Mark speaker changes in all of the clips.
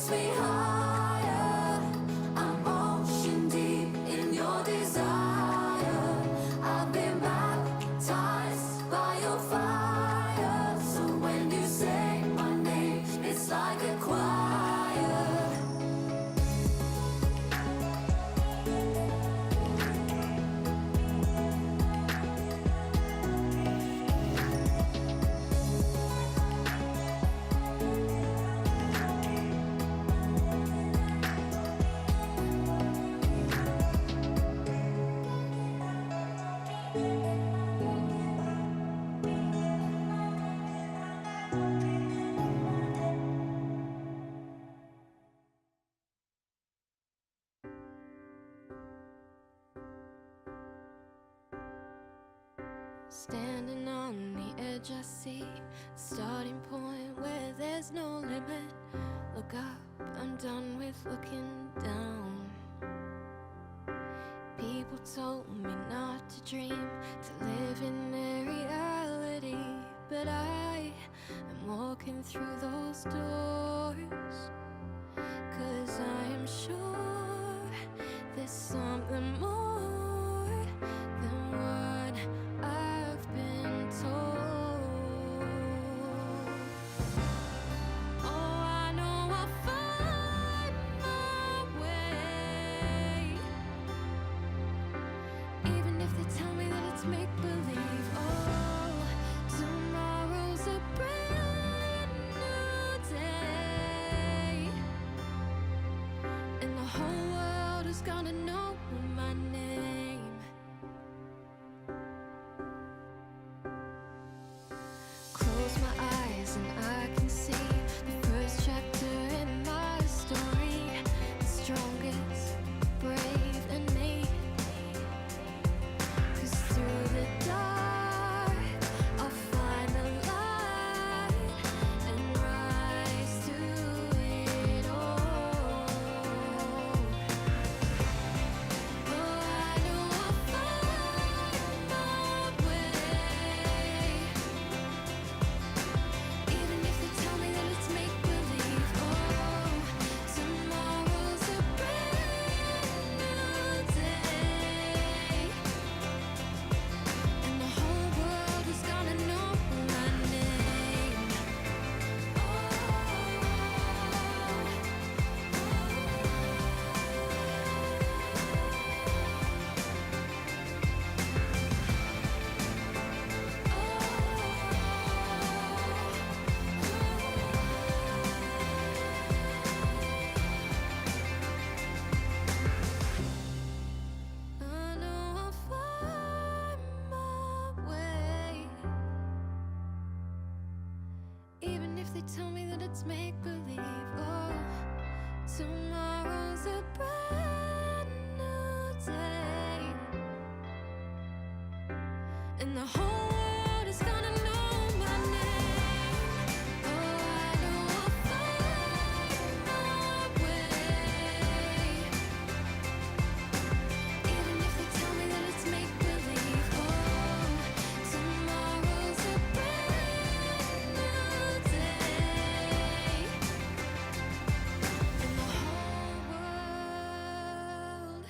Speaker 1: takes me higher. I'm ocean deep in your desire. I've been baptized by your fire. So when you say my name, it's like a choir.
Speaker 2: Standing on the edge, I see a starting point where there's no limit. Look up, I'm done with looking down. People told me not to dream, to live in their reality, but I am walking through those doors, 'cause I am sure there's something more than what I've been told. Oh, I know I'll find my way, even if they tell me that it's make-believe. Oh, tomorrow's a brand new day, and the whole world is gonna know my name. Close my eyes and I can see the first chapter in my story. The strongest, brave than me. 'Cause through the dark I'll find the light and rise through it all. Oh, I know I'll find my way, even if they tell me that it's make-believe. Oh, tomorrow's a brand new day, and the whole world is gonna know my name. I know I'll find my way, even if they tell me that it's make-believe. Oh, tomorrow's a brand new day, and the whole world is gonna know my name. Oh, I know I'll find my way, even if they tell me that it's make-believe. Oh, tomorrow's a brand new day, and the whole world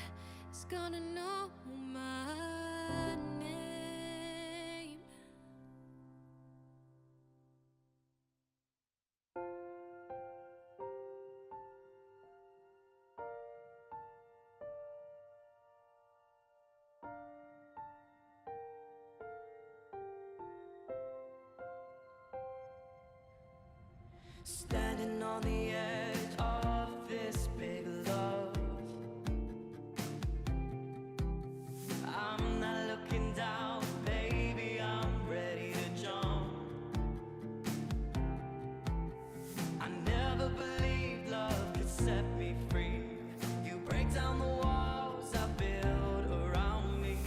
Speaker 2: is gonna know my name.
Speaker 3: Standing on the edge of this big love, I'm not looking down, baby, I'm ready to jump. I never believed love could set me free. You break down the walls I build around me.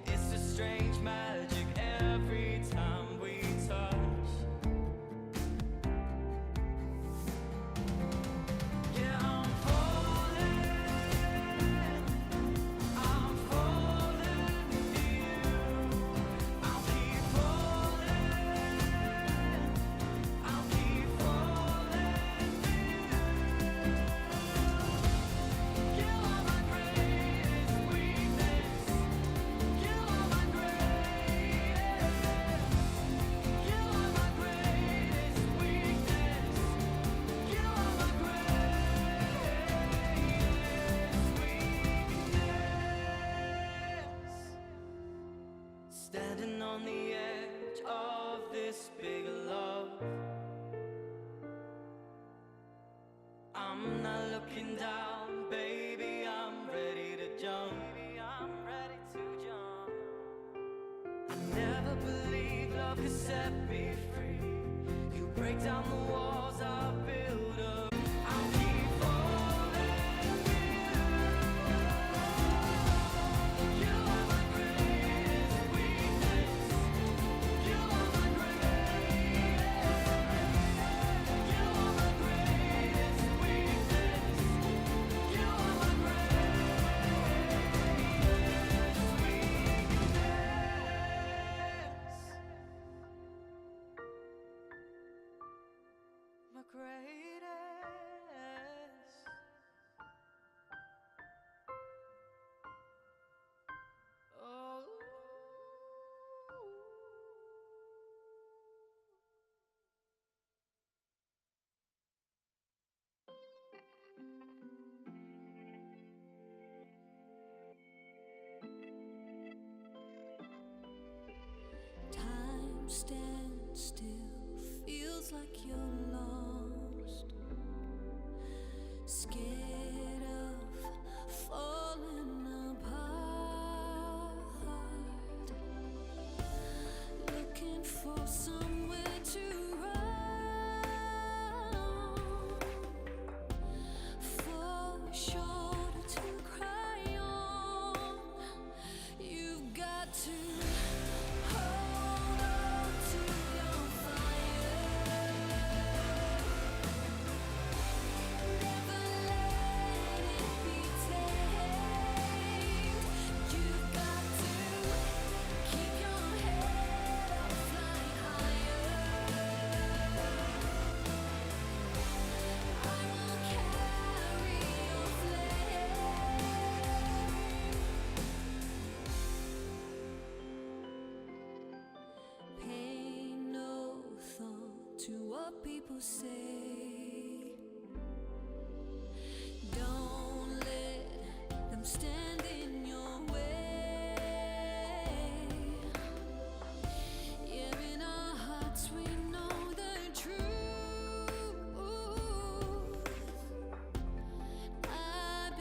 Speaker 3: It's a strange magic every time we touch. looking down, baby, I'm ready to jump. I never believed love could set me free. You break down the walls I build up. I'll keep falling with you. You are my greatest weakness. You are my greatest. You are my greatest weakness. You are my greatest. Oh.
Speaker 1: Time stands still, feels like you're lost. Scared of falling apart. Looking for somewhere to run. For a shoulder to cry on. You've got to hold on to your fire. Never let it be tamed. You've got to keep your head up, fly higher. I will carry your flame. Pay no thought to what people say. Don't let them stand in your way. Yeah, in our hearts we know the truth. I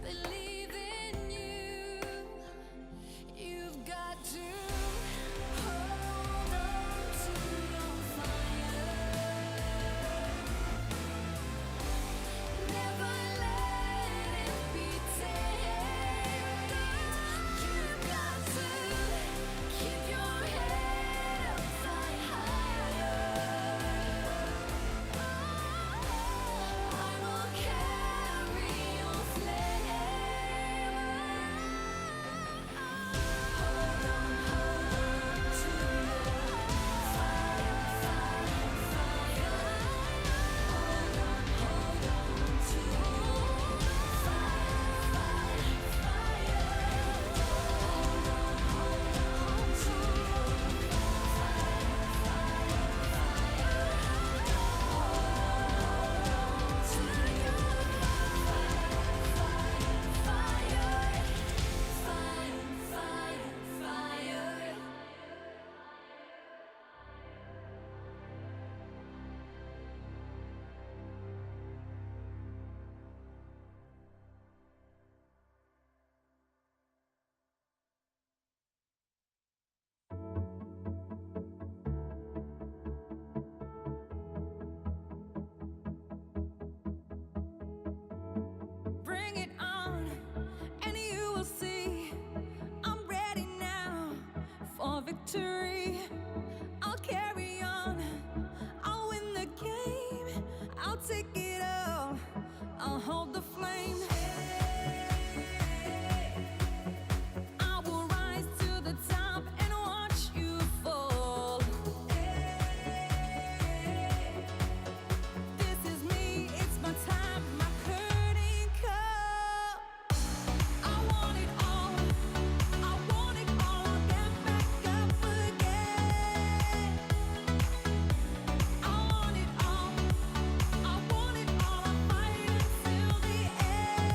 Speaker 1: believe in you. You've got to hold on to your fire. Never let it be tamed. You've got to keep your head up, fly higher. I will carry your flame. Hold on to your fire, fire, fire. Hold on to bring it on, and you will see I'm ready now for victory. I'll carry on, I'll win the game, I'll take it all, I'll hold the flame. I will rise to the top and watch you fall. This is me, it's my time, my curtain call. I want it all, I'll get back up again. I want it all, I'll fight until the end.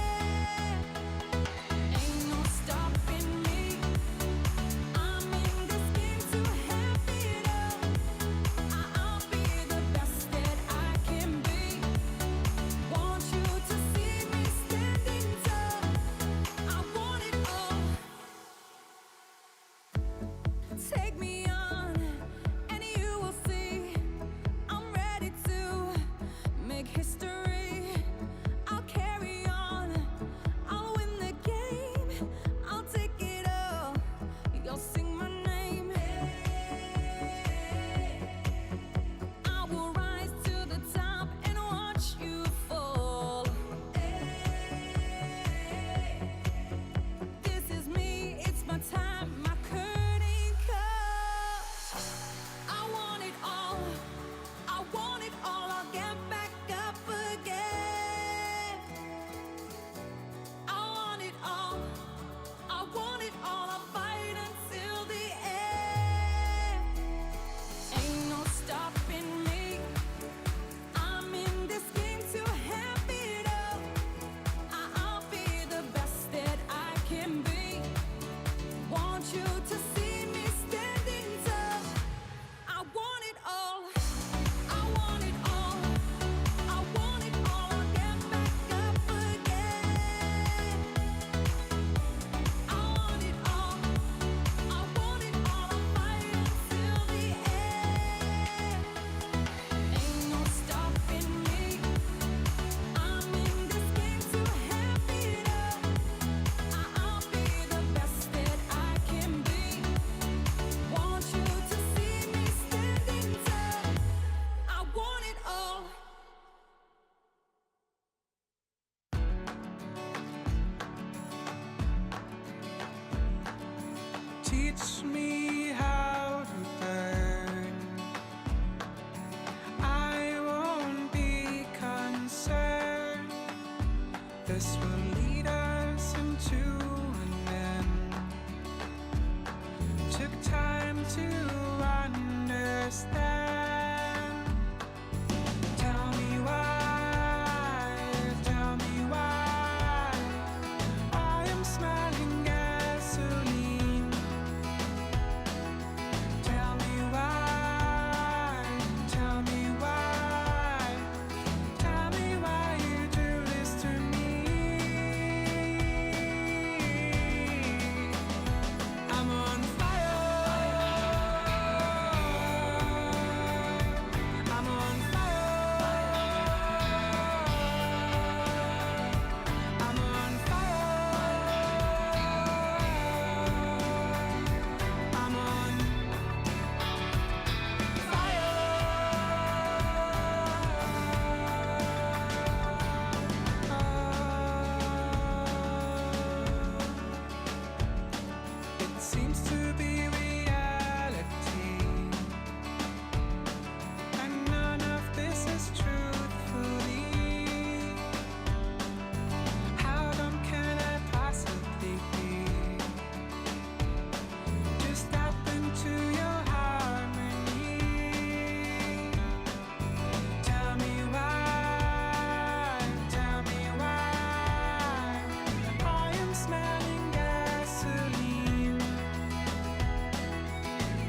Speaker 4: this will lead us into an end. Took time to understand. Tell me why, tell me why I am smelling gasoline. Tell me why, tell me why, tell me why you do this to me. I'm on fire. I'm on fire. I'm on fire. I'm on It seems to be reality, and none of this is truthfully. How dumb can I possibly be? Just step into your harmony. Tell me why, tell me why I am smelling gasoline.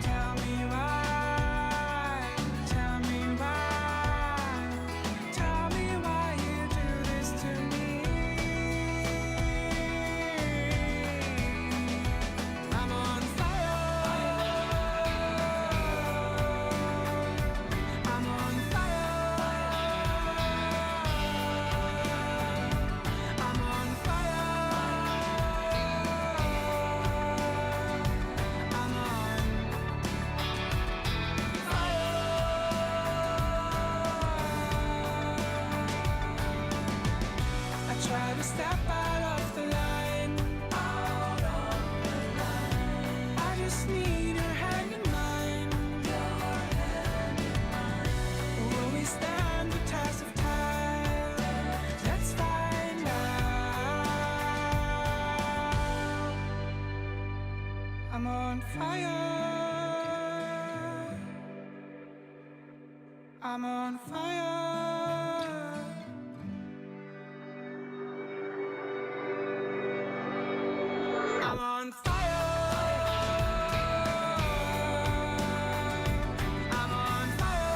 Speaker 4: Tell me why, tell me why, tell me why you do this to me. I'm on fire. I'm on fire. I'm on fire. I'm on I try to step out of the line. Out of the line. I just need your hand in mine. Your hand in mine. Will we stand the test of time? Let's find out. I'm on fire. I'm on fire. I'm on fire. I'm on fire.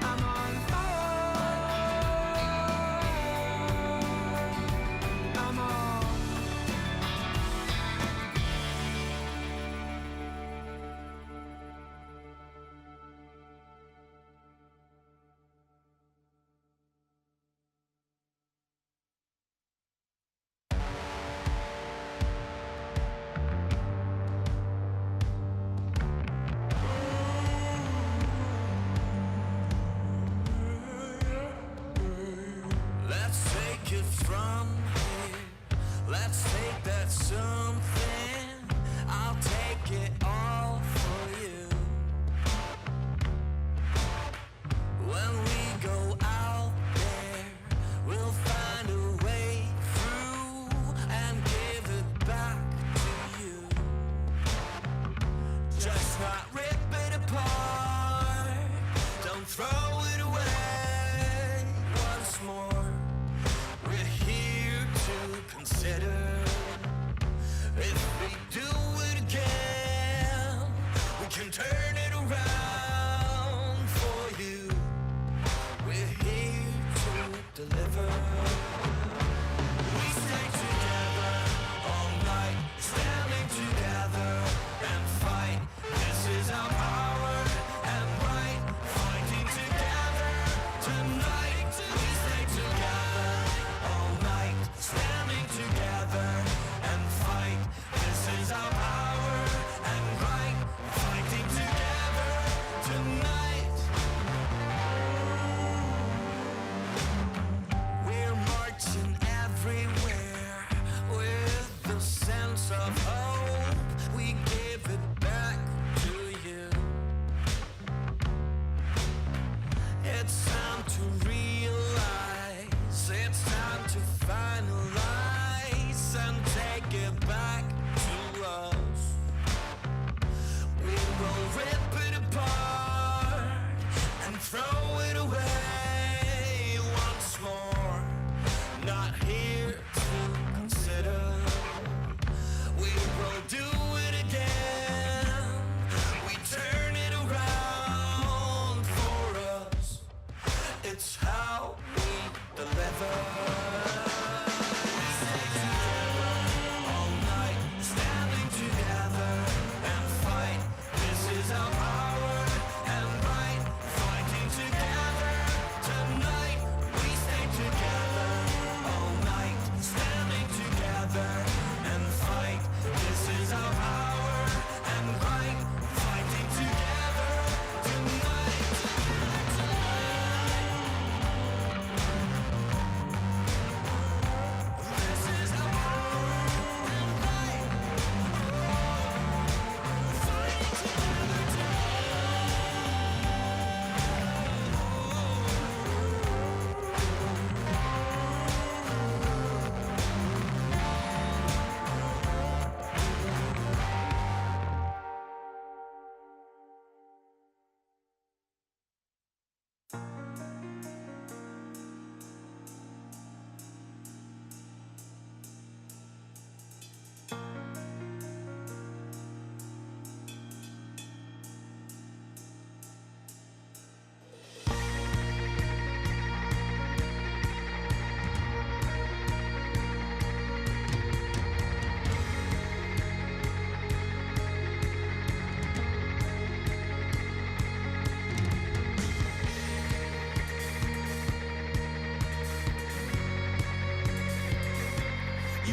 Speaker 4: I'm on fire. I'm on.
Speaker 3: Let's take it from here. Let's take that something. I'll take it all for you. When we go out there, we'll find a way through and give it back to you. Just not rip it apart. Don't throw it away. Once more, we're here to consider. If we do it again, we can turn it around for you. We're here to deliver. We stay together all night, standing together and fight. This is our power and right, fighting together.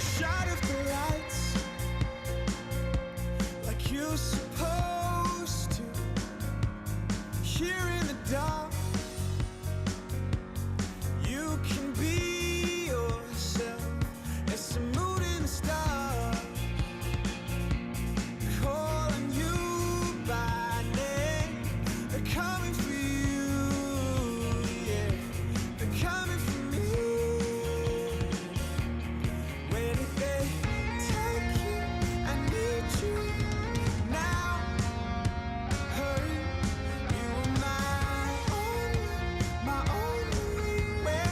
Speaker 4: shut off the lights like you're supposed to. Here in the dark, you can be yourself. It's the moon and the stars calling you by name. They're coming for you, yeah. They're coming for me. Where did they take you? I need you now. Hurry, you are my only way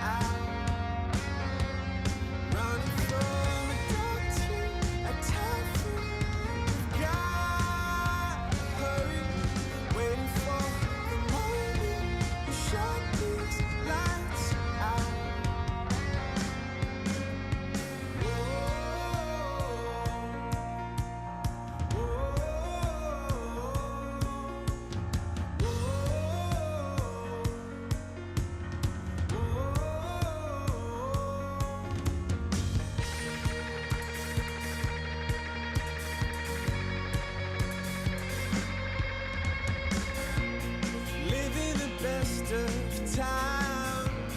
Speaker 4: out. Running from a dark to a typhoon. We've got to hurry, waiting for the moment you shut these lights out. Living the best of times.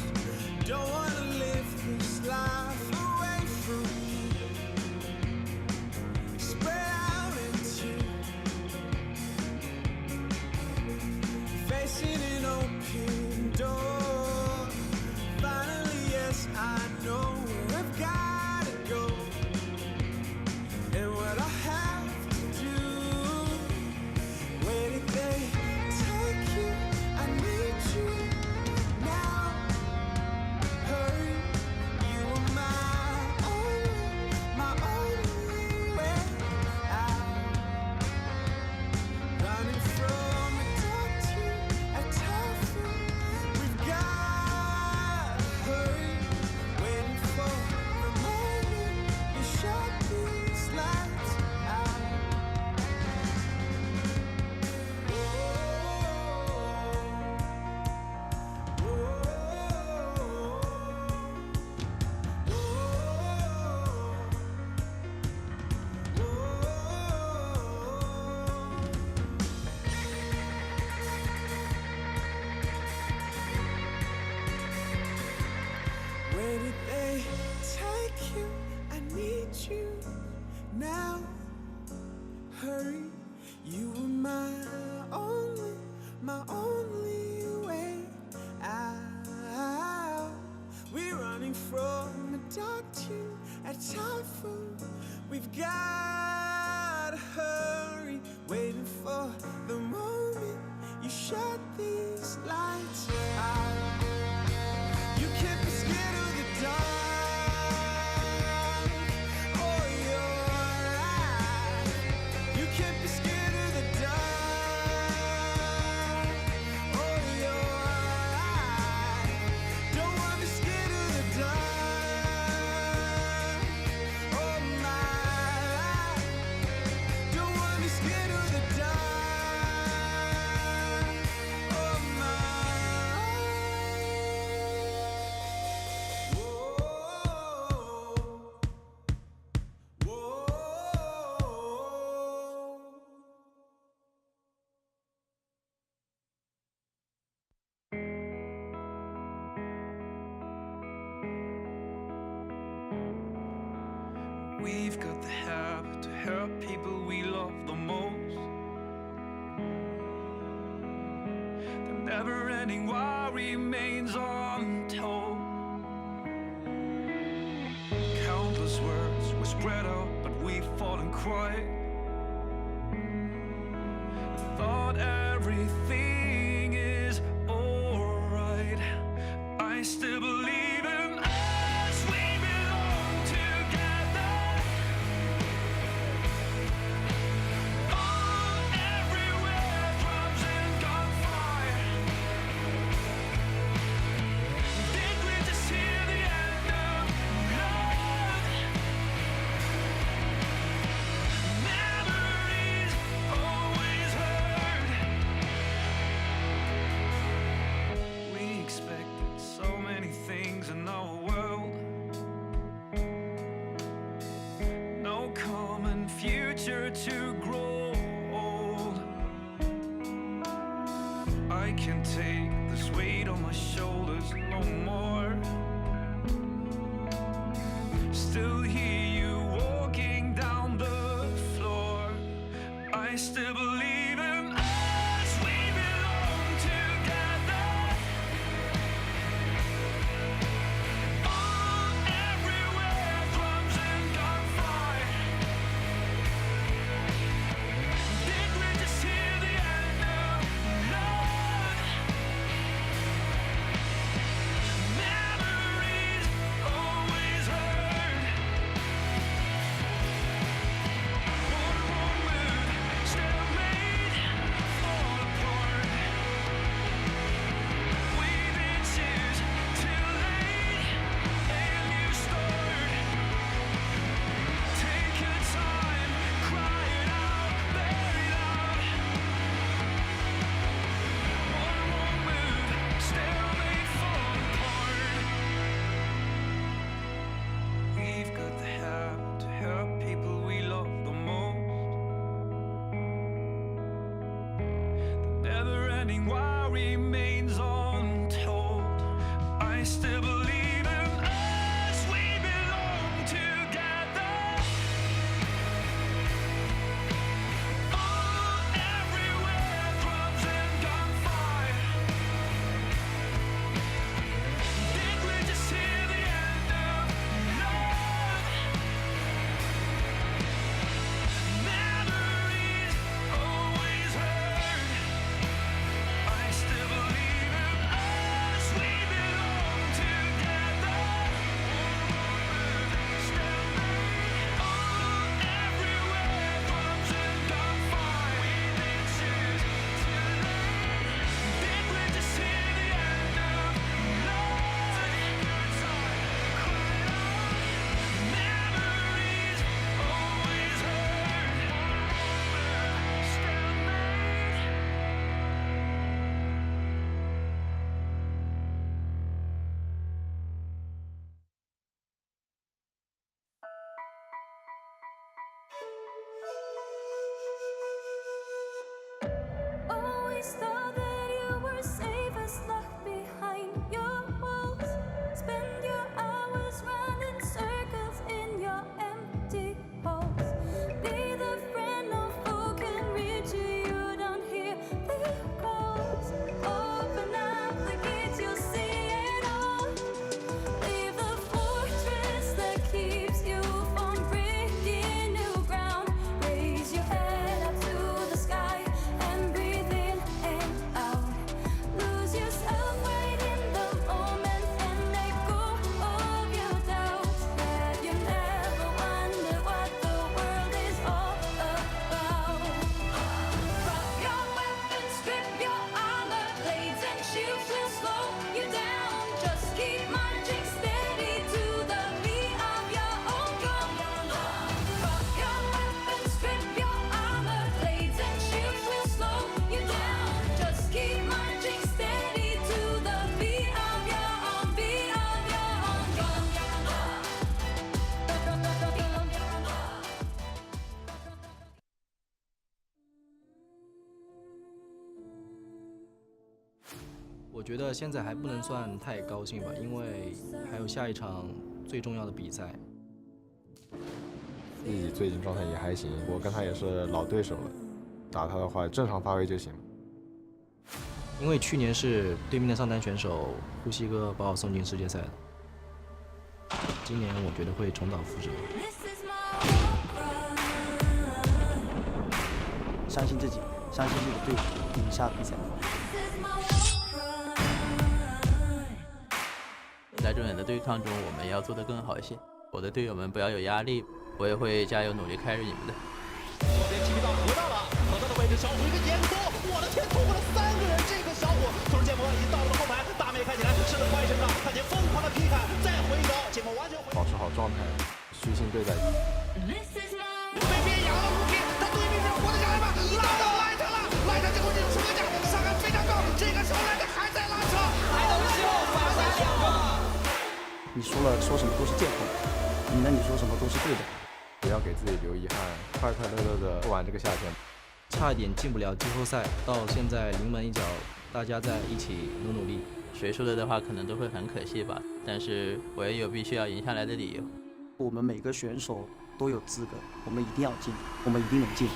Speaker 4: Don't wanna live this life away from you. Spread out into facing an open door. Finally, yes, I know where I've gotta go and what I have to do. Where did they take you? I need you now. Hurry, you are my only way out. Running from a dark to a typhoon. We've got to hurry, waiting for the moment you shut these lights out. Where did they take you? I need you now. Hurry, you are my only way out. We're running from a dark to a typhoon. We've got to hurry, waiting for the moment you shut these lights out. You can't be scared of the dark. Oh, you're right. You can't be scared of the dark. Oh, you're right. Don't wanna be scared of the dark. Oh, my life. Don't wanna be scared of the dark. Oh, my.
Speaker 5: We've got the habit to help people we love the most. The never-ending why remains untold. Countless words were spread out, but we've fallen quiet. Thought everything is alright. I still believe in us. We belong together. All everywhere, drums and gunfire. Did we just hear the end of love? Memories always hurt. We expected so many things. to grow old. I can't take this weight on my shoulders no more. Still hear you walking down the floor. I still believe in us, we belong together. All everywhere, drums and gunfire. Did we just hear the end of love? Memories always hurt. One wrong move, still made, fall apart. We've been choose too late, and you start. Take your time, cry it out very loud. One wrong move, still made, fall apart. We've got the habit to help people we love the most. The never-ending why remains untold. I still believe in us, we belong together. All everywhere, drums and gunfire. Did we just hear the end of love? Memories always hurt. I still believe in us, we belong together. Still made, all everywhere, drums and gunfire. We've been choose too late. Did we just hear the end of love? Take your time, cry it out. Memories always hurt. Still made.
Speaker 1: Always thought that you were safest locked behind your walls. Spend your hours running circles in your empty halls. Be the friend no fool can reach you. You don't hear the calls. Open up the gates, you'll see it all. Leave the fortress that keeps you from breaking new ground. Raise your head up to the sky and breathe in and out. Lose yourself right in the moment and let go of your doubts. That you never wonder what the world is all about. Drop your weapons, strip your armor, blades and shields will slow you down. Just keep marching steady to the beat of your own drum. Drop your weapons, strip your armor, blades and shields will slow you down. Just keep marching steady to the beat of your own drum.
Speaker 6: 我觉得现在还不能算太高兴吧，因为还有下一场最重要的比赛。
Speaker 7: 自己最近状态也还行，我跟他也是老对手了，打他的话正常发挥就行。
Speaker 6: 因为去年是对面的上单选手呼吸哥把我送进世界赛的，今年我觉得会重蹈覆辙。
Speaker 1: This is my war cry.
Speaker 8: 相信自己，相信自己的队伍，赢下比赛。
Speaker 1: This is my war cry.
Speaker 9: 在这样的对抗中，我们也要做得更好一些。我的队友们不要有压力，我也会加油努力carry你们的。
Speaker 10: 左边击到河道了，河道的位置小虎一个眼多，我的天，突破了3个人，这个小虎突然剑魔已经到了后排，大妹看起来是个快身上，看见疯狂的劈砍，再回头，剑魔完全回。
Speaker 7: 保持好状态，虚心对待。
Speaker 1: This is my
Speaker 10: 被别咬了无敌，他对面是活得下来吗？拉到莱特了，莱特最后进入出格架，伤害非常高，这个时候莱特还在拉扯，还能秀反杀2个。
Speaker 8: 你输了，说什么都是借口；赢了，你说什么都是对的。
Speaker 10: 我
Speaker 7: 不要给自己留遗憾，快快乐乐的过完这个夏天。
Speaker 6: 差一点进不了季后赛，到现在临门一脚，大家在一起努力。
Speaker 9: 谁输了的话，可能都会很可惜吧。但是我也有必须要赢下来的理由。
Speaker 8: 我们每个选手都有资格，我们一定要进，我们一定能进。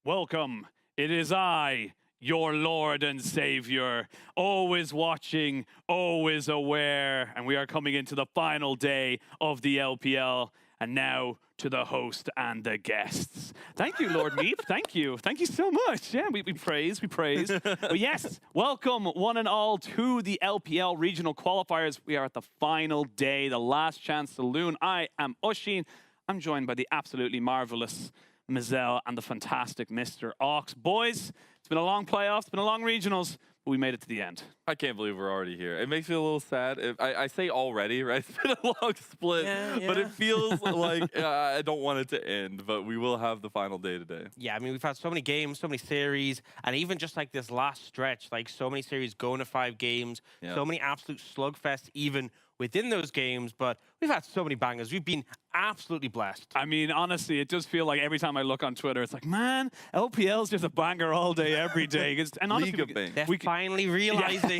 Speaker 11: Welcome. It is I, your Lord and Savior, always watching, always aware, and we are coming into the final day of the LPL. And now to the host and the guests. Thank you, Lord Meep. Thank you. Thank you so much. Yeah, we praise, we praise. But yes, welcome one and all to the LPL regional qualifiers. We are at the final day, the last chance saloon. I am Oshin. I'm joined by the absolutely marvelous Mazel and the fantastic Mr. Ox. Boys, it's been a long playoff, it's been a long regionals, but we made it to the end.
Speaker 12: I can't believe we're already here. It makes me a little sad. I say already, right? It's been a long split, but it feels like I don't want it to end, but we will have the final day today.
Speaker 13: Yeah, I mean, we've had so many games, so many series, and even just like this last stretch, like so many series going to 5 games, so many absolute slugfests even within those games, but we've had so many bangers. We've been absolutely blessed.
Speaker 11: I mean, honestly, it does feel like every time I look on Twitter, it's like, man, LPL's just a banger all day, every day. And honestly,
Speaker 13: they're finally realizing.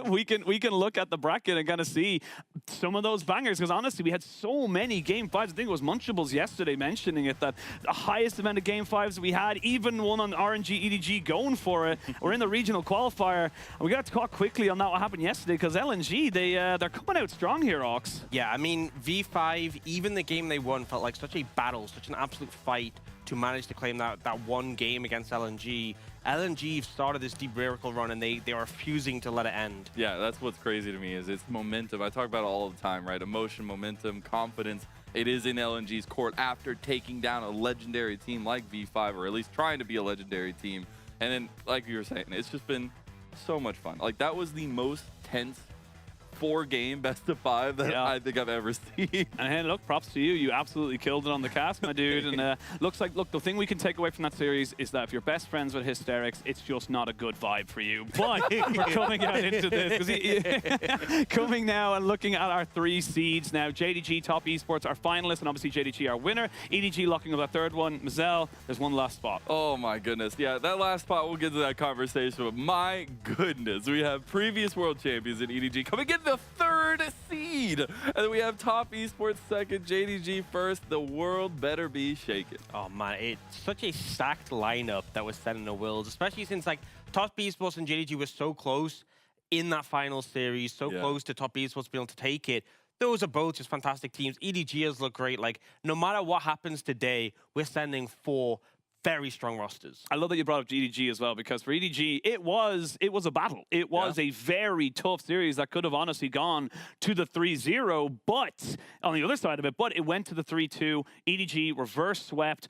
Speaker 11: we can look at the bracket and kind of see some of those bangers, because honestly, we had so many Game 5s. I think it was Munchables yesterday mentioning it, that the highest amount of Game 5s we had, even one on RNG, EDG going for it. We're in the regional qualifier. And we got to talk quickly on that, what happened yesterday, because LNG, they're coming out strong here, Ox.
Speaker 13: Yeah, I mean, V5, even the game they won felt like such a battle, such an absolute fight to manage to claim that one game against LNG. LNG started this deep miracle run, and they are refusing to let it end.
Speaker 12: Yeah, that's what's crazy to me is it's momentum. I talk about it all the time, right? Emotion, momentum, confidence. It is in LNG's court after taking down a legendary team like V5, or at least trying to be a legendary team. And then, like you were saying, it's just been so much fun. Like, that was the most tense 4-game best of 5 that I think I've ever seen.
Speaker 11: And hey, look, props to you. You absolutely killed it on the cast, my dude. And look, the thing we can take away from that series is that if you're best friends with Hysterics, it's just not a good vibe for you. But we're coming out into this, coming now and looking at our 3 seeds now. JDG, Top Esports, our finalists, and obviously JDG, our winner. EDG locking up that 3rd one. Mazel, there's one last spot.
Speaker 12: Oh my goodness. Yeah, that last spot, we'll get to that conversation, but my goodness, we have previous world champions in EDG coming in the 3rd seed. And then we have Top Esports 2nd, JDG 1st. The world better be shaken.
Speaker 13: Oh man, it's such a stacked lineup that was set in the Worlds, especially since like Top Esports and JDG were so close in that final series, so close to Top Esports being able to take it. Those are both just fantastic teams. EDG has looked great. Like, no matter what happens today, we're sending 4 very strong rosters.
Speaker 11: I love that you brought up EDG as well, because for EDG, it was a battle. It was a very tough series that could have honestly gone to the 3-0, but on the other side of it, but it went to the 3-2. EDG reverse swept.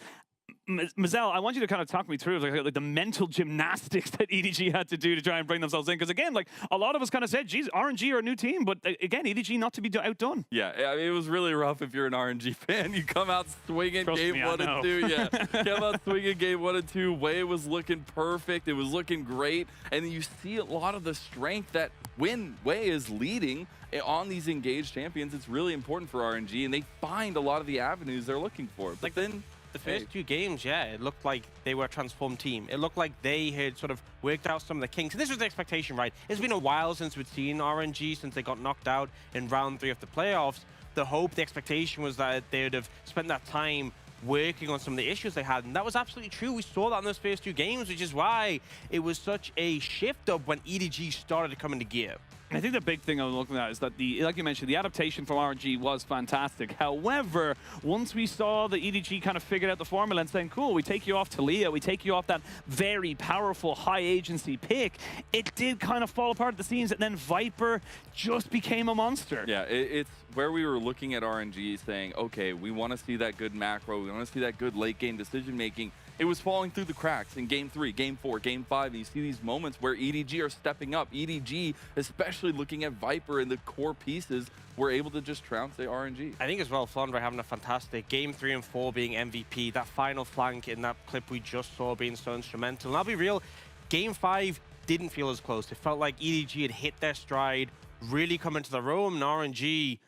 Speaker 11: Mazel, I want you to kind of talk me through like the mental gymnastics that EDG had to do to try and bring themselves in. Because again, like a lot of us kind of said, geez, RNG are a new team, but again, EDG not to be outdone.
Speaker 12: Yeah, I mean, it was really rough if you're an RNG fan. You come out swinging game 1 and 2. Yeah, come out swinging game 1 and 2. Wei was looking perfect. It was looking great. And then you see a lot of the strength that when Wei is leading on these engaged champions, it's really important for RNG, and they find a lot of the avenues they're looking for. But
Speaker 13: like
Speaker 12: then
Speaker 13: the first 2 games, it looked like they were a transformed team. It looked like they had sort of worked out some of the kinks. And this was the expectation, right? It's been a while since we'd seen RNG, since they got knocked out in round 3 of the playoffs. The hope, the expectation was that they would have spent that time working on some of the issues they had, and that was absolutely true. We saw that in those first 2 games, which is why it was such a shift up when EDG started to come into gear.
Speaker 11: I think the big thing I'm looking at is that like you mentioned, the adaptation from RNG was fantastic. However, once we saw the EDG kind of figured out the formula and saying, cool, we take you off Talia, we take you off that very powerful high agency pick, it did kind of fall apart at the seams, and then Viper just became a monster.
Speaker 12: Yeah, it's where we were looking at RNG saying, okay, we want to see that good macro, we want to see that good late game decision making. It was falling through the cracks in Game 3, Game 4, Game 5, and you see these moments where EDG are stepping up. EDG, especially looking at Viper and the core pieces, were able to just trounce the RNG.
Speaker 13: I think as well, Flandre having a fantastic Game 3 and 4 being MVP, that final flank in that clip we just saw being so instrumental. And I'll be real, Game 5 didn't feel as close. It felt like EDG had hit their stride, really come into the room, and RNG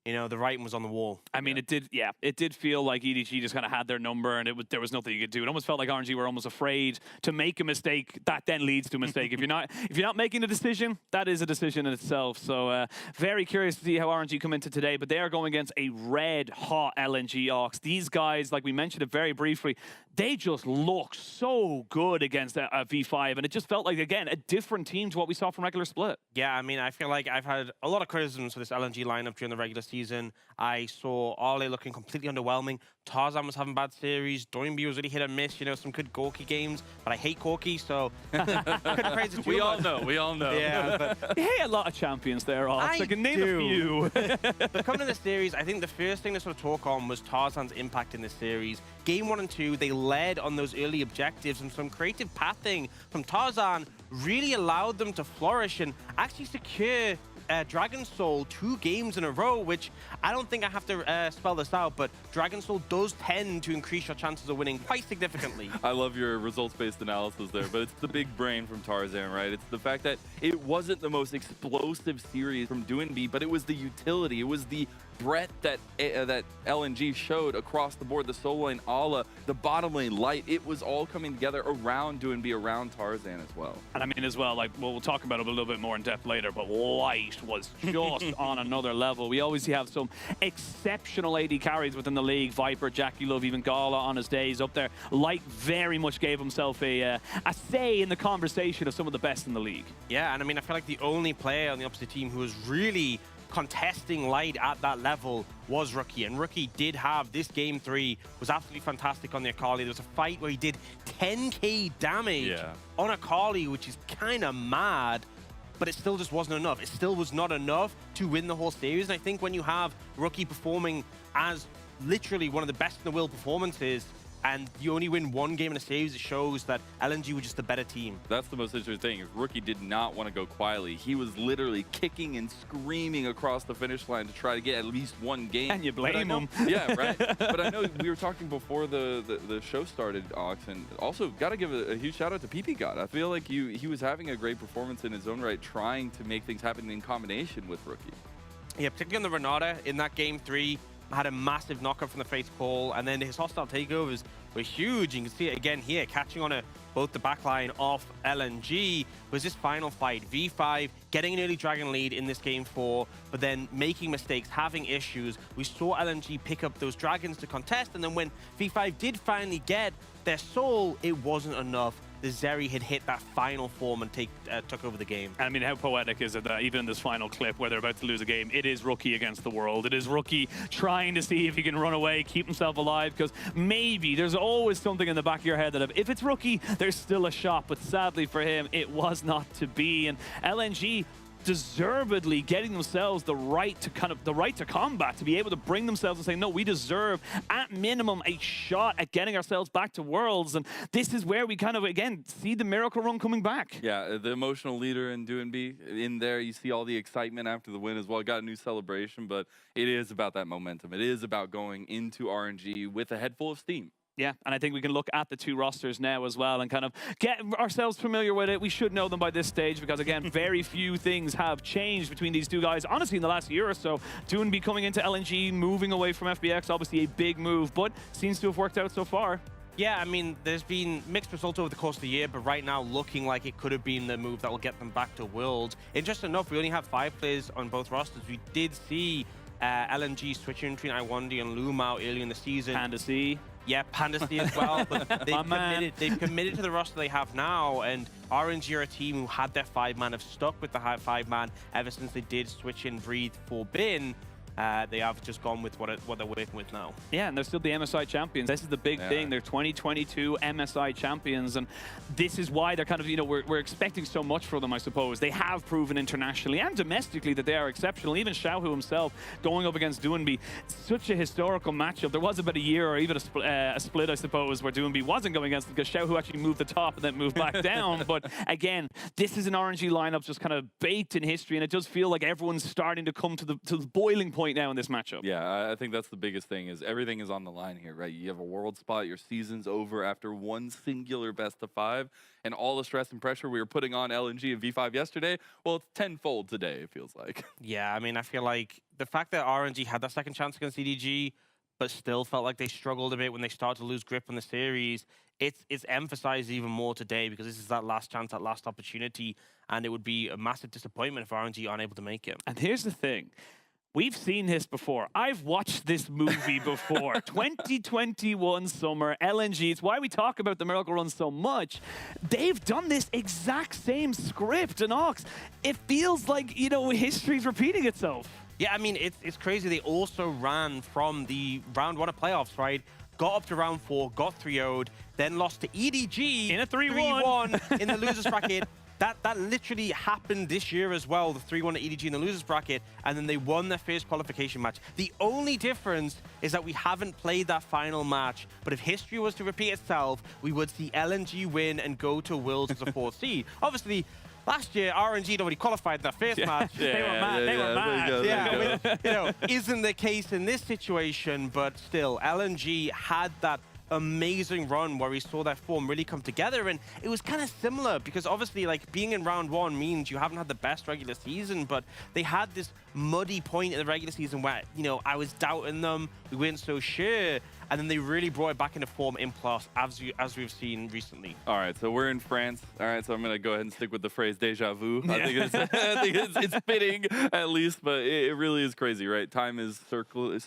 Speaker 13: you know, the writing was on the wall.
Speaker 11: I mean, it did feel like EDG just kind of had their number, and there was nothing you could do. It almost felt like RNG were almost afraid to make a mistake that then leads to a mistake. If you're not making a decision, that is a decision in itself. So very curious to see how RNG come into today, but they are going against a red hot LNG Ox. These guys, like we mentioned it very briefly, they just look so good against a V5, and it just felt like, again, a different team to what we saw from regular split.
Speaker 13: Yeah, I mean, I feel like I've had a lot of criticisms for this LNG lineup during the regular season. I saw Arle looking completely underwhelming. Tarzan was having bad series. Doinby was really hit and miss. You know, some good Gorky games, but I hate Gorky, so couldn't praise it too much.
Speaker 12: We all know.
Speaker 13: Yeah, but
Speaker 11: You hate a lot of champions there, Ox. I can name
Speaker 13: do.
Speaker 11: a few.
Speaker 13: But coming to the series, I think the first thing to sort of talk on was Tarzan's impact in this series. Game 1 and 2, they led on those early objectives, and some creative pathing from Tarzan really allowed them to flourish and actually secure Dragon Soul 2 games in a row, which I don't think I have to spell this out, but Dragon Soul does tend to increase your chances of winning quite significantly.
Speaker 12: I love your results-based analysis there, but it's the big brain from Tarzan, right? It's the fact that it wasn't the most explosive series from Doinby, but it was the utility. It was the breadth that LNG showed across the board. The solo lane, Ala, the bottom lane, Light, it was all coming together around Doinby, around Tarzan as well.
Speaker 11: And I mean, as well, like, we'll talk about it a little bit more in depth later, but Light was just on another level. We always have some exceptional AD carries within the league. Viper, Jackie Love, even Gala on his days up there. Light very much gave himself a say in the conversation of some of the best in the league.
Speaker 13: Yeah, and I mean, I feel like the only player on the opposite team who was really contesting Light at that level was Rookie, and Rookie did have this game 3 was absolutely fantastic on the Akali. There was a fight where he did 10k damage on Akali, which is kind of mad, but it still just wasn't enough. It still was not enough to win the whole series, and I think when you have Rookie performing as literally one of the best in the world performances, and you only win one game in a series, it shows that LNG were just a better team.
Speaker 12: That's the most interesting thing. If Rookie did not want to go quietly, he was literally kicking and screaming across the finish line to try to get at least one game.
Speaker 11: And you blame him.
Speaker 12: Yeah, right. But I know we were talking before the show started, Ox, and also got to give a huge shout out to PP God. I feel like he was having a great performance in his own right, trying to make things happen in combination with Rookie.
Speaker 13: Yeah, particularly on the Renata in that game 3. Had a massive knockup from the face call, and then his hostile takeovers were huge. You can see it again here, catching on both the backline of LNG. Was this final fight, V5 getting an early Dragon lead in this game 4, but then making mistakes, having issues. We saw LNG pick up those Dragons to contest, and then when V5 did finally get their soul, it wasn't enough. The Zeri had hit that final form and took over the game.
Speaker 11: I mean, how poetic is it that even in this final clip where they're about to lose a game, it is Rookie against the world. It is Rookie trying to see if he can run away, keep himself alive, because maybe there's always something in the back of your head that if it's Rookie, there's still a shot. But sadly for him, it was not to be. And LNG deservedly getting themselves the right to combat, to be able to bring themselves and say, no, we deserve at minimum a shot at getting ourselves back to Worlds. And this is where we kind of, again, see the miracle run coming back.
Speaker 12: Yeah, the emotional leader in Doinby. In there, you see all the excitement after the win as well. Got a new celebration, but it is about that momentum. It is about going into RNG with a head full of steam.
Speaker 11: Yeah, and I think we can look at the two rosters now as well and kind of get ourselves familiar with it. We should know them by this stage because, again, very few things have changed between these two guys, honestly, in the last year or so. Doinby coming into LNG, moving away from FBX, obviously a big move, but seems to have worked out so far.
Speaker 13: Yeah, I mean, there's been mixed results over the course of the year, but right now looking like it could have been the move that will get them back to Worlds. Interesting enough, we only have 5 players on both rosters. We did see LNG switching between Iwandi and Lumao earlier in the season.
Speaker 11: Panda C.
Speaker 13: Yeah, Panda C as well, but they've committed to the roster they have now, and RNG are a team who had their 5-man, have stuck with the 5-man ever since they did switch in Breathe for Bin. They have just gone with what they're working with now.
Speaker 11: Yeah, and they're still the MSI champions. This is the big thing. They're 2022 MSI champions, and this is why they're kind of, you know, we're expecting so much from them, I suppose. They have proven internationally and domestically that they are exceptional. Even Xiaohu himself going up against Doinby, such a historical matchup. There was about a year or even a split, I suppose, where Doinby wasn't going against them because Xiaohu actually moved the top and then moved back down. But again, this is an RNG lineup just kind of baked in history, and it does feel like everyone's starting to come to the boiling point point now in this matchup.
Speaker 12: Yeah, I think that's the biggest thing is everything is on the line here, right? You have a world spot, your season's over after one singular best of 5, and all the stress and pressure we were putting on LNG and V5 yesterday, well, it's tenfold today, it feels like.
Speaker 13: Yeah, I mean, I feel like the fact that RNG had that second chance against EDG, but still felt like they struggled a bit when they started to lose grip on the series, it's emphasized even more today because this is that last chance, that last opportunity, and it would be a massive disappointment if RNG aren't able to make it.
Speaker 11: And here's the thing. We've seen this before. I've watched this movie before. 2021 summer, LNG. It's why we talk about the Miracle Run so much. They've done this exact same script, and Ox, it feels like, you know, history's repeating itself.
Speaker 13: Yeah, I mean, it's crazy. They also ran from the round 1 of playoffs, right? Got up to round 4, got 3-0'd, then lost to EDG
Speaker 11: in a 3-1
Speaker 13: in the losers bracket. That literally happened this year as well, the 3-1 to EDG in the losers bracket, and then they won their first qualification match. The only difference is that we haven't played that final match, but if history was to repeat itself, we would see LNG win and go to Worlds as a 4th seed. Obviously, last year, RNG had already qualified in that first match.
Speaker 11: They were mad. They were mad.
Speaker 13: Yeah, you know, isn't the case in this situation, but still, LNG had that amazing run where we saw their form really come together, and it was kind of similar because obviously, like, being in round 1 means you haven't had the best regular season, but they had this muddy point in the regular season where, you know, I was doubting them, we weren't so sure, and then they really brought it back into form in playoffs as we've seen recently.
Speaker 12: All right, so we're in France. All right, so I'm going to go ahead and stick with the phrase deja vu. I think it's fitting at least, but it really is crazy, right? Time is cyclical. I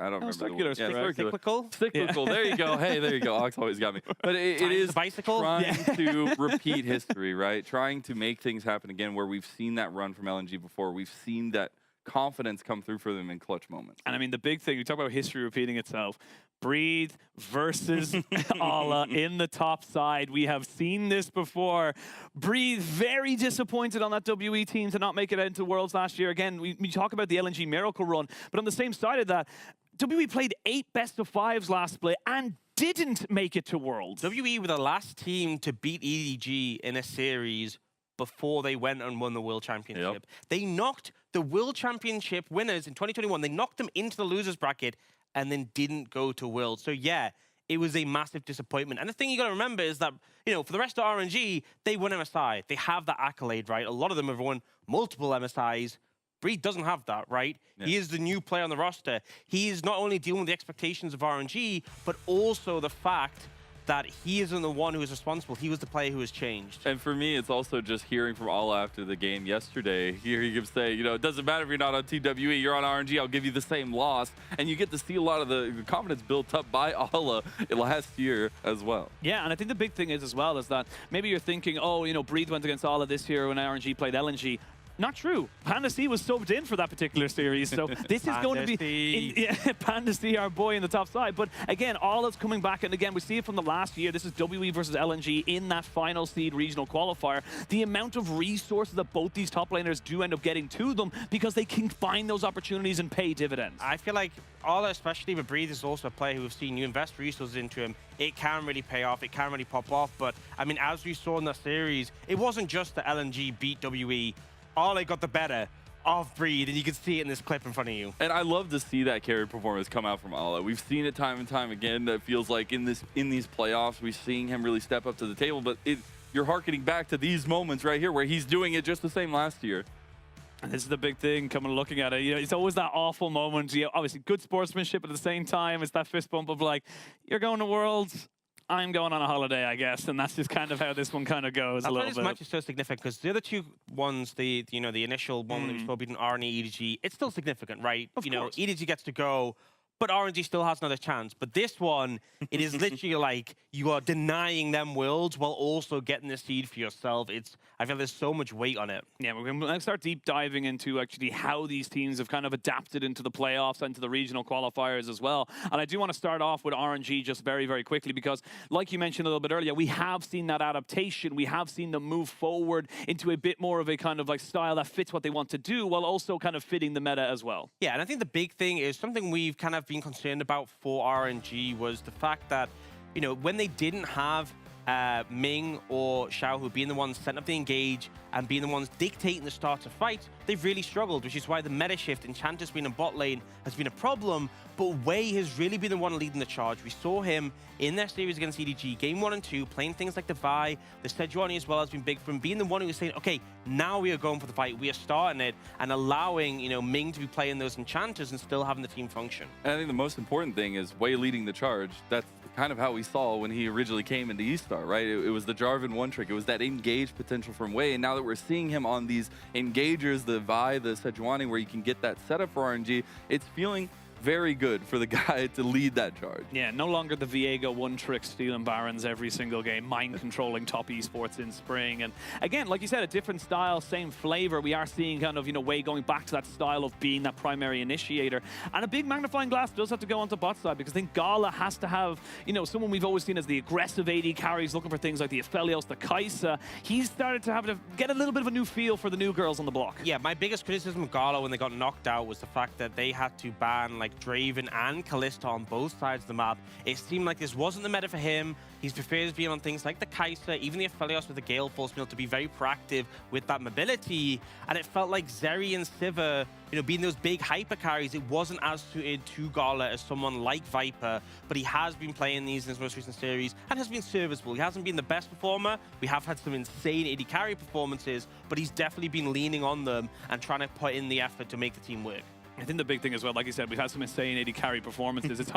Speaker 12: don't remember.
Speaker 11: Circular,
Speaker 13: Cyclical?
Speaker 12: Cyclical, there you go. Hey, there you go. Ox always got me. But it is
Speaker 13: bicycle?
Speaker 12: trying to repeat history, right? Trying to make things happen again where we've seen that run from LNG before. We've seen that confidence come through for them in clutch moments.
Speaker 11: And I mean, the big thing, we talk about history repeating itself. Breathe versus Ala in the top side. We have seen this before. Breathe very disappointed on that WE team to not make it into Worlds last year. Again, we talk about the LNG Miracle Run, but on the same side of that, WE played 8 best of 5s last split and didn't make it to Worlds.
Speaker 13: WE were the last team to beat EDG in a series before they went and won the World Championship.
Speaker 12: Yep.
Speaker 13: They knocked the World Championship winners in 2021. They knocked them into the losers bracket and then didn't go to Worlds. So yeah, it was a massive disappointment. And the thing you got to remember is that, you know, for the rest of RNG, they won MSI. They have that accolade, right? A lot of them have won multiple MSIs. Breed doesn't have that, right? Yeah. He is the new player on the roster. He is not only dealing with the expectations of RNG, but also the fact that he isn't the one who is responsible. He was the player who has changed.
Speaker 12: And for me, it's also just hearing from Ala after the game yesterday. Here he could say, you know, it doesn't matter if you're not on TWE, you're on RNG, I'll give you the same loss. And you get to see a lot of the confidence built up by Ala last year as well.
Speaker 11: Yeah, and I think the big thing is as well is that maybe you're thinking, oh, you know, Breathe went against Ala this year when RNG played LNG. Not true. Panda C was subbed in for that particular series, so this is going to be Panda C, our boy in the top side. But again, all that's coming back, and again, we see it from the last year. This is WE versus LNG in that final seed regional qualifier. The amount of resources that both these top laners do end up getting to them because they can find those opportunities and pay dividends.
Speaker 13: I feel like Ala, especially with Breathe, is also a player who we've seen you invest resources into him. It can really pay off. It can really pop off. But I mean, as we saw in the series, it wasn't just that LNG beat WE. Ala got the better of Breed, and you can see it in this clip in front of you.
Speaker 12: And I love to see that carry performance come out from Ala. We've seen it time and time again. That feels like in these playoffs, we're seeing him really step up to the table. But you're hearkening back to these moments right here where he's doing it just the same last year.
Speaker 11: And this is the big thing coming looking at it. You know, it's always that awful moment. You know, obviously good sportsmanship, but at the same time, it's that fist bump of like, you're going to Worlds. I'm going on a holiday, I guess, and that's just kind of how this one kind of goes a little bit.
Speaker 13: This match is so significant because the other two ones, the initial one that we saw beating RNG, EDG, it's still significant, right?
Speaker 11: Of course.
Speaker 13: EDG gets to go, but RNG still has another chance. But this one, it is literally like you are denying them Worlds while also getting the seed for yourself. I feel there's so much weight on it.
Speaker 11: Yeah, we're going to start deep diving into actually how these teams have kind of adapted into the playoffs and to the regional qualifiers as well. And I do want to start off with RNG just very, very quickly because, like you mentioned a little bit earlier, we have seen that adaptation. We have seen them move forward into a bit more of a kind of like style that fits what they want to do while also kind of fitting the meta as well.
Speaker 13: Yeah, and I think the big thing is something we've kind of been concerned about for RNG was the fact that, when they didn't have Ming or Xiao who being the ones setting up the engage and being the ones dictating the start of fights, they've really struggled, which is why the meta shift, Enchantress being in bot lane, has been a problem. But Wei has really been the one leading the charge. We saw him in their series against EDG, game 1 and 2, playing things like the Vi, the Sejuani as well has been big for him, being the one who was saying, okay, now we are going for the fight, we are starting it, and allowing, you know, Ming to be playing those enchanters and still having the team function.
Speaker 12: And I think the most important thing is Wei leading the charge. That's kind of how we saw when he originally came into E-Star, right? It was the Jarvan one trick. It was that engage potential from Wei. And now that we're seeing him on these engagers, the Vi, the Sejuani, where you can get that setup for RNG, it's feeling very good for the guy to lead that charge.
Speaker 11: Yeah, no longer the Viego one-trick stealing Barons every single game, mind-controlling top esports in spring. And again, like you said, a different style, same flavor. We are seeing kind of, you know, Wei going back to that style of being that primary initiator. And a big magnifying glass does have to go onto bot side, because I think Gala has to have, you know, someone we've always seen as the aggressive AD carries, looking for things like the Aphelios, the Kai'Sa. He's started to have to get a little bit of a new feel for the new girls on the block.
Speaker 13: Yeah, my biggest criticism of Gala when they got knocked out was the fact that they had to ban like Draven and Kalista on both sides of the map. It seemed like this wasn't the meta for him. He prefers being on things like the Kai'Sa, even the Aphelios with the Gale Force Mill, to be very proactive with that mobility. And it felt like Zeri and Sivir, you know, being those big hyper carries, it wasn't as suited to Gala as someone like Viper, but he has been playing these in his most recent series and has been serviceable. He hasn't been the best performer. We have had some insane AD carry performances, but he's definitely been leaning on them and trying to put in the effort to make the team work.
Speaker 11: I think the big thing as well, like you said, we've had some insane AD carry performances. It's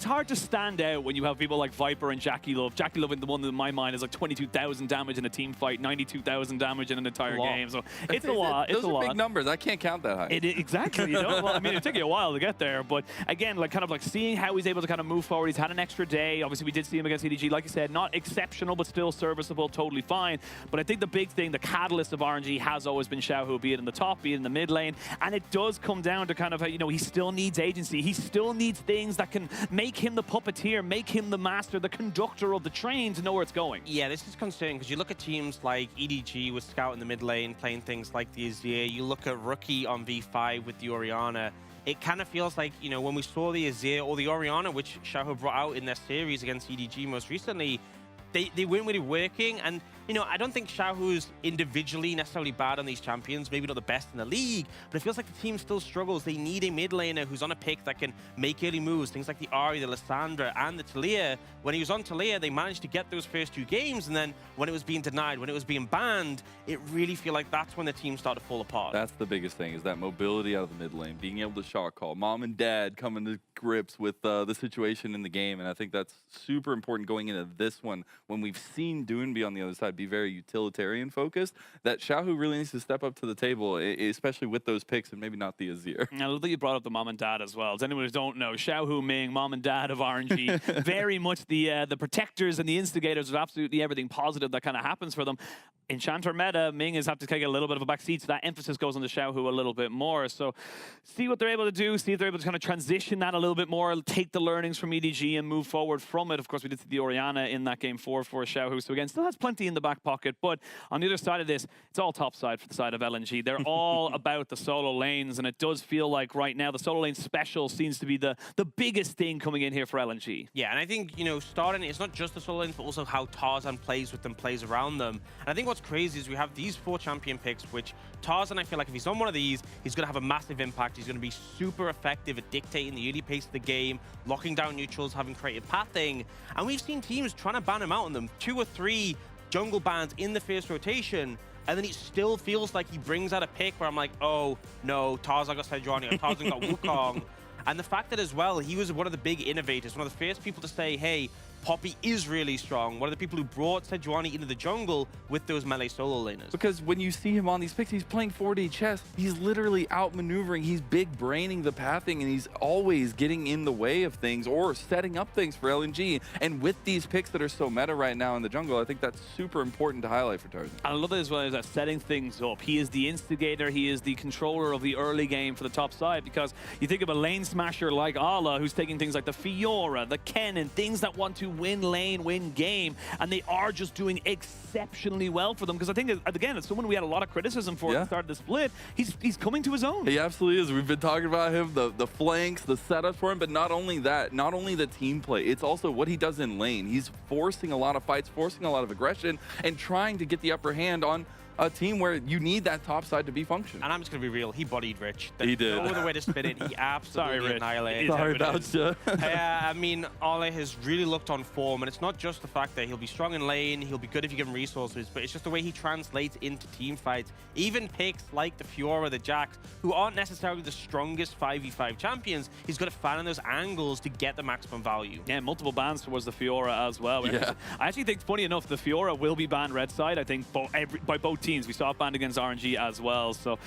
Speaker 11: hard to stand out when you have people like Viper and Jackie Love. Jackie Love, the one in my mind, is like 22,000 damage in a team fight, 92,000 damage in an entire game. So it's a lot.
Speaker 12: Those are big numbers. I can't count that high.
Speaker 11: Exactly. You know? Well, I mean, it took you a while to get there. But again, like kind of like seeing how he's able to kind of move forward. He's had an extra day. Obviously, we did see him against EDG. Like you said, not exceptional, but still serviceable, totally fine. But I think the big thing, the catalyst of RNG has always been Xiaohu, be it in the top, be it in the mid lane. And it does come down to kind of, you know, he still needs agency. He still needs things that can make him the puppeteer, make him the master, the conductor of the train to know where it's going.
Speaker 13: Yeah, this is concerning because you look at teams like EDG with Scout in the mid lane, playing things like the Azir. You look at Rookie on V5 with the Orianna. It kind of feels like, you know, when we saw the Azir or the Orianna, which Xiaohu brought out in their series against EDG most recently, they weren't really working. And, you know, I don't think Xiaohu's individually necessarily bad on these champions, maybe not the best in the league, but it feels like the team still struggles. They need a mid laner who's on a pick that can make early moves, things like the Ahri, the Lissandra, and the Talia. When he was on Talia, they managed to get those first 2 games, and then when it was being denied, when it was being banned, it really feel like that's when the team started to fall apart.
Speaker 12: That's the biggest thing, is that mobility out of the mid lane, being able to shot call, mom and dad coming to grips with the situation in the game, and I think that's super important going into this one, when we've seen Doonby on the other side be very utilitarian focused, that Xiaohu really needs to step up to the table, especially with those picks, and maybe not the Azir.
Speaker 11: I love that you brought up the mom and dad as well. As anyone who don't know, Xiaohu, Ming, mom and dad of RNG, very much the protectors and the instigators of absolutely everything positive that kind of happens for them. Enchanter meta, Ming has had to take a little bit of a back seat, so that emphasis goes on the Xiaohu a little bit more. So see what they're able to do, see if they're able to kind of transition that a little bit more, take the learnings from EDG and move forward from it. Of course, we did see the Orianna in that game 4 for Xiaohu, so again, still has plenty in the back pocket, but on the other side of this, it's all top side for the side of LNG. They're all about the solo lanes, and it does feel like right now the solo lane special seems to be the biggest thing coming in here for LNG.
Speaker 13: Yeah, and I think, you know, starting, it's not just the solo lanes, but also how Tarzan plays with them, plays around them. And I think what's crazy is we have these 4 champion picks, which Tarzan, I feel like if he's on one of these, he's going to have a massive impact. He's going to be super effective at dictating the early pace of the game, locking down neutrals, having creative pathing. And we've seen teams trying to ban him out on them. 2 or 3 jungle bans in the first rotation, and then it still feels like he brings out a pick where I'm like, oh no, Tarzan got Sejuani, or Tarzan got Wukong. And the fact that as well, he was one of the big innovators, one of the first people to say, hey, Poppy is really strong. One of the people who brought Sejuani into the jungle with those melee solo laners.
Speaker 12: Because when you see him on these picks, he's playing 4D chess. He's literally outmaneuvering. He's big braining the pathing, and he's always getting in the way of things or setting up things for LNG. And with these picks that are so meta right now in the jungle, I think that's super important to highlight for Tarzan.
Speaker 11: I love it as well as that setting things up. He is the instigator. He is the controller of the early game for the top side, because you think of a lane smasher like Ala, who's taking things like the Fiora, the Ken, and things that want to win lane, win game, and they are just doing exceptionally well for them. Because I think, again, it's someone we had a lot of criticism for at the start of the split. He's coming to his own.
Speaker 12: He absolutely is. We've been talking about him, the flanks, the setup for him, but not only that, not only the team play, it's also what he does in lane. He's forcing a lot of fights, forcing a lot of aggression, and trying to get the upper hand on a team where you need that top side to be functioning.
Speaker 13: And I'm just going to be real. He bodied Rich.
Speaker 12: He did.
Speaker 13: No other way to spin it. He absolutely
Speaker 11: Rich.
Speaker 13: annihilated.
Speaker 12: Sorry about you.
Speaker 13: I mean, Ole has really looked on form, and it's not just the fact that he'll be strong in lane, he'll be good if you give him resources, but it's just the way he translates into team fights. Even picks like the Fiora, the Jax, who aren't necessarily the strongest 5v5 champions, he's good at finding those angles to get the maximum value.
Speaker 11: Yeah, multiple bans towards the Fiora as well.
Speaker 12: Yeah.
Speaker 11: I actually think, funny enough, the Fiora will be banned red side, I think, by both teams. We saw it banned against RNG as well. So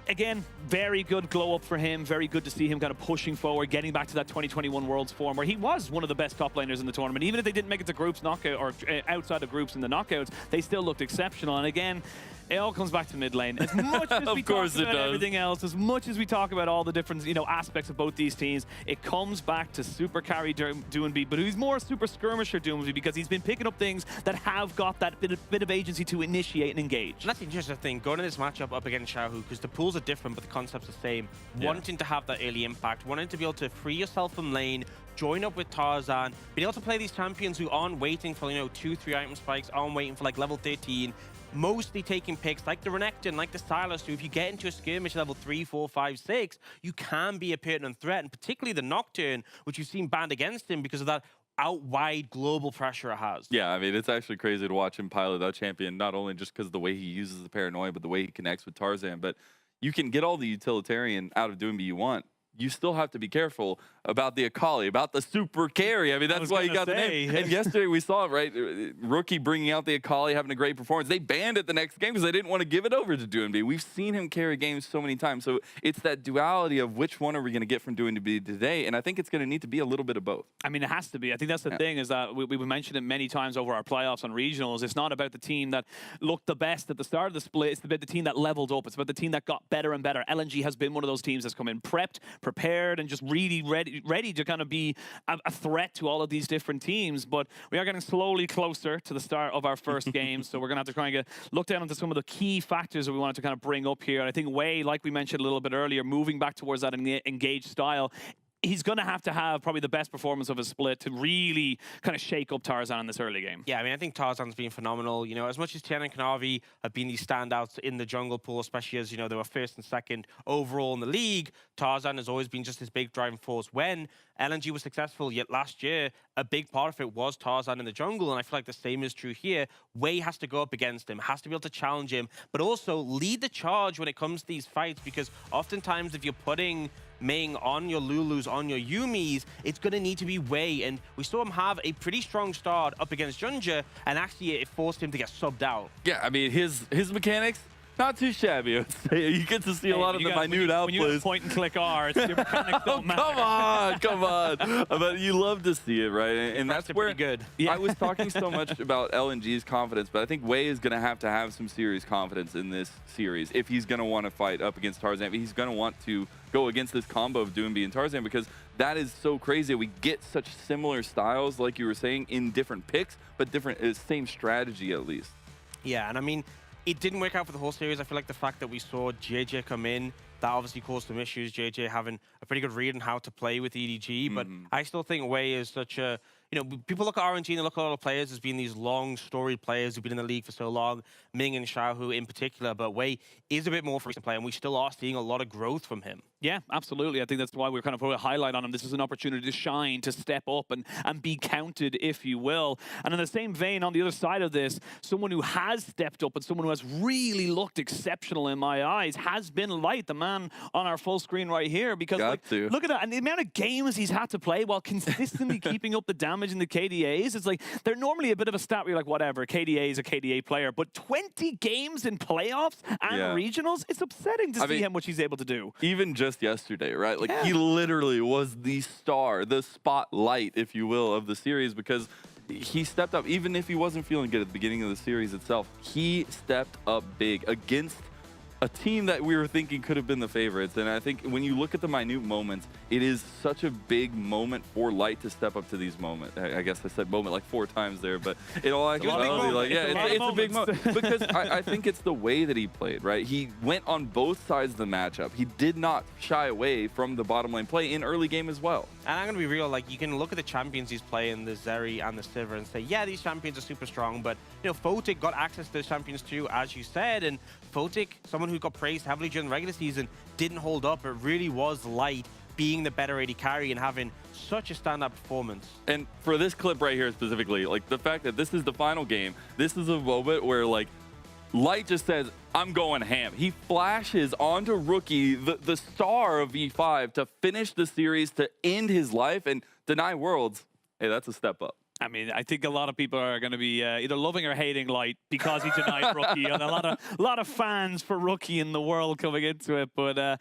Speaker 11: again, very good glow up for him. Very good to see him kind of pushing forward, getting back to that 2021 Worlds form where he was one of the best top laners in the tournament. Even if they didn't make it to groups knockout or outside of groups in the knockouts, they still looked exceptional. And again, it all comes back to mid lane. As much as we talk about everything else, as much as we talk about all the different aspects of both these teams, it comes back to super carry Doinby, but he's more super skirmisher Doinby because he's been picking up things that have got that bit of agency to initiate and engage.
Speaker 13: And that's the interesting thing, going in this matchup up against Xiaohu, because the pools are different, but the concept's the same.
Speaker 12: Yeah.
Speaker 13: Wanting to have that early impact, wanting to be able to free yourself from lane, join up with Tarzan, being able to play these champions who aren't waiting for 2-3 item spikes, aren't waiting for like level 13, mostly taking picks like the Renekton, like the Sylas, who if you get into a skirmish level 3, 4, 5, 6, you can be a pertinent threat, and particularly the Nocturne, which you've seen banned against him because of that out-wide global pressure it has.
Speaker 12: Yeah, I mean, it's actually crazy to watch him pilot that champion, not only just because of the way he uses the paranoia, but the way he connects with Tarzan. But you can get all the utilitarian out of Doinby you want. You still have to be careful about the Akali, about the super carry. I mean, that's why he got the name. And yesterday we saw it, right? Rookie bringing out the Akali, having a great performance. They banned it the next game because they didn't want to give it over to Doinby. We've seen him carry games so many times. So it's that duality of which one are we going to get from Doinby today? And I think it's going to need to be a little bit of both.
Speaker 11: I mean, it has to be. I think that's the thing is that we mentioned it many times over our playoffs and regionals. It's not about the team that looked the best at the start of the split. It's about the team that leveled up. It's about the team that got better and better. LNG has been one of those teams that's come in prepped, prepared, and just really ready to kind of be a threat to all of these different teams. But we are getting slowly closer to the start of our first game, so we're going to have to kind of look down into some of the key factors that we wanted to kind of bring up here. And I think Wei, like we mentioned a little bit earlier, moving back towards that engaged style, he's going to have probably the best performance of his split to really kind of shake up Tarzan in this early game.
Speaker 13: Yeah, I mean, I think Tarzan's been phenomenal. As much as Tian and Kanavi have been these standouts in the jungle pool, especially as, they were first and second overall in the league, Tarzan has always been just this big driving force. When LNG was successful, yet last year, a big part of it was Tarzan in the jungle, and I feel like the same is true here. Wei has to go up against him, has to be able to challenge him, but also lead the charge when it comes to these fights, because oftentimes if you're putting Ming on your Lulus, on your Yumis, it's going to need to be Wei. And we saw him have a pretty strong start up against Junja, and actually it forced him to get subbed out.
Speaker 12: Yeah, I mean, his mechanics, not too shabby, I would say. You get to see a lot of the minute outplays.
Speaker 11: When you point and click R, it's your mechanics don't matter.
Speaker 12: Come on. But you love to see it, right? And that's where
Speaker 13: good.
Speaker 12: I was talking so much about LNG's confidence, but I think Wei is going to have some serious confidence in this series if he's going to want to fight up against Tarzan. If he's going to want to go against this combo of Doinby and Tarzan, because that is so crazy. We get such similar styles, like you were saying, in different picks, but different, same strategy at least.
Speaker 13: Yeah, and I mean, it didn't work out for the whole series. I feel like the fact that we saw JJ come in, that obviously caused some issues. JJ having a pretty good read on how to play with EDG, but I still think Wei is such a, people look at RNG and they look at all the players as being these long storied players who've been in the league for so long, Ming and Xiaohu in particular, but Wei is a bit more for recent play, and we still are seeing a lot of growth from him.
Speaker 11: Yeah, absolutely. I think that's why we're kind of putting a highlight on him. This is an opportunity to shine, to step up and be counted, if you will. And in the same vein, on the other side of this, someone who has stepped up and someone who has really looked exceptional in my eyes has been Light, the man on our full screen right here. Because look at that, and the amount of games he's had to play while consistently keeping up the damage in the KDAs. It's like, they're normally a bit of a stat where you're like, whatever, KDA is a KDA player. But 20 games in playoffs and regionals, it's upsetting to see how much he's able to do.
Speaker 12: Even just yesterday, right? Like, he literally was the star, the spotlight, if you will, of the series, because he stepped up. Even if he wasn't feeling good at the beginning of the series itself, he stepped up big against a team that we were thinking could have been the favorites. And I think when you look at the minute moments, it is such a big moment for Light to step up to these moments. I guess I said moment like 4 times there, but in all actuality, like, yeah, it's a big moment. Because I think it's the way that he played, right? He went on both sides of the matchup. He did not shy away from the bottom lane play in early game as well.
Speaker 13: And I'm going to be real, like, you can look at the champions he's playing, the Zeri and the Sivir, and say, yeah, these champions are super strong, but, you know, Photic got access to those champions too, as you said, and Photic, someone who got praised heavily during the regular season, didn't hold up. It really was Light being the better AD carry and having such a standout performance.
Speaker 12: And for this clip right here specifically, like, the fact that this is the final game, this is a moment where, like, Light just says, I'm going ham. He flashes onto Rookie, the star of V5, to finish the series, to end his life and deny Worlds. Hey, that's a step up.
Speaker 11: I mean, I think a lot of people are going to be either loving or hating Light because he denied Rookie, and a lot of fans for Rookie in the world coming into it. But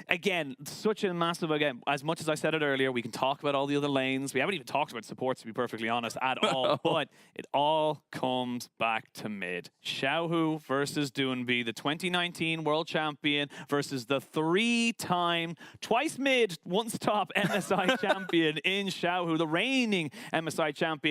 Speaker 11: again, such a massive, again, as much as I said it earlier, we can talk about all the other lanes. We haven't even talked about supports, to be perfectly honest, at all. But it all comes back to mid. Xiaohu versus Doonby, the 2019 world champion versus the 3-time, twice mid, once top MSI champion in Xiaohu, the reigning MSI champion.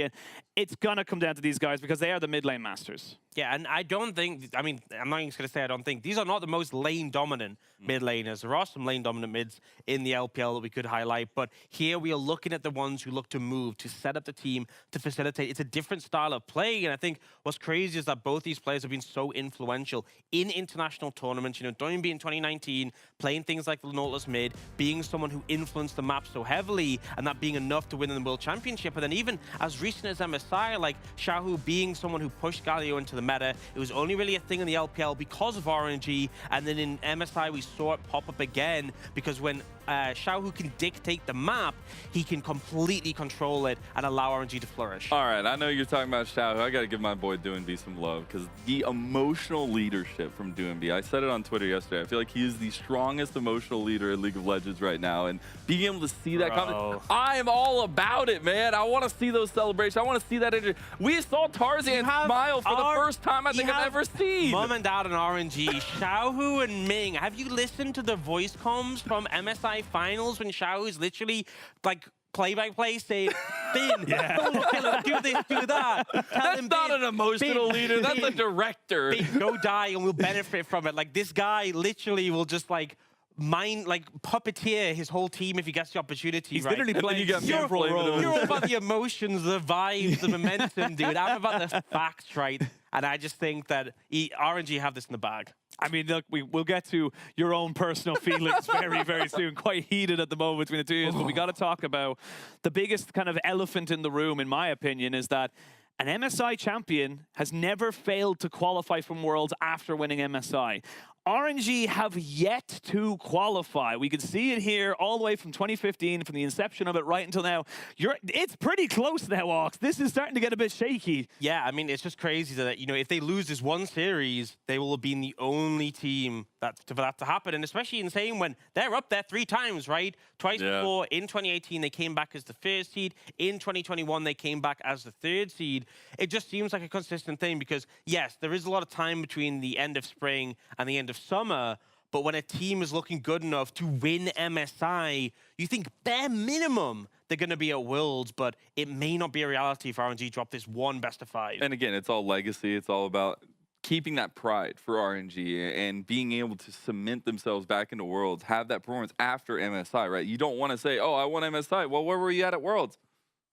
Speaker 11: It's going to come down to these guys because they are the mid lane masters.
Speaker 13: Yeah, and I don't think, I mean, I'm not even going to say I don't think. These are not the most lane-dominant mid laners. There are some lane-dominant mids in the LPL that we could highlight, but here we are looking at the ones who look to move, to set up the team, to facilitate. It's a different style of play, and I think what's crazy is that both these players have been so influential in international tournaments. You know, Doinby in 2019, playing things like the Nautilus mid, being someone who influenced the map so heavily, and that being enough to win in the World Championship. And then even as recent as MSI, like Xiaohu being someone who pushed Galio into the meta. It was only really a thing in the LPL because of RNG, and then in MSI we saw it pop up again because when Xiaohu can dictate the map, he can completely control it and allow RNG to flourish.
Speaker 12: All right, I know you're talking about Xiaohu. I got to give my boy Doonby some love because the emotional leadership from Doonby, I said it on Twitter yesterday, I feel like he is the strongest emotional leader in League of Legends right now, and being able to see that confidence, I am all about it, man. I want to see those celebrations. I want to see that energy. We saw Tarzan smile for the first time I think I've ever seen.
Speaker 13: Mom and Dad and RNG, Xiaohu and Ming. Have you listened to the voice comms from MSI finals when Xiaohu is literally like play-by-play saying, Bin, don't kill him, do this, do that.
Speaker 12: That's not an emotional leader, that's a director.
Speaker 13: Bin, go die and we'll benefit from it. Like, this guy literally will just like puppeteer his whole team if he gets the opportunity.
Speaker 11: He's literally playing
Speaker 13: you're all about the emotions, the vibes, the momentum, dude. I'm about the facts, right? And I just think that RNG have this in the bag.
Speaker 11: I mean, look, we'll get to your own personal feelings very, very soon. Quite heated at the moment between the two years, but we got to talk about the biggest kind of elephant in the room, in my opinion, is that an MSI champion has never failed to qualify from Worlds after winning MSI. RNG have yet to qualify. We can see it here all the way from 2015, from the inception of it right until now. It's pretty close now, Ox. This is starting to get a bit shaky.
Speaker 13: Yeah, I mean, it's just crazy that, you know, if they lose this one series, they will have been the only team for that to happen. And especially insane when they're up there 3 times, right? Twice before. In 2018, they came back as the 1st seed. In 2021, they came back as the 3rd seed. It just seems like a consistent thing because, yes, there is a lot of time between the end of spring and the end of summer, but when a team is looking good enough to win MSI, you think bare minimum they're going to be at Worlds, but it may not be a reality if RNG drop this one best of 5.
Speaker 12: And again, it's all legacy. It's all about keeping that pride for RNG and being able to cement themselves back into Worlds, have that performance after MSI, right? You don't want to say, oh, I won MSI. Well, where were you at Worlds?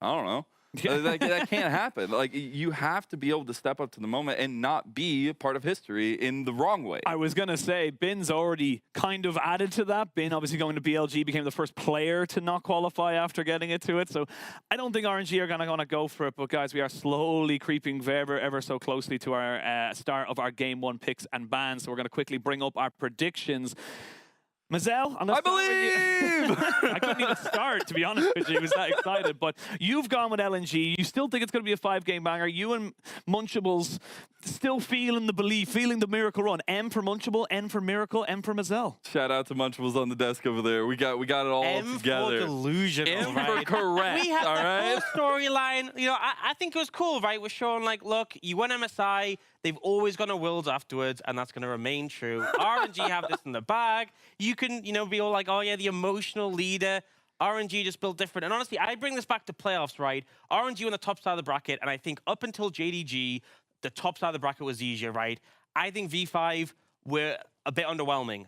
Speaker 12: I don't know. that can't happen. Like, you have to be able to step up to the moment and not be a part of history in the wrong way.
Speaker 11: I was going to say, Bin's already kind of added to that. Bin obviously going to BLG, became the first player to not qualify after getting it to it. So I don't think RNG are going to go for it. But guys, we are slowly creeping ever so closely to our start of our Game 1 picks and bans. So we're going to quickly bring up our predictions. Mazel, I
Speaker 12: believe!
Speaker 11: I couldn't even start, to be honest with you. I was that excited. But you've gone with LNG. You still think it's going to be a 5-game banger. You and Munchables still feeling the belief, feeling the miracle run. M for Munchable, N for Miracle, M for Mazel.
Speaker 12: Shout out to Munchables on the desk over there. We got it all
Speaker 13: M
Speaker 12: together.
Speaker 13: for delusional,
Speaker 12: M
Speaker 13: right?
Speaker 12: for correct.
Speaker 13: We have
Speaker 12: all
Speaker 13: the
Speaker 12: right.
Speaker 13: full storyline. You know, I think it was cool, right? We're showing like, look, you won MSI. They've always gone to Worlds afterwards, and that's going to remain true. RNG have this in the bag. You can, you know, be all like, oh yeah, the emotional leader. RNG just built different. And honestly, I bring this back to playoffs, right? RNG on the top side of the bracket, and I think up until JDG, the top side of the bracket was easier, right? I think V5 were a bit underwhelming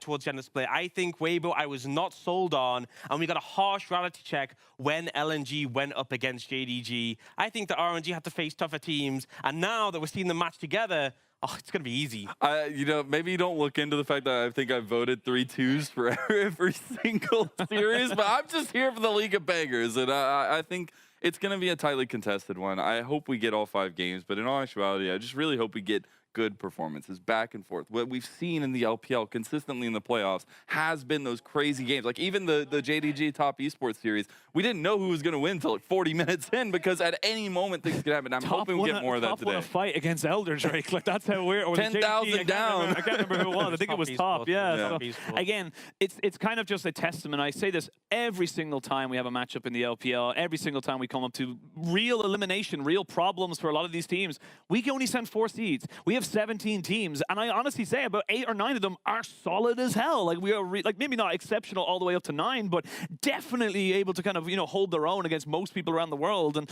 Speaker 13: towards the end of the split. I think Weibo I was not sold on, and we got a harsh reality check when LNG went up against JDG. I think that RNG had to face tougher teams, and now that we're seeing them match together, oh, it's going to be easy.
Speaker 12: You know, maybe you don't look into the fact that I think I voted 3 2s for every single series, but I'm just here for the League of Bangers, and I think it's going to be a tightly contested one. I hope we get all 5 games, but in all actuality, I just really hope we get good performances back and forth. What we've seen in the LPL consistently in the playoffs has been those crazy games. Like even the JDG Top Esports series, we didn't know who was going to win until like 40 minutes in because at any moment things could happen. I'm hoping we get more of that today.
Speaker 11: Top won a fight against Elder Drake. Like that's how we're
Speaker 12: 10,000 down.
Speaker 11: I can't remember who it was. I think it was Top. Yeah.
Speaker 12: Yeah.
Speaker 11: So, again, it's kind of just a testament. I say this every single time we have a matchup in the LPL. Every single time we come up to real elimination, real problems for a lot of these teams. We can only send 4 seeds. We have 17 teams, and I honestly say about 8 or 9 of them are solid as hell. Like we are, like maybe not exceptional all the way up to 9, but definitely able to kind of hold their own against most people around the world. And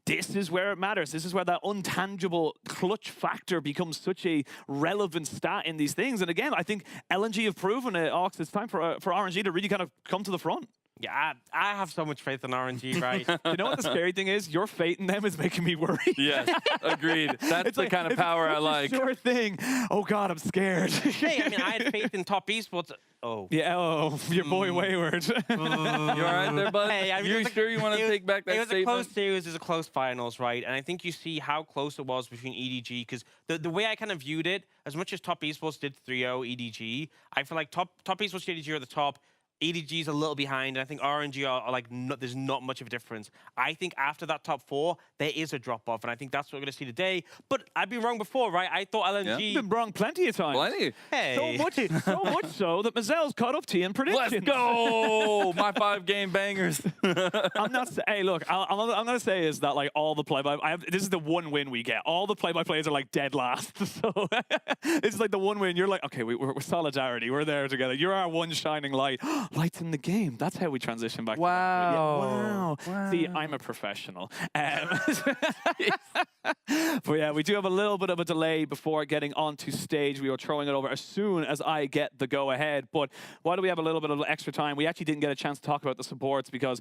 Speaker 11: this is where it matters. This is where that untangible clutch factor becomes such a relevant stat in these things. And again, I think LNG have proven it. Ox, it's time for RNG to really kind of come to the front.
Speaker 13: Yeah, I have so much faith in RNG, right?
Speaker 11: You know what the scary thing is? Your faith in them is making me worry.
Speaker 12: Yes, agreed. That's the kind of power I like.
Speaker 11: Sure thing. Oh God, I'm scared.
Speaker 13: Hey, I mean, I had faith in Top Esports. Oh.
Speaker 11: Yeah, your boy Wayward.
Speaker 12: You all right there, bud?
Speaker 13: Hey, I mean,
Speaker 12: you sure you want to take back that
Speaker 13: statement?
Speaker 12: statement?
Speaker 13: It was a close series, it was a close finals, right? And I think you see how close it was between EDG, because the way I kind of viewed it, as much as Top Esports did 3-0 EDG, I feel like Top Esports EDG are at the top. EDG is a little behind, and I think RNG are like, there's not much of a difference. I think after that top 4, there is a drop-off, and I think that's what we're going to see today. But I've been wrong before, right? I thought LNG...
Speaker 11: You've been wrong plenty of times.
Speaker 12: Plenty.
Speaker 13: Hey.
Speaker 11: So much so that Mazel's caught up to you in predictions.
Speaker 12: Let's go! My 5-game bangers.
Speaker 11: I'm not. Hey, look, I'm going to say is that like all the play-by... this is the one win we get. All the play-by-plays are like dead last. So it's like the one win. You're like, okay, we're solidarity. We're there together. You're our one shining light. Lights in the game. That's how we transition back.
Speaker 12: Wow.
Speaker 11: Wow. See, I'm a professional. But yeah, we do have a little bit of a delay before getting onto stage. We are throwing it over as soon as I get the go-ahead. But why do we have a little bit of extra time? We actually didn't get a chance to talk about the supports because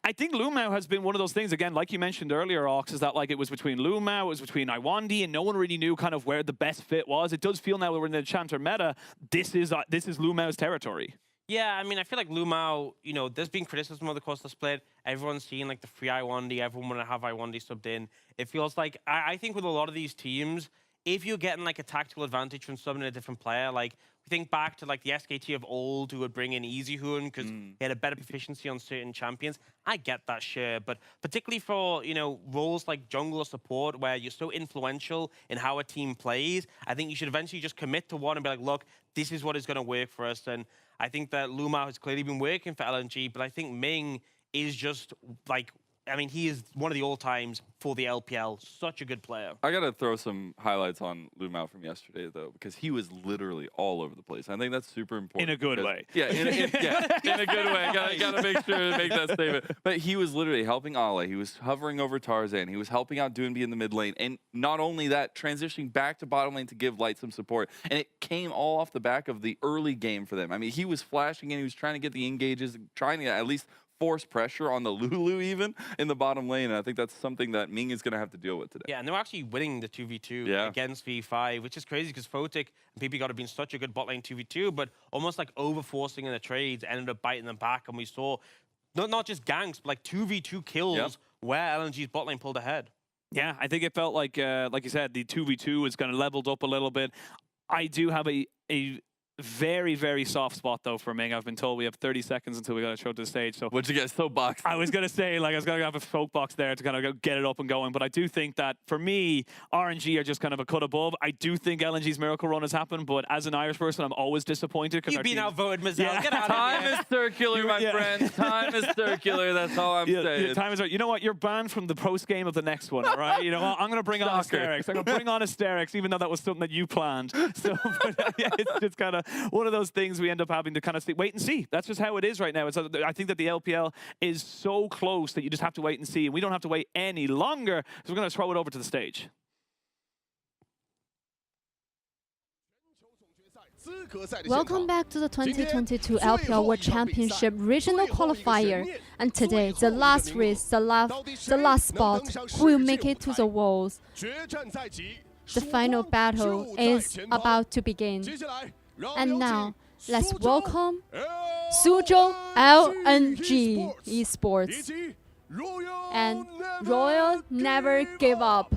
Speaker 11: I think Lumao has been one of those things, again, like you mentioned earlier, Ox, is that like it was between Lumao, it was between Iwandi, and no one really knew kind of where the best fit was. It does feel now that we're in the Chanter meta, this is Lumao's territory.
Speaker 13: Yeah, I mean, I feel like Lumao, there's been criticism over the course of the split. Everyone's seeing like the free Iwandi, everyone want to have Iwandi subbed in. It feels like, I think with a lot of these teams, if you're getting like a tactical advantage from subbing a different player, like we think back to like the SKT of old who would bring in Easy Hoon because he had a better proficiency on certain champions. I get that, sure, but particularly for, roles like jungle or support where you're so influential in how a team plays, I think you should eventually just commit to one and be like, look, this is what is going to work for us. And I think that Lumao has clearly been working for LNG, but I think Ming is just like, I mean, he is one of the all-times for the LPL. Such a good player.
Speaker 12: I got to throw some highlights on Lumao from yesterday, though, because he was literally all over the place. I think that's super important.
Speaker 11: In a good way.
Speaker 12: Yeah, in a good way. Got to make sure to make that statement. But he was literally helping Ale. He was hovering over Tarzan. He was helping out Doonby in the mid lane. And not only that, transitioning back to bottom lane to give Light some support. And it came all off the back of the early game for them. I mean, he was flashing in. He was trying to get the engages, trying to at least force pressure on the Lulu even in the bottom lane. And I think that's something that Ming is going to have to deal with today.
Speaker 13: Yeah, and they're actually winning the 2v2 against V5, which is crazy because Photic and PP got have been such a good bot lane 2v2, but almost like over-forcing in the trades ended up biting them back. And we saw not just ganks, but like 2v2 kills where LNG's bot lane pulled ahead.
Speaker 11: Yeah, I think it felt like you said, the 2v2 is kind of leveled up a little bit. I do have a Very, very soft spot though for Ming. I've been told we have 30 seconds until we got to show to the stage. So
Speaker 12: What'd you get? Soapbox.
Speaker 11: I was gonna say, like, I was gonna have a soapbox there to kind of get it up and going. But I do think that for me, RNG are just kind of a cut above. I do think LNG's miracle run has happened, but as an Irish person, I'm always disappointed because
Speaker 13: You've been outvoted, Mazel.
Speaker 11: Yeah.
Speaker 13: Get out of
Speaker 12: Time
Speaker 13: here.
Speaker 12: is circular, my friend. Time is circular. That's all I'm saying.
Speaker 11: Time is right. You know what? You're banned from the post game of the next one, all right? You know what? I'm going to bring on
Speaker 12: Shocker.
Speaker 11: Asterix. I'm going to bring on Asterix, even though that was something that you planned. So, but, yeah, it's just kind of one of those things we end up having to kind of wait and see. That's just how it is right now. It's, I think that the LPL is so close that you just have to wait and see. And we don't have to wait any longer, so we're going to throw it over to the stage.
Speaker 2: Welcome back to the 2022 LPL World Championship Regional Qualifier. And today, the last race, the last spot, who will make it to the walls. The final battle is about to begin. And now, let's welcome Suzhou LNG Esports and Royal Never Give Up.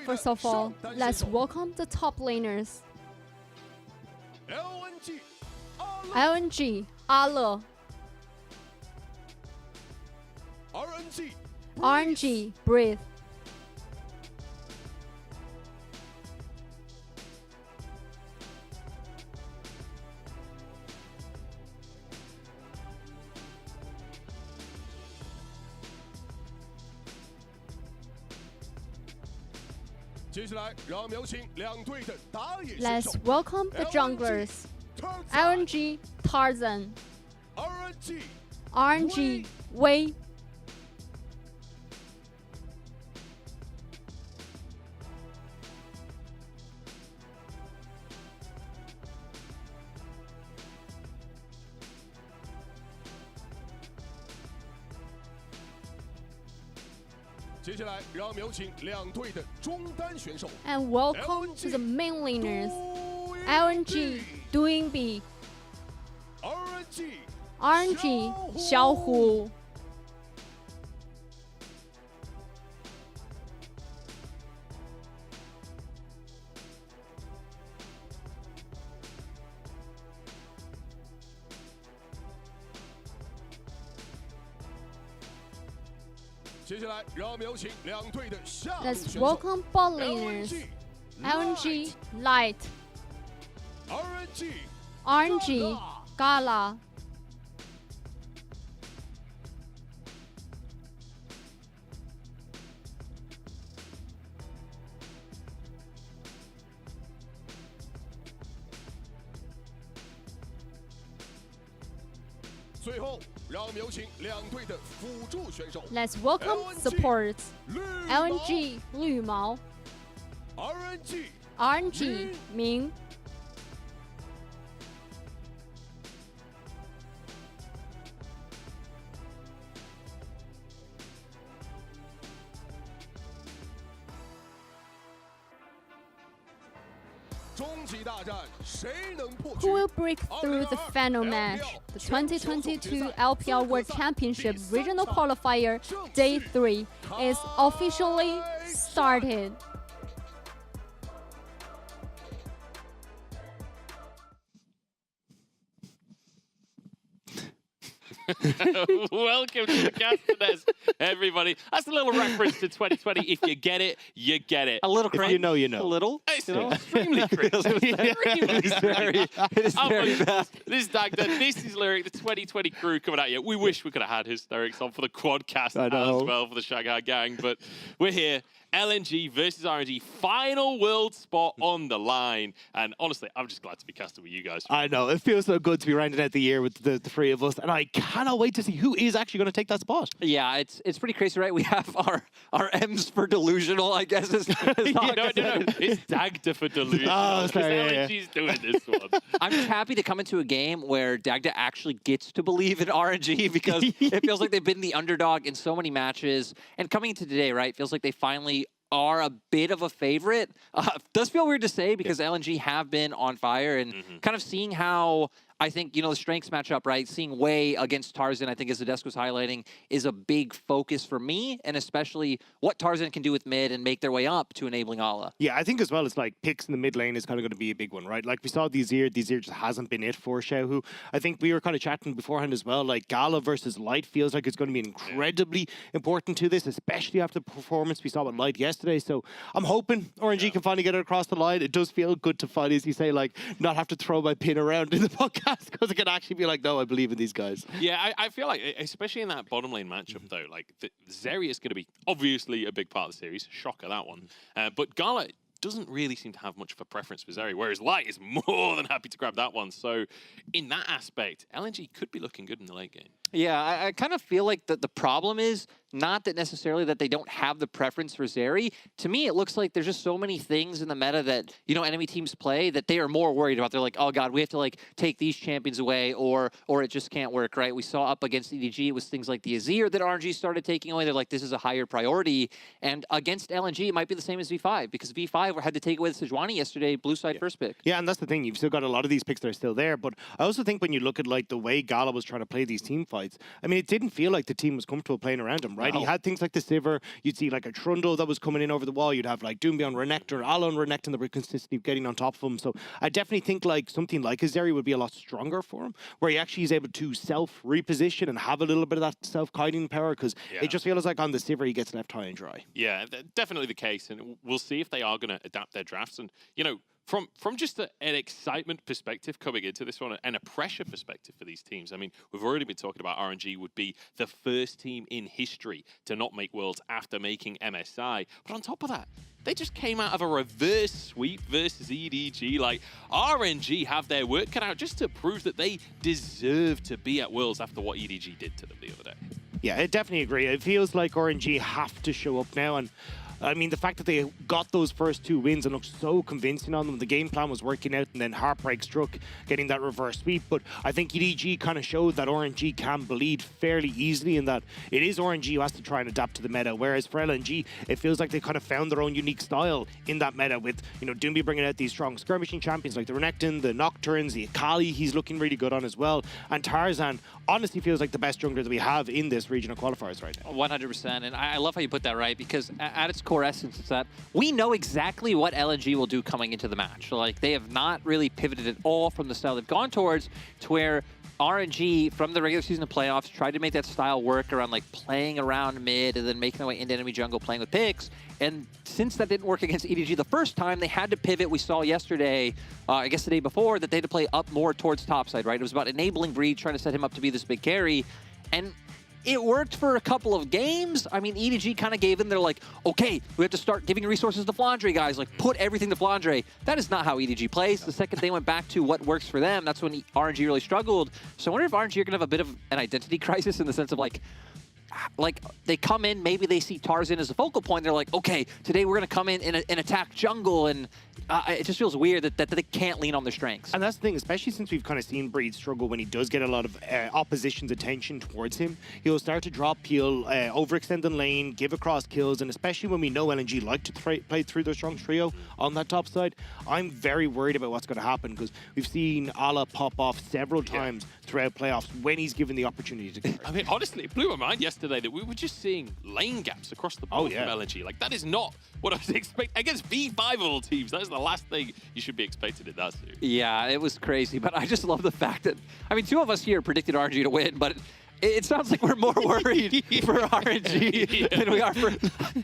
Speaker 2: First of all, let's welcome the top laners. LNG, Ale. RNG, Breathe. Let's welcome the junglers. RNG, Tarzan. RNG, Wei. And welcome to the main laners. LNG, Doing B. RNG, Xiaohu. Let's welcome bot laners. LNG, Light. RNG, Gala. Let's welcome supports. LNG, 绿毛. RNG, Ming. Who will break through the final match? The 2022 LPL World Championship Regional Qualifier Day 3 is officially started.
Speaker 14: Welcome to the Castles, everybody. That's a little reference to 2020. If you get it, you get it.
Speaker 13: A little cringe.
Speaker 14: If you know, you know.
Speaker 13: A little.
Speaker 14: It's extremely cringe. It is very bad. This is Lyric, the 2020 crew coming at you. We wish we could have had hysterics on for the quadcast as well for the Shanghai gang, but we're here. LNG versus RNG, final world spot on the line. And honestly, I'm just glad to be casted with you guys.
Speaker 15: I know, it feels so good to be rounding out the year with the three of us, and I cannot wait to see who is actually going to take that spot.
Speaker 16: Yeah, it's pretty crazy, right? We have our M's for delusional, I guess. Is
Speaker 14: No, it's Dagda for delusional.
Speaker 15: Oh, sorry,
Speaker 14: LNG's doing this one.
Speaker 16: I'm just happy to come into a game where Dagda actually gets to believe in RNG because it feels like they've been the underdog in so many matches. And coming into today, right, feels like they finally are a bit of a favorite. Does feel weird to say because LNG have been on fire, and kind of seeing how I think, you know, the strengths matchup, right? Seeing Wei against Tarzan, I think, as Adesk was highlighting, is a big focus for me, and especially what Tarzan can do with mid and make their way up to enabling Ala.
Speaker 15: Yeah, I think as well, it's like picks in the mid lane is kind of going to be a big one, right? Like we saw These just hasn't been it for Xiaohu. I think we were kind of chatting beforehand as well, like Gala versus Light feels like it's going to be incredibly important to this, especially after the performance we saw with Light yesterday. So I'm hoping RNG can finally get it across the line. It does feel good to finally, as you say, like not have to throw my pin around in the podcast, because it can actually be like, no, I believe in these guys.
Speaker 14: Yeah, I feel like, especially in that bottom lane matchup, though, like Zeri is going to be obviously a big part of the series. Shocker, that one. But Gala doesn't really seem to have much of a preference for Zeri, whereas Light is more than happy to grab that one. So in that aspect, LNG could be looking good in the late game.
Speaker 16: Yeah, I kind of feel like the problem is not that necessarily that they don't have the preference for Zeri. To me, it looks like there's just so many things in the meta that, you know, enemy teams play that they are more worried about. They're like, oh God, we have to like take these champions away, or it just can't work, right? We saw up against EDG, it was things like the Azir that RNG started taking away. They're like, this is a higher priority. And against LNG, it might be the same as V5, because V5 had to take away the Sejuani yesterday, blue side first pick.
Speaker 15: Yeah, and that's the thing. You've still got a lot of these picks that are still there. But I also think when you look at like the way Gala was trying to play these team fights, I mean, it didn't feel like the team was comfortable playing around him, right?
Speaker 16: No.
Speaker 15: He had things like the Sivir. You'd see like a Trundle that was coming in over the wall. You'd have like Doomby on Renekton, or Ala on Renekton that were consistently getting on top of him. So I definitely think like something like a Zeri would be a lot stronger for him, where he actually is able to self-reposition and have a little bit of that self-guiding power, because it just feels like on the Sivir he gets left high and dry.
Speaker 14: Yeah, definitely the case. And we'll see if they are going to adapt their drafts. And, you know, from just an excitement perspective coming into this one, and a pressure perspective for these teams, I mean, we've already been talking about RNG would be the first team in history to not make Worlds after making MSI. But on top of that, they just came out of a reverse sweep versus EDG. Like, RNG have their work cut out just to prove that they deserve to be at Worlds after what EDG did to them the other day.
Speaker 15: Yeah, I definitely agree. It feels like RNG have to show up now, and I mean, the fact that they got those first 2 wins and looked so convincing on them, the game plan was working out, and then Heartbreak struck, getting that reverse sweep. But I think EDG kind of showed that RNG can bleed fairly easily, and that it is RNG who has to try and adapt to the meta. Whereas for LNG, it feels like they kind of found their own unique style in that meta, with, you know, Doomby bringing out these strong skirmishing champions like the Renekton, the Nocturnes, the Akali, he's looking really good on as well. And Tarzan honestly feels like the best jungler that we have in this regional qualifiers right now.
Speaker 16: 100%, and I love how you put that, right? Because at its core essence, it's that we know exactly what LNG will do coming into the match. Like, they have not really pivoted at all from the style they've gone towards, to where RNG, from the regular season of playoffs, tried to make that style work around like playing around mid and then making their way into enemy jungle, playing with picks. And since that didn't work against EDG the first time, they had to pivot. We saw yesterday, I guess the day before, that they had to play up more towards topside, right? It was about enabling Breed, trying to set him up to be this big carry. And it worked for a couple of games. I mean, EDG kind of gave in. They're like, okay, we have to start giving resources to Flandre, guys. Like, put everything to Flandre. That is not how EDG plays. The second they went back to what works for them, that's when RNG really struggled. So I wonder if RNG are going to have a bit of an identity crisis, in the sense of like they come in, maybe they see Tarzan as a focal point. They're like, okay, today we're going to come in and attack jungle, and it just feels weird that they can't lean on their strengths.
Speaker 15: And that's the thing, especially since we've kind of seen Breed struggle when he does get a lot of opposition's attention towards him. He'll start to drop, he'll overextend in lane, give across kills, and especially when we know LNG like to play through their strong trio on that top side, I'm very worried about what's going to happen, because we've seen Ala pop off several times throughout playoffs when he's given the opportunity to carry.
Speaker 14: I mean, honestly, it blew my mind yesterday that we were just seeing lane gaps across the board from LNG. Like, that is not what I was expecting. Against V5 of all teams, that is the last thing you should be expected in that series.
Speaker 16: Yeah, it was crazy, but I just love the fact that, I mean, 2 of us here predicted RNG to win, but it sounds like we're more worried for RNG than we are for...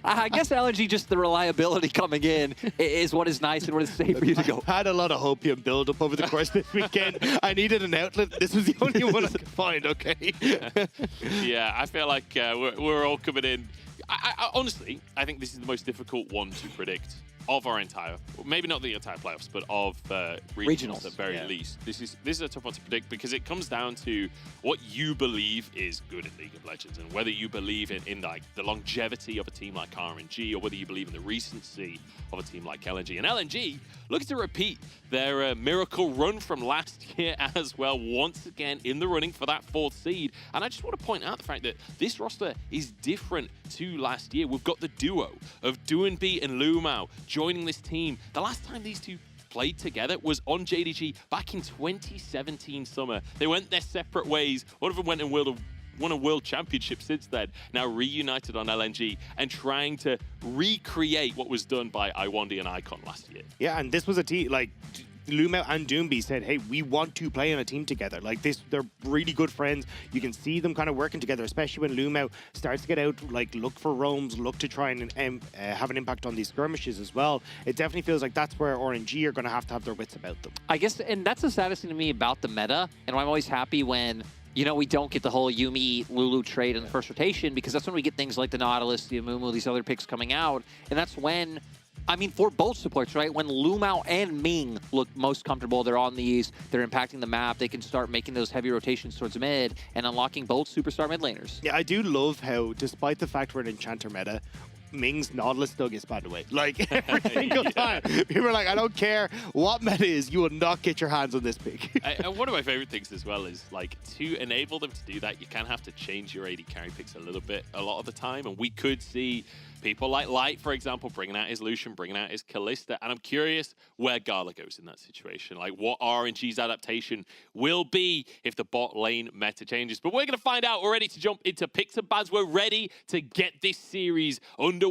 Speaker 16: I guess LNG, just the reliability coming in is what is nice and what is safe for you to go.
Speaker 15: I had a lot of hopium build up over the course of this weekend. I needed an outlet. This was the only one I could find, okay?
Speaker 14: Yeah, I feel like we're all coming in. I honestly, I think this is the most difficult one to predict of our entire, maybe not the entire playoffs, but of regionals at very least. This is a tough one to predict, because it comes down to what you believe is good in League of Legends, and whether you believe in like the longevity of a team like RNG, or whether you believe in the recency of a team like LNG. And LNG looking to repeat their miracle run from last year as well, once again in the running for that 4th seed. And I just want to point out the fact that this roster is different to last year. We've got the duo of Doinby and Lumao joining this team. The last time these two played together was on JDG back in 2017 summer. They went their separate ways. One of them went and won a world championship since then, now reunited on LNG and trying to recreate what was done by Iwandi and Icon last year.
Speaker 15: Yeah, and this was a team, like, Lumao and Doomby said, hey, we want to play on a team together. Like this, they're really good friends. You can see them kind of working together, especially when Lumao starts to get out, like look for roams, look to try and have an impact on these skirmishes as well. It definitely feels like that's where RNG are going to have their wits about them.
Speaker 16: I guess, and that's the saddest thing to me about the meta, and I'm always happy when we don't get the whole Yuumi Lulu trade in the first rotation, because that's when we get things like the Nautilus, the Amumu, these other picks coming out. And that's when, I mean, for both supports, right? When Lumao and Ming look most comfortable, they're on these, they're impacting the map, they can start making those heavy rotations towards mid and unlocking both superstar mid laners.
Speaker 15: Yeah, I do love how, despite the fact we're an Enchanter meta, Ming's Nautilus still gets banned away. Like, every single time. People are like, I don't care what meta is, you will not get your hands on this pick.
Speaker 14: And one of my favorite things as well is, like, to enable them to do that, you kind of have to change your AD carry picks a lot of the time. And we could see people like Light, for example, bringing out his Lucian, bringing out his Kalista. And I'm curious where Gala goes in that situation. Like, what RNG's adaptation will be if the bot lane meta changes. But we're going to find out. We're ready to jump into picks and bans. We're ready to get this series underway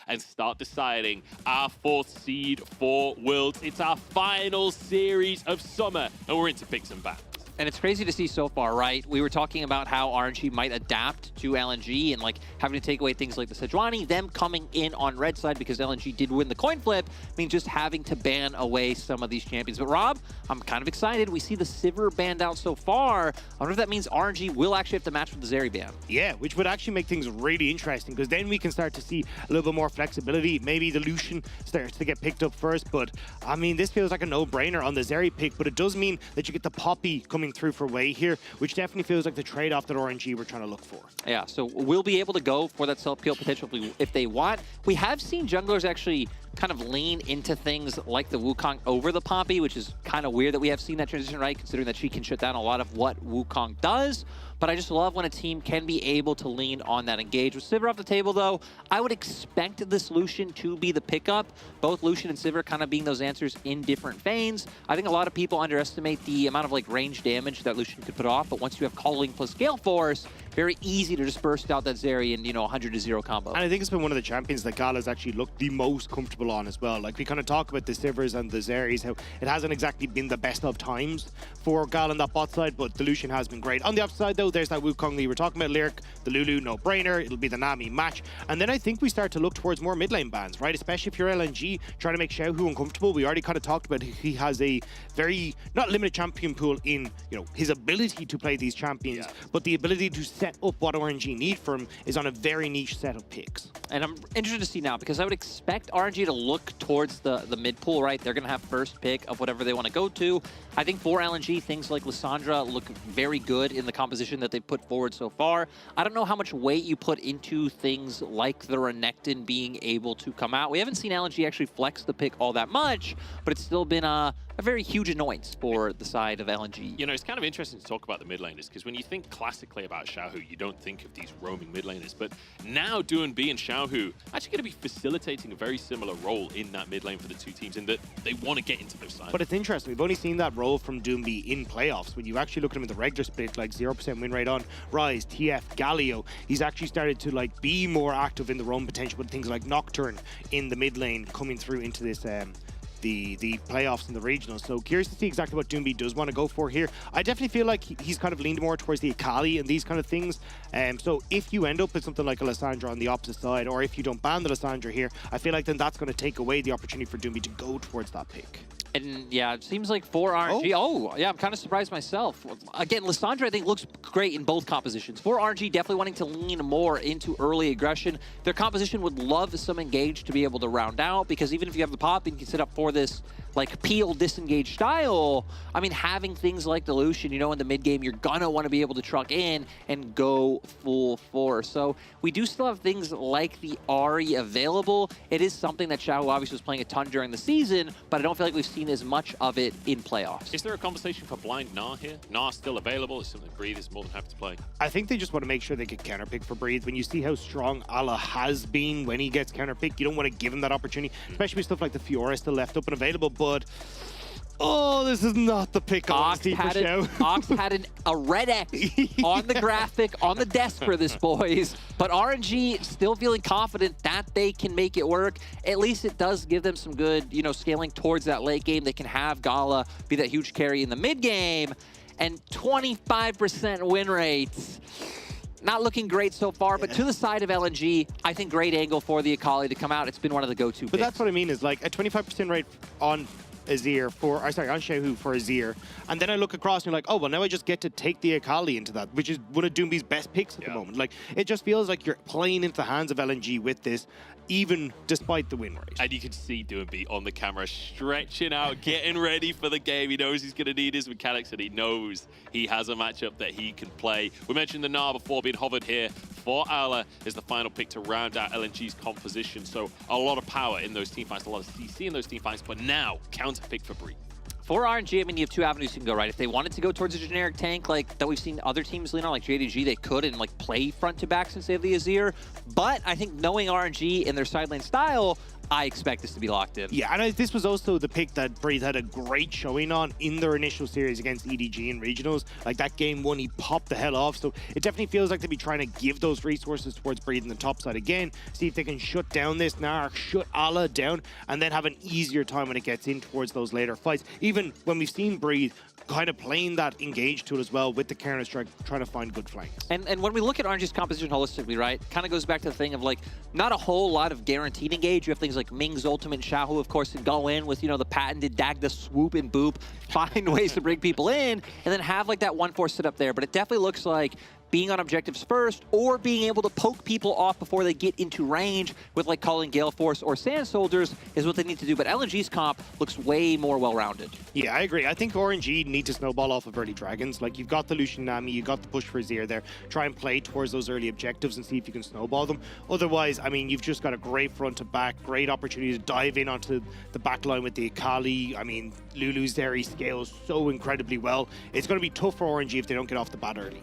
Speaker 14: and start deciding our 4th seed for Worlds. It's our final series of summer, and we're into picks and bans.
Speaker 16: And it's crazy to see so far, right? We were talking about how RNG might adapt to LNG and like having to take away things like the Sejuani, them coming in on red side because LNG did win the coin flip, I mean, just having to ban away some of these champions. But Rob, I'm kind of excited. We see the Sivir banned out so far. I wonder if that means RNG will actually have to match with the Zeri ban.
Speaker 15: Yeah, which would actually make things really interesting, because then we can start to see a little bit more flexibility. Maybe the Lucian starts to get picked up first, but I mean, this feels like a no-brainer on the Zeri pick, but it does mean that you get the Poppy coming through for Wei here, which definitely feels like the trade-off that RNG were trying to look for.
Speaker 16: Yeah, so we'll be able to go for that self-kill potential if they want. We have seen junglers actually kind of lean into things like the Wukong over the Poppy, which is kind of weird that we have seen that transition, right? Considering that she can shut down a lot of what Wukong does. But I just love when a team can be able to lean on that engage. With Sivir off the table, though, I would expect this Lucian to be the pickup. Both Lucian and Sivir kind of being those answers in different veins. I think a lot of people underestimate the amount of like range damage that Lucian could put off, but once you have Calling plus Gale Force, very easy to just burst out that Zeri and, 100-0 combo.
Speaker 15: And I think it's been one of the champions that Gala's actually looked the most comfortable on as well. Like, we kind of talk about the Sivirs and the Zeris, how it hasn't exactly been the best of times for Gala on that bot side, but the Lucian has been great. On the upside, though, there's that Wukong that you were talking about, Lyric, the Lulu, no-brainer. It'll be the Nami match. And then I think we start to look towards more mid-lane bans, right? Especially if you're LNG, trying to make Xiaohu uncomfortable. We already kind of talked about he has a very, not limited champion pool in, his ability to play these champions, but the ability to set up what RNG need from is on a very niche set of picks.
Speaker 16: And I'm interested to see now, because I would expect RNG to look towards the mid pool, right? They're going to have first pick of whatever they want to go to. I think for LNG, things like Lissandra look very good in the composition that they've put forward so far. I don't know how much weight you put into things like the Renekton being able to come out. We haven't seen LNG actually flex the pick all that much, but it's still been a very huge annoyance for the side of LNG.
Speaker 14: It's kind of interesting to talk about the mid laners, because when you think classically about Xiaohu, you don't think of these roaming mid laners. But now Doonbi and Xiaohu actually going to be facilitating a very similar role in that mid lane for the two teams, in that they want to get into those sides.
Speaker 15: But it's interesting. We've only seen that role from Doonbi in playoffs. When you actually look at him in the regular split, like 0% win rate on Rise, TF, Galio, he's actually started to be more active in the roam potential with things like Nocturne in the mid lane coming through into this the playoffs and the regionals. So curious to see exactly what Doonbi does want to go for here. I definitely feel like he's kind of leaned more towards the Akali and these kind of things. So if you end up with something like a Lissandra on the opposite side, or if you don't ban the Lissandra here, I feel like then that's going to take away the opportunity for Doonbi to go towards that pick.
Speaker 16: And yeah, it seems like for RNG, yeah, I'm kind of surprised myself. Again, Lissandra, I think, looks great in both compositions. For RNG, definitely wanting to lean more into early aggression. Their composition would love some engage to be able to round out, because even if you have the pop and you can set up for this like peel disengage style, I mean, having things like the Lucian, in the mid game, you're gonna want to be able to truck in and go full force. So we do still have things like the Ahri available. It is something that Xiao obviously was playing a ton during the season, but I don't feel like we've seen as much of it in playoffs.
Speaker 14: Is there a conversation for blind Gnar here? Gnar still available? Is something Breathe is more than happy to play?
Speaker 15: I think they just want to make sure they get counterpick for Breathe. When you see how strong Allah has been when he gets counterpick, you don't want to give him that opportunity, especially with stuff like the Fiora still left up and available. but oh, this is not the pick I want to see for show.
Speaker 16: Ox had a red X on the graphic, on the desk for this, boys. But RNG still feeling confident that they can make it work. At least it does give them some good, scaling towards that late game. They can have Gala be that huge carry in the mid game. And 25% win rates. Not looking great so far, but to the side of LNG, I think great angle for the Akali to come out. It's been one of the go-to picks.
Speaker 15: But that's what I mean is like a 25% rate on Azir on Xiaohu for Azir, and then I look across and you're like, oh well, now I just get to take the Akali into that, which is one of Doomby's best picks at the moment. Like, it just feels like you're playing into the hands of LNG with this, even despite the win rate.
Speaker 14: And you can see Doomby on the camera stretching out, getting ready for the game. He knows he's going to need his mechanics, and he knows he has a matchup that he can play. We mentioned the Gnar before being hovered here for Ala is the final pick to round out LNG's composition. So a lot of power in those team fights, a lot of CC in those team fights, but now counter pick for Bree.
Speaker 16: For RNG, I mean, you have two avenues you can go, right? If they wanted to go towards a generic tank like that we've seen other teams lean on, like JDG, they could and like play front to backs and save the Azir. But I think knowing RNG and their side lane style, I expect this to be locked in.
Speaker 15: Yeah, and this was also the pick that Breeze had a great showing on in their initial series against EDG in regionals. Like, that game one, he popped the hell off. So it definitely feels like they'll be trying to give those resources towards Breeze in the top side again, see if they can shut down this Gnar, shut Ala down, and then have an easier time when it gets in towards those later fights. Even when we've seen Breeze kind of playing that engage tool as well with the Counter-Strike, trying to find good flanks.
Speaker 16: And when we look at RNG's composition holistically, right, kind of goes back to the thing of, like, not a whole lot of guaranteed engage. You have things like Ming's ultimate and Xiaohu, of course, can go in with, the patented Dagda swoop and boop, find ways to bring people in, and then have, like, that 1-4 sit up there. But it definitely looks like being on objectives first, or being able to poke people off before they get into range with, like, calling Gale Force or Sand Soldiers is what they need to do. But LNG's comp looks way more well-rounded.
Speaker 15: Yeah, I agree. I think RNG need to snowball off of early Dragons. Like, you've got the Lucian Nami, you've got the push for Azir there. Try and play towards those early objectives and see if you can snowball them. Otherwise, I mean, you've just got a great front to back, great opportunity to dive in onto the back line with the Akali. I mean, Lulu's there, he scales so incredibly well. It's going to be tough for RNG if they don't get off the bat early.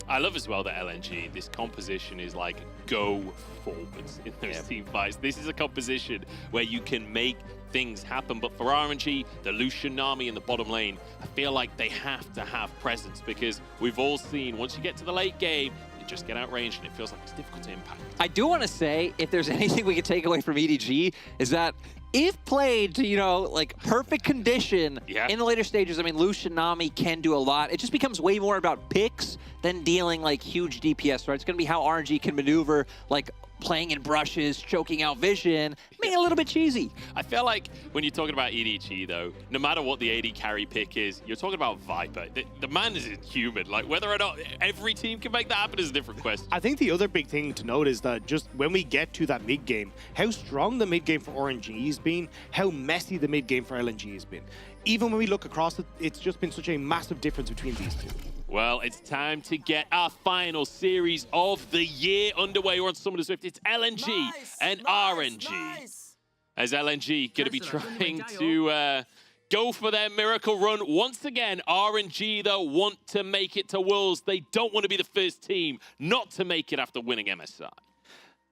Speaker 14: I love as well that LNG, this composition is like go forwards in those team fights. This is a composition where you can make things happen. But for RNG, the Lucian Nami in the bottom lane, I feel like they have to have presence, because we've all seen once you get to the late game, you just get outranged and it feels like it's difficult to impact.
Speaker 16: I do want to say, if there's anything we can take away from EDG, is that if played to, like, perfect condition in the later stages, I mean, Lucian Nami can do a lot. It just becomes way more about picks than dealing, like, huge DPS, right? It's going to be how RNG can maneuver, like, playing in brushes, choking out vision, being a little bit cheesy.
Speaker 14: I feel like when you're talking about EDG, though, no matter what the AD carry pick is, you're talking about Viper. The man is inhuman. Like, whether or not every team can make that happen is a different question.
Speaker 15: I think the other big thing to note is that just when we get to that mid game, how strong the mid game for RNG has been, how messy the mid game for LNG has been. Even when we look across it, it's just been such a massive difference between these two.
Speaker 14: Well, it's time to get our final series of the year underway. We're on Summoner Swift. It's LNG and RNG. As LNG going to be trying to go for their miracle run. Once again, RNG, though, want to make it to Worlds. They don't want to be the first team not to make it after winning MSI.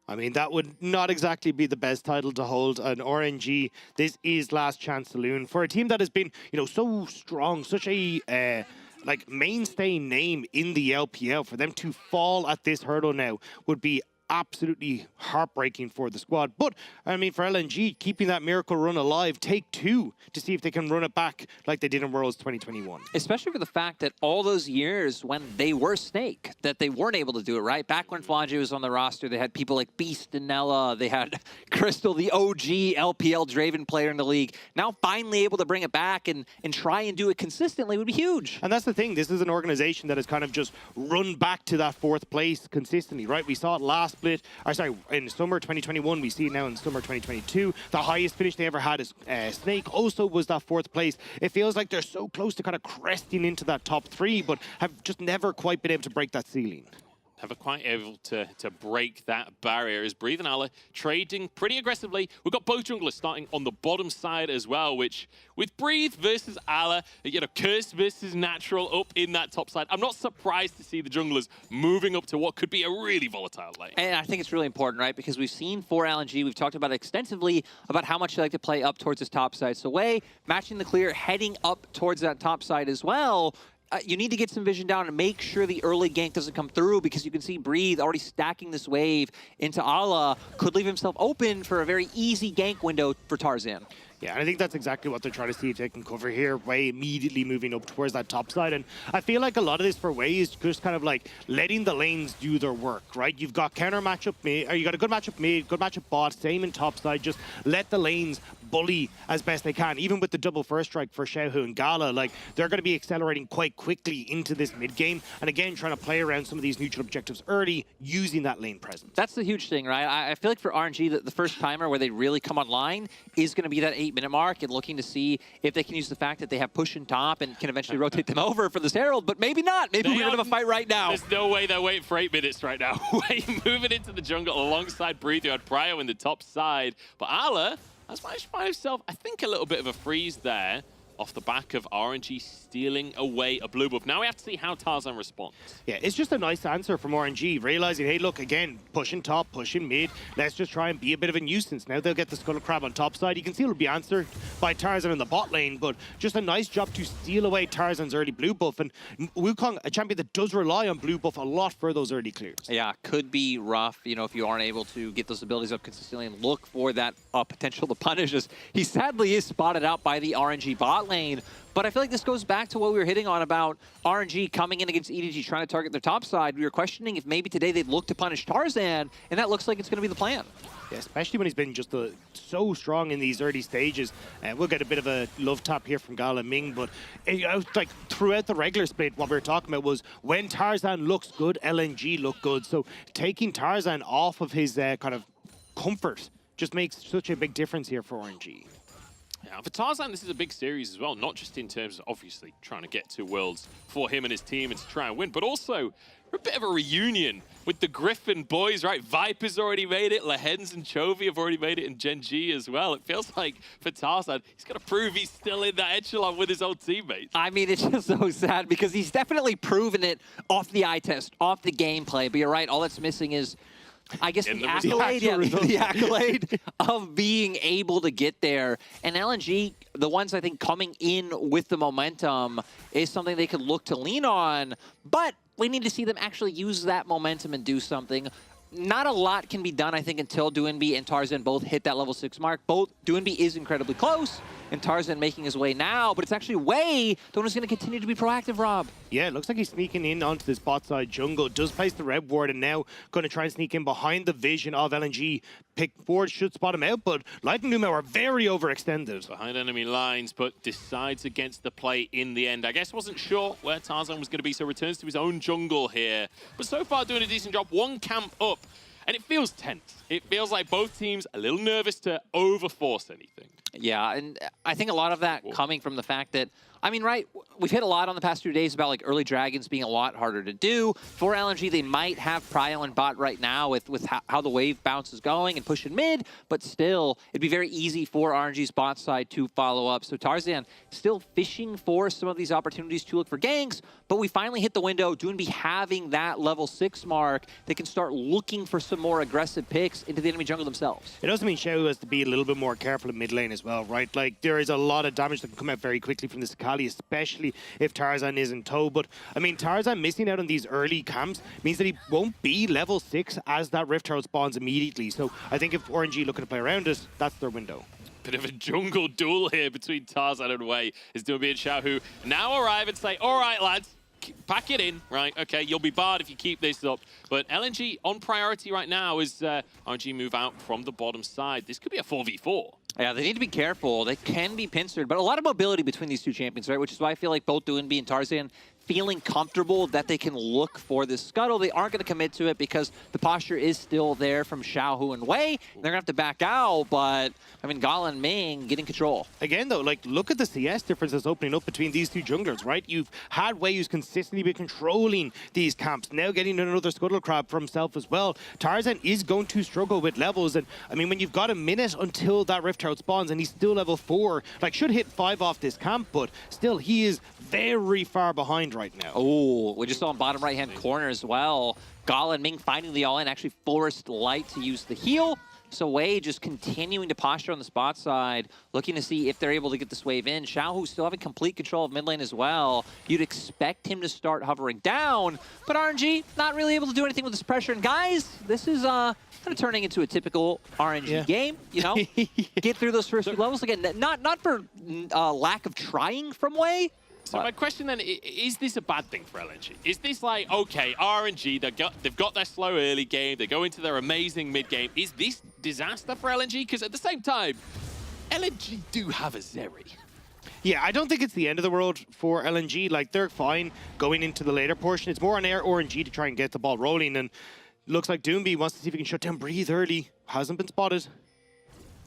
Speaker 15: I mean, that would not exactly be the best title to hold an RNG. This is Last Chance Saloon. For a team that has been, so strong, such a like mainstay name in the LPL, for them to fall at this hurdle now would be absolutely heartbreaking for the squad. But, I mean, for LNG, keeping that miracle run alive, take two to see if they can run it back like they did in Worlds 2021.
Speaker 16: Especially for the fact that all those years when they were Snake, that they weren't able to do it, right? Back when Flanje was on the roster, they had people like Beast and Nella, they had Crystal, the OG LPL Draven player in the league. Now finally able to bring it back and try and do it consistently would be huge.
Speaker 15: And that's the thing, this is an organization that has kind of just run back to that fourth place consistently, right? We saw it last split, in summer 2021, we see it now in summer 2022. The highest finish they ever had is Snake also was that fourth place. It feels like they're so close to kind of cresting into that top three, but have just never quite been able to break that ceiling.
Speaker 14: never quite able to break that barrier as Breathe and Ala trading pretty aggressively. We've got both junglers starting on the bottom side as well, which with Breathe versus Ala, you know, Curse versus Natural up in that top side. I'm not surprised to see the junglers moving up to what could be a really volatile lane.
Speaker 16: And I think it's really important, right? Because we've seen for LNG, we've talked about it extensively about how much they like to play up towards this top side. So Wei matching the clear, heading up towards that top side as well. You need to get some vision down and make sure the early gank doesn't come through, because you can see Breathe already stacking this wave into Ala, could leave himself open for a very easy gank window for Tarzan.
Speaker 15: Yeah, and I think that's exactly what they're trying to see if they can cover here. Wei immediately moving up towards that top side. And I feel like a lot of this for Wei is just kind of like letting the lanes do their work, right? You've got counter matchup mid, or you got a good matchup mid, good matchup bot, same in top side. Just let the lanes bully as best they can. Even with the double first strike for Xiaohu and Gala, like they're going to be accelerating quite quickly into this mid game. And again, trying to play around some of these neutral objectives early, using that lane presence.
Speaker 16: That's the huge thing, right? I feel like for RNG, the first timer where they really come online is going to be that 8-minute mark, and looking to see if they can use the fact that they have push and top and can eventually rotate them over for this Herald, but maybe not. Maybe we're going to have a fight right now.
Speaker 14: There's no way they're waiting for 8 minutes right now. Wei moving into the jungle alongside Breathe, who had Prio in the top side. But Ala has managed to find himself, I think, a little bit of a freeze there off the back of RNG stealing away a blue buff. Now we have to see how Tarzan responds.
Speaker 15: Yeah, it's just a nice answer from RNG, realizing, hey, look, again, pushing top, pushing mid, let's just try and be a bit of a nuisance. Now they'll get the Skull Crab on top side. You can see it'll be answered by Tarzan in the bot lane, but just a nice job to steal away Tarzan's early blue buff. And Wukong, a champion that does rely on blue buff a lot for those early clears.
Speaker 16: Yeah, could be rough, you know, if you aren't able to get those abilities up consistently and look for that potential to punish us. He sadly is spotted out by the RNG bot lane. But I feel like this goes back to what we were hitting on about RNG coming in against EDG, trying to target their top side. We were questioning if maybe today they'd look to punish Tarzan, and that looks like it's going to be the plan.
Speaker 15: Yeah, especially when he's been just so strong in these early stages. We'll get a bit of a love tap here from Gala Ming, but like throughout the regular split, what we were talking about was when Tarzan looks good, LNG look good. So taking Tarzan off of his kind of comfort just makes such a big difference here for RNG.
Speaker 14: Yeah, for Tarzan, this is a big series as well, not just in terms of obviously trying to get to Worlds for him and his team and to try and win, but also a bit of a reunion with the Griffin boys, right? Viper's already made it, Lehens and Chovy have already made it, and Gen G as well. It feels like for Tarzan, he's got to prove he's still in that echelon with his old teammates.
Speaker 16: I mean, it's just so sad because he's definitely proven it off the eye test, off the gameplay, but you're right, all that's missing is I guess the accolade, the accolade of being able to get there. And LNG, the ones I think coming in with the momentum is something they could look to lean on. But we need to see them actually use that momentum and do something. Not a lot can be done, I think, until Duinbi and Tarzan both hit that level 6 mark. Duinbi is incredibly close, and Tarzan making his way now, but it's actually Wei, the one who's going to continue to be proactive, Rob.
Speaker 15: Yeah, it looks like he's sneaking in onto this bot side jungle. Does place the red ward, and now going to try and sneak in behind the vision of LNG. Pick ward should spot him out, but Light and Numo are very overextended.
Speaker 14: Behind enemy lines, but decides against the play in the end. I guess wasn't sure where Tarzan was going to be, so returns to his own jungle here. But so far doing a decent job. One camp up. And it feels tense. It feels like both teams a little nervous to overforce anything.
Speaker 16: Yeah, and I think a lot of that coming from the fact that, I mean, right, we've hit a lot on the past few days about like early dragons being a lot harder to do. For LNG, they might have Prio and bot right now with how the wave bounce is going and pushing mid, but still, it'd be very easy for RNG's bot side to follow up. So Tarzan still fishing for some of these opportunities to look for ganks, but we finally hit the window. Duinbi having that level 6 mark, they can start looking for some more aggressive picks into the enemy jungle themselves.
Speaker 15: It also means Xiao has to be a little bit more careful in mid lane as well, right? Like, there is a lot of damage that can come out very quickly from this Akali, especially if Tarzan is in tow. But, I mean, Tarzan missing out on these early camps means that he won't be level 6 as that Rift Herald spawns immediately. So I think if RNG looking to play around it, that's their window.
Speaker 14: Bit of a jungle duel here between Tarzan and Wei as Duinbi and Xiao, who now arrive and say, all right, lads, pack it in, right? Okay, you'll be barred if you keep this up. But LNG on priority right now as RNG move out from the bottom side. This could be a 4v4.
Speaker 16: Yeah, they need to be careful. They can be pincered, but a lot of mobility between these two champions, right? Which is why I feel like both Duinbi and Tarzan feeling comfortable that they can look for this scuttle. They aren't going to commit to it because the posture is still there from Xiaohu and Wei. They're going to have to back out, but I mean, Gala and Ming getting control.
Speaker 15: Again, though, like, look at the CS difference that's opening up between these two junglers, right? You've had Wei who's consistently been controlling these camps, now getting another scuttle crab for himself as well. Tarzan is going to struggle with levels, and I mean, when you've got a minute until that Rift Herald spawns and he's still level 4, like, should hit 5 off this camp, but still, he is very far behind right now.
Speaker 16: Oh, we just saw in bottom right-hand corner as well. Gala and Ming finding the all-in, actually forced Light to use the heal. So Wei just continuing to posture on the spot side, looking to see if they're able to get this wave in. Xiaohu still having complete control of mid lane as well. You'd expect him to start hovering down, but RNG not really able to do anything with this pressure. And guys, this is kind of turning into a typical RNG game, you know? Get through those first few levels. Again, not for lack of trying from Wei.
Speaker 14: So my question then, is this a bad thing for LNG? Is this like, okay, RNG, they've got their slow early game, they go into their amazing mid game. Is this disaster for LNG? Because at the same time, LNG do have a Zeri.
Speaker 15: Yeah, I don't think it's the end of the world for LNG. Like, they're fine going into the later portion. It's more on RNG to try and get the ball rolling, and looks like Doomby wants to see if he can shut down Breathe early. Hasn't been spotted.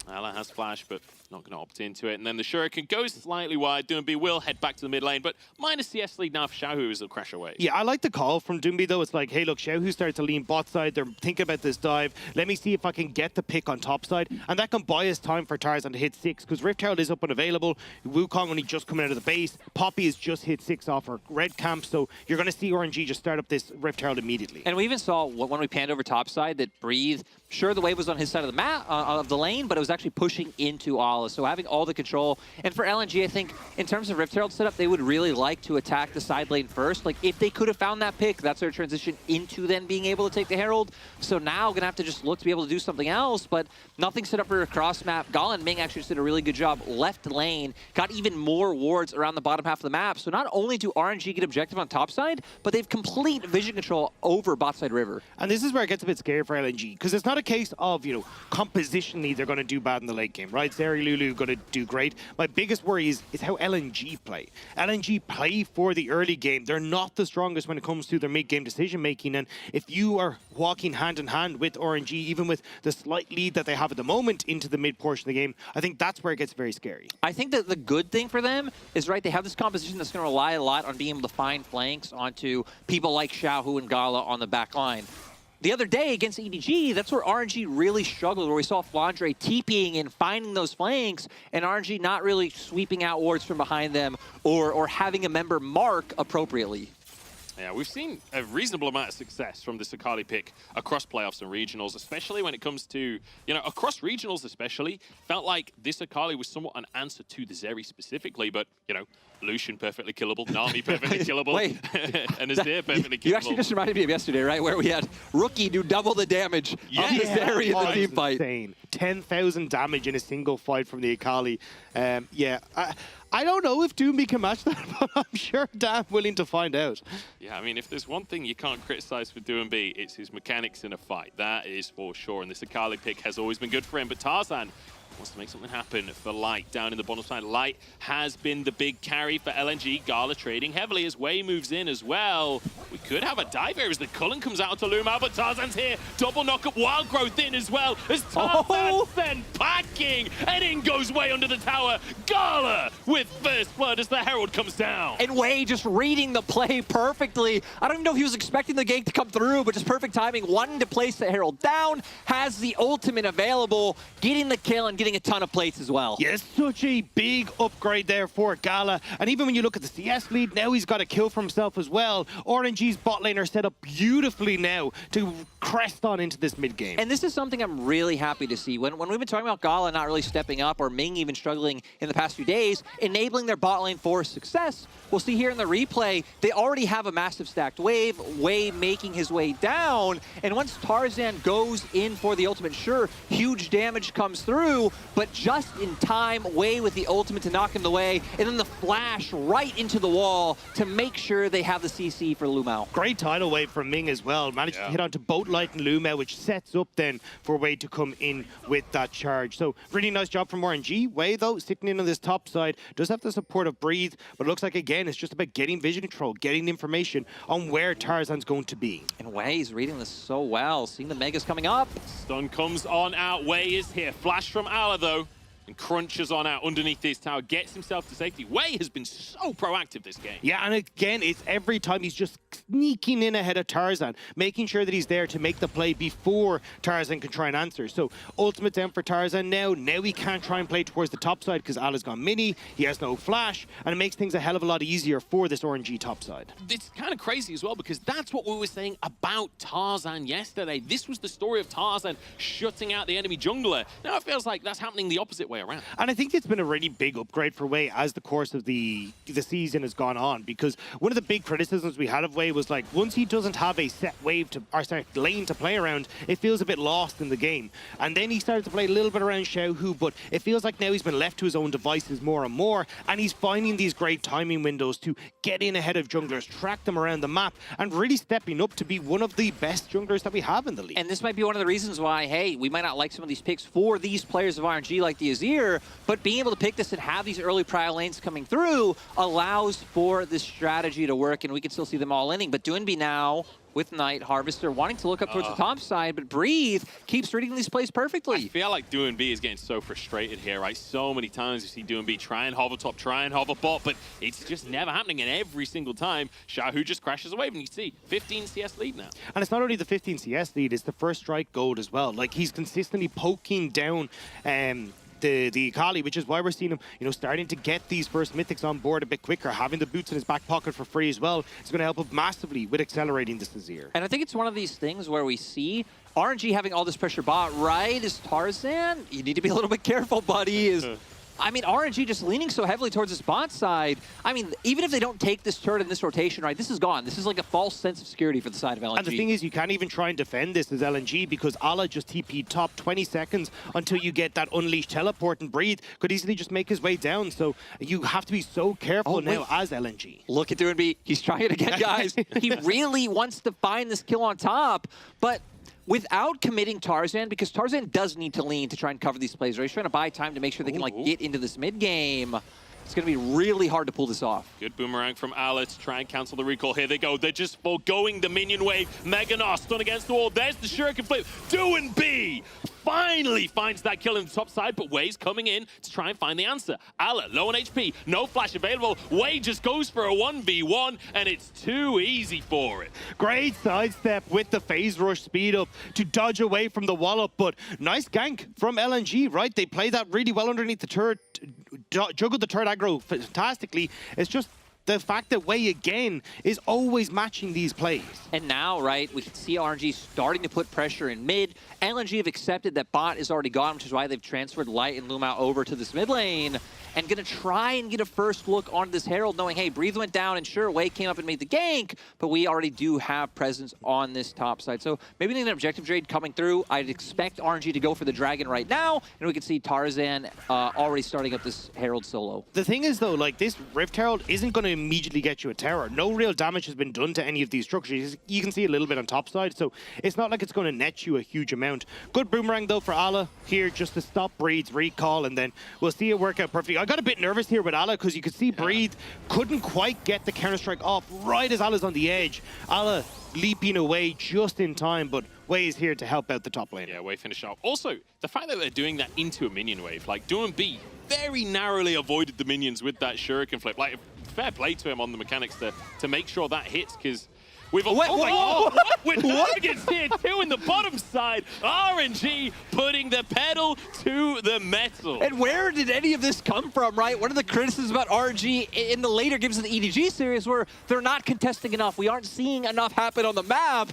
Speaker 14: Ala has flash, but not going to opt into it. And then the Shuriken goes slightly wide. Doomby will head back to the mid lane, but minus CS lead now for Xiaohu as they'll crash away.
Speaker 15: Yeah, I like the call from Doomby, though. It's like, hey, look, Xiaohu starts to lean bot side. They're thinking about this dive. Let me see if I can get the pick on top side. And that can buy us time for Tarzan to hit 6, because Rift Herald is up and available. Wukong only just coming out of the base. Poppy has just hit 6 off her red camp, so you're going to see RNG just start up this Rift Herald immediately.
Speaker 16: And we even saw when we panned over top side that Breathe, sure, the wave was on his side of the map, of the lane, but it was actually pushing into Ala. So having all the control. And for LNG, I think in terms of Rift Herald setup, they would really like to attack the side lane first. Like, if they could have found that pick, that's their transition into then being able to take the Herald. So now going to have to just look to be able to do something else, but nothing set up for a cross map. Gala and Ming actually just did a really good job left lane, got even more wards around the bottom half of the map. So not only do RNG get objective on top side, but they've complete vision control over bot side river.
Speaker 15: And this is where it gets a bit scary for LNG, because it's not a case of, you know, compositionally they're going to do bad in the late game, right? Zeri, Lulu going to do great. My biggest worry is how LNG play. LNG play for the early game. They're not the strongest when it comes to their mid-game decision-making, and if you are walking hand-in-hand with RNG, even with the slight lead that they have at the moment into the mid-portion of the game, I think that's where it gets very scary.
Speaker 16: I think that the good thing for them is, right, they have this composition that's going to rely a lot on being able to find flanks onto people like Xiaohu and Gala on the back line. The other day against EDG, that's where RNG really struggled, where we saw Flandre TPing and finding those flanks, and RNG not really sweeping out wards from behind them or having a member mark appropriately.
Speaker 14: Yeah, we've seen a reasonable amount of success from the Sakali pick across playoffs and regionals, especially when it comes to, you know, across regionals especially, felt like this Akali was somewhat an answer to the Zeri specifically, but, you know, Lucian perfectly killable, Nami perfectly killable, and Azir perfectly killable.
Speaker 16: You actually just reminded me of yesterday, right, where we had Rookie do double the damage of the Zeri in the team fight.
Speaker 15: Insane. 10,000 damage in a single fight from the Akali. Yeah, I don't know if Doomby can match that, but I'm sure damn willing to find out.
Speaker 14: Yeah, I mean, if there's one thing you can't criticize with Doomby, it's his mechanics in a fight. That is for sure, and this Akali pick has always been good for him, but Tarzan wants to make something happen for Light down in the bottom side. Light has been the big carry for LNG. Gala trading heavily as Wei moves in as well. We could have a dive here as the Cullen comes out to loom out, but Tarzan's here. Double knock up, Wild Growth in as well as Tarzan then packing, and in goes Wei under the tower. Gala with first blood as the Herald comes down.
Speaker 16: And Wei just reading the play perfectly. I don't even know if he was expecting the gank to come through, but just perfect timing. Wanting to place the Herald down, has the ultimate available, getting the kill and getting a ton of plates as well.
Speaker 15: Yes, such a big upgrade there for Gala. And even when you look at the CS lead, now he's got a kill for himself as well. RNG's bot lane are set up beautifully now to crest on into this mid game.
Speaker 16: And this is something I'm really happy to see. When we've been talking about Gala not really stepping up, or Ming even struggling in the past few days, enabling their bot lane for success, we'll see here in the replay, they already have a massive stacked wave, Wei making his way down, and once Tarzan goes in for the ultimate, sure, huge damage comes through, but just in time, Wei with the ultimate to knock him away, and then the flash right into the wall to make sure they have the CC for Lumao.
Speaker 15: Great tidal wave from Ming as well. Managed to hit onto both Light and Lumao, which sets up then for Wei to come in with that charge. So really nice job from RNG. Wei, though, sitting in on this top side, does have the support of Breathe, but it looks like, again, it's just about getting vision control, getting information on where Tarzan's going to be.
Speaker 16: And Wei's reading this so well, seeing the Megas coming up.
Speaker 14: Stun comes on out. Wei is here. Flash from Ala, though. And crunches on out underneath this tower, gets himself to safety. Wei has been so proactive this game.
Speaker 15: Yeah, and again, it's every time he's just sneaking in ahead of Tarzan, making sure that he's there to make the play before Tarzan can try and answer. So ultimate down for Tarzan now. Now he can't try and play towards the top side because Ala's gone mini, he has no flash, and it makes things a hell of a lot easier for this RNG top side.
Speaker 14: It's kind of crazy as well because that's what we were saying about Tarzan yesterday. This was the story of Tarzan shutting out the enemy jungler. Now it feels like that's happening the opposite way around.
Speaker 15: And I think it's been a really big upgrade for Wei as the course of the season has gone on, because one of the big criticisms we had of Wei was like, once he doesn't have a set lane to play around, it feels a bit lost in the game. And then he started to play a little bit around Xiaohu, but it feels like now he's been left to his own devices more and more, and he's finding these great timing windows to get in ahead of junglers, track them around the map, and really stepping up to be one of the best junglers that we have in the league.
Speaker 16: And this might be one of the reasons why, hey, we might not like some of these picks for these players of RNG like the Azir, but being able to pick this and have these early prior lanes coming through allows for this strategy to work, and we can still see them all inning. But Doinby now with Knight, Harvester wanting to look up towards the top side, but Breathe keeps reading these plays perfectly.
Speaker 14: I feel like Doinby is getting so frustrated here, right? So many times you see Doinby try and hover top, try and hover bot, but it's just never happening, and every single time, Xiaohu just crashes away, and you see 15 CS lead now.
Speaker 15: And it's not only the 15 CS lead, it's the first strike gold as well. Like, he's consistently poking down the Akali, which is why we're seeing him, starting to get these first mythics on board a bit quicker, having the boots in his back pocket for free as well. It's going to help him massively with accelerating this Azir.
Speaker 16: And I think it's one of these things where we see RNG having all this pressure bot, right? Is Tarzan, you need to be a little bit careful, buddy. I mean, RNG just leaning so heavily towards the bot side. I mean, even if they don't take this turret in this rotation, right, this is gone. This is like a false sense of security for the side of LNG.
Speaker 15: And the thing is, you can't even try and defend this as LNG because Ala just TP'd top 20 seconds until you get that unleashed teleport, and Breathe could easily just make his way down. So you have to be so careful now as LNG.
Speaker 16: Look at Doinby. He's trying it again, guys. He really wants to find this kill on top, but without committing Tarzan, because Tarzan does need to lean to try and cover these plays, right? He's trying to buy time to make sure they can get into this mid game. It's going to be really hard to pull this off.
Speaker 14: Good boomerang from Ala to try and cancel the recall. Here they go. They're just foregoing the minion wave. Meganos stun against the wall. There's the shuriken flip. Doinby finally finds that kill in the top side, but Wei's coming in to try and find the answer. Ala, low on HP, no flash available. Wei just goes for a 1v1, and it's too easy for it.
Speaker 15: Great sidestep with the phase rush speed up to dodge away from the wallop, but nice gank from LNG, right? They play that really well underneath the turret, juggled the turret aggro fantastically. It's just the fact that Wei, again, is always matching these plays.
Speaker 16: And now, right, we can see RNG starting to put pressure in mid. LNG have accepted that bot is already gone, which is why they've transferred Light and Luma over to this mid lane. And gonna try and get a first look on this Herald, knowing, hey, Breathe went down, and sure, Wei came up and made the gank, but we already do have presence on this top side. So maybe an objective trade coming through. I'd expect RNG to go for the Dragon right now, and we can see Tarzan already starting up this Herald solo.
Speaker 15: The thing is, though, like, this Rift Herald isn't going to immediately get you a tower. No real damage has been done to any of these structures. You can see a little bit on top side, so it's not like it's going to net you a huge amount. Good boomerang, though, for Ala here just to stop Breed's recall, and then we'll see it work out perfectly. I got a bit nervous here with Ala because you could see Breathe couldn't quite get the counter-strike off right as Ala's on the edge. Ala leaping away just in time, but Wei is here to help out the top lane.
Speaker 14: Yeah, Wei finished off. Also, the fact that they're doing that into a minion wave, like Doinby very narrowly avoided the minions with that shuriken flip. Like, fair play to him on the mechanics to make sure that hits, because we've we're up against tier 2 in the bottom side. RNG putting the pedal to the metal.
Speaker 16: And where did any of this come from, right? One of the criticisms about RNG in the later games of the EDG series were they're not contesting enough. We aren't seeing enough happen on the map.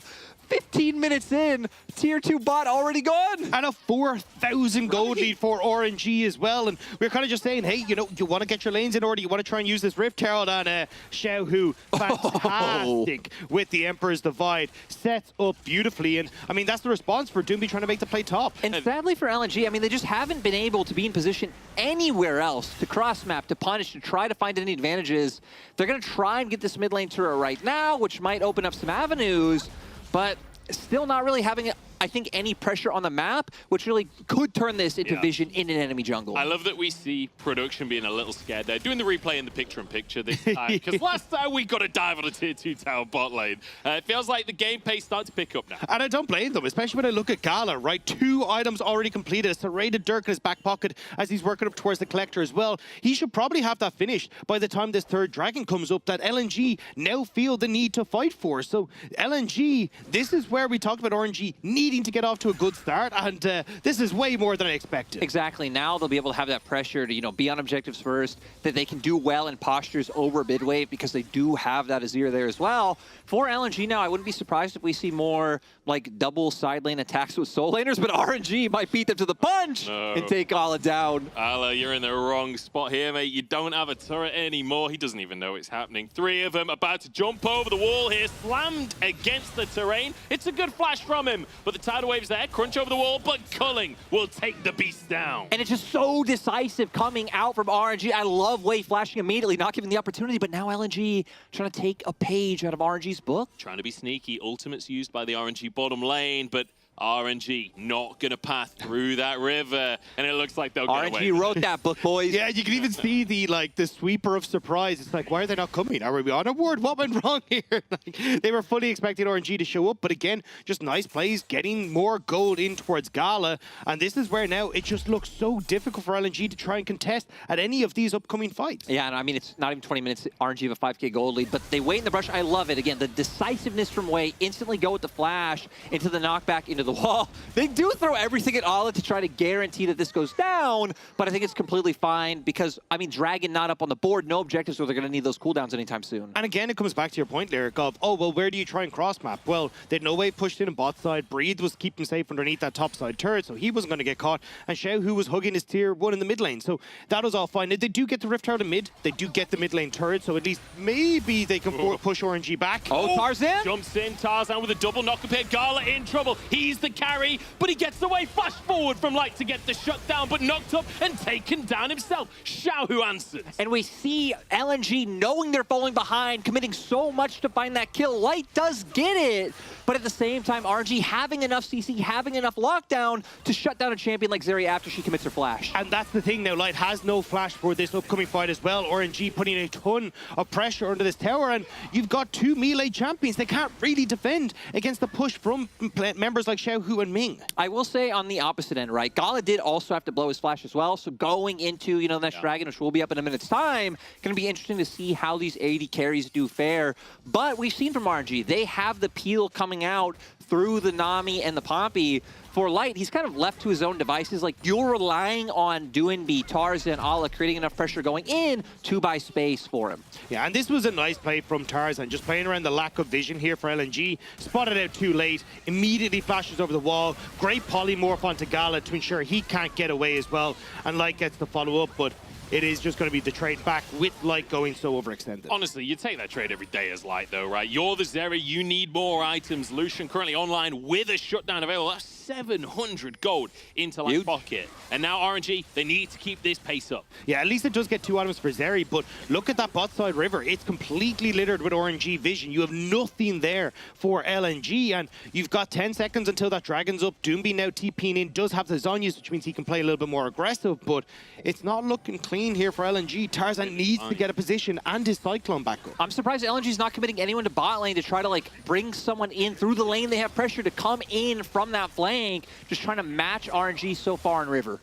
Speaker 16: 15 minutes in, tier 2 bot already gone.
Speaker 15: And a 4,000 gold lead for RNG as well. And we're kind of just saying, hey, you want to get your lanes in order. You want to try and use this Rift Herald on Xiaohu. Fantastic with the Emperor's Divide. Sets up beautifully. And, I mean, that's the response for Doinby trying to make the play top.
Speaker 16: And sadly for LNG, I mean, they just haven't been able to be in position anywhere else to cross-map, to punish, to try to find any advantages. They're going to try and get this mid lane turret right now, which might open up some avenues. But still not really having I think any pressure on the map, which really could turn this into vision in an enemy jungle.
Speaker 14: I love that we see production being a little scared there, doing the replay in the picture-in-picture this time, because last time we got to dive on a tier 2 tower bot lane. It feels like the game pace starting to pick up now.
Speaker 15: And I don't blame them, especially when I look at Gala, right? 2 items already completed, a serrated Dirk in his back pocket as he's working up towards the collector as well. He should probably have that finished by the time this 3rd dragon comes up that LNG now feel the need to fight for. So LNG, this is where we talked about RNG needing to get off to a good start, and this is way more than I expected.
Speaker 16: Exactly. Now they'll be able to have that pressure to, you know, be on objectives first, that they can do well in postures over mid wave because they do have that Azir there as well. For LNG now, I wouldn't be surprised if we see more like double side lane attacks with soul laners, but RNG might beat them to the punch and take Ala down.
Speaker 14: Ala, you're in the wrong spot here, mate. You don't have a turret anymore. He doesn't even know it's happening. 3 of them about to jump over the wall here, slammed against the terrain. It's a good flash from him, but the tidal wave's there. Crunch over the wall, but Culling will take the beast down.
Speaker 16: And it's just so decisive coming out from RNG. I love wave flashing immediately, not giving the opportunity, but now LNG trying to take a page out of RNG's book.
Speaker 14: Trying to be sneaky. Ultimate's used by the RNG bottom lane, but RNG not going to pass through that river, and it looks like they'll get away.
Speaker 16: RNG wrote that book, boys.
Speaker 15: Yeah, you can even see the sweeper of surprise. It's like, why are they not coming? Are we on a ward? What went wrong here? Like, they were fully expecting RNG to show up, but again, just nice plays, getting more gold in towards Gala, and this is where now it just looks so difficult for LNG to try and contest at any of these upcoming fights.
Speaker 16: Yeah, and I mean, it's not even 20 minutes. RNG have a 5k gold lead, but they wait in the brush. I love it. Again, the decisiveness from Wei, instantly go with the flash into the knockback, into the wall. They do throw everything at Ala to try to guarantee that this goes down, but I think it's completely fine because, I mean, Dragon not up on the board, no objectives, so they're going to need those cooldowns anytime soon.
Speaker 15: And again, it comes back to your point, Lyric, of, oh, well, where do you try and cross-map? Well, they'd no way pushed in on bot side. Breathe was keeping safe underneath that top side turret, so he wasn't going to get caught. And Xiao, who was hugging his tier 1 in the mid lane, so that was all fine. They do get the Rift Tower to mid, they do get the mid lane turret, so at least maybe they can push RNG back.
Speaker 16: Oh, Tarzan?
Speaker 14: Jumps in, Tarzan with a double knock up here. Gala in trouble. He's the carry, but he gets away. Flash forward from Light to get the shutdown, but knocked up and taken down himself. Xiao who answers.
Speaker 16: And we see LNG knowing they're falling behind, committing so much to find that kill. Light does get it, but at the same time, RNG having enough CC, having enough lockdown to shut down a champion like Zeri after she commits her flash.
Speaker 15: And that's the thing now, Light has no flash for this upcoming fight as well. RNG putting a ton of pressure under this tower, and you've got 2 melee champions. They can't really defend against the push from members like Xiao Hu and Ming.
Speaker 16: I will say on the opposite end, right? Gala did also have to blow his flash as well, so going into, you know, the next dragon, which will be up in a minute's time, going to be interesting to see how these AD carries do fare. But we've seen from RNG, they have the peel coming out through the Nami and the Pompey. For Light, he's kind of left to his own devices. Like, you're relying on Doinby, Tarzan, Ala creating enough pressure going in to buy space for him.
Speaker 15: Yeah, and this was a nice play from Tarzan, just playing around the lack of vision here for LNG. Spotted out too late, immediately flashes over the wall. Great polymorph onto Gala to ensure he can't get away as well. And Light gets the follow-up, but it is just going to be the trade back with Light going so overextended.
Speaker 14: Honestly, you take that trade every day as Light, though, right? You're the Zeri, you need more items. Lucian currently online with a shutdown available. That's 700 gold into Light's pocket. And now RNG, they need to keep this pace up.
Speaker 15: Yeah, at least it does get 2 items for Zeri, but look at that bot side river. It's completely littered with RNG vision. You have nothing there for LNG, and you've got 10 seconds until that dragon's up. Doomby now TPing in, does have the Zonyas, which means he can play a little bit more aggressive, but it's not looking clean here for LNG. Tarzan needs to get a position and his Cyclone back up.
Speaker 16: I'm surprised LNG's not committing anyone to bot lane to try to, like, bring someone in through the lane. They have pressure to come in from that flank, just trying to match RNG so far in River.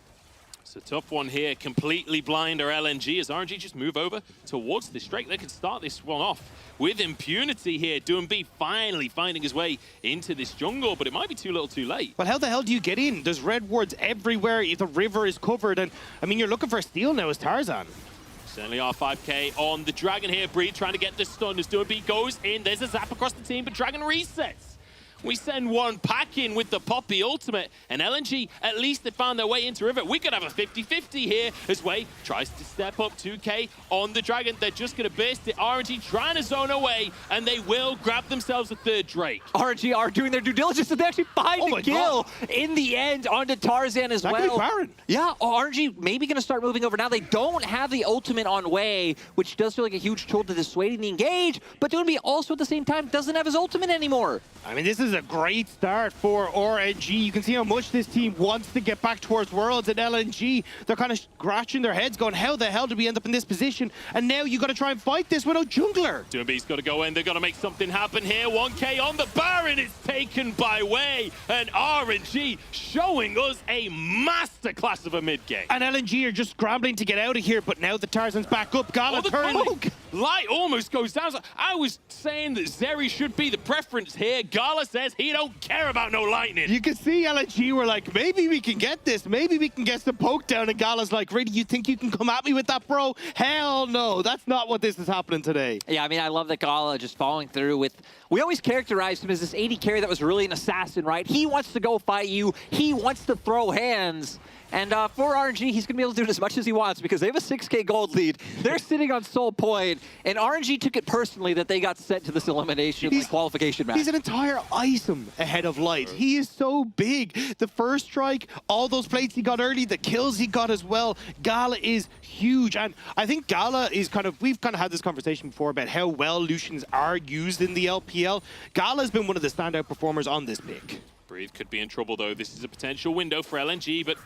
Speaker 14: It's a tough one here. Completely blind are LNG as RNG just move over towards this Drake. They can start this one off with impunity here. Doomby finally finding his way into this jungle, but it might be too little too late.
Speaker 15: Well, how the hell do you get in? There's red wards everywhere. The river is covered, and I mean, you're looking for a steal now as Tarzan.
Speaker 14: Certainly are 5k on the Dragon here. Breathe trying to get the stun as Doomby goes in. There's a zap across the team, but Dragon resets. We send one pack in with the Poppy ultimate, and LNG, at least they found their way into River. We could have a 50-50 here as Wei tries to step up 2k on the Dragon. They're just going to burst it. RNG trying to zone away, and they will grab themselves a 3rd Drake.
Speaker 16: RNG are doing their due diligence, and they actually find the kill in the end onto Tarzan as well.
Speaker 15: Baron.
Speaker 16: Yeah, RNG maybe going to start moving over now. They don't have the ultimate on Wei, which does feel like a huge tool to dissuading the engage, but Doomby also at the same time doesn't have his ultimate anymore.
Speaker 15: I mean, this is is a great start for RNG. You can see how much this team wants to get back towards Worlds, and LNG, they're kind of scratching their heads going, how the hell did we end up in this position? And now you got to try and fight this without jungler.
Speaker 14: Doombee's got to go in. They've got to make something happen here. 1K on the Baron. It's taken by Way. And RNG showing us a masterclass of a mid game.
Speaker 15: And LNG are just scrambling to get out of here, but now the Tarzan's back up. Gala turning.
Speaker 14: Light almost goes down. I was saying that Zeri should be the preference here. Gala says he don't care about no lightning.
Speaker 15: You can see LNG were like, maybe we can get this. Maybe we can get some poke down. And Gala's like, really, you think you can come at me with that, bro? Hell no. That's not what this is happening today.
Speaker 16: Yeah, I mean, I love that Gala just following through with... We always characterized him as this AD carry that was really an assassin, right? He wants to go fight you. He wants to throw hands. And for RNG, he's going to be able to do as much as he wants because they have a 6K gold lead. They're sitting on Soul Point, and RNG took it personally that they got sent to this elimination qualification match.
Speaker 15: He's an entire item ahead of Light. He is so big. The first strike, all those plates he got early, the kills he got as well. Gala is huge. And I think Gala is we've kind of had this conversation before about how well Lucians are used in the LPL. Gala has been one of the standout performers on this pick.
Speaker 14: Breathe could be in trouble, though. This is a potential window for LNG, but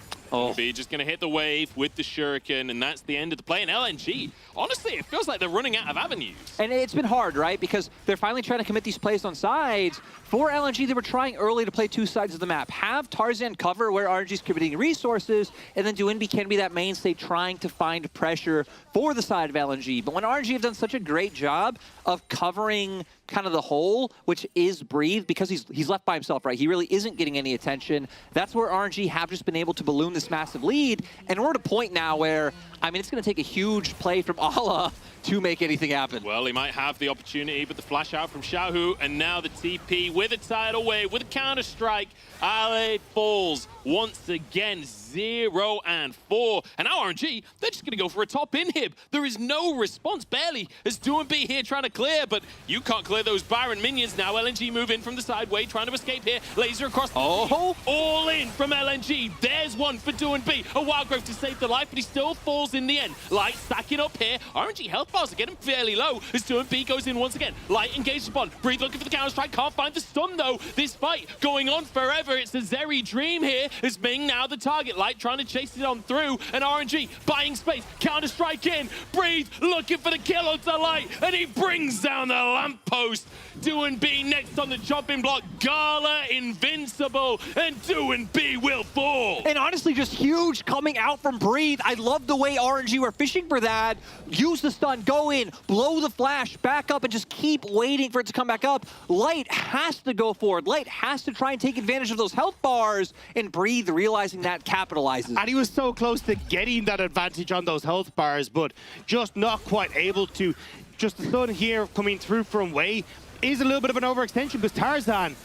Speaker 14: be just going to hit the wave with the shuriken, and that's the end of the play. And LNG, honestly, it feels like they're running out of avenues.
Speaker 16: And it's been hard, right? Because they're finally trying to commit these plays on sides. For LNG, they were trying early to play two sides of the map. Have Tarzan cover where RNG's committing resources, and then Doinby can be that mainstay trying to find pressure for the side of LNG. But when RNG have done such a great job of covering kind of the hole, which is Breathe, because he's left by himself, right? He really isn't getting any attention. That's where RNG have just been able to balloon this massive lead. And we're at a point now where, I mean, it's going to take a huge play from Allah to make anything happen.
Speaker 14: Well, he might have the opportunity, but the flash out from Xiaohu, and now the TP with a tidal wave, with a counter-strike. Ale falls once again, 0 and 4. And now RNG, they're just going to go for a top inhib. There is no response, barely, as Doinby here trying to clear, but you can't clear those Baron minions. Now LNG move in from the sideway, trying to escape here. Laser across the all in from LNG. There's one for Doinby. A Wildgrove to save the life, but he still falls in the end. Light stacking up here. RNG health bars are getting fairly low as Doinby goes in once again. Light engages upon. Breathe looking for the counter-strike. Can't find the stun, though. This fight going on forever. It's a Zeri dream here as Ming now the target. Light trying to chase it on through, and RNG buying space. Counter-strike in. Breathe looking for the kill onto Light, and he brings down the lamppost. Doinby next on the chopping block. Gala invincible, and Doinby will fall.
Speaker 16: And honestly, just huge coming out from Breathe. I love the way RNG were fishing for that. Use the stun, go in, blow the flash, back up, and just keep waiting for it to come back up. Light has to go forward. Light has to try and take advantage of those health bars, and Breathe, realizing that, capitalizes.
Speaker 15: And he was so close to getting that advantage on those health bars, but just not quite able to. Just the stun here coming through from Way is a little bit of an overextension because Tarzan,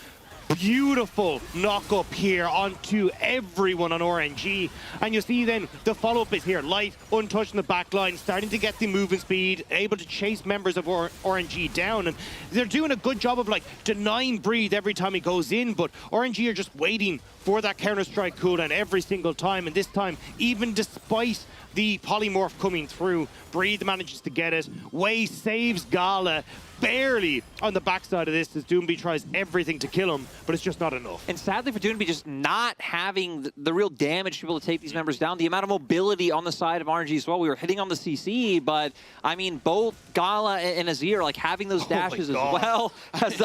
Speaker 15: beautiful knock up here onto everyone on RNG. And you see then the follow-up is here. Light untouched in the back line, starting to get the movement speed, able to chase members of RNG down. And they're doing a good job of like denying Breathe every time he goes in, but RNG are just waiting for that counter-strike cooldown every single time. And this time, even despite the polymorph coming through, Breathe manages to get it. Way saves Gala barely on the backside of this as Doinby tries everything to kill him, but it's just not enough.
Speaker 16: And sadly for Doinby, just not having the real damage to be able to take these members down. The amount of mobility on the side of RNG as well. We were hitting on the CC, but I mean, both Gala and Azir like having those dashes as well as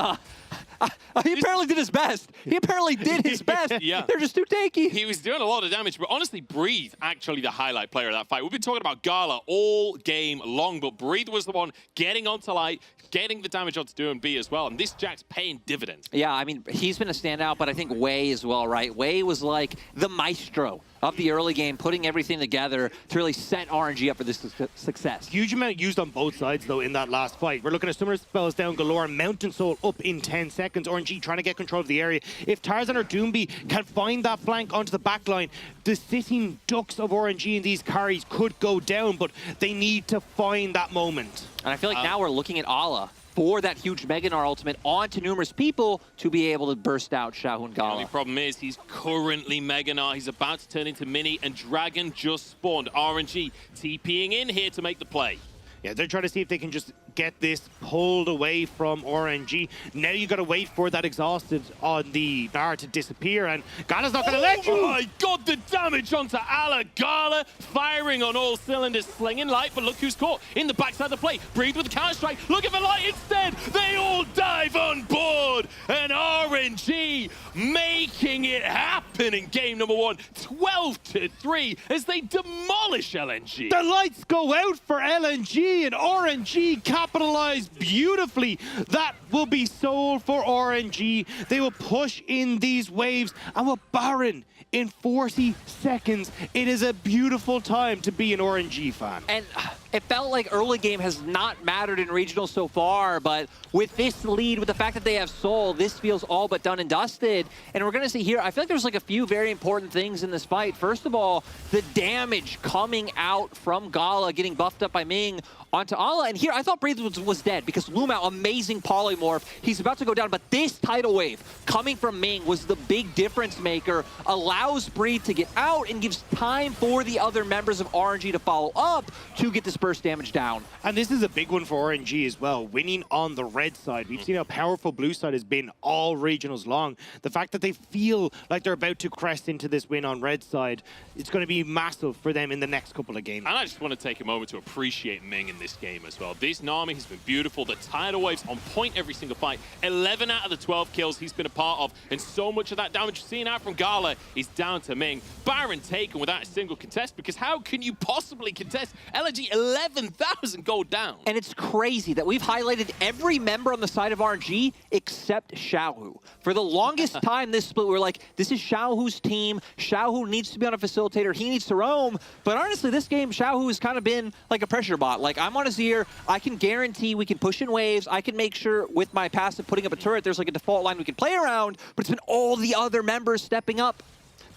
Speaker 16: he apparently did his best. He apparently did his best.
Speaker 14: Yeah.
Speaker 16: They're just too tanky.
Speaker 14: He was doing a lot of damage, but honestly, Breathe, actually the highlight player of that fight. We've been talking about Gala all game long, but Breathe was the one getting onto Light, getting the damage onto Doinby as well, and this Jack's paying dividends.
Speaker 16: Yeah, I mean, he's been a standout, but I think Way as well, right? Way was like the maestro of the early game, putting everything together to really set RNG up for this success.
Speaker 15: Huge amount used on both sides, though, in that last fight. We're looking at summoner spells down galore, Mountain Soul up in 10 seconds. RNG trying to get control of the area. If Tarzan or Doinby can find that flank onto the back line, the sitting ducks of RNG in these carries could go down, but they need to find that moment.
Speaker 16: And I feel like now we're looking at Allah for that huge Meganar ultimate onto numerous people to be able to burst out Xiaohu and Gala.
Speaker 14: The only problem is he's currently Meganar. He's about to turn into Mini, and Dragon just spawned. RNG TPing in here to make the play.
Speaker 15: Yeah, they're trying to see if they can just get this pulled away from RNG. Now you got to wait for that exhausted on the bar to disappear, and Gala's not going to let you.
Speaker 14: Oh my god, the damage onto Ala. Gala firing on all cylinders, slinging light, but look who's caught in the backside of the play. Breathe with the counter-strike, looking for light instead. They all dive on board, and RNG making it happen in game number 1, 12-3, as they demolish LNG.
Speaker 15: The lights go out for LNG, and RNG capitalize beautifully. That will be sold for RNG. They will push in these waves, and with Baron in 40 seconds, it is a beautiful time to be an RNG fan.
Speaker 16: And it felt like early game has not mattered in regional so far, but with this lead, with the fact that they have Soul, this feels all but done and dusted. And we're going to see here, I feel like there's like a few very important things in this fight. First of all, the damage coming out from Gala getting buffed up by Ming onto Ala. And here, I thought Breathe was dead because Lumao, amazing polymorph. He's about to go down, but this tidal wave coming from Ming was the big difference maker. Allows Breathe to get out and gives time for the other members of RNG to follow up to get this burst damage down.
Speaker 15: And this is a big one for RNG as well, winning on the red side. We've seen how powerful blue side has been all regionals long. The fact that they feel like they're about to crest into this win on red side, it's going to be massive for them in the next couple of games.
Speaker 14: And I just want to take a moment to appreciate Ming in this game as well. This Nami has been beautiful. The tidal waves on point every single fight. 11 out of the 12 kills he's been a part of, and so much of that damage seen out from Gala is down to Ming. Baron taken without a single contest, because how can you possibly contest LNG 11,000 gold down?
Speaker 16: And it's crazy that we've highlighted every member on the side of RNG except Xiaohu. For the longest time this split, we were like, this is Xiaohu's team. Xiaohu needs to be on a facilitator. He needs to roam. But honestly, this game, Xiaohu has kind of been like a pressure bot. Like, I'm on Azir. I can guarantee we can push in waves. I can make sure with my passive putting up a turret, there's like a default line we can play around. But it's been all the other members stepping up.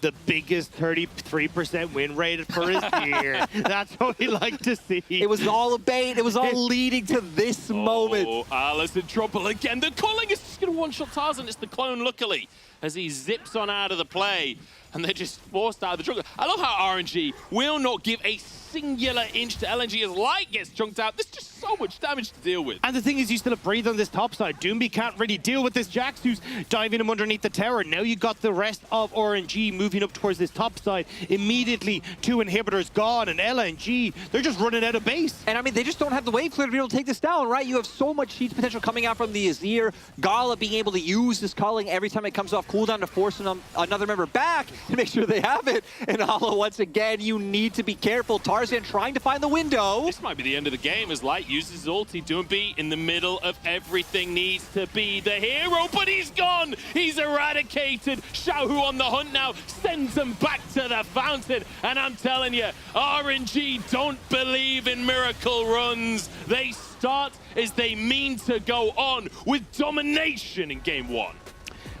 Speaker 15: The biggest 33% win rate for his year. That's what we like to see.
Speaker 16: It was all a bait. It was all leading to this moment.
Speaker 14: Oh, Alice in trouble again. The calling is just going to one-shot Tarzan. It's the clone, luckily, as he zips on out of the play. And they're just forced out of the jungle. I love how RNG will not give a singular inch to LNG as light gets chunked out. There's just so much damage to deal with.
Speaker 15: And the thing is, you still have Breathe on this top side. Doomby can't really deal with this Jax who's diving him underneath the tower. Now you got the rest of RNG moving up towards this top side. Immediately, 2 inhibitors gone, and LNG, they're just running out of base.
Speaker 16: And I mean, they just don't have the wave clear to be able to take this down, right? You have so much siege potential coming out from the Azir. Gala being able to use this culling every time it comes off cooldown to force another member back to make sure they have it. And Ala, once again, you need to be careful. Tarzan trying to find the window.
Speaker 14: This might be the end of the game as Light uses his ulti. Doomby in the middle of everything needs to be the hero, but he's gone. He's eradicated. Xiaohu on the hunt now, sends him back to the fountain. And I'm telling you, RNG don't believe in miracle runs. They start as they mean to go on with domination in game 1.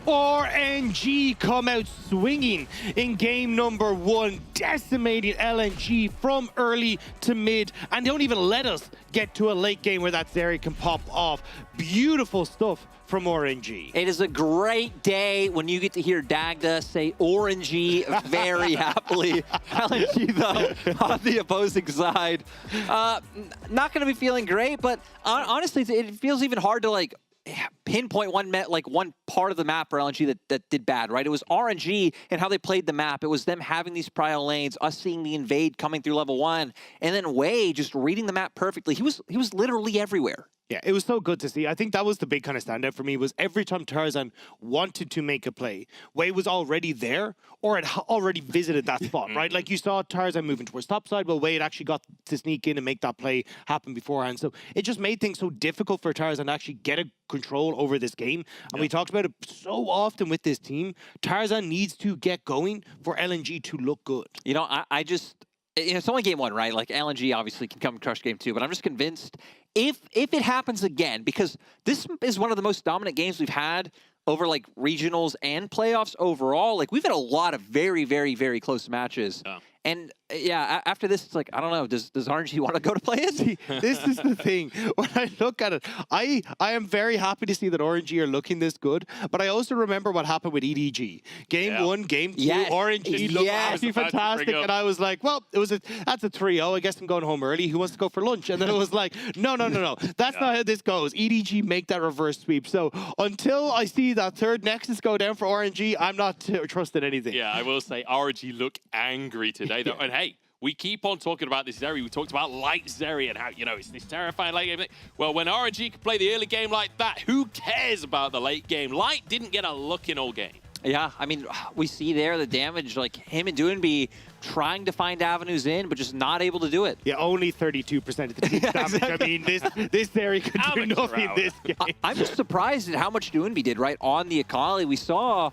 Speaker 15: RNG come out swinging in game number 1, decimating LNG from early to mid, and they don't even let us get to a late game where that Zeri can pop off. Beautiful stuff from RNG.
Speaker 16: It is a great day when you get to hear Dagda say RNG very happily. LNG, though, on the opposing side. Not going to be feeling great, but honestly, it feels even hard to, like, pinpoint one part of the map for LNG that did bad, right? It was RNG and how they played the map. It was them having these prio lanes, us seeing the invade coming through level 1, and then Wei just reading the map perfectly. He was literally everywhere.
Speaker 15: Yeah, it was so good to see. I think that was the big kind of standout for me, was every time Tarzan wanted to make a play, Wei was already there or had already visited that spot, right? Like you saw Tarzan moving towards topside, well, Wei had actually got to sneak in and make that play happen beforehand. So it just made things so difficult for Tarzan to actually get a control over this game. And we talked about it so often with this team. Tarzan needs to get going for LNG to look good.
Speaker 16: You know, I just... it's only game 1, right? Like, LNG obviously can come and crush game 2, but I'm just convinced if it happens again, because this is one of the most dominant games we've had over, like, regionals and playoffs overall. Like, we've had a lot of very, very, very close matches. And yeah, after this, it's like, I don't know, does RNG want to go to play it?
Speaker 15: This is the thing. When I look at it, I am very happy to see that RNG are looking this good, but I also remember what happened with EDG. Game 1, Game 2,
Speaker 16: Yes.
Speaker 15: RNG looked
Speaker 16: Yes.
Speaker 15: absolutely fantastic, and I was like, well, that's a 3-0. I guess I'm going home early. Who wants to go for lunch? And then it was like, no. That's not how this goes. EDG make that reverse sweep. So until I see that third Nexus go down for RNG, I'm not trusting anything.
Speaker 14: Yeah, I will say RNG look angry today, though. And hey, we keep on talking about this Zeri. We talked about light Zeri and how, it's this terrifying late game. Well, when RNG can play the early game like that, who cares about the late game? Light didn't get a look in all game.
Speaker 16: Yeah, I mean, we see there the damage, like him and Doonby trying to find avenues in, but just not able to do it.
Speaker 15: Yeah, only 32% of the team's damage.
Speaker 16: Exactly.
Speaker 15: I mean, this Zeri could do nothing this game.
Speaker 16: I'm just surprised at how much Doonby did, right? On the Akali, we saw...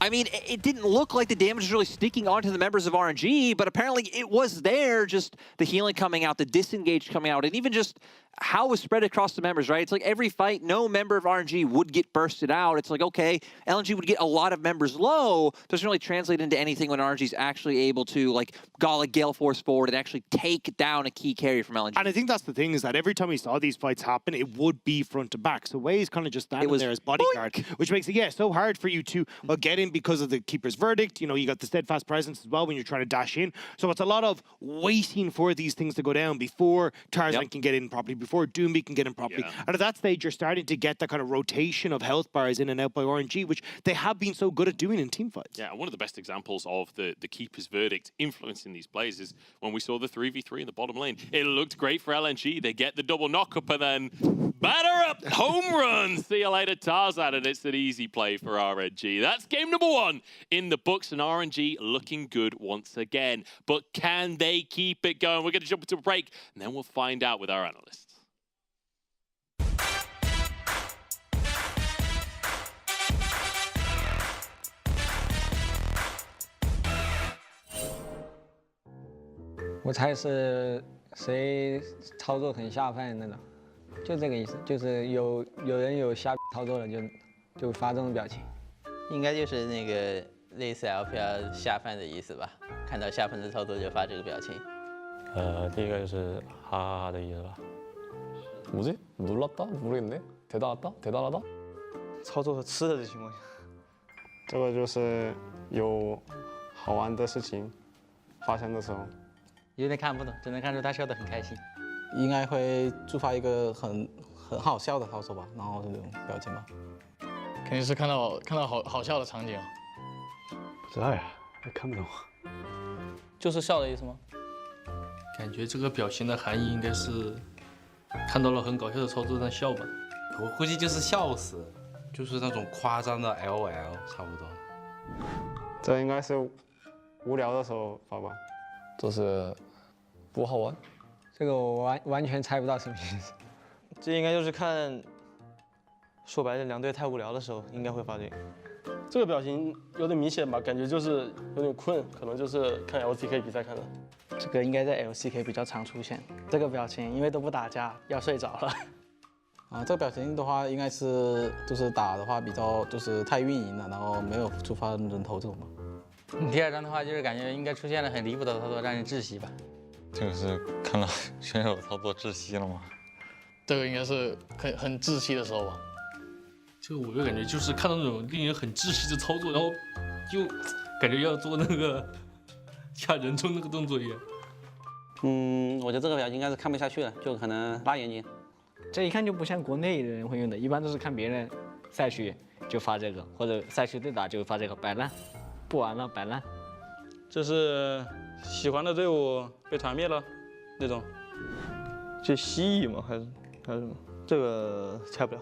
Speaker 16: I mean, it didn't look like the damage was really sticking onto the members of RNG, but apparently it was there, just the healing coming out, the disengage coming out, and even just how it was spread across the members, right? It's like every fight, no member of RNG would get bursted out. It's like, okay, LNG would get a lot of members low. Doesn't really translate into anything when RNG's actually able to, like, Gale Force forward and actually take down a key carry from LNG.
Speaker 15: And I think that's the thing, is that every time we saw these fights happen, it would be front to back. So Wei's kind of just standing there as bodyguard, which makes it, so hard for you to get in because of the keeper's verdict. You got the steadfast presence as well when you're trying to dash in. So it's a lot of waiting for these things to go down before Tarzan can get in properly, before Doonby can get in properly. And at that stage, you're starting to get that kind of rotation of health bars in and out by RNG, which they have been so good at doing in team fights.
Speaker 14: Yeah, one of the best examples of the keeper's verdict influencing these plays is when we saw the 3v3 in the bottom lane. It looked great for LNG. They get the double knock-up and then batter up, home run. See you later, Tarzan, and it's an easy play for RNG. That's game number 1 in the books, and RNG looking good once again. But can they keep it going? We're going to jump into a break, and then we'll find out with our analysts.
Speaker 17: 我猜是谁操作很下饭那种，就这个意思，就是有人有瞎操作了就发这种表情，
Speaker 9: 应该就是那个类似 LPL 下饭的意思吧？看到下饭的操作就发这个表情。
Speaker 18: 第一个就是哈哈哈的意思吧。뭐지? 놀랐다? 모르겠네. 대단하다? 대단하다?
Speaker 19: 操作和吃的情况下，这个就是有好玩的事情发生的时候。
Speaker 20: 有点看不懂，只能看出他笑得很开心。
Speaker 21: 应该会触发一个很好笑的操作吧，然后这种表情吧。
Speaker 22: 肯定是看到好笑的场景。
Speaker 23: 不知道呀，看不懂。
Speaker 21: 就是笑的意思吗？
Speaker 24: 感觉这个表情的含义应该是看到了很搞笑的操作在笑吧。
Speaker 25: 我估计就是笑死，就是那种夸张的 LOL 差不多。
Speaker 19: 这应该是无聊的时候发吧。
Speaker 21: 就是不好玩。这个我完全猜不到什么意思。
Speaker 19: 这应该就是看，说白了，两队太无聊的时候应该会发这个。这个表情有点明显吧，感觉就是有点困，可能就是看 LCK 比赛看的。
Speaker 20: 这个应该在 LCK 比较常出现。这个表情因为都不打架，要睡着了。
Speaker 21: 啊，这个表情的话，应该是就是打的话比较就是太运营了，然后没有触发人头这种吧。
Speaker 20: 第二张的话，就是感觉应该出现了很离谱的操作，让人窒息吧。
Speaker 26: 这个是看了选手操作窒息了吗？
Speaker 22: 这个应该是很窒息的时候吧。
Speaker 24: 这个我就感觉就是看到那种令人很窒息的操作，然后就感觉要做那个下人中那个动作一样。
Speaker 27: 我觉得这个表情应该是看不下去了，就可能拉眼睛。
Speaker 20: 这一看就不像国内的人会用的，一般都是看别人赛区就发这个，或者赛区对打就发这个，摆烂。 不玩了，摆烂。
Speaker 19: 这是喜欢的队伍被团灭了，那种。这蜥蜴吗？还是什么？这个猜不了。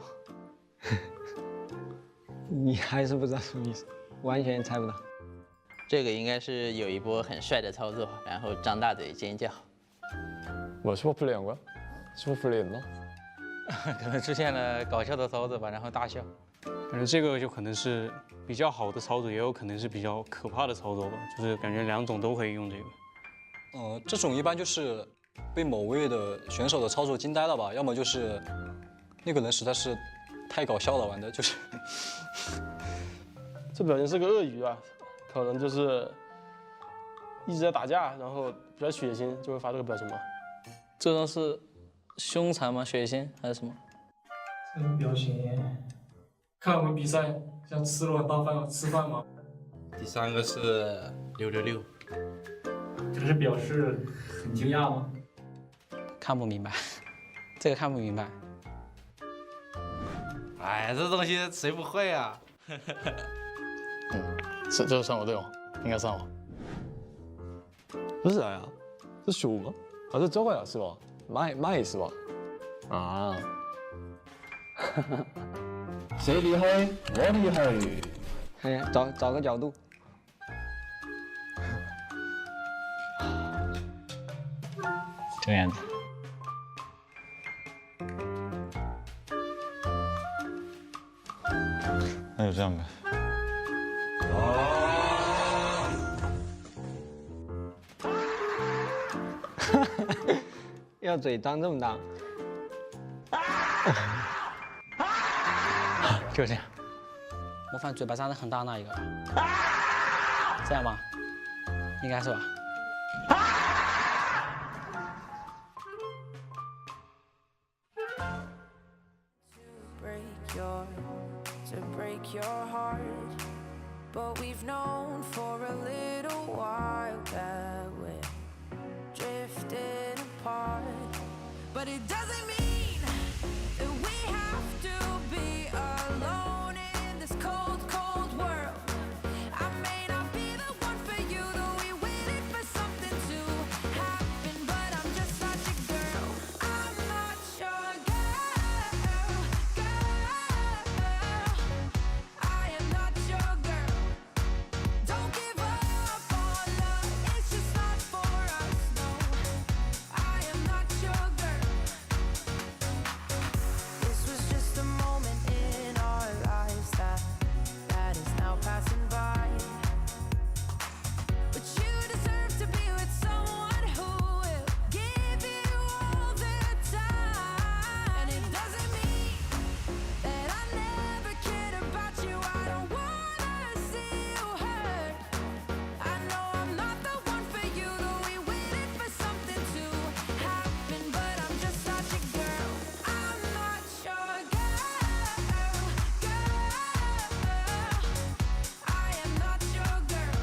Speaker 17: 你还是不知道什么意思，完全猜不到。
Speaker 9: 这个应该是有一波很帅的操作，然后张大嘴尖叫。
Speaker 18: 뭐 슈퍼플레이한 거야? 슈퍼플레이했나?
Speaker 20: 可能出现了搞笑的操作吧，然后大笑。
Speaker 19: 反正这个就可能是比较好的操作，也有可能是比较可怕的操作吧，就是感觉两种都可以用这个。
Speaker 28: 这种一般就是被某位的选手的操作惊呆了吧，要么就是那个人实在是太搞笑了，玩的就是。
Speaker 19: 这表情是个鳄鱼啊，可能就是一直在打架，然后比较血腥，就会发这个表情包。
Speaker 22: 这张是凶残吗？血腥还是什么？
Speaker 1: 这个表情，看我们比赛像吃了碗大饭吃饭吗？
Speaker 25: 第3个是666，
Speaker 1: 这是表示很惊讶吗？
Speaker 21: 看不明白，这个看不明白。
Speaker 25: 哎，这东西谁不会啊？
Speaker 22: 这算我对吗？应该算我。
Speaker 18: 这是啥呀？这是熊吗？啊，这저거야是吧？蚂蚁是吧？啊。
Speaker 23: 谁厉害？我厉害。
Speaker 17: 哎呀，找个角度。
Speaker 20: 这个样子。
Speaker 26: 那就这样呗。
Speaker 17: 要嘴张这么大。
Speaker 21: 就这样。模仿嘴巴张得很大那一个。这样吧，应该是吧。
Speaker 2: To break your heart, but we've known for a little while that we're drifting apart. But it doesn't mean that we have to be alone in this cold, cold world. I may not be the one for you, though we waited for something to happen, but I'm just not your girl. I'm not your girl. I am not your girl. Don't give up on love, it's just not for us, no. I am not your girl. This was just a moment in our lives that is now passing by. But you deserve to be with someone who will give you all the time. And it doesn't mean that I never cared about you. I don't wanna see you hurt. I know I'm not the one for you, though we waited for something to happen, but I'm just not your girl. I'm not your girl. I am not your girl.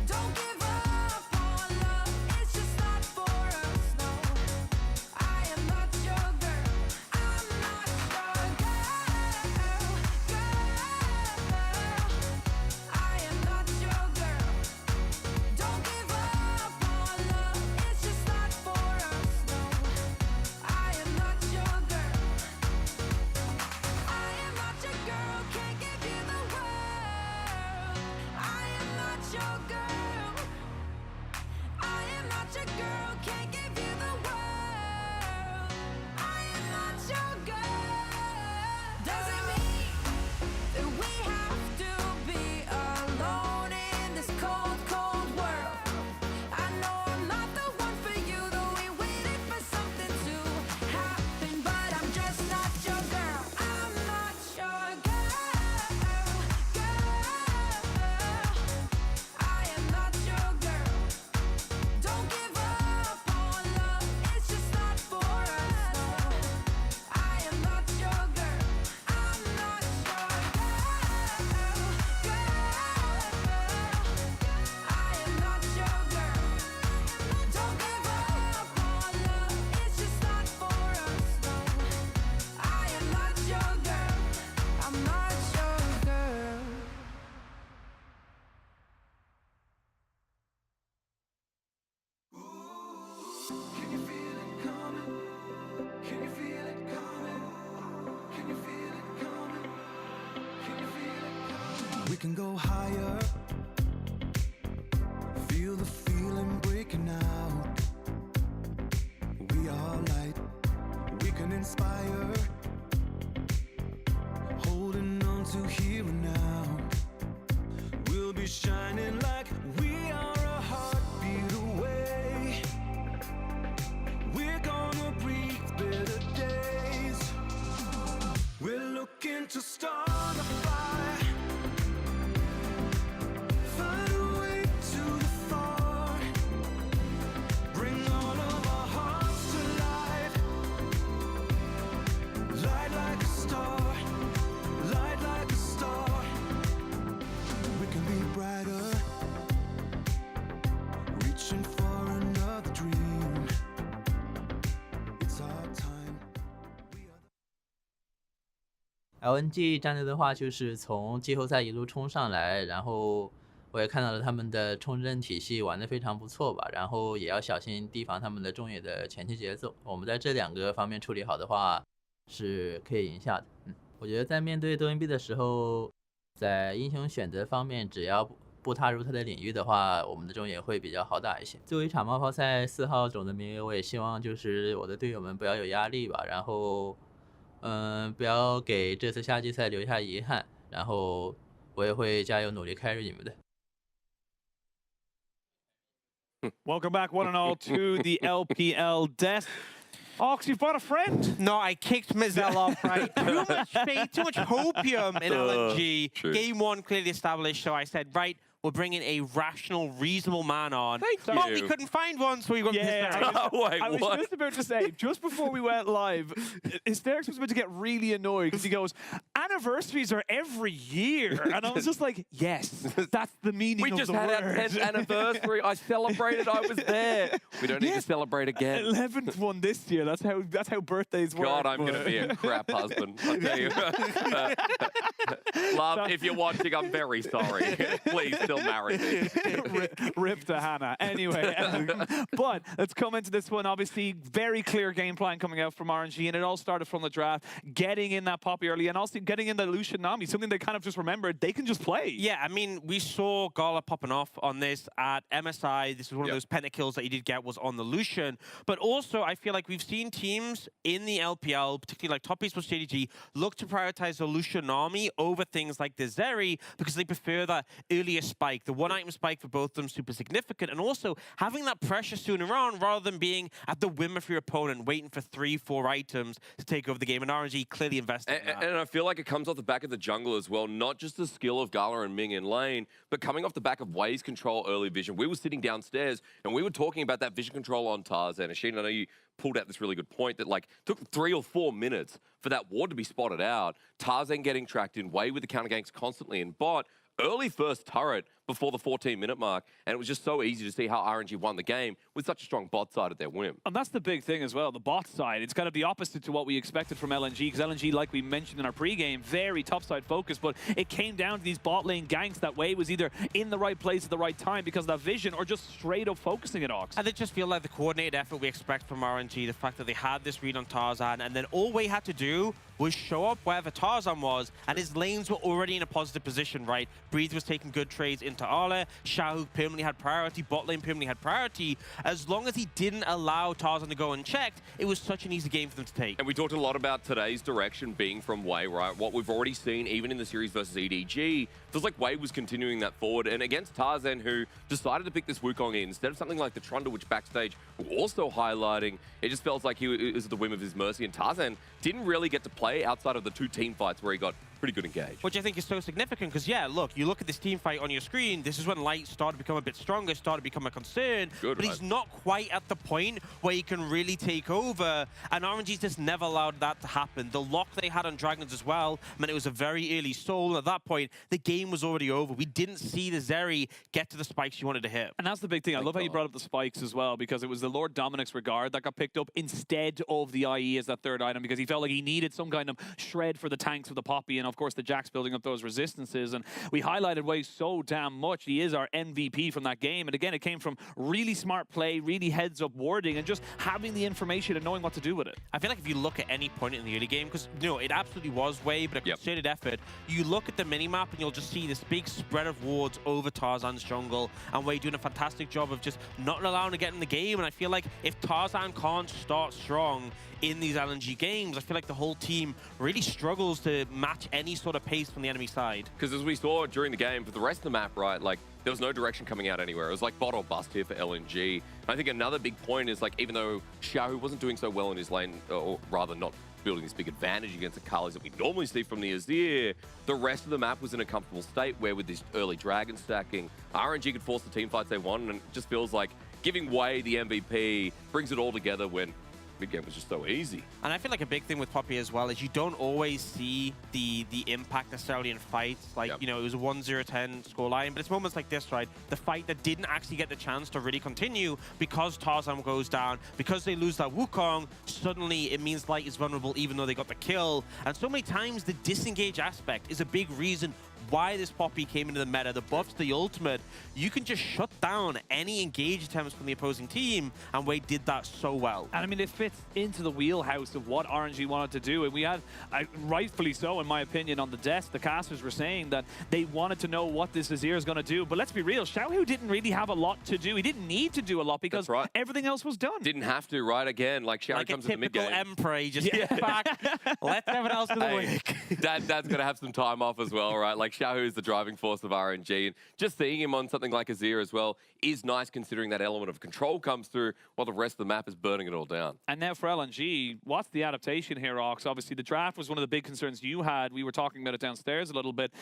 Speaker 2: Don't give up on love, it's just not for us, no. I am not your girl. I'm not your girl. I am not your girl. Don't give up on love, it's just not for us, no. I am not your girl. I am not your girl, can't give you the world. I am not your girl. I am not your girl, can't give you the world. I am not your girl. Doesn't mean that we have to be alone in this cold, cold world. I know I'm not the one for you, though we waited for something to happen, but I'm just not your girl. I'm not your girl. I am not your girl. Don't give up on love, it's just not for us, no. I am not your girl. I'm not your girl. I am not your girl. Don't give up on love, it's just not for us, no. I am not your girl. I'm not your girl. Can you feel it coming? Can you feel it coming? Can you feel it coming? Can you feel it coming? We can go higher. Feel the feeling breaking out. We are light. We can inspire. Holding on to here and now. We'll be shining like we are a heartbeat away. We're gonna breathe better days. We're looking to start a fire.
Speaker 9: LNG 战队的话，就是从季后赛一路冲上来，然后我也看到了他们的冲阵体系玩得非常不错吧，然后也要小心提防他们的中野的前期节奏。我们在这2个方面处理好的话，是可以赢下的。我觉得在面对多恩比的时候，在英雄选择方面，只要不踏入他的领域的话，我们的中野会比较好打一些。作为一场冒泡赛4号种的名额，我也希望就是我的队友们不要有压力吧，然后不要给这次夏季赛留下遗憾，然后我也会加油努力carry你们的。
Speaker 3: Welcome back, one and all, to the LPL desk. Ox, you've brought a friend.
Speaker 13: No, I kicked Mizel off, right? Too much faith, too much hopium in LNG.
Speaker 4: True.
Speaker 13: Game 1 clearly established, so I said, right, we're bringing a rational, reasonable man on. But we couldn't find one, so we went
Speaker 3: I was
Speaker 4: what?
Speaker 3: just about to say, just before we went live, Hysterics was about to get really annoyed because he goes, anniversaries are every year. And I was just like, yes, that's the meaning
Speaker 4: We
Speaker 3: of
Speaker 4: just
Speaker 3: the
Speaker 4: had
Speaker 3: word.
Speaker 4: our 10th anniversary. I celebrated. I was there. We don't need to celebrate again.
Speaker 3: 11th one this year. That's how birthdays work.
Speaker 4: God, I'm going to be a crap husband. I tell you. Love, if you're watching, I'm very sorry. Please still marry me.
Speaker 3: Rip to Hannah. Anyway, but let's come into this one. Obviously, very clear game plan coming out from RNG, and it all started from the draft, getting in that Poppy early, and also getting in the Lucian Nami, something they kind of just remembered they can just play.
Speaker 13: Yeah, I mean, we saw Gala popping off on this at MSI. This was one of those pentakills that he did get was on the Lucian. But also, I feel like we've seen teams in the LPL, particularly like Top Esports JDG, look to prioritize the Lucian Nami over things like the Zeri because they prefer that earlier spike. The one-item spike for both of them super significant. And also, having that pressure sooner on rather than being at the whim of your opponent, waiting for 3-4 items to take over the game. And RNG clearly invested in that.
Speaker 4: And I feel like it comes off the back of the jungle as well, not just the skill of Gala and Ming in lane, but coming off the back of Wei's control early vision. We were sitting downstairs and we were talking about that vision control on Tarzan. And Sheen, I know you pulled out this really good point that like took 3 or 4 minutes for that ward to be spotted out. Tarzan getting tracked in, Wei with the counter ganks constantly in bot. Early first turret before the 14-minute mark, and it was just so easy to see how RNG won the game with such a strong bot side at their whim.
Speaker 3: And that's the big thing as well, the bot side. It's kind of the opposite to what we expected from LNG, because LNG, like we mentioned in our pregame, very top-side focused, but it came down to these bot lane ganks that Wei was either in the right place at the right time because of that vision or just straight up focusing it, Ox.
Speaker 13: And they just feel like the coordinated effort we expect from RNG, the fact that they had this read on Tarzan, and then all Wei had to do was show up wherever Tarzan was, and his lanes were already in a positive position, right? Breeze was taking good trades into Arle, Shahuk permanently had priority, bot lane permanently had priority. As long as he didn't allow Tarzan to go unchecked, it was such an easy game for them to take.
Speaker 4: And we talked a lot about today's direction being from Wei, right? What we've already seen, even in the series versus EDG, feels like Wei was continuing that forward. And against Tarzan, who decided to pick this Wukong in, instead of something like the Trundle, which backstage were also highlighting, it just felt like he was at the whim of his mercy. And Tarzan didn't really get to play outside of the 2 team fights where he got pretty good engaged.
Speaker 13: Which I think is so significant because, yeah, look, you look at this team fight on your screen, this is when Light started to become a bit stronger, started to become a concern, but he's not quite at the point where he can really take over, and RNG's just never allowed that to happen. The lock they had on Dragons as well meant it was a very early soul. At that point, the game was already over. We didn't see the Zeri get to the spikes you wanted to hit.
Speaker 3: And that's the big thing. I love how you brought up the spikes as well, because it was the Lord Dominic's Regard that got picked up instead of the IE as that third item, because he felt like he needed some kind of shred for the tanks with the Poppy, and of course the Jack's building up those resistances. And we highlighted Wei so damn much. He is our MVP from that game. And again, it came from really smart play, really heads-up warding, and just having the information and knowing what to do with it.
Speaker 13: I feel like if you look at any point in the early game, because, you know, it absolutely was Wei, but a concerted effort, you look at the minimap and you'll just see this big spread of wards over Tarzan's jungle, and Wei doing a fantastic job of just not allowing to get in the game. And I feel like if Tarzan can't start strong in these LNG games, I feel like the whole team really struggles to match any sort of pace from the enemy side.
Speaker 4: Because as we saw during the game, for the rest of the map, right, like, there was no direction coming out anywhere. It was like bot or bust here for LNG. I think another big point is, like, even though Xiaohu wasn't doing so well in his lane, or rather not building this big advantage against the Kalis that we normally see from the Azir, the rest of the map was in a comfortable state where with this early dragon stacking, RNG could force the team fights they want, and it just feels like giving Wei the MVP brings it all together when mid game was just so easy.
Speaker 13: And I feel like a big thing with Poppy as well is you don't always see the impact necessarily in fights. Like, you know, it was a 1-0-10 scoreline, but it's moments like this, right? The fight that didn't actually get the chance to really continue because Tarzan goes down, because they lose that Wukong, suddenly it means Light is vulnerable even though they got the kill. And so many times the disengage aspect is a big reason why this Poppy came into the meta. The buffs to the ultimate, you can just shut down any engage attempts from the opposing team, and Wade did that so well.
Speaker 3: And I mean, it fits into the wheelhouse of what RNG wanted to do. And we had, rightfully so, in my opinion, on the desk, the casters were saying that they wanted to know what this Azir is going to do. But let's be real, Xiaohu didn't really have a lot to do. He didn't need to do a lot because everything else was done.
Speaker 4: Didn't have to, right? Again, like Xiaohu
Speaker 13: Like
Speaker 4: comes
Speaker 13: a
Speaker 4: in the mid game.
Speaker 13: Emperor, he just gets back, lets everyone else do the work.
Speaker 4: Dad's going to have some time off as well, right? Like Xiaohu is the driving force of RNG, and just seeing him on something like Azir as well is nice, considering that element of control comes through while the rest of the map is burning it all down.
Speaker 3: And now for LNG, what's the adaptation here, Ox? Obviously, the draft was one of the big concerns you had. We were talking about it downstairs a little bit.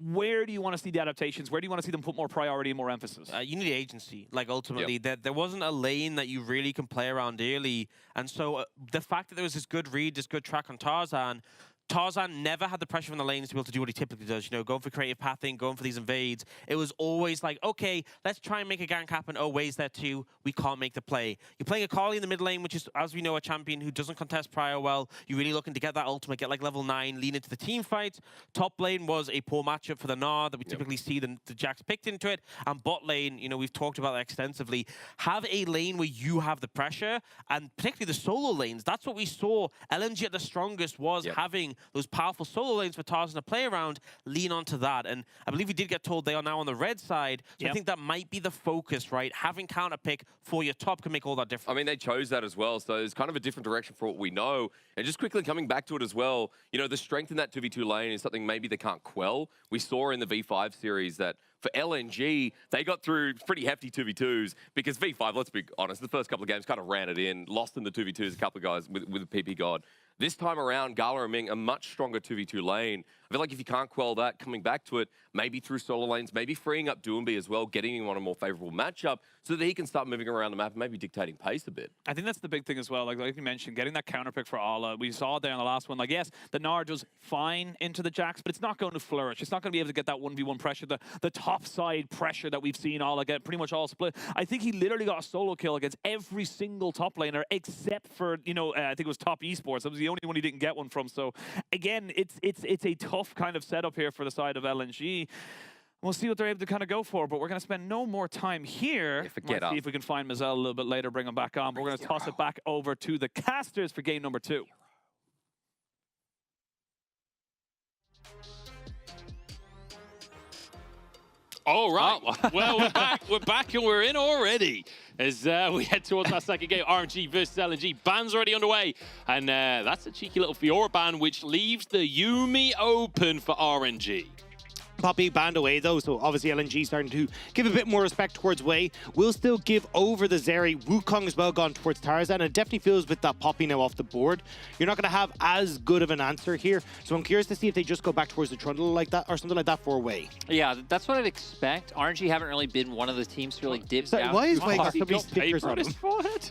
Speaker 3: Where do you want to see the adaptations? Where do you want to see them put more priority and more emphasis?
Speaker 13: You need agency. Like, ultimately, there wasn't a lane that you really can play around early. And so the fact that there was this good read, this good track on Tarzan never had the pressure from the lanes to be able to do what he typically does, you know, going for creative pathing, going for these invades. It was always like, okay, let's try and make a gank happen. Oh, Wade's there too. We can't make the play. You're playing a Carly in the mid lane, which is, as we know, a champion who doesn't contest prior well. You're really looking to get that ultimate, get like level 9, lean into the team fight. Top lane was a poor matchup for the Gnar that we typically see the Jax picked into it. And bot lane, you know, we've talked about that extensively. Have a lane where you have the pressure, and particularly the solo lanes. That's what we saw. LNG at the strongest was having those powerful solo lanes for Tarzan to play around, lean onto that. And I believe we did get told they are now on the red side. So I think that might be the focus, right? Having counter pick for your top can make all that difference.
Speaker 4: I mean, they chose that as well, so it's kind of a different direction for what we know. And just quickly coming back to it as well, you know, the strength in that 2v2 lane is something maybe they can't quell. We saw in the V5 series that for LNG, they got through pretty hefty 2v2s because V5, let's be honest, the first couple of games kind of ran it in, lost in the 2v2s, a couple of guys with PP God. This time around, Gala and Ming, a much stronger 2v2 lane. I feel like if you can't quell that, coming back to it, maybe through solo lanes, maybe freeing up Doumbé as well, getting him on a more favorable matchup so that he can start moving around the map and maybe dictating pace a bit.
Speaker 3: I think that's the big thing as well. Like you mentioned, getting that counter pick for Ala. We saw it there in the last one. Like, yes, the Gnar does fine into the Jax, but it's not going to flourish. It's not going to be able to get that 1v1 pressure, the top side pressure that we've seen Ala get pretty much all split. I think he literally got a solo kill against every single top laner except for, you know, I think it was Top Esports. That was the only one he didn't get one from. So again, it's a tough kind of setup here for the side of LNG. We'll see what they're able to kind of go for, but we're going to spend no more time here. Might see if we can find Mazel a little bit later, bring him back on. But we're going to toss it back over to the casters for game number 2.
Speaker 14: All right. Well, we're back. We're back and we're in already. As we head towards our second game, RNG versus LNG. Ban's already underway. And that's a cheeky little Fiora ban, which leaves the Yuumi open for RNG.
Speaker 15: Poppy banned away though, so obviously LNG starting to give a bit more respect towards Wei. Will still give over the Zeri. Wukong as well gone towards Tarzan, and it definitely feels with that Poppy now off the board, you're not going to have as good of an answer here. So I'm curious to see if they just go back towards the Trundle like that or something like that for Wei.
Speaker 5: Yeah, that's what I'd expect. RNG haven't really been one of the teams to really dip down.
Speaker 15: Why is Wei got so many stickers on him?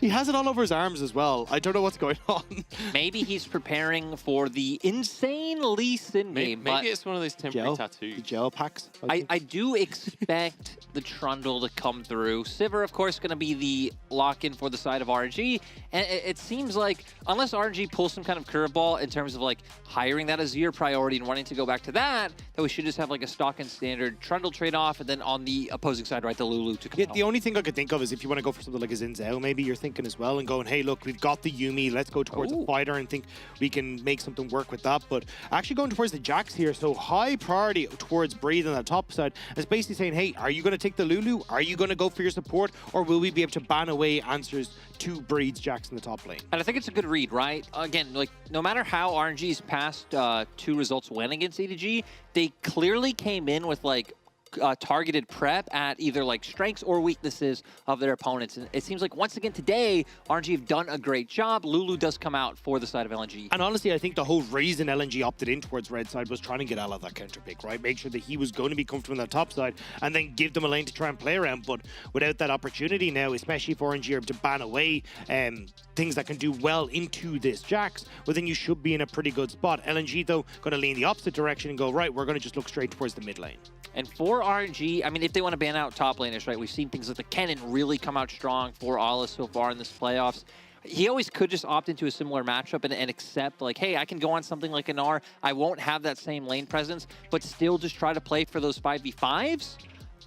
Speaker 15: He has it all over his arms as well. I don't know what's going on.
Speaker 5: Maybe he's preparing for the insane Lee Sin game.
Speaker 14: Maybe it's one of those temporary tattoos.
Speaker 15: The gel packs.
Speaker 5: I do expect the Trundle to come through. Sivir, of course, going to be the lock-in for the side of RNG. And it seems like, unless RNG pulls some kind of curveball in terms of like hiring that Azir priority and wanting to go back to that we should just have like a stock and standard Trundle trade-off, and then on the opposing side, right, the Lulu to come
Speaker 15: the only thing I could think of is if you want to go for something like a Xin Zhao, maybe you're thinking as well and going, hey, look, we've got the Yuumi, let's go towards the fighter and think we can make something work with that. But actually going towards the Jax here, so high priority towards Breathe on the top side. It's basically saying, hey, are you going to take the Lulu? Are you going to go for your support? Or will we be able to ban away answers to Breed's Jax in the top lane?
Speaker 5: And I think it's a good read, right? Again, like, no matter how RNG's past 2 results went against EDG, they clearly came in with, like, targeted prep at either like strengths or weaknesses of their opponents. And it seems like once again today, RNG have done a great job. Lulu does come out for the side of LNG.
Speaker 15: And honestly, I think the whole reason LNG opted in towards red side was trying to get out of that counter pick, right? Make sure that he was going to be comfortable on the top side and then give them a lane to try and play around. But without that opportunity now, especially if RNG are to ban away things that can do well into this Jax, well then you should be in a pretty good spot. LNG though, going to lean the opposite direction and go, right, we're going to just look straight towards the mid lane.
Speaker 5: And for RNG, I mean, if they want to ban out top laners, right, we've seen things like the Kennen really come out strong for Ala so far in this playoffs. He always could just opt into a similar matchup and accept, like, hey, I can go on something like an R. I won't have that same lane presence, but still just try to play for those 5v5s.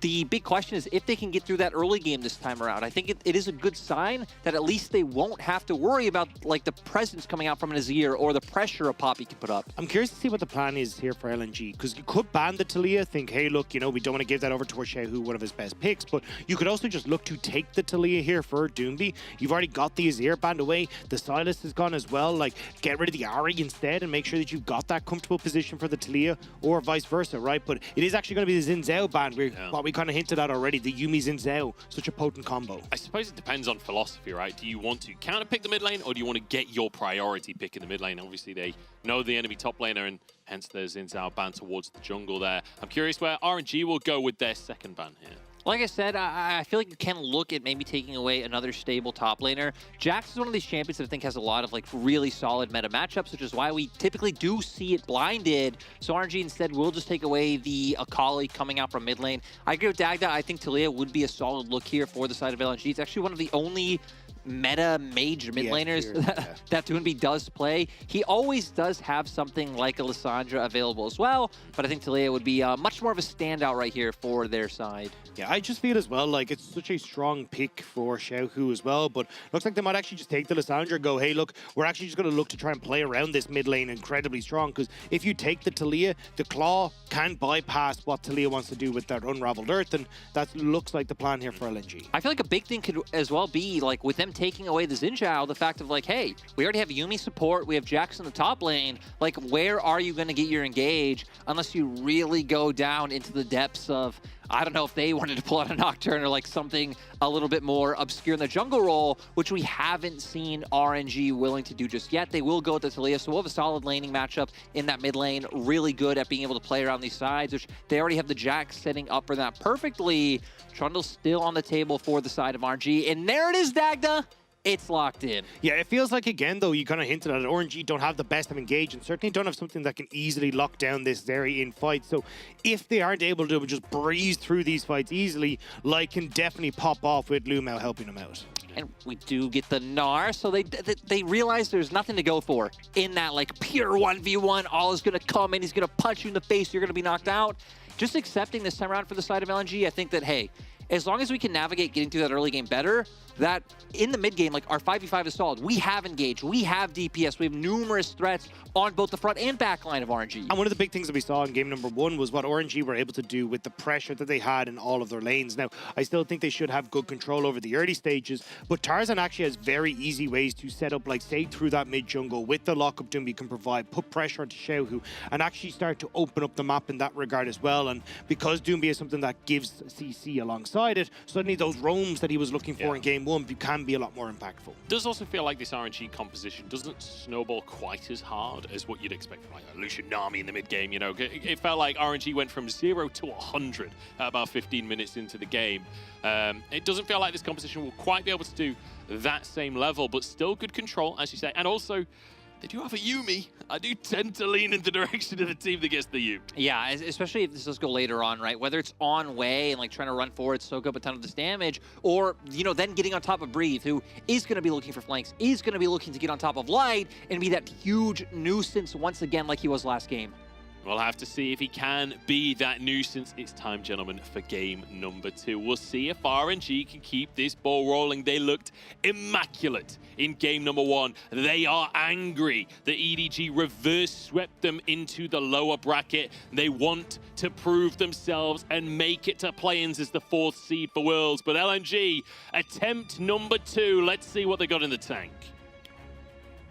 Speaker 5: The big question is if they can get through that early game this time around. I think it is a good sign that at least they won't have to worry about like the presence coming out from an Azir or the pressure a Poppy can put up.
Speaker 15: I'm curious to see what the plan is here for LNG, because you could ban the Talia, think, hey, look, you know, we don't want to give that over to Xiaohu, one of his best picks, but you could also just look to take the Talia here for Doomby. You've already got the Azir banned away, the Silas is gone as well, like, get rid of the Ahri instead and make sure that you've got that comfortable position for the Talia, or vice versa, right? But it is actually going to be the Xin Zhao ban, what we kind of hinted at already, the Yuumi Xin Zhao, such a potent combo.
Speaker 14: I suppose it depends on philosophy, right? Do you want to counter pick the mid lane, or do you want to get your priority pick in the mid lane? Obviously, they know the enemy top laner, and hence there's Xin Zhao ban towards the jungle there. I'm curious where RNG will go with their second ban here.
Speaker 5: Like I said, I feel like you can look at maybe taking away another stable top laner. Jax is one of these champions that I think has a lot of like really solid meta matchups, which is why we typically do see it blinded. So RNG instead will just take away the Akali coming out from mid lane. I agree with Dagda. I think Talia would be a solid look here for the side of LNG. It's actually one of the only meta major mid laners that Doomby does play. He always does have something like a Lissandra available as well, but I think Talia would be much more of a standout right here for their side.
Speaker 15: Yeah, I just feel as well like it's such a strong pick for Xiaohu as well, but looks like they might actually just take the Lissandra and go, hey, look, we're actually just going to look to try and play around this mid lane incredibly strong, because if you take the Talia, the Claw can bypass what Talia wants to do with that Unraveled Earth, and that looks like the plan here for LNG.
Speaker 5: I feel like a big thing could as well be, like, with them taking away the Xin Zhao, the fact of, like, hey, we already have Yuumi support, we have Jax in the top lane, like, where are you going to get your engage unless you really go down into the depths of, I don't know if they wanted to pull out a Nocturne or like something a little bit more obscure in the jungle role, which we haven't seen RNG willing to do just yet. They will go with the Talia, so we'll have a solid laning matchup in that mid lane, really good at being able to play around these sides, which they already have the Jax setting up for that perfectly. Trundle's still on the table for the side of RNG, and there it is, Dagda. It's locked in.
Speaker 15: Yeah, it feels like, again, though, you kind of hinted at it, RNG don't have the best of engage and certainly don't have something that can easily lock down this Zeri in fight. So if they aren't able to just breeze through these fights easily, Light can definitely pop off with Lumao helping them out.
Speaker 5: And we do get the Gnar, so they realize there's nothing to go for in that, like, pure 1v1. All is going to come in, he's going to punch you in the face, you're going to be knocked out. Just accepting this time around for the side of LNG, I think that, hey, as long as we can navigate getting through that early game better, that in the mid game, like, our 5v5 is solid. We have engaged, we have DPS, we have numerous threats on both the front and back line of RNG.
Speaker 15: And one of the big things that we saw in game number 1 was what RNG were able to do with the pressure that they had in all of their lanes. Now, I still think they should have good control over the early stages, but Tarzan actually has very easy ways to set up, like, say, through that mid jungle with the lockup Doomby can provide, put pressure onto Xiaohu, and actually start to open up the map in that regard as well. And because Doomby is something that gives CC alongside it, suddenly those roams that he was looking for in game 1 can be a lot more impactful.
Speaker 14: Does also feel like this RNG composition doesn't snowball quite as hard as what you'd expect from like a Lucian Nami in the mid game. You know, it felt like RNG went from 0 to 100 at about 15 minutes into the game. It doesn't feel like this composition will quite be able to do that same level, but still good control, as you say, and also they do have a Yuumi. I do tend to lean in the direction of the team that gets the Yuumi.
Speaker 5: Yeah, especially if this does go later on, right? Whether it's on way and like trying to run forward, soak up a ton of this damage, or, you know, then getting on top of Breathe, who is going to be looking for flanks, is going to be looking to get on top of Light and be that huge nuisance once again like he was last game.
Speaker 14: We'll have to see if he can be that nuisance. It's time, gentlemen, for game number 2. We'll see if RNG can keep this ball rolling. They looked immaculate in game number 1. They are angry that EDG reverse swept them into the lower bracket. They want to prove themselves and make it to play-ins as the 4th seed for Worlds. But LNG, attempt number 2. Let's see what they got in the tank.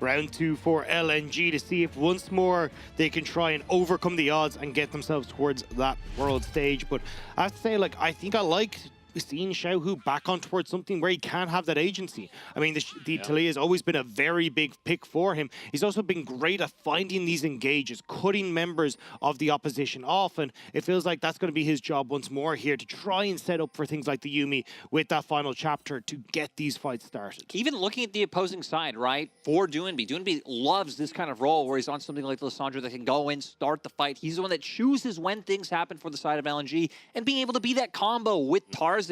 Speaker 15: Round 2 for LNG to see if once more they can try and overcome the odds and get themselves towards that world stage. But I have to say, like, I think I like seeing Xiaohu back on towards something where he can have that agency. I mean, the Talia has always been a very big pick for him. He's also been great at finding these engages, cutting members of the opposition off, and it feels like that's going to be his job once more here to try and set up for things like the Yuumi with that final chapter to get these fights started.
Speaker 5: Even looking at the opposing side, right, for Doonby. Doonby loves this kind of role where he's on something like Lissandra that can go in, start the fight. He's the one that chooses when things happen for the side of LNG, and being able to be that combo with Tarzan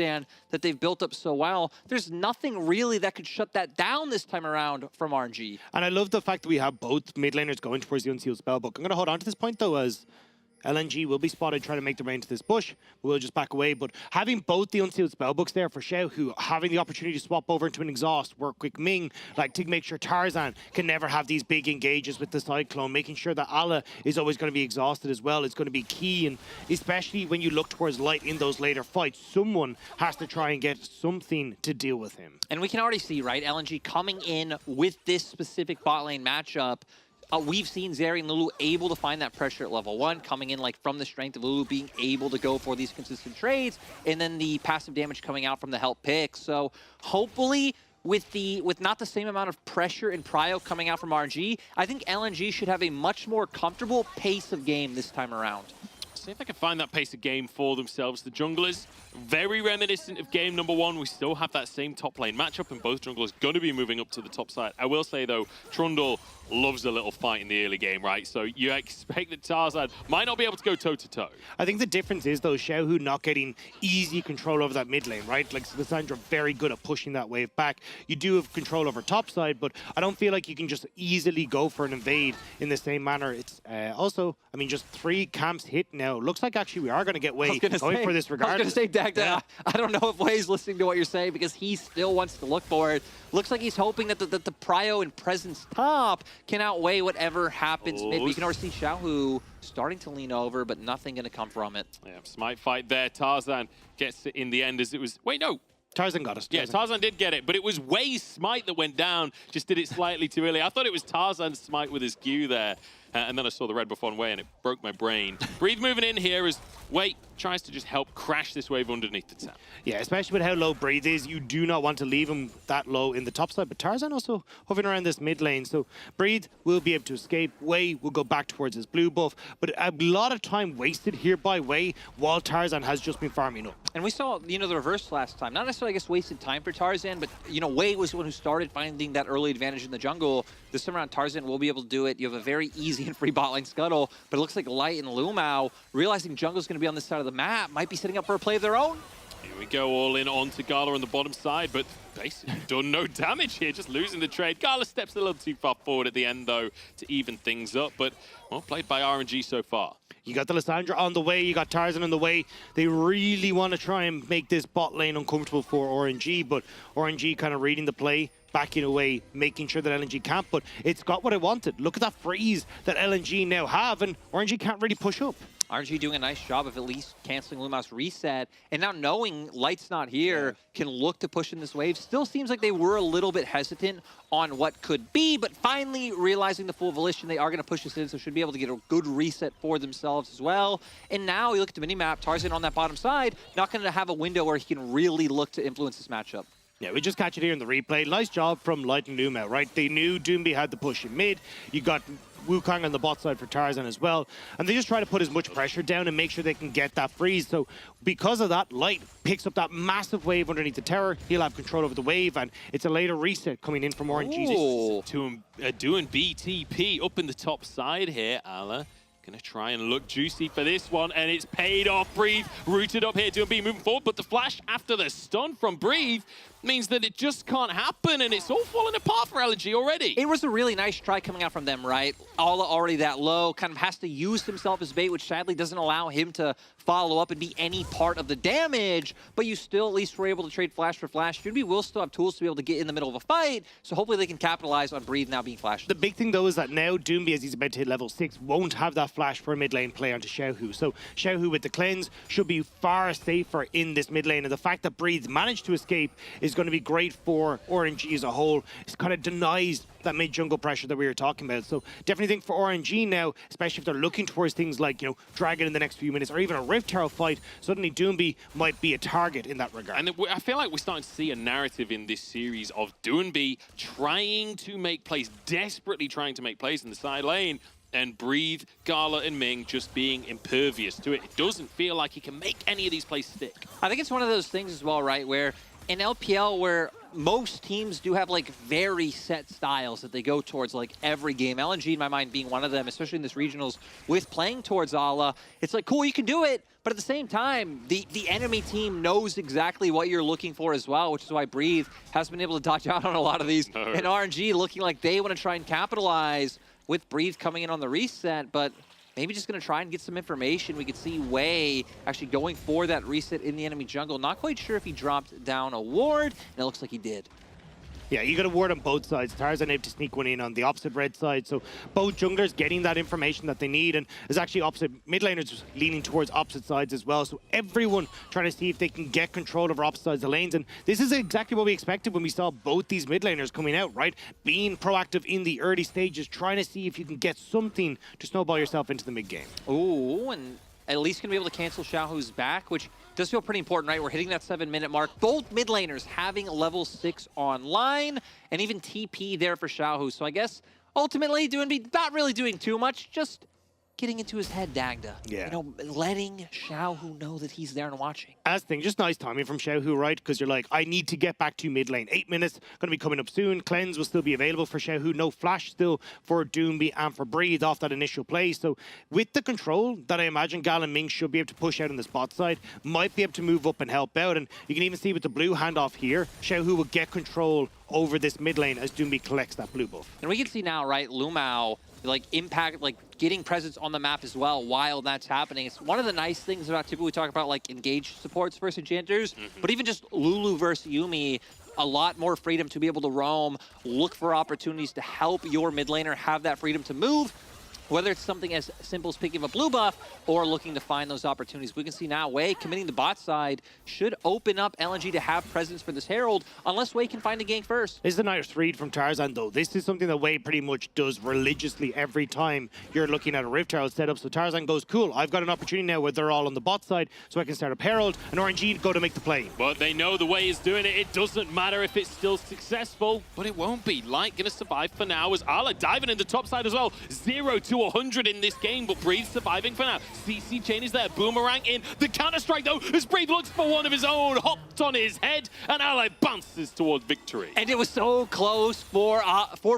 Speaker 5: that they've built up so well. There's nothing really that could shut that down this time around from RNG.
Speaker 15: And I love the fact that we have both mid laners going towards the Unsealed Spellbook. I'm going to hold on to this point, though, as LNG will be spotted trying to make their way into this bush. We'll just back away. But having both the Unsealed Spellbooks there for Xiaohu, having the opportunity to swap over into an Exhaust, work quick Ming, like to make sure Tarzan can never have these big engages with the Cyclone, making sure that Allah is always going to be exhausted as well is going to be key. And especially when you look towards Light in those later fights, someone has to try and get something to deal with him.
Speaker 5: And we can already see, right, LNG coming in with this specific bot lane matchup. We've seen Zeri and Lulu able to find that pressure at level 1, coming in like from the strength of Lulu being able to go for these consistent trades, and then the passive damage coming out from the help pick. So hopefully with not the same amount of pressure and prio coming out from RNG, I think LNG should have a much more comfortable pace of game this time around.
Speaker 14: See if they can find that pace of game for themselves. The junglers, very reminiscent of game number 1. We still have that same top lane matchup, and both junglers going to be moving up to the top side. I will say, though, Trundle loves a little fight in the early game, right? So you expect that Tarzan might not be able to go toe-to-toe.
Speaker 15: I think the difference is, though, Xiaohu not getting easy control over that mid lane, right? Like, Lissandra very good at pushing that wave back. You do have control over top side, but I don't feel like you can just easily go for an invade in the same manner. It's also, I mean, just 3 camps hit now. Looks like actually we are going to get Wei going for this regardless.
Speaker 5: I was going to say, Dagda, I don't know if Wei's listening to what you're saying because he still wants to look for it. Looks like he's hoping that the prio and presence top can outweigh whatever happens mid. We can already see Xiaohu starting to lean over, but nothing going to come from it.
Speaker 14: Yeah, smite fight there. Tarzan gets it in the end as it was... Wait, no.
Speaker 15: Tarzan got us.
Speaker 14: Yeah, Tarzan did get it, but it was Wei's smite that went down. Just did it slightly too early. I thought it was Tarzan's smite with his Q there. And then I saw the red buff on Wei, and it broke my brain. Breathe moving in here as Wei tries to just help crash this wave underneath the tower.
Speaker 15: Yeah, especially with how low Breathe is, you do not want to leave him that low in the top side. But Tarzan also hovering around this mid lane, so Breathe will be able to escape. Wei will go back towards his blue buff, but a lot of time wasted here by Wei while Tarzan has just been farming up.
Speaker 5: And we saw, the reverse last time. Not necessarily, I guess, wasted time for Tarzan, but, Wei was the one who started finding that early advantage in the jungle. This time around, Tarzan will be able to do it. You have a very easy and free bot lane scuttle, but it looks like Light and Lumao, realizing jungle's going to be on this side of the map, might be setting up for a play of their own.
Speaker 14: Here we go, all in onto Gala on the bottom side, but basically done no damage here, just losing the trade. Gala steps a little too far forward at the end, though, to even things up, but well played by RNG so far.
Speaker 15: You got the Lissandra on the way, you got Tarzan on the way. They really want to try and make this bot lane uncomfortable for RNG, but RNG kind of reading the play, backing away, making sure that LNG can't, but it's got what it wanted. Look at that freeze that LNG now have, and RNG can't really push up.
Speaker 5: RNG doing a nice job of at least canceling Lumao's reset, and now knowing Light's not here, can look to push in this wave. Still seems like they were a little bit hesitant on what could be, but finally realizing the full volition, they are going to push this in, so should be able to get a good reset for themselves as well. And now you look at the minimap, Tarzan on that bottom side, not going to have a window where he can really look to influence this matchup.
Speaker 15: Yeah, we just catch it here in the replay. Nice job from Light and Lumao, right? They knew Doonby had the push in mid. You got Wukong on the bot side for Tarzan as well. And they just try to put as much pressure down and make sure they can get that freeze. So because of that, Light picks up that massive wave underneath the tower. He'll have control over the wave, and it's a later reset coming in from RNG.
Speaker 14: Doing BTP up in the top side here, Allah. Gonna try and look juicy for this one, and it's paid off. Breathe rooted up here, Doonby moving forward, but the flash after the stun from Breathe means that it just can't happen, and it's all falling apart for LNG already.
Speaker 5: It was a really nice try coming out from them, right? Alla already that low, kind of has to use himself as bait, which sadly doesn't allow him to follow up and be any part of the damage, but you still at least were able to trade flash for flash. Doonby will still have tools to be able to get in the middle of a fight, so hopefully they can capitalize on Breathe now being flashed.
Speaker 15: The big thing, though, is that now Doonby, as he's about to hit level 6, won't have that flash for a mid lane play onto Xiaohu. So Xiaohu with the cleanse should be far safer in this mid lane, and the fact that Breathe managed to escape is is going to be great for RNG as a whole. It kind of denies that mid-jungle pressure that we were talking about. So definitely think for RNG now, especially if they're looking towards things like, you know, Dragon in the next few minutes or even a Rift Herald fight, suddenly Doomby might be a target in that regard.
Speaker 14: And I feel like we're starting to see a narrative in this series of Doomby trying to make plays, desperately trying to make plays in the side lane, and Breathe, Gala, and Ming just being impervious to it. It doesn't feel like he can make any of these plays stick.
Speaker 5: I think it's one of those things as well, right, where in LPL, where most teams do have like very set styles that they go towards like every game. LNG in my mind being one of them, especially in this regionals with playing towards Ala. It's like, cool, you can do it, but at the same time, the enemy team knows exactly what you're looking for as well, which is why Breathe has been able to dodge out on a lot of these. And RNG looking like they want to try and capitalize with Breathe coming in on the reset, but maybe just going to try and get some information. We could see Wei actually going for that reset in the enemy jungle. Not quite sure if he dropped down a ward, and it looks like he did.
Speaker 15: Yeah, you got a ward on both sides. Tarzan able to sneak one in on the opposite red side. So both junglers getting that information that they need. And there's actually opposite mid laners leaning towards opposite sides as well. So everyone trying to see if they can get control over opposite sides of the lanes. And this is exactly what we expected when we saw both these mid laners coming out, right? Being proactive in the early stages, trying to see if you can get something to snowball yourself into the mid game.
Speaker 5: Ooh, and at least going to be able to cancel Xiaohu's back, which does feel pretty important, right? We're hitting that 7-minute mark. Both mid laners having level 6 online, and even TP there for Xiaohu. So I guess ultimately not really doing too much, just getting into his head, Dagda.
Speaker 15: Yeah.
Speaker 5: You know, letting Xiaohu know that he's there and watching.
Speaker 15: As thing, just nice timing from Xiaohu, right? Because you're like, I need to get back to mid lane. 8 minutes, going to be coming up soon. Cleanse will still be available for Xiaohu. No flash still for Doomby and for Breathe off that initial play. So with the control that I imagine Gal and Ming should be able to push out on the spot side, might be able to move up and help out. And you can even see with the blue handoff here, Xiaohu will get control over this mid lane as Doomby collects that blue buff.
Speaker 5: And we can see now, right, Lumao, like impact, like getting presence on the map as well while that's happening. It's one of the nice things about typically we talk about like engaged supports versus enchanters, but even just Lulu versus Yuumi, a lot more freedom to be able to roam, look for opportunities to help your mid laner have that freedom to move. Whether it's something as simple as picking up a blue buff or looking to find those opportunities. We can see now Wei committing the bot side should open up LNG to have presence for this Herald, unless Wei can find a gank first.
Speaker 15: This is a nice read from Tarzan, though. This is something that Wei pretty much does religiously every time you're looking at a Rift Herald setup. So Tarzan goes, cool, I've got an opportunity now where they're all on the bot side, so I can start up Herald, and RNG go to make the play.
Speaker 14: But they know the Wei is doing it. It doesn't matter if it's still successful, but it won't be. Light gonna survive for now as Ala diving in the top side as well. 0 to 100 in this game, but Breathe surviving for now. CC chain is there. Boomerang in. The counter-strike, though, as Breathe looks for one of his own. Hopped on his head, and Ally bounces towards victory.
Speaker 5: And it was so close for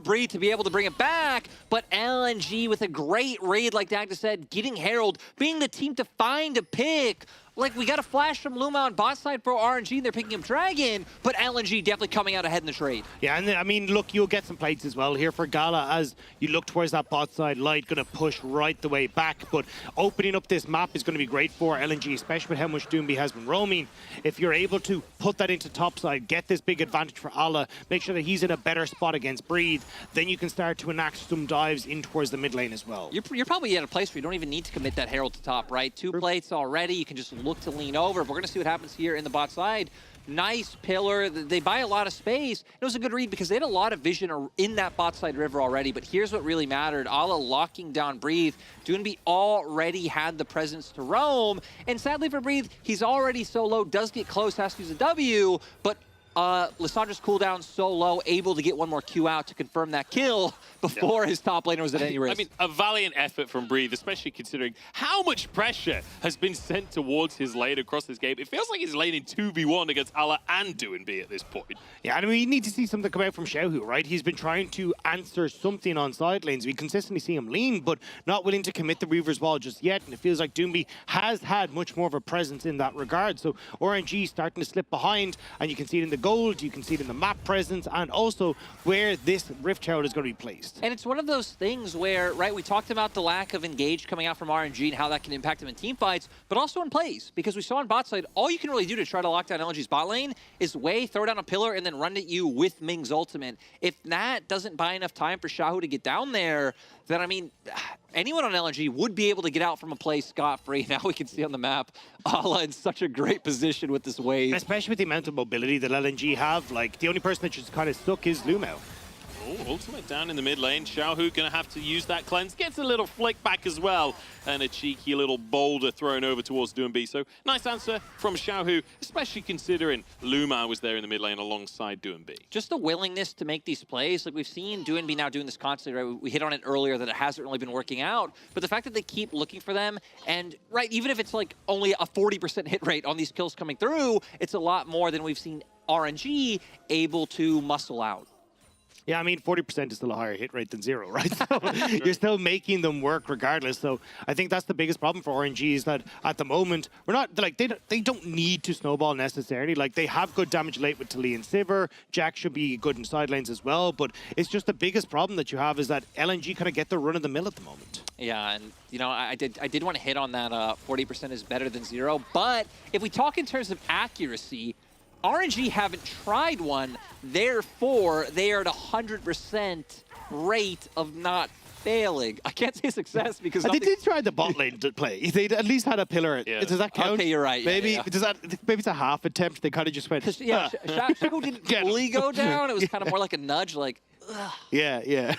Speaker 5: Breathe to be able to bring it back, but LNG with a great raid, like Dagda said, getting Herald, being the team to find a pick. Like, we got a flash from Luma on bot side for RNG, and they're picking up Dragon, but LNG definitely coming out ahead in the trade.
Speaker 15: Yeah, and I mean, look, you'll get some plates as well here for Gala as you look towards that bot side. Light going to push right the way back, but opening up this map is going to be great for LNG, especially with how much Doomby has been roaming. If you're able to put that into top side, get this big advantage for Ala, make sure that he's in a better spot against Breathe, then you can start to enact some dives in towards the mid lane as well.
Speaker 5: You're probably at a place where you don't even need to commit that Herald to top, right? 2 plates already, you can just look to lean over. We're going to see what happens here in the bot side. Nice pillar. They buy a lot of space. It was a good read because they had a lot of vision in that bot side river already, but here's what really mattered. Ala locking down Breathe. Doomby already had the presence to roam, and sadly for Breathe, he's already so low, does get close, has to use a W, but Lissandra's cooldown so low, able to get one more Q out to confirm that kill before his top laner was at any risk.
Speaker 14: I mean, a valiant effort from Breathe, especially considering how much pressure has been sent towards his lane across this game. It feels like he's laning 2v1 against Ala and Doomby at this point.
Speaker 15: Yeah, and we need to see something come out from Xiaohu, right? He's been trying to answer something on side lanes. We consistently see him lean, but not willing to commit the Weaver's Wall just yet, and it feels like Doomby has had much more of a presence in that regard. So RNG starting to slip behind, and you can see it in the gold, you can see it in the map presence, and also where this Rift Herald is going to be placed.
Speaker 5: And it's one of those things where, right, we talked about the lack of engage coming out from RNG and how that can impact them in team fights, but also in plays, because we saw on bot side, all you can really do to try to lock down LNG's bot lane is Wei, throw down a pillar, and then run at you with Ming's ultimate. If that doesn't buy enough time for Xiaohu to get down there, then, I mean, anyone on LNG would be able to get out from a play scot-free. Now we can see on the map, Ala in such a great position with this wave.
Speaker 15: Especially with the amount of mobility that LNG have, like, the only person that's just kind of stuck is Lumao.
Speaker 14: Oh, ultimate down in the mid lane. Xiaohu gonna have to use that cleanse. Gets a little flick back as well. And a cheeky little boulder thrown over towards Doombi. So nice answer from Xiaohu, especially considering Luma was there in the mid lane alongside Doombi.
Speaker 5: Just the willingness to make these plays. Like we've seen Doombi now doing this constantly, right? We hit on it earlier that it hasn't really been working out. But the fact that they keep looking for them and, right, even if it's like only a 40% hit rate on these kills coming through, it's a lot more than we've seen RNG able to muscle out.
Speaker 15: Yeah, I mean, 40% is still a higher hit rate than 0, right? So you're still making them work regardless. So I think that's the biggest problem for RNG is that at the moment, we're not, like, they don't need to snowball necessarily. Like, they have good damage late with Tali and Sivir. Jack should be good in side lanes as well. But it's just the biggest problem that you have is that LNG kind of get the run of the mill at the moment.
Speaker 5: Yeah, and, you know, I did want to hit on that 40% is better than 0. But if we talk in terms of accuracy, RNG haven't tried one, therefore they are at 100% rate of not failing. I can't say success because
Speaker 15: they did try the bot lane to play. They at least had a pillar.
Speaker 14: Yeah.
Speaker 15: Does that count?
Speaker 5: Okay, you're right.
Speaker 15: Maybe maybe it's a half attempt. They kind of just went.
Speaker 5: Yeah, Shaco didn't fully go down. It was kind of more like a nudge, like. Ugh.
Speaker 15: Yeah.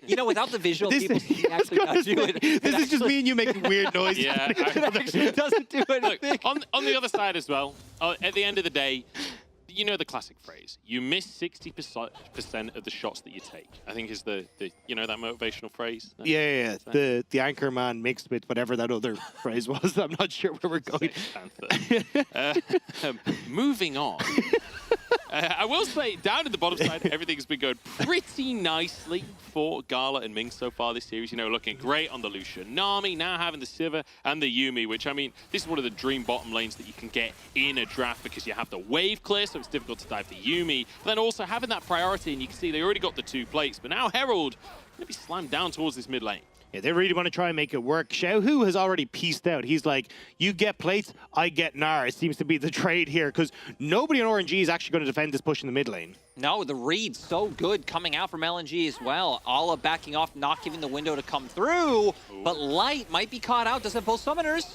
Speaker 5: You know, without the visual, people actually nudge you.
Speaker 15: This is just me and you making weird noises.
Speaker 14: Yeah,
Speaker 5: it actually doesn't do anything.
Speaker 14: Look, on the other side as well, at the end of the day, you know the classic phrase, you miss 60% of the shots that you take. I think is the you know that motivational phrase? No?
Speaker 15: Yeah. The anchor man mixed with whatever that other phrase was. I'm not sure where we're going.
Speaker 14: Moving on. I will say, down in the bottom side, everything's been going pretty nicely for Gala and Ming so far this series. You know, looking great on the Lucian Nami, now having the Sivir and the Yuumi, which, I mean, this is one of the dream bottom lanes that you can get in a draft because you have the wave clear, so it's difficult to dive the Yuumi. But then also having that priority, and you can see they already got the 2 plates, but now Herald going to be slammed down towards this mid lane.
Speaker 15: Yeah, they really want to try and make it work. Xiaohu has already pieced out. He's like, you get plates, I get Gnar. It seems to be the trade here because nobody on RNG is actually going to defend this push in the mid lane.
Speaker 5: No, the read's so good coming out from LNG as well. Ala backing off, not giving the window to come through, but Light might be caught out. Does have both summoners.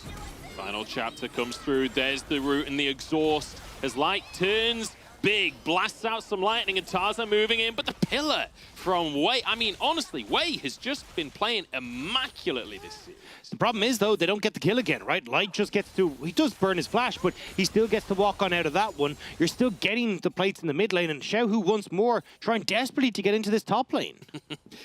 Speaker 14: Final chapter comes through. There's the root and the exhaust as Light turns big, blasts out some lightning and Tarzan moving in, but the pillar from Wei, I mean, honestly, Wei has just been playing immaculately this series.
Speaker 15: The problem is, though, they don't get the kill again, right? Light just gets to, he does burn his flash, but he still gets to walk on out of that one. You're still getting the plates in the mid lane, and Xiaohu once more trying desperately to get into this top lane.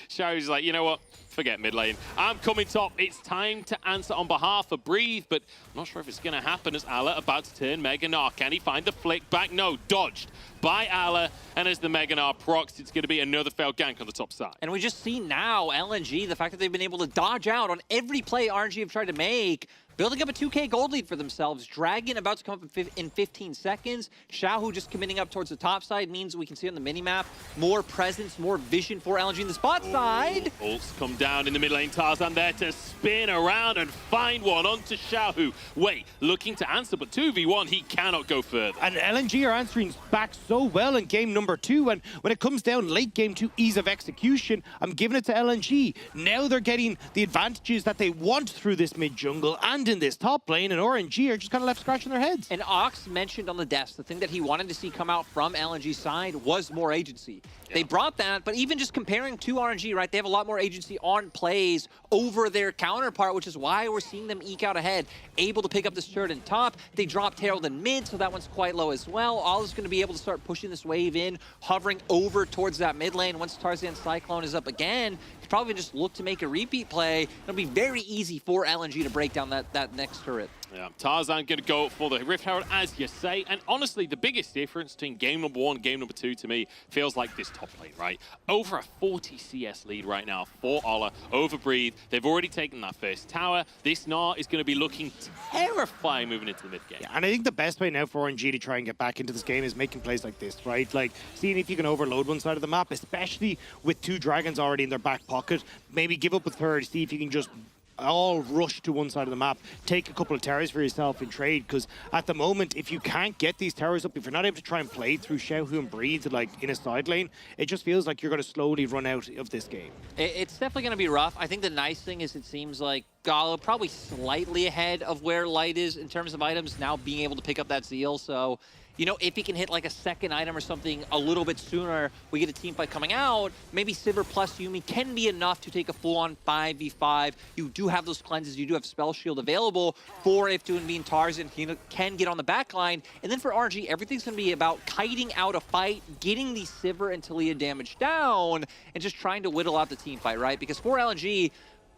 Speaker 14: Xiaohu's like, you know what? Forget mid lane. I'm coming top. It's time to answer on behalf of Breathe, but I'm not sure if it's going to happen as Ala about to turn Mega Gnar. Can he find the flick back? No, dodged by Ala, and as the Mega Gnar procs, it's going to be another failed gank on the top side.
Speaker 5: And we just see now LNG, the fact that they've been able to dodge out on every play RNG have tried to make, building up a 2K gold lead for themselves. Dragon about to come up in 15 seconds. Xiaohu just committing up towards the top side means we can see on the minimap more presence, more vision for LNG in the spot side.
Speaker 14: Ults come down in the mid lane. Tarzan there to spin around and find one onto Xiaohu. Wait, looking to answer, but 2v1, he cannot go further.
Speaker 15: And LNG are answering back so well in game number 2, and when it comes down late game to ease of execution, I'm giving it to LNG. Now they're getting the advantages that they want through this mid jungle and in this top lane, and RNG are just kind of left scratching their heads.
Speaker 5: And Ox mentioned on the desk, the thing that he wanted to see come out from LNG's side was more agency. They brought that, but even just comparing to RNG, right, they have a lot more agency on plays over their counterpart, which is why we're seeing them eke out ahead, able to pick up this turret in top. They dropped Herald in mid, so that one's quite low as well. All is going to be able to start pushing this wave in, hovering over towards that mid lane. Once Tarzan Cyclone is up again, he's probably just look to make a repeat play. It'll be very easy for LNG to break down that next turret.
Speaker 14: Yeah, Tarzan going to go for the Rift Herald, as you say. And honestly, the biggest difference between game number 1 and game number 2 to me feels like this top lane, right? Over a 40 CS lead right now for Ola over Breathe. They've already taken that first tower. This Gnar is going to be looking terrifying moving into the mid game.
Speaker 15: Yeah, and I think the best way now for RNG to try and get back into this game is making plays like this, right? Like seeing if you can overload one side of the map, especially with 2 dragons already in their back pocket. Maybe give up a third, see if you can just all rush to one side of the map. Take a couple of towers for yourself in trade, because at the moment, if you can't get these towers up, if you're not able to try and play through Xiaohu and Breathe like in a side lane, it just feels like you're going to slowly run out of this game.
Speaker 5: It's definitely going to be rough. I think the nice thing is it seems like Gala probably slightly ahead of where Light is in terms of items, now being able to pick up that Zeal. So, you know, if he can hit like a second item or something a little bit sooner, we get a team fight coming out, maybe Sivir plus Yuumi can be enough to take a full-on 5v5. You do have those cleanses, you do have Spell Shield available for if Doonby and Tarzan can get on the back line. And then for RNG, everything's going to be about kiting out a fight, getting the Sivir and Talia damage down, and just trying to whittle out the team fight, right? Because for LNG,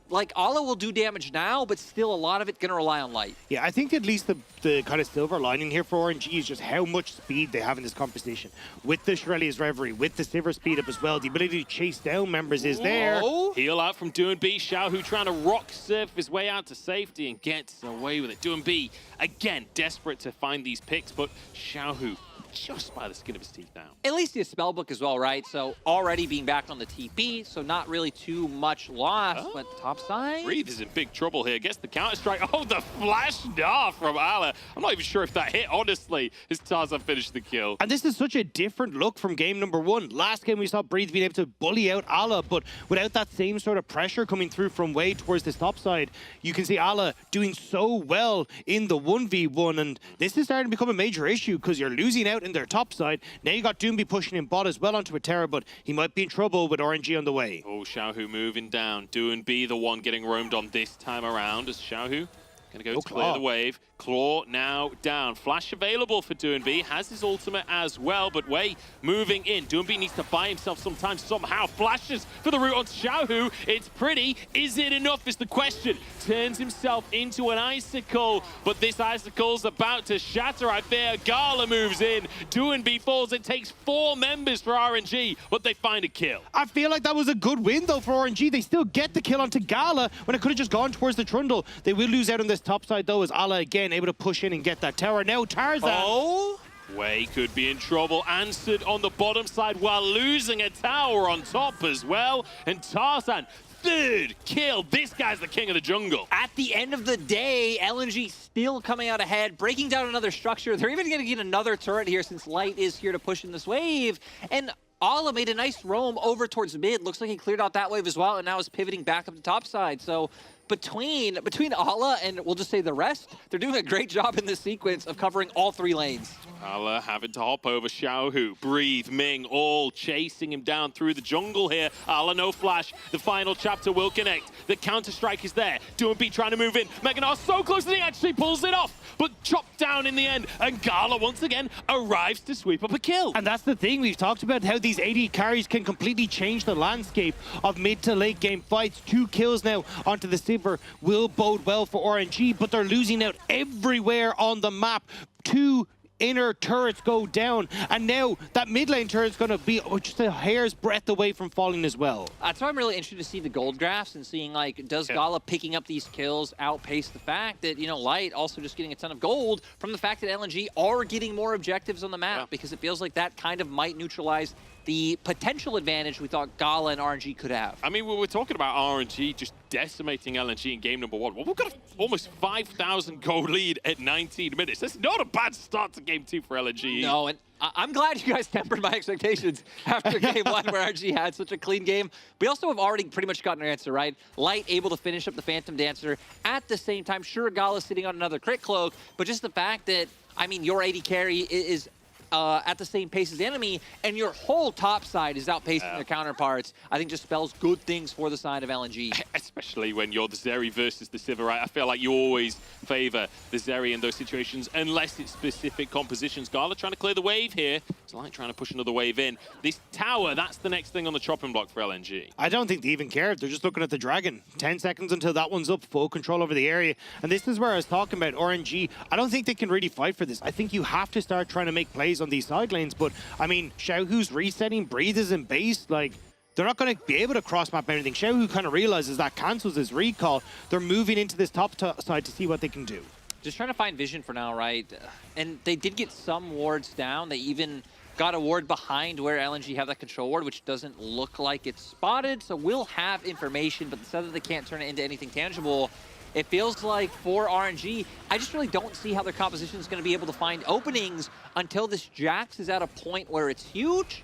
Speaker 5: like, Ala will do damage now, but still a lot of it going to rely on Light.
Speaker 15: Yeah, I think at least the kind of silver lining here for RNG is just how much speed they have in this competition. With the Shurelya's Reverie, with the Sivir speed up as well, the ability to chase down members is there.
Speaker 14: Heal out from Doonby. Xiaohu trying to rock surf his way out to safety and gets away with it. Doonby, again, desperate to find these picks, but Xiaohu just by the skin of his teeth now.
Speaker 5: At least he has Spellbook as well, right? So already being back on the TP, so not really too much loss, but top side?
Speaker 14: Breathe is in big trouble here. Gets the counter-strike. Oh, the flash off from Ala. I'm not even sure if that hit, honestly, as Tarzan finished the kill.
Speaker 15: And this is such a different look from game number one. Last game we saw Breathe being able to bully out Ala, but without that same sort of pressure coming through from way towards this top side, you can see Ala doing so well in the 1v1, and this is starting to become a major issue because you're losing out in their top side. Now you got Doonby pushing in bot as well onto a Terra, but he might be in trouble with RNG on the way.
Speaker 14: Oh, Xiaohu moving down. Doonby the one getting roamed on this time around as Xiaohu gonna go to clear the wave. Claw now down. Flash available for Doonby. Has his ultimate as well, but Wei moving in. Doonby needs to buy himself some time somehow. Flashes for the route on Xiaohu. It's pretty. Is it enough is the question. Turns himself into an icicle, but this icicle's about to shatter, I fear. Gala moves in. Doonby falls. It takes 4 members for RNG, but they find a kill.
Speaker 15: I feel like that was a good win, though, for RNG. They still get the kill onto Gala when it could have just gone towards the Trundle. They will lose out on this top side, though, as Ala again able to push in and get that tower. Now Tarzan.
Speaker 14: Oh, Wei could be in trouble. Answered on the bottom side while losing a tower on top as well. And Tarzan, 3rd kill. This guy's the king of the jungle.
Speaker 5: At the end of the day, LNG still coming out ahead, breaking down another structure. They're even going to get another turret here since Light is here to push in this wave. And Ala made a nice roam over towards mid. Looks like he cleared out that wave as well, and now is pivoting back up the top side. So between Ala and we'll just say the rest, they're doing a great job in this sequence of covering all 3 lanes.
Speaker 14: Ala having to hop over Xiaohu, Breathe, Ming, all chasing him down through the jungle here. Ala no flash. The final chapter will connect. The counter-strike is there. Doonby trying to move in. Meganar so close that he actually pulls it off, but chopped down in the end. And Gala once again arrives to sweep up a kill.
Speaker 15: And that's the thing. We've talked about how these AD carries can completely change the landscape of mid to late game fights. 2 kills now onto the Sivir will bode well for RNG, but they're losing out everywhere on the map. 2 inner turrets go down, and now that mid lane turret's going to be just a hair's breadth away from falling as well.
Speaker 5: That's why I'm really interested to see the gold graphs and seeing, like, does Gala picking up these kills outpace the fact that, you know, Light also just getting a ton of gold from the fact that LNG are getting more objectives on the map, because it feels like that kind of might neutralize the potential advantage we thought Gala and RNG could have.
Speaker 14: I mean, we were talking about RNG just decimating LNG in game number 1. Well, we've got an almost 5,000 gold lead at 19 minutes. That's not a bad start to game 2 for LNG.
Speaker 5: No, and I'm glad you guys tempered my expectations after game 1 where RNG had such a clean game. We also have already pretty much gotten our answer, right? Light able to finish up the Phantom Dancer. At the same time, sure, Gala's sitting on another crit cloak, but just the fact that, I mean, your AD carry is at the same pace as the enemy, and your whole top side is outpacing their counterparts, I think just spells good things for the side of LNG.
Speaker 14: Especially when you're the Zeri versus the Sivir, right? I feel like you always favor the Zeri in those situations, unless it's specific compositions. Gala trying to clear the wave here. It's like trying to push another wave in. This tower, that's the next thing on the chopping block for LNG.
Speaker 15: I don't think they even care. They're just looking at the Dragon. 10 seconds until that one's up, full control over the area. And this is where I was talking about RNG. I don't think they can really fight for this. I think you have to start trying to make plays on these side lanes, but I mean, Xiaohu's resetting, Breathe is in base, like, they're not going to be able to cross-map anything. Xiaohu kind of realizes that cancels his recall. They're moving into this top side to see what they can do.
Speaker 5: Just trying to find vision for now, right? And they did get some wards down. They even got a ward behind where LNG have that control ward, which doesn't look like it's spotted. So we'll have information, but instead that they can't turn it into anything tangible, it feels like for RNG, I just really don't see how their composition is going to be able to find openings until this Jax is at a point where it's huge,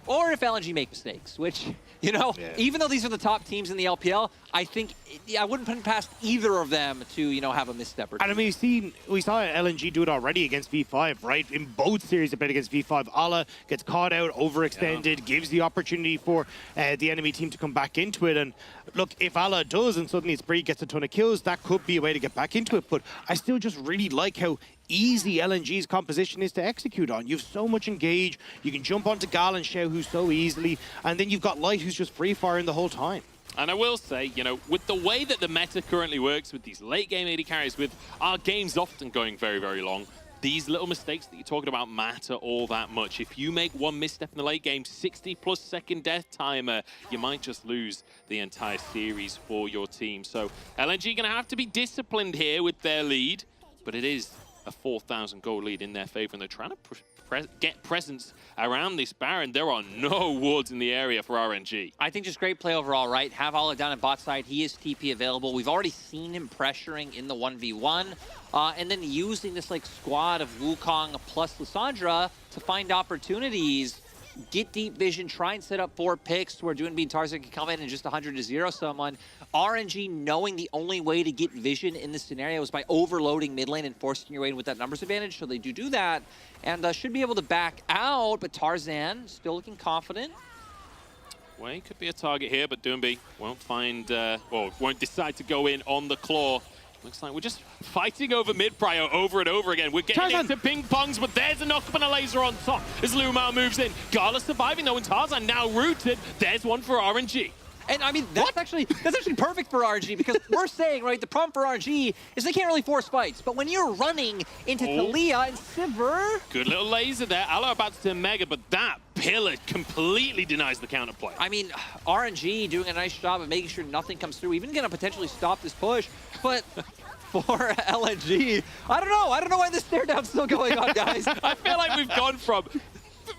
Speaker 5: or if LNG make mistakes, which, you know, even though these are the top teams in the LPL, I think I wouldn't put it past either of them to, you know, have a misstep or two.
Speaker 15: And I mean, we saw LNG do it already against V5, right? In both series they played against V5, Ala gets caught out, overextended, gives the opportunity for the enemy team to come back into it. And look, if Ala does and suddenly Spree gets a ton of kills, that could be a way to get back into it. But I still just really like how easy LNG's composition is to execute on. You have so much engage, you can jump onto Gal and Xiao Hu so easily, and then you've got Light who's just free firing the whole time.
Speaker 14: And I will say, you know, with the way that the meta currently works with these late game AD carries, with our games often going very, very long, these little mistakes that you're talking about matter all that much. If you make one misstep in the late game, 60+ second death timer, you might just lose the entire series for your team. So LNG going to have to be disciplined here with their lead, but it is a 4,000 gold lead in their favor, and they're trying to get presence around this Baron. There are no wards in the area for RNG.
Speaker 5: I think just great play overall, right? Have Ala down at bot side. He is TP available. We've already seen him pressuring in the 1v1. And then using this like squad of Wukong plus Lissandra to find opportunities, get deep vision, try and set up 4 picks where Doonby and Tarzan can come in and just 100-0 someone. RNG knowing the only way to get vision in this scenario is by overloading mid lane and forcing your way in with that numbers advantage, so they do that. And should be able to back out, but Tarzan still looking confident.
Speaker 14: Way could be a target here, but Doonby won't find, won't decide to go in on the claw. Looks like we're just fighting over mid-prio over and over again. We're getting into ping-pongs, but there's a knock-up and a laser on top as Lumao moves in. Gala surviving, though, and Tarzan now rooted. There's one for RNG.
Speaker 5: And I mean, that's actually perfect for RNG, because we're saying, right, the problem for RNG is they can't really force fights. But when you're running into Talia and Sivir...
Speaker 14: Good little laser there. Ala about to turn Mega, but that pillar completely denies the counterplay.
Speaker 5: I mean, RNG doing a nice job of making sure nothing comes through, even gonna potentially stop this push. But for LNG, I don't know why this stare down's still going on, guys.
Speaker 14: I feel like we've gone from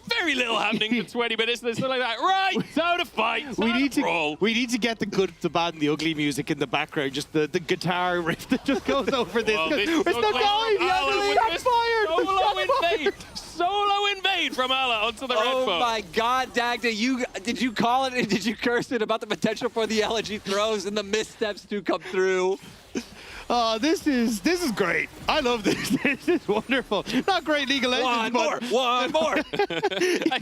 Speaker 14: very little happening for 20 minutes. There's something like that. Right, so to fight.
Speaker 15: We need to get the good, the bad, and the ugly music in the background. Just the guitar riff that just goes over this. It's the guy. He's fired.
Speaker 14: Solo invade from Ala onto the red phone.
Speaker 5: Oh my God, Dagda, did you call it and did you curse it about the potential for the LNG throws and the missteps to come through?
Speaker 15: Oh, this is great. I love this. This is wonderful. Not great League of Legends,
Speaker 5: one more.
Speaker 14: I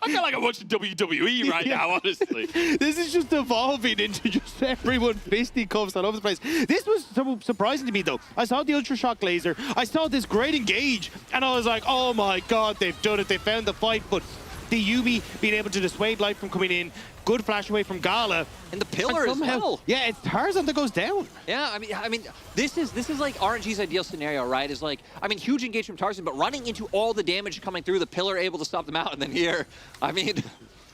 Speaker 14: feel like I'm watching WWE right now, honestly.
Speaker 15: This is just evolving into just everyone fisticuffs all over the place. This was surprising to me, though. I saw the Ultra Shock laser. I saw this great engage, and I was like, oh my God, they've done it. They found the fight, but the Yubi being able to dissuade Light from coming in. Good flash away from Gala.
Speaker 5: And the pillar as well.
Speaker 15: Yeah, it's Tarzan that goes down.
Speaker 5: Yeah, I mean, this is like RNG's ideal scenario, right? Is like, I mean, huge engage from Tarzan, but running into all the damage coming through, the pillar able to stop them out, and then here, I mean,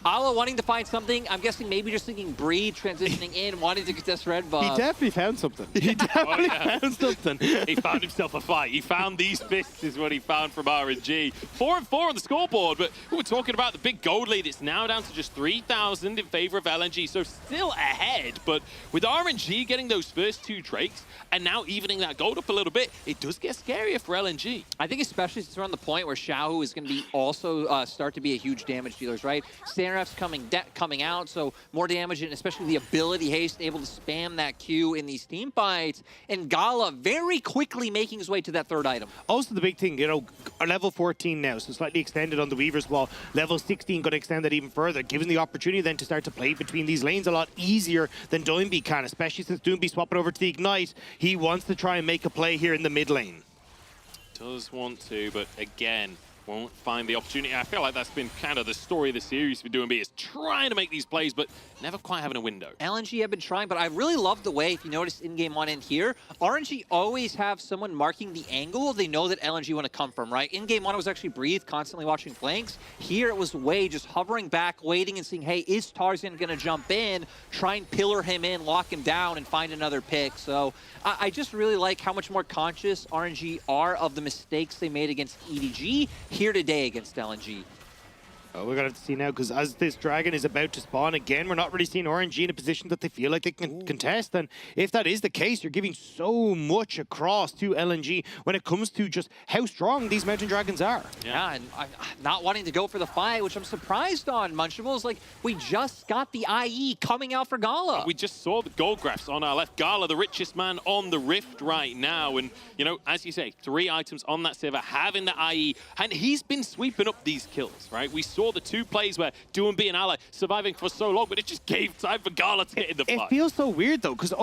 Speaker 5: Ala wanting to find something. I'm guessing maybe just thinking Bree transitioning in, wanting to get this red buff.
Speaker 15: He definitely found something. He definitely found something.
Speaker 14: He found himself a fight. He found these fists is what he found from RNG. 4-4 on the scoreboard, but we were talking about the big gold lead. It's now down to just 3,000 in favor of LNG, so still ahead. But with RNG getting those first 2 Drakes and now evening that gold up a little bit, it does get scarier for LNG.
Speaker 5: I think especially since we're on the point where Xiao Hu is going to be also start to be a huge damage dealers, right? Sanref's coming out, so more damage, and especially the ability haste, able to spam that Q in these team fights. And Gala very quickly making his way to that 3rd item.
Speaker 15: Also the big thing, you know, level 14 now, so slightly extended on the Weaver's Wall. Level 16 going to extend that even further, given the opportunity then to start to play between these lanes a lot easier than Doinby can, especially since Doinby swapping over to the Ignite. He wants to try and make a play here in the mid lane.
Speaker 14: Does want to, but again, won't find the opportunity. I feel like that's been kind of the story of the series for Doinby, is trying to make these plays, but never quite having a window.
Speaker 5: LNG have been trying, but I really love the way, if you notice in game 1 and here, RNG always have someone marking the angle they know that LNG want to come from, right? In game 1, it was actually Breathe, constantly watching flanks. Here, it was Wei just hovering back, waiting and seeing, hey, is Tarzan going to jump in, try and pillar him in, lock him down, and find another pick? So I just really like how much more conscious RNG are of the mistakes they made against EDG here today against LNG.
Speaker 15: We're going to have to see now, because as this dragon is about to spawn again, we're not really seeing RNG in a position that they feel like they can contest. And if that is the case, you're giving so much across to LNG when it comes to just how strong these mountain dragons are.
Speaker 5: Yeah, and not wanting to go for the fight, which I'm surprised on, Munchables. Like, we just got the IE coming out for Gala.
Speaker 14: We just saw the gold graphs on our left. Gala, the richest man on the Rift right now. And, you know, as you say, 3 items on that Sivir, having the IE. And he's been sweeping up these kills, right? We saw the 2 plays where Doomby and Ally surviving for so long, but it just gave time for Gala to get in the fight.
Speaker 15: It feels so weird, though, because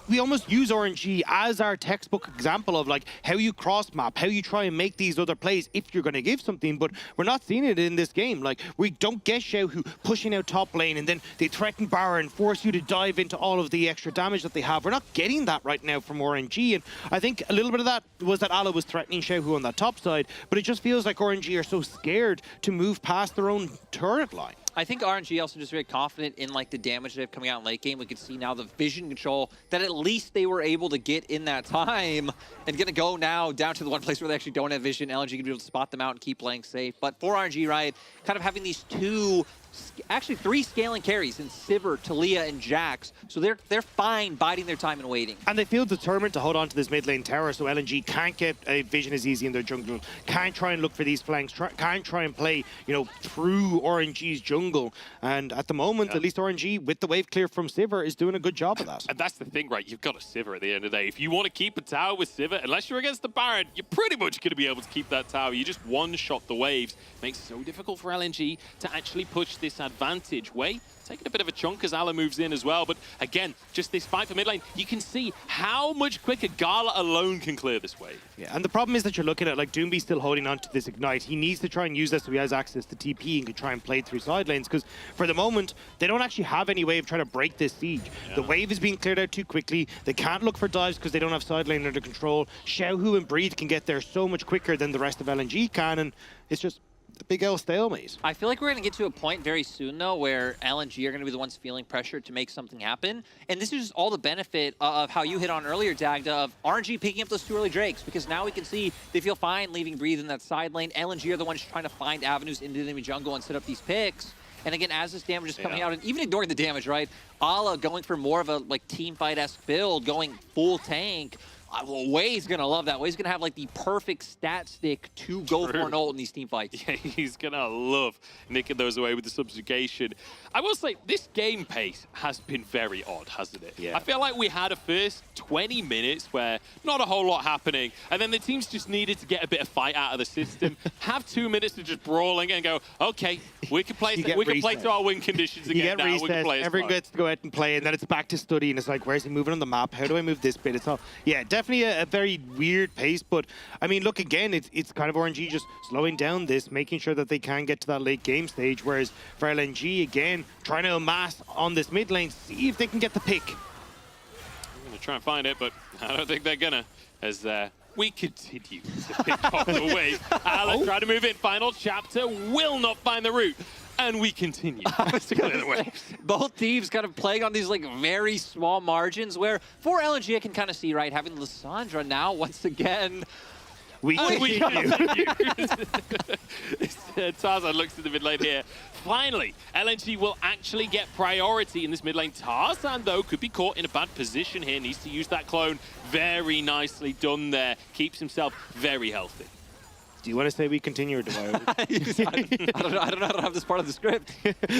Speaker 15: we almost use RNG as our textbook example of, like, how you cross-map, how you try and make these other plays if you're going to give something, but we're not seeing it in this game. Like, we don't get Xiaohu pushing out top lane, and then they threaten Baron, force you to dive into all of the extra damage that they have. We're not getting that right now from RNG, and I think a little bit of that was that Ala was threatening Xiaohu on that top side, but it just feels like RNG are so scared to move past their own turret line.
Speaker 5: I think RNG also just very confident in like the damage they have coming out in late game. We can see now the vision control that at least they were able to get in that time, and gonna go now down to the one place where they actually don't have vision. LNG can be able to spot them out and keep playing safe. But for RNG, right, kind of having these 2, actually 3 scaling carries in Sivir, Talia, and Jax. So they're fine biding their time and waiting.
Speaker 15: And they feel determined to hold on to this mid lane tower, so LNG can't get a vision as easy in their jungle, can't try and look for these flanks, can't try and play, you know, through RNG's jungle. And at the moment, at least RNG, with the wave clear from Sivir, is doing a good job of that.
Speaker 14: And that's the thing, right? You've got a Sivir at the end of the day. If you want to keep a tower with Sivir, unless you're against the Baron, you're pretty much going to be able to keep that tower. You just one-shot the waves. Makes it so difficult for LNG to actually push this advantage. Way taking a bit of a chunk as Ala moves in as well, but again, just this fight for mid lane, you can see how much quicker Gala alone can clear this wave.
Speaker 15: Yeah, and the problem is that you're looking at, like, Doomby still holding on to this Ignite. He needs to try and use this so he has access to TP and can try and play through side lanes, because for the moment, they don't actually have any way of trying to break this siege. Yeah. The wave is being cleared out too quickly. They can't look for dives because they don't have side lane under control. Xiaohu and Breed can get there so much quicker than the rest of LNG can, and it's just a big L stalemate.
Speaker 5: I feel like we're going to get to a point very soon, though, where LNG are going to be the ones feeling pressure to make something happen. And this is just all the benefit of how you hit on earlier, Dagda, of RNG picking up those 2 early Drakes, because now we can see they feel fine leaving Breathe in that side lane. LNG are the ones trying to find avenues into the enemy jungle and set up these picks. And again, as this damage is coming out, and even ignoring the damage, right? Ala going for more of a like team fight-esque build, going full tank. Way's gonna love that. Way's gonna have like the perfect stat stick to go for an ult in these team fights.
Speaker 14: Yeah, he's gonna love nicking those away with the subjugation. I will say, this game pace has been very odd, hasn't it?
Speaker 15: Yeah.
Speaker 14: I feel like we had a first 20 minutes where not a whole lot happening, and then the teams just needed to get a bit of fight out of the system, have 2 minutes of just brawling and go, okay, we can play to our win conditions again now. We can play
Speaker 15: everyone gets to go out and play, and then it's back to study, and it's like, where's he moving on the map? How do I move this bit? It's all, yeah, definitely a very weird pace, but I mean, look, again, it's kind of RNG just slowing down this, making sure that they can get to that late game stage, whereas for LNG, again, trying to amass on this mid lane, see if they can get the pick.
Speaker 14: I'm going to try and find it, but I don't think they're going to, as we continue to pick up the wave. Alan trying to move in, final chapter, will not find the route. And we continue to clear the waves.
Speaker 5: Both teams kind of playing on these like very small margins, where for LNG I can kind of see, right, having Lissandra now once again.
Speaker 15: We continue.
Speaker 14: Tarzan looks at the mid lane here. Finally, LNG will actually get priority in this mid lane. Tarzan, though, could be caught in a bad position here. Needs to use that clone. Very nicely done there. Keeps himself very healthy.
Speaker 15: Do you want to say we continue, or do I?
Speaker 5: I don't know how to have this part of the script.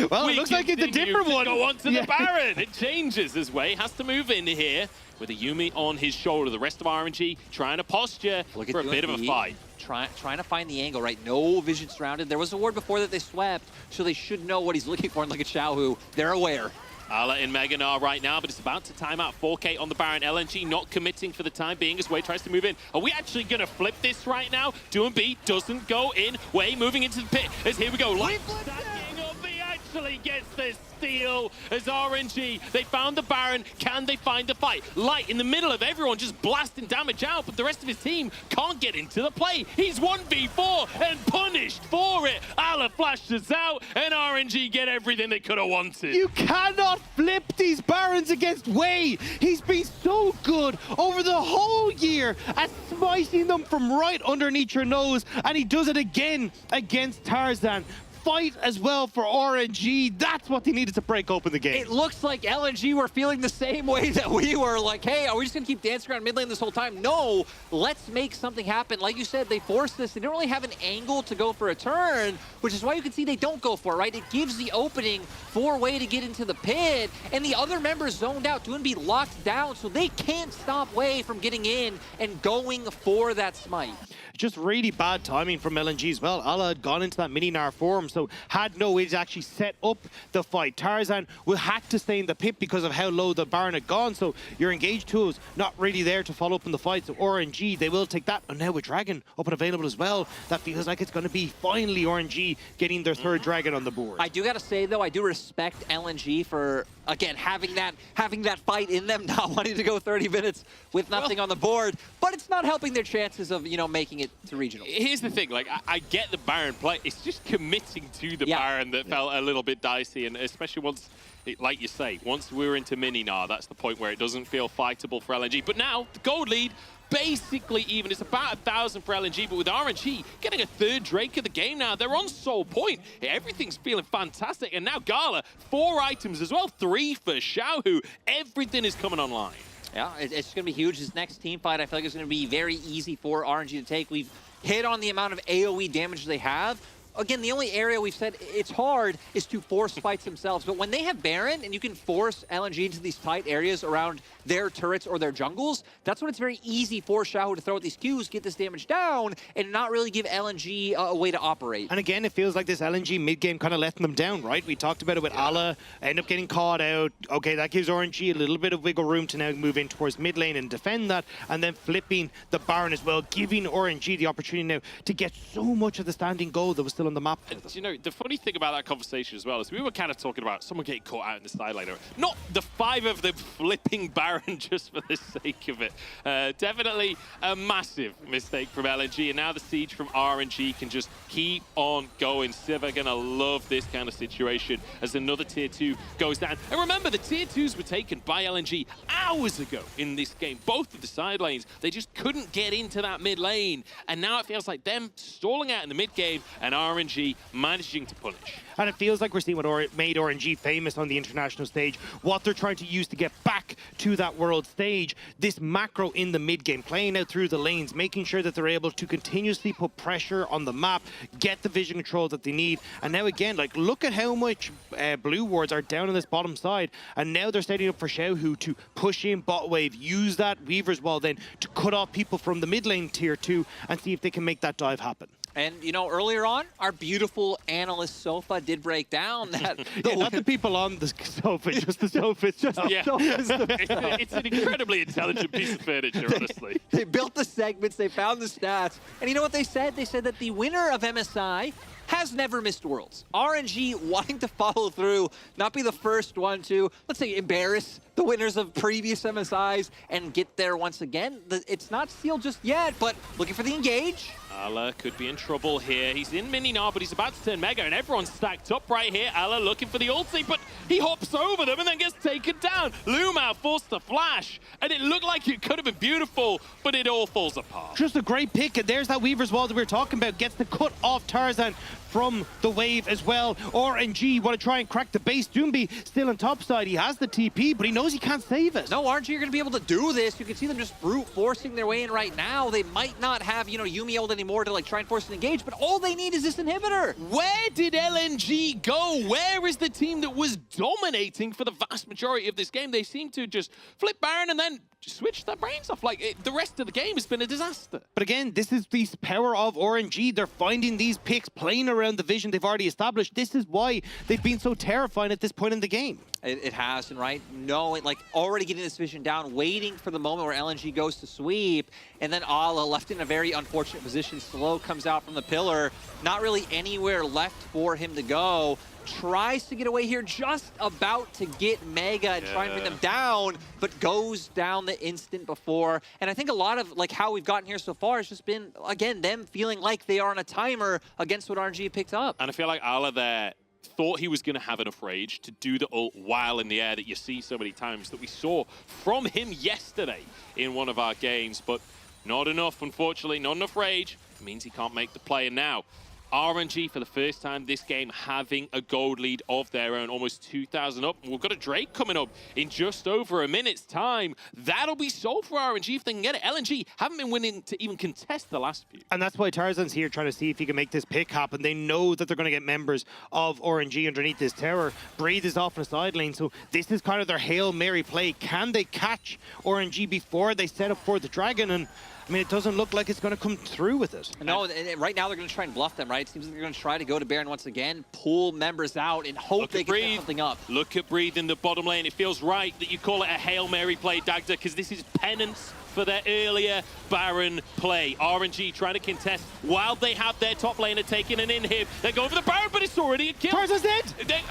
Speaker 15: Well, it looks like it's a different one.
Speaker 14: Go on to the Baron. It changes his way. Has to move in here with a Yuumi on his shoulder. The rest of RNG trying to posture for a bit of a fight.
Speaker 5: Trying to find the angle, right? No vision surrounded. There was a ward before that they swept, so they should know what he's looking for. And look at Xiaohu. They're aware.
Speaker 14: Ala in Meganar right now, but it's about to time out 4K on the Baron. LNG not committing for the time being as Way tries to move in. Are we actually going to flip this right now? Doomby doesn't go in. Way moving into the pit as here we go. Light stacking up. He actually gets this steal as RNG. They found the Baron. Can they find the fight? Light in the middle of everyone just blasting damage out, but the rest of his team can't get into the play. He's 1v4 and punished for it. Ala flashes out and RNG get everything they could have wanted.
Speaker 15: You cannot flip these Barons against Way. He's been so good over the whole year at smiting them from right underneath your nose, and he does it again against Tarzan. fight as well for RNG. That's what they needed to break open the game.
Speaker 5: It looks like LNG were feeling the same way that we were. Like, hey, are we just going to keep dancing around mid lane this whole time? No, let's make something happen. Like you said, they forced this. They don't really have an angle to go for a turn, which is why you can see they don't go for it, right? It gives the opening for a way to get into the pit, and the other members zoned out. Doinb locked down, so they can't stop Way from getting in and going for that smite.
Speaker 15: Just really bad timing from LNG as well. Allah had gone into that mini-Gnar form, so had no way to actually set up the fight. Tarzan will have to stay in the pit because of how low the Baron had gone, so your engage tools not really there to follow up in the fight. So RNG, they will take that. And now with Dragon up and available as well, that feels like it's going to be finally RNG getting their third Dragon on the board.
Speaker 5: I do got to say, though, I do respect LNG for, again, having that fight in them, not wanting to go 30 minutes with nothing on the board, but it's not helping their chances of, you know, making it to regional.
Speaker 14: Here's the thing, like, I get the Baron play. It's just committing to the Baron that felt a little bit dicey, and especially once, like you say, once we're into mini-Gnar, that's the point where it doesn't feel fightable for LNG. But now, the gold lead, basically even. It's about 1,000 for LNG, but with RNG getting a third Drake of the game now, they're on sole point. Everything's feeling fantastic, and now Gala, 4 items as well, 3 for Xiaohu. Everything is coming online.
Speaker 5: Yeah, it's going to be huge. This next team fight, I feel like it's going to be very easy for RNG to take. We've hit on the amount of AoE damage they have. Again, the only area we've said it's hard is to force fights themselves. But when they have Baron and you can force LNG into these tight areas around their turrets or their jungles, that's when it's very easy for Xiaohu to throw out these Qs, get this damage down, and not really give LNG a way to operate.
Speaker 15: And again, it feels like this LNG mid-game kind of letting them down, right? We talked about it with Allah, end up getting caught out. Okay, that gives RNG a little bit of wiggle room to now move in towards mid lane and defend that, and then flipping the Baron as well, giving RNG the opportunity now to get so much of the standing gold that was still on the map.
Speaker 14: You know, the funny thing about that conversation as well is we were kind of talking about someone getting caught out in the sideline. Not the 5 of them flipping Baron just for the sake of it. Definitely a massive mistake from LNG, and now the siege from RNG can just keep on going. Civ are going to love this kind of situation as another tier 2 goes down. And remember, the tier 2s were taken by LNG hours ago in this game. Both of the side lanes, they just couldn't get into that mid lane. And now it feels like them stalling out in the mid game and RNG managing to punish.
Speaker 15: And it feels like we're seeing what made RNG famous on the international stage, what they're trying to use to get back to that world stage. This macro in the mid game, playing out through the lanes, making sure that they're able to continuously put pressure on the map, get the vision control that they need. And now again, like, look at how much blue wards are down on this bottom side. And now they're setting up for Xiaohu to push in bot wave, use that Weaver's Wall then to cut off people from the mid lane tier 2 and see if they can make that dive happen.
Speaker 5: And, you know, earlier on, our beautiful analyst Sofa did break down that...
Speaker 15: not the people on the sofa, just the sofa. It's just
Speaker 14: it's an incredibly intelligent piece of furniture, honestly.
Speaker 5: They built the segments, they found the stats, and you know what they said? They said that the winner of MSI has never missed Worlds. RNG wanting to follow through, not be the first one to, let's say, embarrass the winners of previous MSIs and get there once again. It's not sealed just yet, but looking for the engage.
Speaker 14: Allah could be in trouble here. He's in mini-Gnar, but he's about to turn Mega, and everyone's stacked up right here. Allah looking for the ulti, but he hops over them and then gets taken down. Lumao forced to flash, and it looked like it could have been beautiful, but it all falls apart.
Speaker 15: Just a great pick, and there's that Weaver's Wall that we were talking about. Gets the cut off Tarzan from the wave as well. RNG want to try and crack the base. Doinb still on top side. He has the TP, but he knows he can't save it.
Speaker 5: No, RNG are going to be able to do this. You can see them just brute forcing their way in right now. They might not have, you know, Yuumi ult anymore to like try and force an engage, but all they need is this inhibitor.
Speaker 14: Where did LNG go? Where is the team that was dominating for the vast majority of this game? They seem to just flip Baron and then switch their brains off. Like, the rest of the game has been a disaster.
Speaker 15: But again, this is the power of RNG. They're finding these picks, playing around the vision they've already established. This is why they've been so terrifying at this point in the game.
Speaker 5: It has, and right, knowing, like, already getting this vision down, waiting for the moment where LNG goes to sweep, and then Allah left in a very unfortunate position. Slow comes out from the pillar, not really anywhere left for him to go. Tries to get away here, just about to get Mega and try and bring them down, but goes down the instant before. And I think a lot of like how we've gotten here so far has just been, again, them feeling like they are on a timer against what RNG picked up.
Speaker 14: And I feel like Allah there thought he was going to have enough rage to do the ult while in the air that you see so many times, that we saw from him yesterday in one of our games, but not enough, unfortunately. Not enough rage. It means he can't make the play. And now RNG for the first time this game having a gold lead of their own, almost 2,000 up. We've got a Drake coming up in just over a minute's time. That'll be sold for RNG if they can get it. LNG haven't been winning to even contest the last few.
Speaker 15: And that's why Tarzan's here trying to see if he can make this pick happen. They know that they're going to get members of RNG underneath this tower. Breathe is off in the side lane, so this is kind of their Hail Mary play. Can they catch RNG before they set up for the Dragon? And I mean, it doesn't look like it's going to come through with it.
Speaker 5: No, and right now they're going to try and bluff them, right? It seems like they're going to try to go to Baron once again, pull members out, and hope they can set something up.
Speaker 14: Look at Breathe in the bottom lane. It feels right that you call it a Hail Mary play, Dagda, because this is penance for their earlier Baron play. RNG trying to contest while they have their top laner taking an inhib. They're going for the Baron, but it's already a kill.
Speaker 15: Tarzan's dead!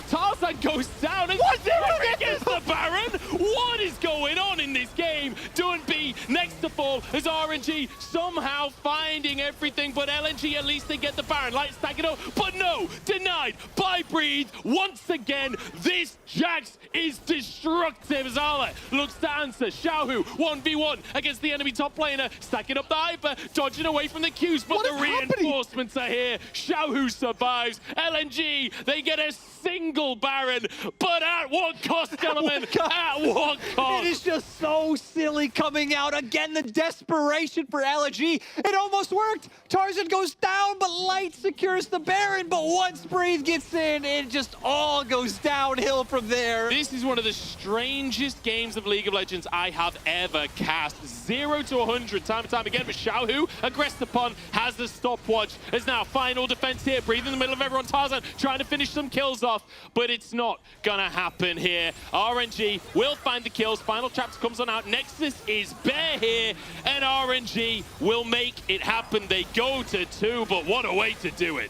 Speaker 14: Tarzan goes down and Zeri gets the Baron! What is going on in this game? Doinb next to fall as RNG somehow finding everything, but LNG at least they get the Baron. Light stack it up, but no! Denied by Breathe. Once again, this Jax is destructive. Zala looks to answer. Xiaohu 1v1 against the enemy top laner, stacking up the hyper, dodging away from the Qs, but the reinforcements are here. Xiaohu survives. LNG, they get a single Baron, but at what cost, gentlemen? At what cost?
Speaker 5: It is just so silly coming out. Again, the desperation for LNG. It almost worked. Tarzan goes down, but Light secures the Baron, but once Breathe gets in, it just all goes downhill from there.
Speaker 14: This is one of the strangest games of League of Legends I have ever cast. 0 to 100 time and time again, but Xiaohu, aggressed upon, has the stopwatch. There's now final defense here. Breathe in the middle of everyone. Tarzan trying to finish some kills off, but it's not gonna happen here. RNG will find the kills. Final chapter comes on out. Nexus is bare here, and RNG will make it happen. They go to 2, but what a way to do it.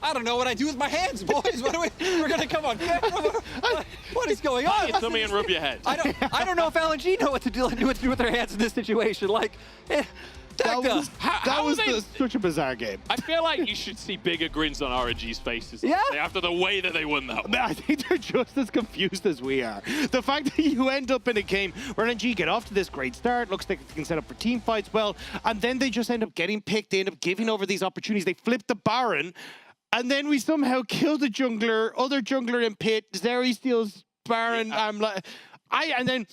Speaker 5: I don't know what I do with my hands, boys. We're gonna come on camera. What is going on?
Speaker 14: Pat your tummy and rub your head.
Speaker 5: I don't know if LNG know what to do with their hands in this situation. Like,
Speaker 15: that was such a bizarre game.
Speaker 14: I feel like you should see bigger grins on RNG's faces after the way that they won that one.
Speaker 15: I think they're just as confused as we are. The fact that you end up in a game where LNG get off to this great start, looks like they can set up for team fights well, and then they just end up getting picked, they end up giving over these opportunities. They flip the Baron, and then we somehow kill the jungler, other jungler in pit, Zeri steals Baron,
Speaker 14: Yeah.
Speaker 15: and then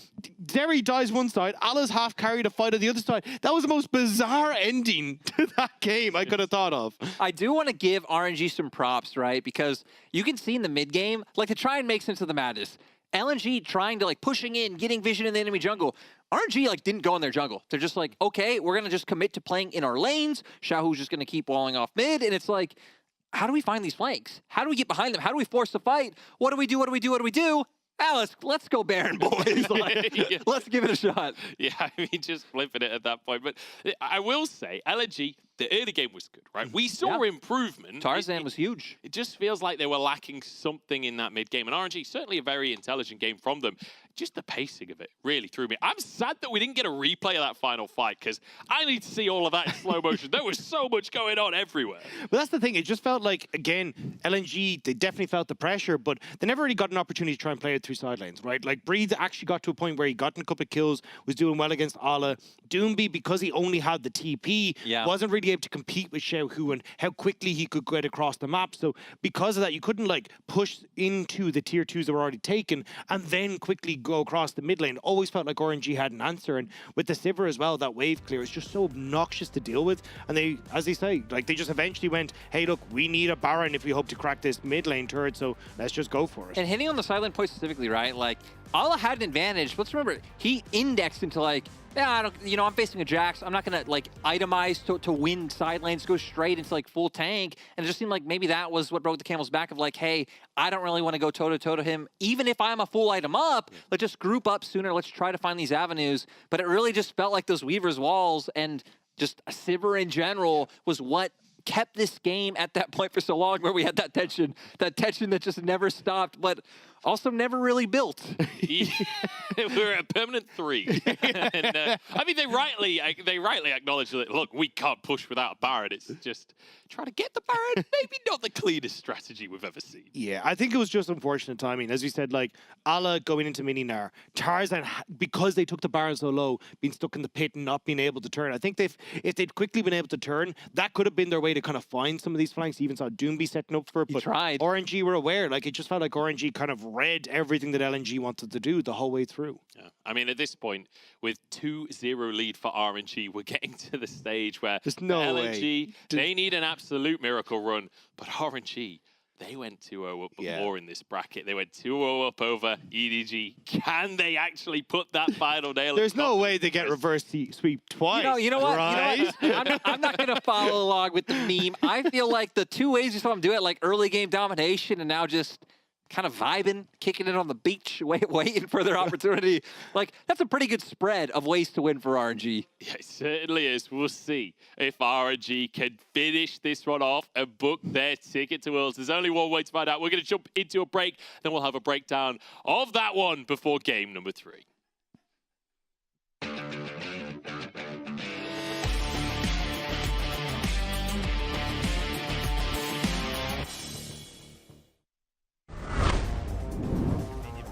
Speaker 15: Zeri dies one side, Allah's half carried a fight on the other side. That was the most bizarre ending to that game I could have thought of.
Speaker 5: I do want to give RNG some props, right? Because you can see in the mid game, like to try and make sense of the madness, LNG trying to like pushing in, getting vision in the enemy jungle. RNG like didn't go in their jungle. They're just like, okay, we're gonna just commit to playing in our lanes. Xiaohu's just gonna keep walling off mid, and it's like, how do we find these flanks? How do we get behind them? How do we force the fight? What do we do? What do we do? What do we do? Alice, let's go Baron, boys. Like, let's give it a shot.
Speaker 14: Yeah, I mean, just flipping it at that point. But I will say, LNG, the early game was good, right? We saw improvement.
Speaker 5: Tarzan was huge.
Speaker 14: It just feels like they were lacking something in that mid game. And RNG, certainly a very intelligent game from them. Just the pacing of it really threw me. I'm sad that we didn't get a replay of that final fight, because I need to see all of that in slow motion. There was so much going on everywhere.
Speaker 15: But that's the thing. It just felt like, again, LNG, they definitely felt the pressure, but they never really got an opportunity to try and play it through side lanes, right? Like, Breathe actually got to a point where he got in a couple of kills, was doing well against Ala. Doinb, because he only had the TP, wasn't really able to compete with Xiaohu and how quickly he could get across the map. So because of that, you couldn't like push into the tier 2s that were already taken and then quickly go across the mid lane. Always felt like RNG had an answer. And with the Sivir as well, that wave clear is just so obnoxious to deal with. And they, as they say, like they just eventually went, hey, look, we need a Baron if we hope to crack this mid lane turret. So let's just go for it.
Speaker 5: And hitting on the side lane point specifically, right? Like, Allah had an advantage. Let's remember, he indexed into like, yeah, I don't, you know, I'm facing a Jax. I'm not gonna like itemize to win side lanes, go straight into like full tank. And it just seemed like maybe that was what broke the camel's back of like, hey, I don't really want to go toe to toe to him. Even if I'm a full item up, let's just group up sooner. Let's try to find these avenues. But it really just felt like those Weaver's walls and just a Sivir in general was what kept this game at that point for so long, where we had that tension that just never stopped. But Also never really built.
Speaker 14: We're at a permanent 3. And, I mean, they rightly acknowledge that, look, we can't push without a Baron. It's just try to get the Baron, maybe not the cleanest strategy we've ever seen.
Speaker 15: Yeah, I think it was just unfortunate timing. As you said, like, Ala going into Mininar, Tarzan, because they took the Baron so low, being stuck in the pit and not being able to turn. I think if they'd quickly been able to turn, that could have been their way to kind of find some of these flanks. You even saw Doomby setting up for it, but
Speaker 5: tried.
Speaker 15: RNG were aware. Like, it just felt like RNG kind of read everything that LNG wanted to do the whole way through.
Speaker 14: Yeah. I mean, at this point, with 2-0 lead for RNG, we're getting to the stage where
Speaker 15: there's no
Speaker 14: LNG,
Speaker 15: way.
Speaker 14: They need an absolute miracle run, but RNG, they went 2-0 up before in this bracket. They went 2-0 up over EDG. Can they actually put that final nail?
Speaker 15: There's no way they get reverse sweep twice.
Speaker 5: You know what?
Speaker 15: Right?
Speaker 5: I'm not going to follow along with the meme. I feel like the 2 ways you saw him do it, like early game domination and now just kind of vibing, kicking it on the beach, waiting for their opportunity. Like, that's a pretty good spread of ways to win for RNG.
Speaker 14: Yeah, it certainly is. We'll see if RNG can finish this one off and book their ticket to Worlds. There's only one way to find out. We're going to jump into a break, then we'll have a breakdown of that one before game number 3.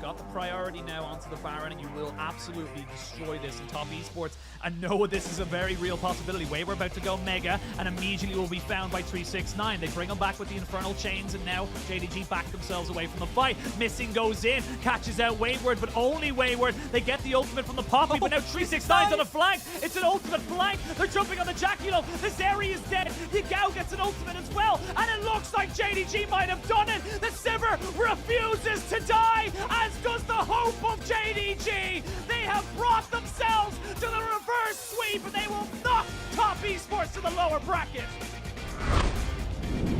Speaker 6: Got the priority now onto the Baron, and you will absolutely destroy this in top esports. And know this is a very real possibility. We're about to go mega, and immediately will be found by 369. They bring him back with the infernal chains, and now JDG back themselves away from the fight. Missing goes in, catches out Wayward, but only Wayward. They get the ultimate from the Poppy, but now 369's on a flank. It's an ultimate flank. They're jumping on the Jackulo. The Zeri is dead. Yagao gets an ultimate as well, and it looks like JDG might have done it. The Sivir refuses to die, as does the hope of JDG. They have brought themselves to the reverse sweep, and they will knock top esports to the lower bracket.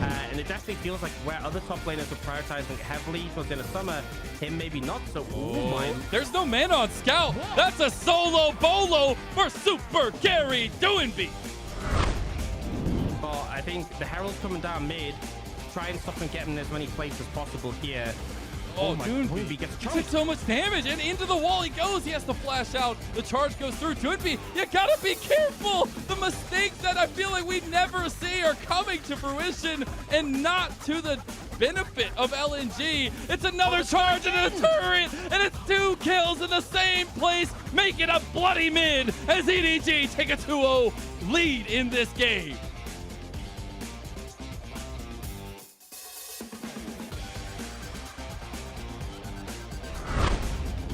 Speaker 13: And it definitely feels like where other top laners were prioritizing heavily towards the end of summer, him maybe not so. Oh my.
Speaker 7: There's no mana on Scout. Whoa. That's a solo bolo for Super Gary Doinby.
Speaker 13: Well, I think the Herald's coming down mid, try and stop and get him in as many places as possible here.
Speaker 7: Oh, Doonby
Speaker 13: gets
Speaker 7: he took so much damage, and into the wall he goes. He has to flash out. The charge goes through. Doonby, you gotta be careful. The mistakes that I feel like we never see are coming to fruition, and not to the benefit of LNG. It's another charge and a turret, and it's 2 kills in the same place, making a bloody mid as EDG take a 2-0 lead in this game.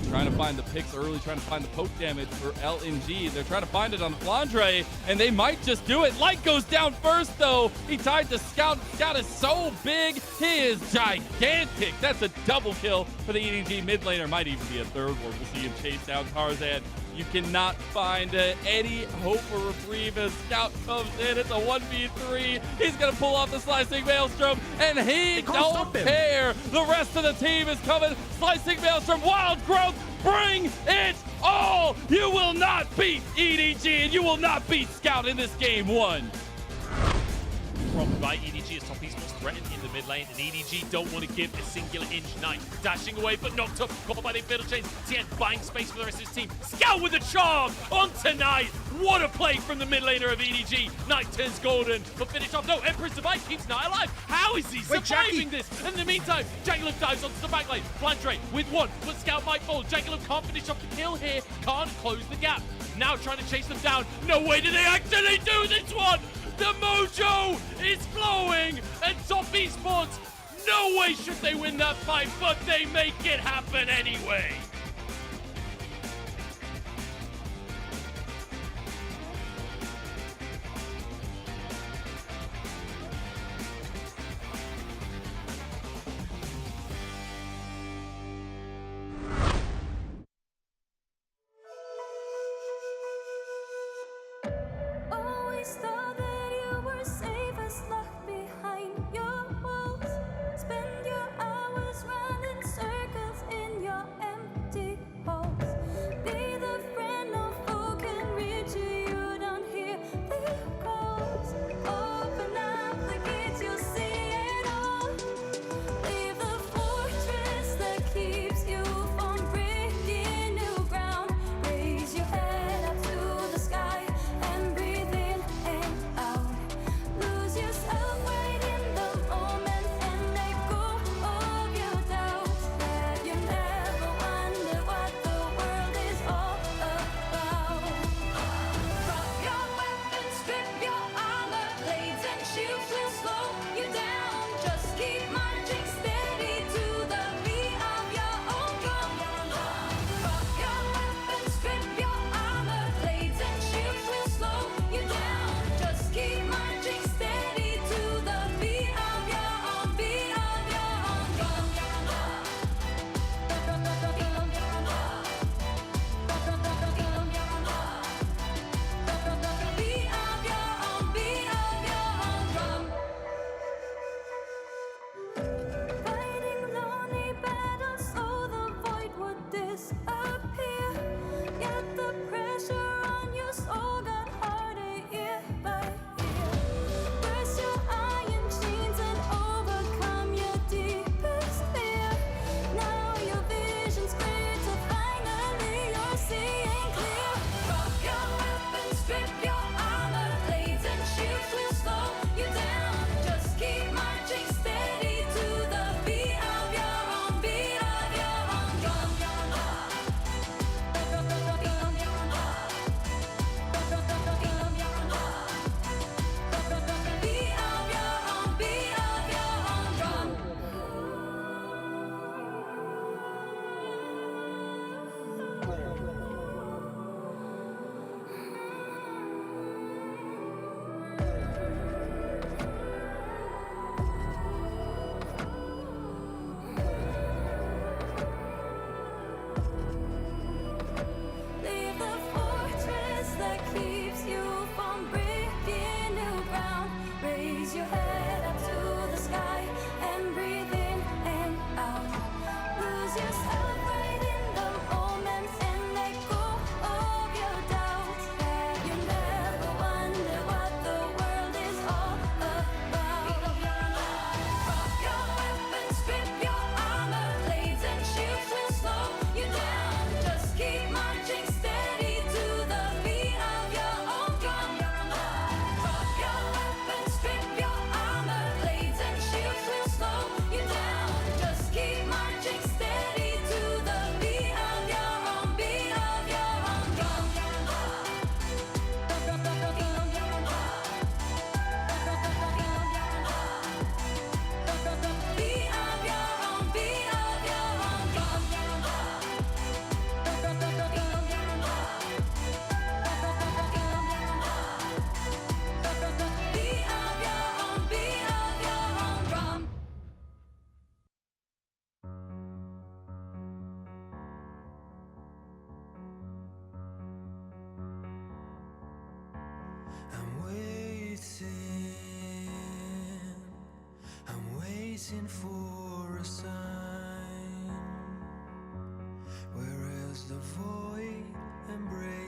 Speaker 7: Trying to find the picks early, trying to find the poke damage for LNG. They're trying to find it on Flandre, and they might just do it. Light goes down first, though. He tied the Scout. Scout is so big. He is gigantic. That's a double kill for the EDG mid laner. Might even be a third one. We'll see him chase down Tarzan. You cannot find any hope or reprieve as Scout comes in. It's a 1v3. He's going to pull off the Slicing Maelstrom, and he don't care. The rest of the team is coming. Slicing Maelstrom, Wild Growth, bring it all. You will not beat EDG, and you will not beat Scout in this game 1.
Speaker 6: Problem by EDG is top esports threatened in the mid lane, and EDG don't want to give a singular inch. Knight dashing away, but knocked up, caught by the Infernal Chains. Tien buying space for the rest of his team. Scout with a charm on Knight. What a play from the mid laner of EDG. Knight turns golden, but finish off. No, Emperor's Divide keeps Knight alive. How is he surviving this? In the meantime, Jackalum dives onto the back lane. Flandre with 1, but Scout might fall. Jackalum can't finish off the kill here. Can't close the gap. Now trying to chase them down. No way do they actually do this one. The mojo is flowing, and top esports, no way should they win that fight, but they make it happen anyway.
Speaker 2: Always thought that you were safest left behind your walls. Spend your hours running circles in your empty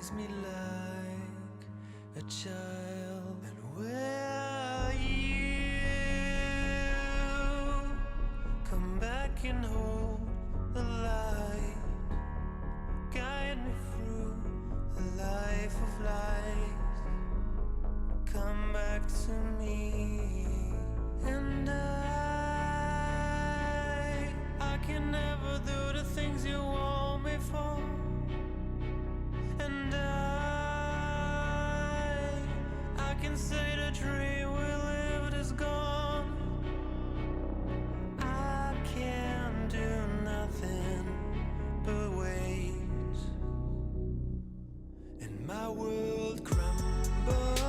Speaker 8: raised me like a child. And will you come back and hold the light, guide me through a life of lies. Come back to me, and I can never do the things you want me for, and I can say the dream we lived is gone. I can do nothing but wait, and my world crumbles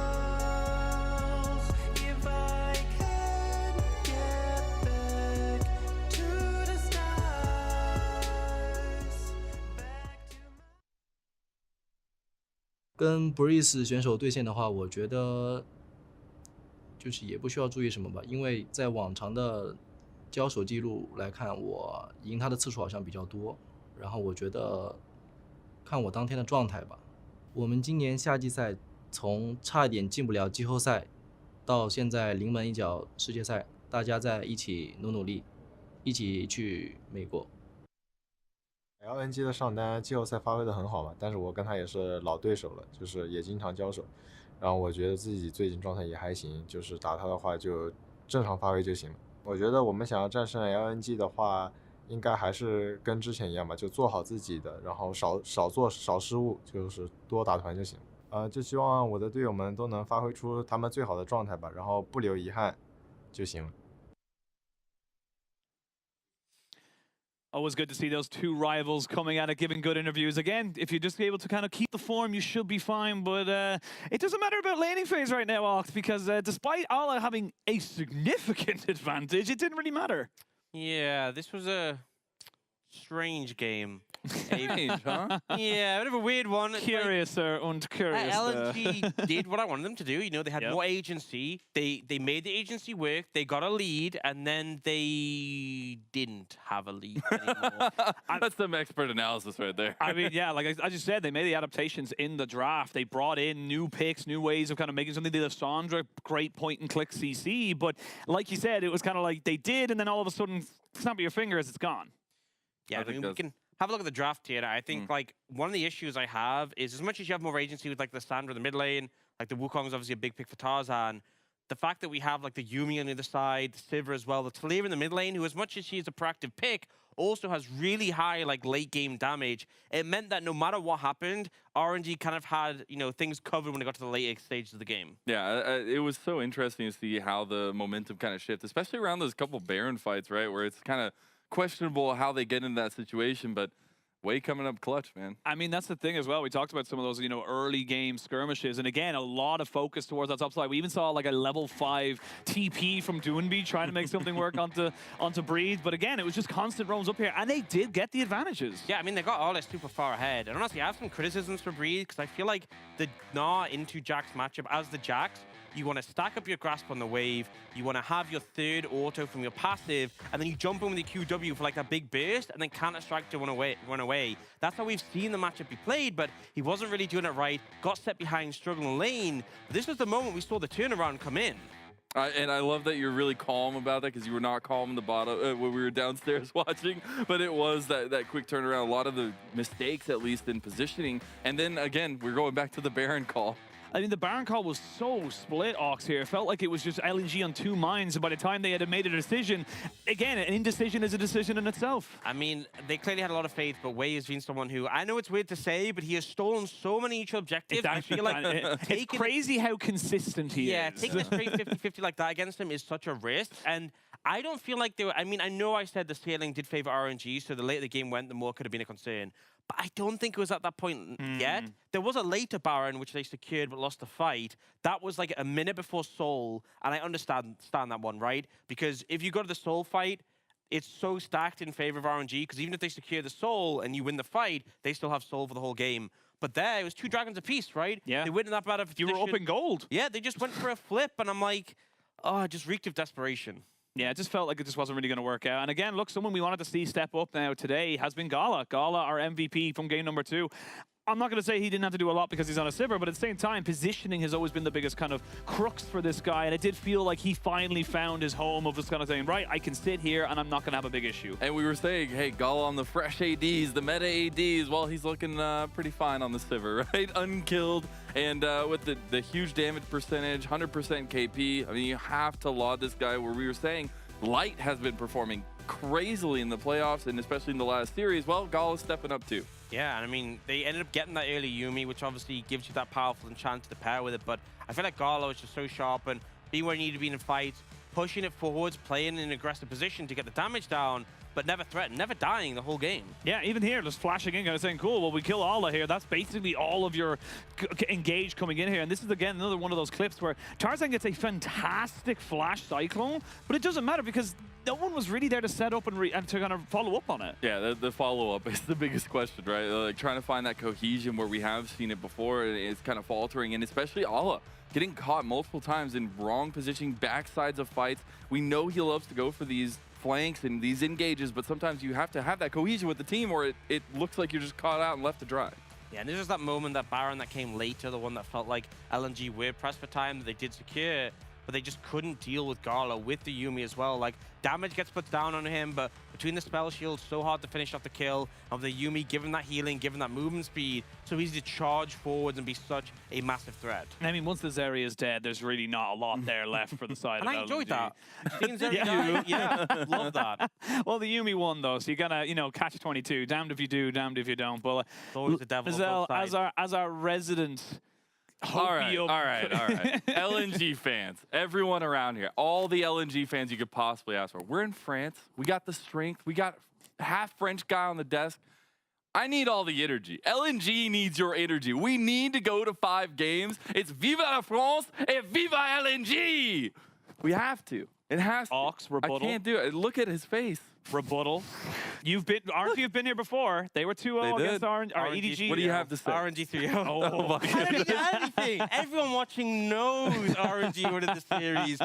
Speaker 8: if I can get back to the stars.
Speaker 10: 跟 Breeze 选手对线的话，我觉得就是也不需要注意什么吧，因为在往常的交手记录来看，我赢他的次数好像比较多。然后我觉得看我当天的状态吧。我们今年夏季赛从差一点进不了季后赛，到现在临门一脚世界赛，大家在一起努力，一起去美国。
Speaker 11: LNG 的上单季后赛发挥的很好嘛，但是我跟他也是老对手了，就是也经常交手，然后我觉得自己最近状态也还行，就是打他的话就正常发挥就行了。我觉得我们想要战胜 LNG 的话，应该还是跟之前一样吧，就做好自己的，然后少做少失误，就是多打团就行。就希望我的队友们都能发挥出他们最好的状态吧，然后不留遗憾就行了。
Speaker 3: Always good to see those two rivals coming at it, giving good interviews. Again, if you're just able to kind of keep the form, you should be fine. But it doesn't matter about laning phase right now, Ox, because despite Ala having a significant advantage, it didn't really matter.
Speaker 13: Yeah, this was a strange game.
Speaker 3: Strange, huh?
Speaker 13: Yeah, a bit of a weird one.
Speaker 3: Curiouser and curious.
Speaker 13: LNG did what I wanted them to do. You know, they had more agency. They made the agency work. They got a lead, and then they didn't have a lead anymore.
Speaker 3: That's some expert analysis right there. I mean, yeah, like as you said, they made the adaptations in the draft. They brought in new picks, new ways of kind of making something. They did a Sandra, great point-and-click CC. But like you said, it was kind of like they did, and then all of a sudden, snap of your fingers, it's gone.
Speaker 13: Yeah, I mean, we can have a look at the draft here. I think like one of the issues I have is as much as you have more agency with like the Sandra in the mid lane, like the Wukong is obviously a big pick for Tarzan. The fact that we have like the Yumi on the other side, the Sivir as well, the Talia in the mid lane, who as much as she's a proactive pick, also has really high like late game damage. It meant that no matter what happened, RNG kind of had, you know, things covered when it got to the later stages of the game.
Speaker 7: Yeah, it was so interesting to see how the momentum kind of shifted, especially around those couple Baron fights, right, where it's kind of questionable how they get into that situation, but Way coming up clutch, man.
Speaker 3: I mean, that's the thing as well. We talked about some of those, you know, early game skirmishes. And again, a lot of focus towards that top side. We even saw like a level 5 TP from Doonby trying to make something work onto Breeze. But again, it was just constant roams up here. And they did get the advantages.
Speaker 13: Yeah, I mean, they got all this super far ahead. And honestly, I have some criticisms for Breeze because I feel like the Gnar into Jax matchup as the Jax, you want to stack up your grasp on the wave, you want to have your third auto from your passive, and then you jump in with the QW for like that big burst, and then counter-strike to run away. That's how we've seen the matchup be played, but he wasn't really doing it right, got set behind, struggling lane. But this was the moment we saw the turnaround come in.
Speaker 7: And I love that you're really calm about that because you were not calm in the bottom when we were downstairs watching, but it was that quick turnaround, a lot of the mistakes, at least in positioning. And then again, we're going back to the Baron call.
Speaker 3: I mean, the Baron call was so split, Ox, here. It felt like it was just LNG on two minds. And by the time they had made a decision, again, an indecision is a decision in itself.
Speaker 13: I mean, they clearly had a lot of faith, but Wei has been someone who, I know it's weird to say, but he has stolen so many each objectives. I feel like
Speaker 3: it's crazy how consistent he is.
Speaker 13: Yeah, taking a straight 50-50 like that against him is such a risk. And I don't feel like they were, I mean, I know I said the scaling did favor RNG, so the later the game went, the more could have been a concern. But I don't think it was at that point yet. There was a later Baron, which they secured but lost the fight. That was like a minute before Soul, and I understand that one, right? Because if you go to the Soul fight, it's so stacked in favor of RNG, because even if they secure the Soul and you win the fight, they still have Soul for the whole game. But there, it was 2 dragons apiece, right?
Speaker 3: Yeah.
Speaker 13: They went in that bad of a
Speaker 3: You were up in gold.
Speaker 13: Yeah, they just went for a flip, and I'm like, oh, it just reeked of desperation.
Speaker 3: Yeah, it just felt like it just wasn't really going to work out. And again, look, someone we wanted to see step up now today has been Gala. Gala, our MVP from game number 2. I'm not going to say he didn't have to do a lot because he's on a Sivir, but at the same time, positioning has always been the biggest kind of crux for this guy, and it did feel like he finally found his home of just kind of saying, right, I can sit here and I'm not going to have a big issue.
Speaker 1: And we were saying, hey, Gala on the fresh ADs, the meta ADs, well, he's looking pretty fine on the Sivir, right? Unkilled, and with the huge damage percentage, 100% KP, I mean, you have to laud this guy where we were saying Light has been performing crazily in the playoffs, and especially in the last series. Well, Gala's stepping up too.
Speaker 13: Yeah, and I mean, they ended up getting that early Yuumi, which obviously gives you that powerful enchant to pair with it, but I feel like Gala is just so sharp and being where you need to be in a fight, pushing it forwards, playing in an aggressive position to get the damage down, but never threatened, never dying the whole game.
Speaker 3: Yeah, even here, just flashing in, kind of saying, cool, well, we kill Alla here. That's basically all of your engage coming in here. And this is, again, another one of those clips where Tarzan gets a fantastic flash cyclone, but it doesn't matter because no one was really there to set up and to kind of follow up on it.
Speaker 1: Yeah, the follow-up is the biggest question, right? Like, trying to find that cohesion where we have seen it before, it's kind of faltering, and especially Alla getting caught multiple times in wrong positioning, backsides of fights. We know he loves to go for these flanks and these engages, but sometimes you have to have that cohesion with the team or it looks like you're just caught out and left to dry.
Speaker 13: Yeah, and this is that moment, that Baron that came later, the one that felt like LNG were pressed for time that they did secure, but they just couldn't deal with Gala, with the Yuumi as well. Like, damage gets put down on him, but between the spell shield, so hard to finish off the kill, of the Yuumi giving that healing, giving that movement speed, so easy to charge forwards and be such a massive threat.
Speaker 3: And I mean, once the Zeri is dead, there's really not a lot there left for the side
Speaker 13: and
Speaker 3: of LNG.
Speaker 13: I enjoyed that. Seeing Zeri die, yeah, love that.
Speaker 3: Well, the Yuumi won, though, so you gotta, you know, catch 22. Damned if you do, damned if you don't. But
Speaker 13: it's always the devil
Speaker 3: Lizelle, as our resident
Speaker 1: All right. LNG fans, everyone around here, all the LNG fans you could possibly ask for. We're in France. We got the strength. We got half French guy on the desk. I need all the energy. LNG needs your energy. We need to go to 5 games. It's Viva la France et Viva LNG. We have to. It has to.
Speaker 3: Ox, rebuttal.
Speaker 1: I can't do it. Look at his face.
Speaker 3: Rebuttal. RNG have been here before. They were 2-0 against EDG.
Speaker 1: What do you have to say?
Speaker 13: RNG 3-0.
Speaker 1: Oh my God.
Speaker 13: Anything. Everyone watching knows RNG would in the series.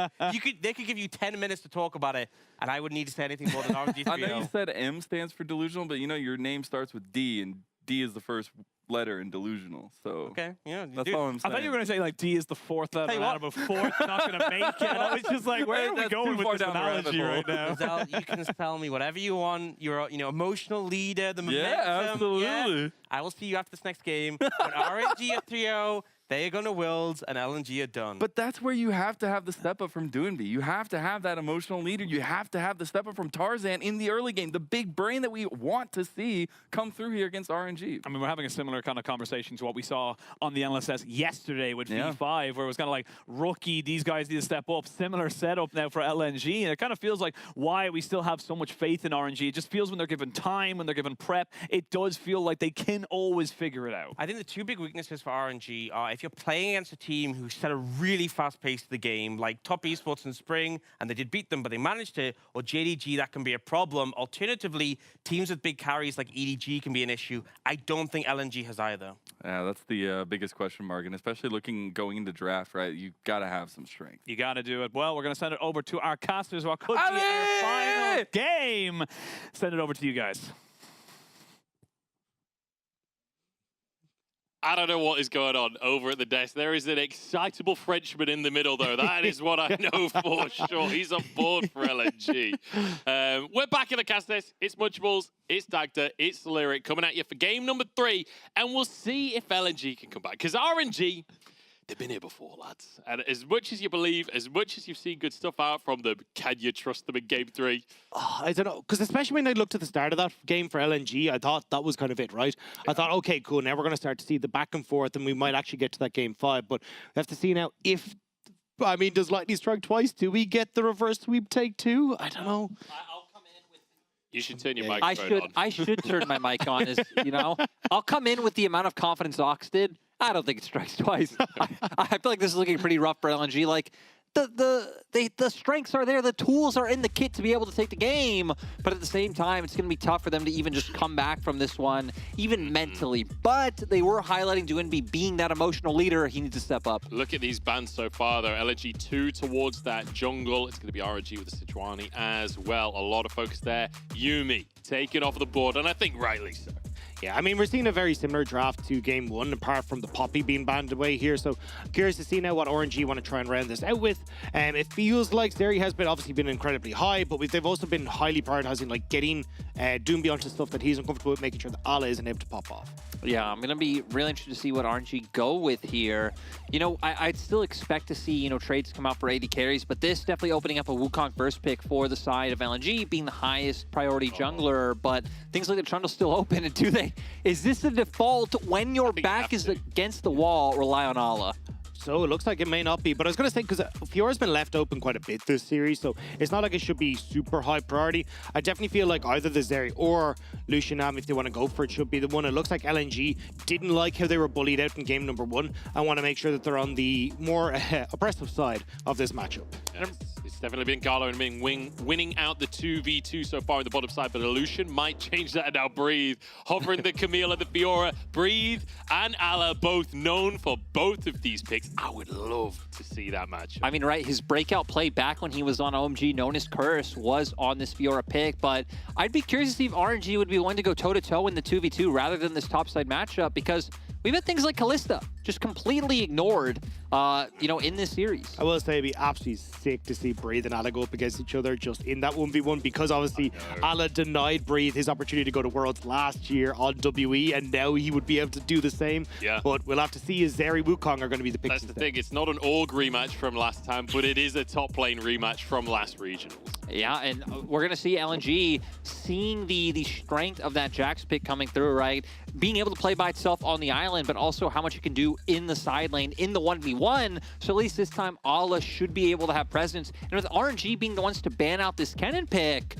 Speaker 13: They could give you 10 minutes to talk about it, and I wouldn't need to say anything more than RNG 3-0.
Speaker 1: I know you said M stands for delusional, but you know your name starts with D, and D is the first letter in delusional. So
Speaker 13: okay, yeah,
Speaker 1: that's all I'm saying.
Speaker 3: I thought you were going to say like D is the 4th letter out of a 4th, not going to make it. And I was just like, where are we going with this analogy right now?
Speaker 13: Lizelle, you can tell me whatever you want. You're, emotional leader, the momentum.
Speaker 1: Yeah, absolutely.
Speaker 13: Yeah. I will see you after this next game. When RNG at 3-0, they are going to Wilds, and LNG are done.
Speaker 1: But that's where you have to have the step up from Doonby. You have to have that emotional leader. You have to have the step up from Tarzan in the early game. The big brain that we want to see come through here against RNG.
Speaker 3: I mean, we're having a similar kind of conversation to what we saw on the NLSS yesterday with V5, where it was kind of like, rookie, these guys need to step up. Similar setup now for LNG. And it kind of feels like why we still have so much faith in RNG. It just feels when they're given time, when they're given prep, it does feel like they can always figure it out.
Speaker 13: I think the 2 big weaknesses for RNG are if you're playing against a team who set a really fast pace to the game, like Top Esports in spring, and they did beat them, but they managed it, or JDG, that can be a problem. Alternatively, teams with big carries like EDG can be an issue. I don't think LNG has either.
Speaker 1: Yeah, that's the biggest question mark, and especially going into draft, right? You got to have some strength.
Speaker 3: You got to do it. Well, we're going to send it over to our casters, what could be our final game. Send it over to you guys.
Speaker 14: I don't know what is going on over at the desk. There is an excitable Frenchman in the middle, though. That is what I know for sure. He's on board for LNG. We're back in the cast desk. It's Munchables, it's Dagda, it's Lyric coming at you for game number 3. And we'll see if LNG can come back. Because RNG, they've been here before, lads. And as much as you believe, as much as you've seen good stuff out from them, can you trust them in game 3?
Speaker 15: Oh, I don't know, because especially when I looked at the start of that game for LNG, I thought that was kind of it, right? Yeah. I thought, okay, cool, now we're going to start to see the back and forth, and we might actually get to that game 5. But we have to see now if, I mean, does Lightning strike twice? Do we get the reverse sweep take 2? I don't know.
Speaker 14: You should turn your microphone on.
Speaker 5: I should turn my mic on. I'll come in with the amount of confidence Ox did. I don't think it strikes twice. I feel like this is looking pretty rough for LNG. Like, the strengths are there, the tools are in the kit to be able to take the game, but at the same time, it's going to be tough for them to even just come back from this one, even mentally. But they were highlighting Doonby being that emotional leader. He needs to step up.
Speaker 14: Look at these bans so far, though. LNG 2 towards that jungle. It's going to be RNG with the Sejuani as well. A lot of focus there. Yuumi taken off the board, and I think rightly so.
Speaker 15: Yeah, I mean, we're seeing a very similar draft to game 1, apart from the Poppy being banned away here. So I'm curious to see now what RNG want to try and round this out with. It feels like Zeri has obviously been incredibly high, but they've also been highly prioritizing like getting Doomby onto stuff that he's uncomfortable with, making sure that Allah isn't able to pop off.
Speaker 5: Yeah, I'm going to be really interested to see what RNG go with here. You know, I'd still expect to see, you know, trades come out for AD carries, but this definitely opening up a Wukong first pick for the side of LNG, being the highest priority jungler, but things like the Trundle's still open, and is this the default when your back is against the wall, rely on Allah?
Speaker 15: So it looks like it may not be, but I was going to say, because Fiora's been left open quite a bit this series, so it's not like it should be super high priority. I definitely feel like either the Zeri or Lucian, if they want to go for it, should be the one. It looks like LNG didn't like how they were bullied out in game number 1. I want to make sure that they're on the more oppressive side of this matchup.
Speaker 14: Yes, it's definitely been Galo and Ming winning out the 2v2 so far on the bottom side, but Lucian might change that now. Breathe, hovering the Camille and the Fiora. Breathe and Allah, both known for both of these picks. I would love to see that match.
Speaker 5: I mean, right, his breakout play back when he was on OMG, known as Curse, was on this Fiora pick, but I'd be curious to see if RNG would be willing to go toe-to-toe in the 2v2 rather than this topside matchup, because we've had things like Kalista just completely ignored, you know, in this series.
Speaker 15: I will say it'd be absolutely sick to see Breathe and Allah go up against each other just in that 1v1, because obviously Allah denied Breathe his opportunity to go to Worlds last year on WE, and now he would be able to do the same.
Speaker 14: Yeah.
Speaker 15: But we'll have to see if Zeri Wukong are going to be the picks.
Speaker 14: That's the thing, it's not an Org rematch from last time, but it is a top lane rematch from last regionals.
Speaker 5: Yeah, and we're going to see LNG seeing the strength of that Jax pick coming through, right? Being able to play by itself on the island, but also how much it can do in the side lane, in the 1v1. So at least this time, Allah should be able to have presence. And with RNG being the ones to ban out this Kennen pick,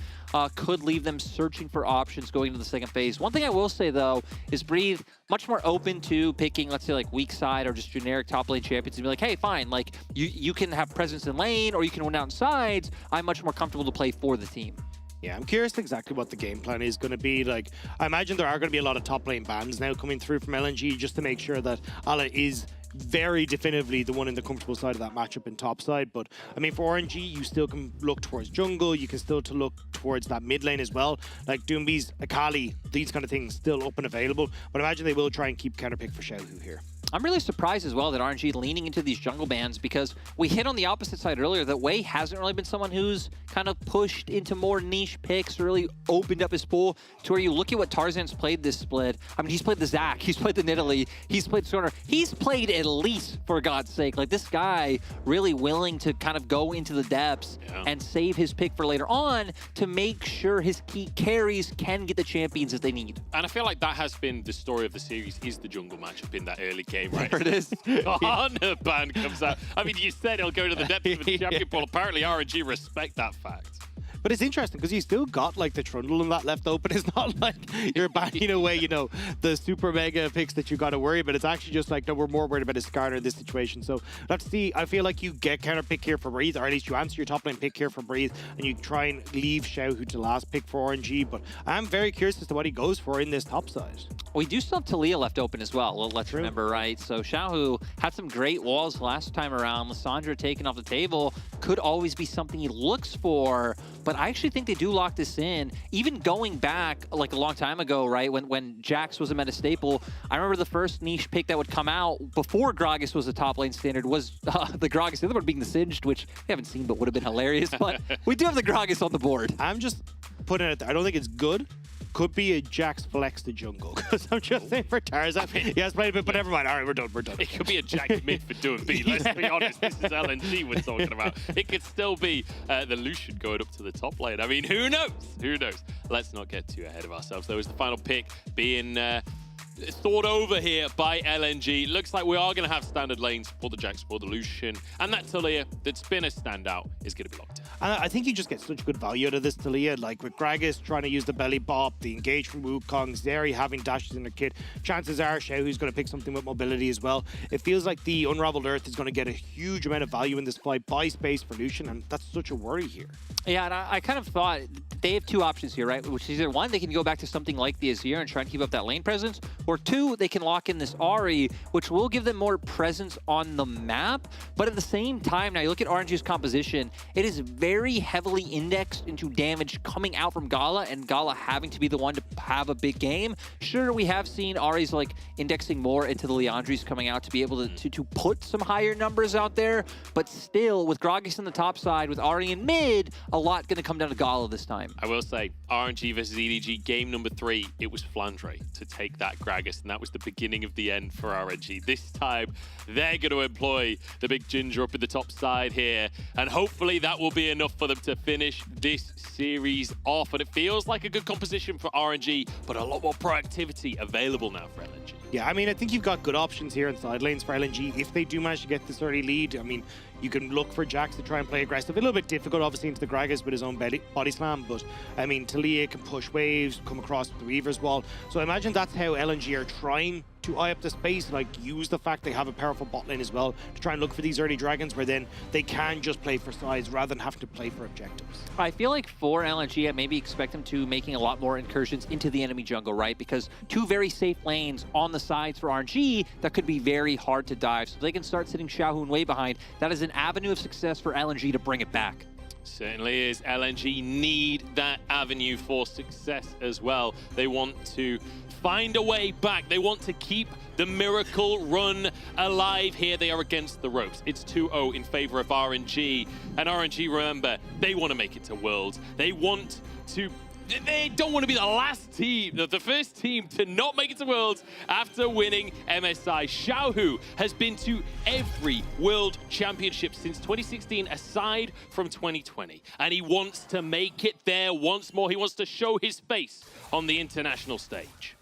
Speaker 5: could leave them searching for options going into the second phase. One thing I will say, though, is Breathe much more open to picking, let's say, like weak side or just generic top lane champions and be like, hey, fine, like you can have presence in lane or you can win out in sides. I'm much more comfortable to play for the team.
Speaker 15: Yeah, I'm curious exactly what the game plan is going to be. Like, I imagine there are going to be a lot of top lane bans now coming through from LNG just to make sure that Allah is very definitively the one in the comfortable side of that matchup in top side. But I mean, for RNG, you still can look towards jungle. You can still look towards that mid lane as well. Like Doomby's, Akali, these kind of things still open available. But I imagine they will try and keep counterpick for Xiaohu here.
Speaker 5: I'm really surprised as well that RNG leaning into these jungle bans, because we hit on the opposite side earlier that Wei hasn't really been someone who's kind of pushed into more niche picks, really opened up his pool to where you look at what Tarzan's played this split. I mean, he's played the Zac, he's played the Nidalee, he's played Sonar, he's played Elise, for God's sake. Like, this guy really willing to kind of go into the depths and save his pick for later on to make sure his key carries can get the champions that they need.
Speaker 14: And I feel like that has been the story of the series, is the jungle matchup in that early game, right?
Speaker 5: There it is.
Speaker 14: Honor ban comes out. I mean, you said he'll go to the depths of the champion pool. Apparently, RNG respect that fact.
Speaker 15: But it's interesting because you still got like the Trundle and that left open. It's not like you're banning away, you know, the super mega picks that you got to worry about. It's actually just like, no, we're more worried about a Skarner in this situation. So let's see. I feel like you get counter pick here for Breathe, or at least you answer your top lane pick here for Breathe, and you try and leave Xiaohu to last pick for RNG. But I'm very curious as to what he goes for in this top side.
Speaker 5: We do still have Talia left open as well, let's remember, right? So Xiaohu had some great walls last time around. Lissandra taken off the table could always be something he looks for, but I actually think they do lock this in. Even going back like a long time ago, right, when Jax was a meta staple, I remember the first niche pick that would come out before Gragas was a top lane standard was the Gragas. The other one being the Singed, which we haven't seen but would have been hilarious, but we do have the Gragas on the board.
Speaker 15: I'm just putting it there. I don't think it's good. Could be a Jax flex to jungle, because I'm just saying for Tarzan, he has played a bit, but never mind. All right, we're done.
Speaker 14: It could be a Jax mid for doing B. Let's be honest, this is LNG we're talking about. It could still be the Lucian going up to the top lane. I mean, who knows? Who knows? Let's not get too ahead of ourselves. There was the final pick being thought over here by LNG. Looks like we are going to have standard lanes for the Jax, for the Lucian, and that Talia that's been a standout is going to be locked in.
Speaker 15: And I think you just get such good value out of this Talia, like with Gragas trying to use the belly bop, the engage from Wukong, Zeri having dashes in her kit. Chances are Xiaohu's going to pick something with mobility as well. It feels like the Unraveled Earth is going to get a huge amount of value in this fight, buy space for Lucian, and that's such a worry here.
Speaker 5: Yeah, and I kind of thought they have two options here, right? Which is either one, they can go back to something like the Azir and try and keep up that lane presence, or two, they can lock in this Ahri, which will give them more presence on the map. But at the same time, now you look at RNG's composition, it is very heavily indexed into damage coming out from Gala, and Gala having to be the one to have a big game. Sure, we have seen Ahri's like indexing more into the Liandry's coming out to be able to put some higher numbers out there, but still, with Gragas on the top side, with Ahri in mid, a lot going to come down to Gala this time.
Speaker 14: I will say, RNG versus EDG, game number 3, it was Flandre to take that Gragas, and that was the beginning of the end for RNG. This time, they're going to employ the big ginger up in the top side here, and hopefully that will be enough for them to finish this series off. And it feels like a good composition for RNG, but a lot more proactivity available now for LNG.
Speaker 15: Yeah, I mean, I think you've got good options here in side lanes for LNG. If they do manage to get this early lead, I mean, you can look for Jax to try and play aggressive. A little bit difficult, obviously, into the Gragas with his own body slam, but, I mean, Talia can push waves, come across the Weaver's wall. So I imagine that's how LNG are trying to eye up the space, like use the fact they have a powerful bot lane as well to try and look for these early dragons where then they can just play for sides rather than having to play for objectives.
Speaker 5: I feel like for LNG, I maybe expect them to making a lot more incursions into the enemy jungle, right? Because two very safe lanes on the sides for RNG that could be very hard to dive. So they can start sitting Xiaohun way behind. That is an avenue of success for LNG to bring it back.
Speaker 14: Certainly is. LNG need that avenue for success as well. They want to find a way back. They want to keep the miracle run alive here. They are against the ropes. It's 2-0 in favor of RNG. And RNG, remember, they want to make it to Worlds. They want to... They don't want to be the last team, the first team to not make it to Worlds after winning MSI. Xiaohu has been to every World Championship since 2016, aside from 2020. And he wants to make it there once more. He wants to show his face on the international stage.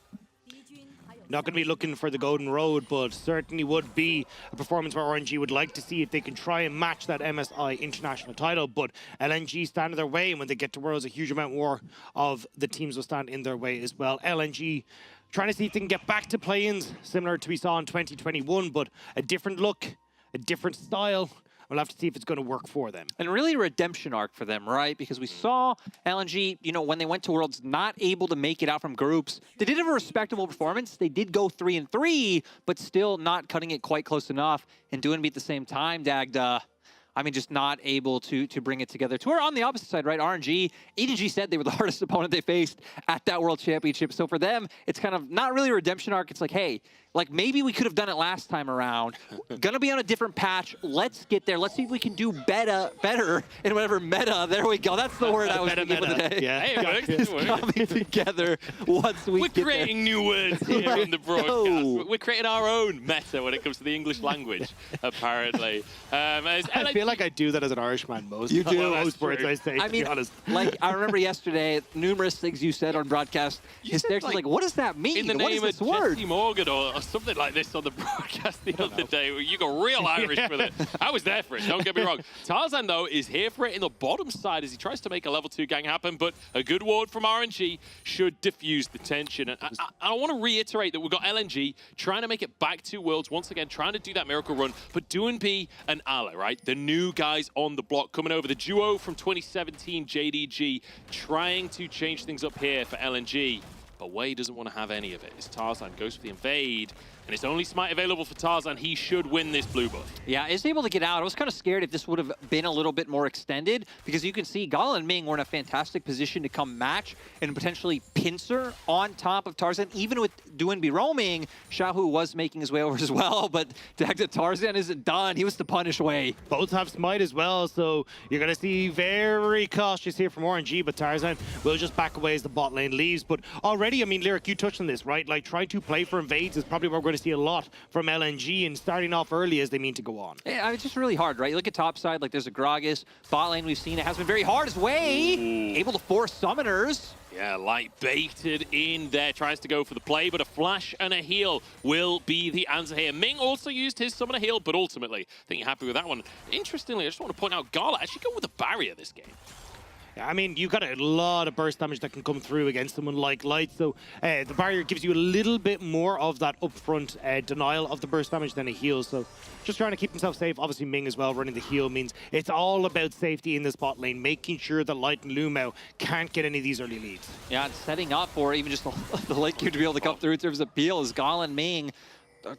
Speaker 15: Not going to be looking for the golden road, but certainly would be a performance where RNG would like to see if they can try and match that MSI international title. But LNG stand in their way, and when they get to Worlds, a huge amount more of the teams will stand in their way as well. LNG trying to see if they can get back to play-ins, similar to we saw in 2021, but a different look, a different style. We'll have to see if it's going to work for them.
Speaker 5: And really a redemption arc for them, right? Because we saw LNG, you know, when they went to Worlds, not able to make it out from groups. They did have a respectable performance. They did go 3-3, but still not cutting it quite close enough. And doing beat at the same time, Dagda, I mean, just not able to bring it together. To where on the opposite side, right, RNG, EDG said they were the hardest opponent they faced at that World Championship. So for them, it's kind of not really a redemption arc. It's like, hey, like maybe we could have done it last time around. Gonna be on a different patch. Let's get there. Let's see if we can do better in whatever meta. There we go. That's the word I was thinking for the day.
Speaker 14: Yeah, hey, it works.
Speaker 5: Coming together once we
Speaker 14: We're
Speaker 5: get
Speaker 14: creating new words here on the broadcast. We're creating our own meta when it comes to the English language, apparently.
Speaker 15: I feel like I do that as an Irishman most.
Speaker 5: You do.
Speaker 15: Most words I say,
Speaker 5: I
Speaker 15: to
Speaker 5: mean,
Speaker 15: be honest.
Speaker 5: like I remember yesterday, numerous things you said on broadcast. Hysterically, like, what does that mean?
Speaker 14: In the
Speaker 5: What
Speaker 14: name
Speaker 5: is this
Speaker 14: of
Speaker 5: word?
Speaker 14: Jesse Morgan or something like this on the broadcast the other day. You got real Irish with it. I was there for it, don't get me wrong. Tarzan, though, is here for it in the bottom side as he tries to make a level 2 gang happen, but a good ward from RNG should diffuse the tension. And I want to reiterate that we've got LNG trying to make it back to Worlds, once again, trying to do that miracle run, but Doinby and Ale, right? The new guys on the block coming over. The duo from 2017, JDG, trying to change things up here for LNG. But Wei doesn't want to have any of it. As Tarzan goes for the invade, and it's only smite available for Tarzan. He should win this blue buff.
Speaker 5: Yeah, is able to get out. I was kind of scared if this would have been a little bit more extended, because you can see Gala and Ming were in a fantastic position to come match and potentially pincer on top of Tarzan. Even with Doinby roaming, Xiaohu was making his way over as well, but Dagda Tarzan isn't done. He was to punish Wei.
Speaker 15: Both have smite as well, so you're going to see very cautious here from RNG, but Tarzan will just back away as the bot lane leaves. But already, I mean, Lyric, you touched on this, right? Like, try to play for invades is probably what we're going to see a lot from LNG, and starting off early as they mean to go on.
Speaker 5: Yeah, it's just really hard, right? You look at top side, like there's a Gragas. Bot lane, we've seen it has been very hard as Wei able to force summoners.
Speaker 14: Yeah, light baited in there, tries to go for the play, but a flash and a heal will be the answer here. Ming also used his summon a heal, but ultimately, I think you're happy with that one. Interestingly, I just want to point out, Gala actually go with a barrier this game.
Speaker 15: I mean, you've got a lot of burst damage that can come through against someone like Light, so the barrier gives you a little bit more of that upfront denial of the burst damage than a heal, so just trying to keep himself safe. Obviously, Ming as well running the heal means it's all about safety in this bot lane, making sure that Light and Lumao can't get any of these early leads.
Speaker 5: Yeah, it's setting up for even just the late game to be able to come through in terms of peel as Gala and Ming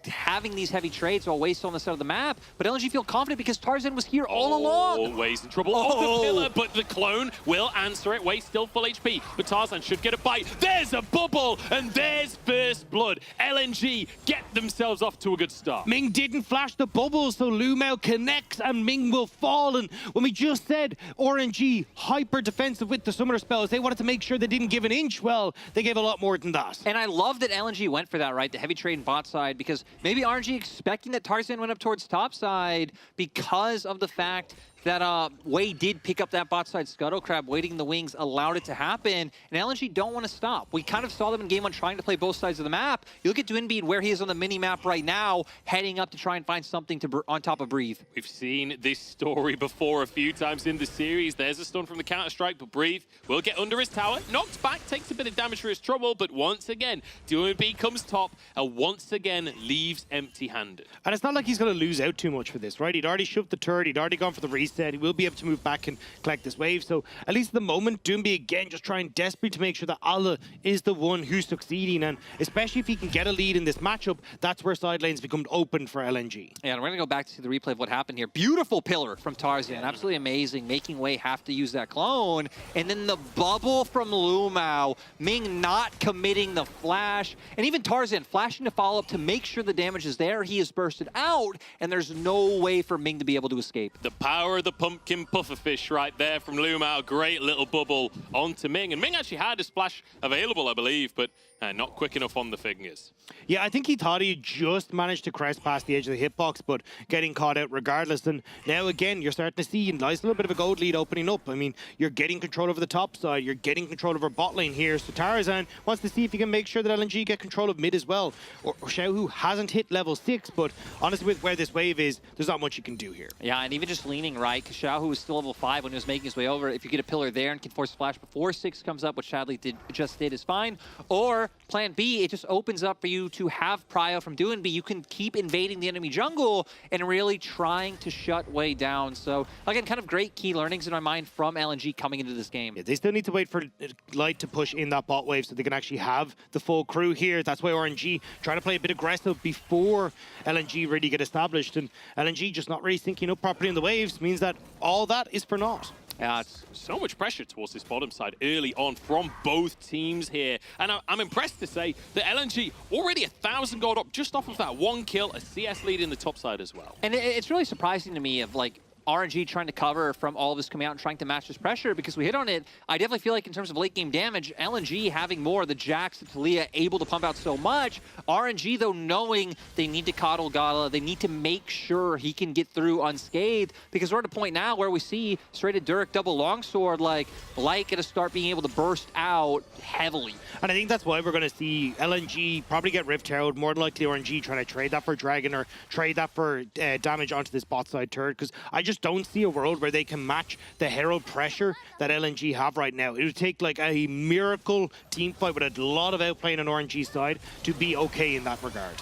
Speaker 5: having these heavy trades while Waste on the side of the map, but LNG feel confident because Tarzan was here all along.
Speaker 14: Always in trouble. Oh, the pillar, but the clone will answer it. Waste still full HP, but Tarzan should get a bite. There's a bubble, and there's first blood. LNG get themselves off to a good start.
Speaker 15: Ming didn't flash the bubble, so Lumao connects and Ming will fall. And when we just said RNG hyper defensive with the summoner spells, they wanted to make sure they didn't give an inch. Well, they gave a lot more than that.
Speaker 5: And I love that LNG went for that, right? The heavy trade in bot side, because maybe RNG expecting that Tarzan went up towards top side because of the fact that Wei did pick up that bot side Scuttle Crab, waiting in the wings, allowed it to happen, and LNG don't want to stop. We kind of saw them in game one trying to play both sides of the map. You look at Dwinbead where he is on the mini-map right now, heading up to try and find something to on top of Breathe.
Speaker 14: We've seen this story before a few times in the series. There's a stun from the Counter-Strike, but Breathe will get under his tower. Knocked back, takes a bit of damage for his trouble, but once again, Dwinbead comes top and once again leaves empty-handed.
Speaker 15: And it's not like he's going to lose out too much for this, right? He'd already shoved the turret, he'd already gone for the reset. He will be able to move back and collect this wave. So at least at the moment, Doomby again just trying desperately to make sure that Allah is the one who's succeeding. And especially if he can get a lead in this matchup, that's where side lanes become open for LNG.
Speaker 5: Yeah, and we're going to go back to see the replay of what happened here. Beautiful pillar from Tarzan. Absolutely amazing. Making Wei have to use that clone. And then the bubble from Lumao. Ming not committing the flash. And even Tarzan flashing to follow up to make sure the damage is there. He is bursted out. And there's no way for Ming to be able to escape.
Speaker 14: The power of the pumpkin pufferfish right there from Lumao. Great little bubble onto Ming. And Ming actually had a splash available, I believe, but not quick enough on the fingers.
Speaker 15: Yeah, I think he thought he just managed to crest past the edge of the hitbox, but getting caught out regardless. And now again, you're starting to see a nice little bit of a gold lead opening up. I mean, you're getting control over the top side. You're getting control over bot lane here. So Tarzan wants to see if he can make sure that LNG get control of mid as well. Or Xiaohu hasn't hit level 6, but honestly, with where this wave is, there's not much you can do here.
Speaker 5: Yeah, and even just leaning right, because Xiaohu was still level 5 when he was making his way over. If you get a pillar there and can force a flash before 6 comes up, which Shadley just did is fine. Or plan B, it just opens up for you to have prio from doing B. You can keep invading the enemy jungle and really trying to shut Wei down. So again, kind of great key learnings in my mind from LNG coming into this game.
Speaker 15: Yeah, they still need to wait for Light to push in that bot wave so they can actually have the full crew here. That's why RNG trying to play a bit aggressive before LNG really get established. And LNG just not really syncing up properly in the waves means that all that is for naught.
Speaker 14: Yeah, it's so much pressure towards this bottom side early on from both teams here. And I'm impressed to say that LNG already 1,000 gold up just off of that one kill, a CS lead in the top side as well.
Speaker 5: And it's really surprising to me of like RNG trying to cover from all of this coming out and trying to match this pressure, because we hit on it. I definitely feel like in terms of late game damage, LNG having more, the Jax, the Talia able to pump out so much. RNG though knowing they need to coddle Gala, they need to make sure he can get through unscathed, because we're at a point now where we see straight at Durek double longsword, like Light gonna start being able to burst out heavily.
Speaker 15: And I think that's why we're gonna see LNG probably get Rift Herald, more than likely RNG trying to trade that for Dragon or trade that for damage onto this bot side turret, because I just don't see a world where they can match the Herald pressure that LNG have right now. It would take like a miracle team fight with a lot of outplaying on RNG side to be okay in that regard.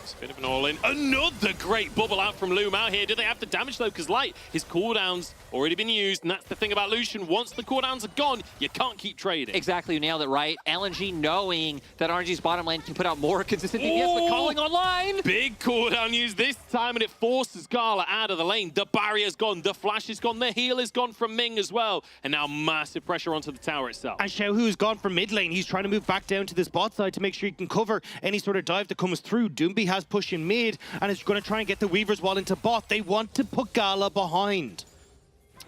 Speaker 14: It's a bit of an all-in. Another great bubble out from Lumao here. Do they have the damage though? Because Light, his cooldowns already been used, and that's the thing about Lucian. Once the cooldowns are gone, you can't keep trading.
Speaker 5: Exactly, you nailed it right. LNG knowing that RNG's bottom lane can put out more consistent DPS, but calling online.
Speaker 14: Big cooldown used this time, and it forces Gala out of the lane. The barrier's gone, the flash is gone, the heal is gone from Ming as well, and now massive pressure onto the tower itself.
Speaker 15: And Xiaohu's gone from mid lane. He's trying to move back down to this bot side to make sure he can cover any sort of dive that comes through. Doomby has push in mid, and is going to try and get the Weaver's Wall into bot. They want to put Gala behind.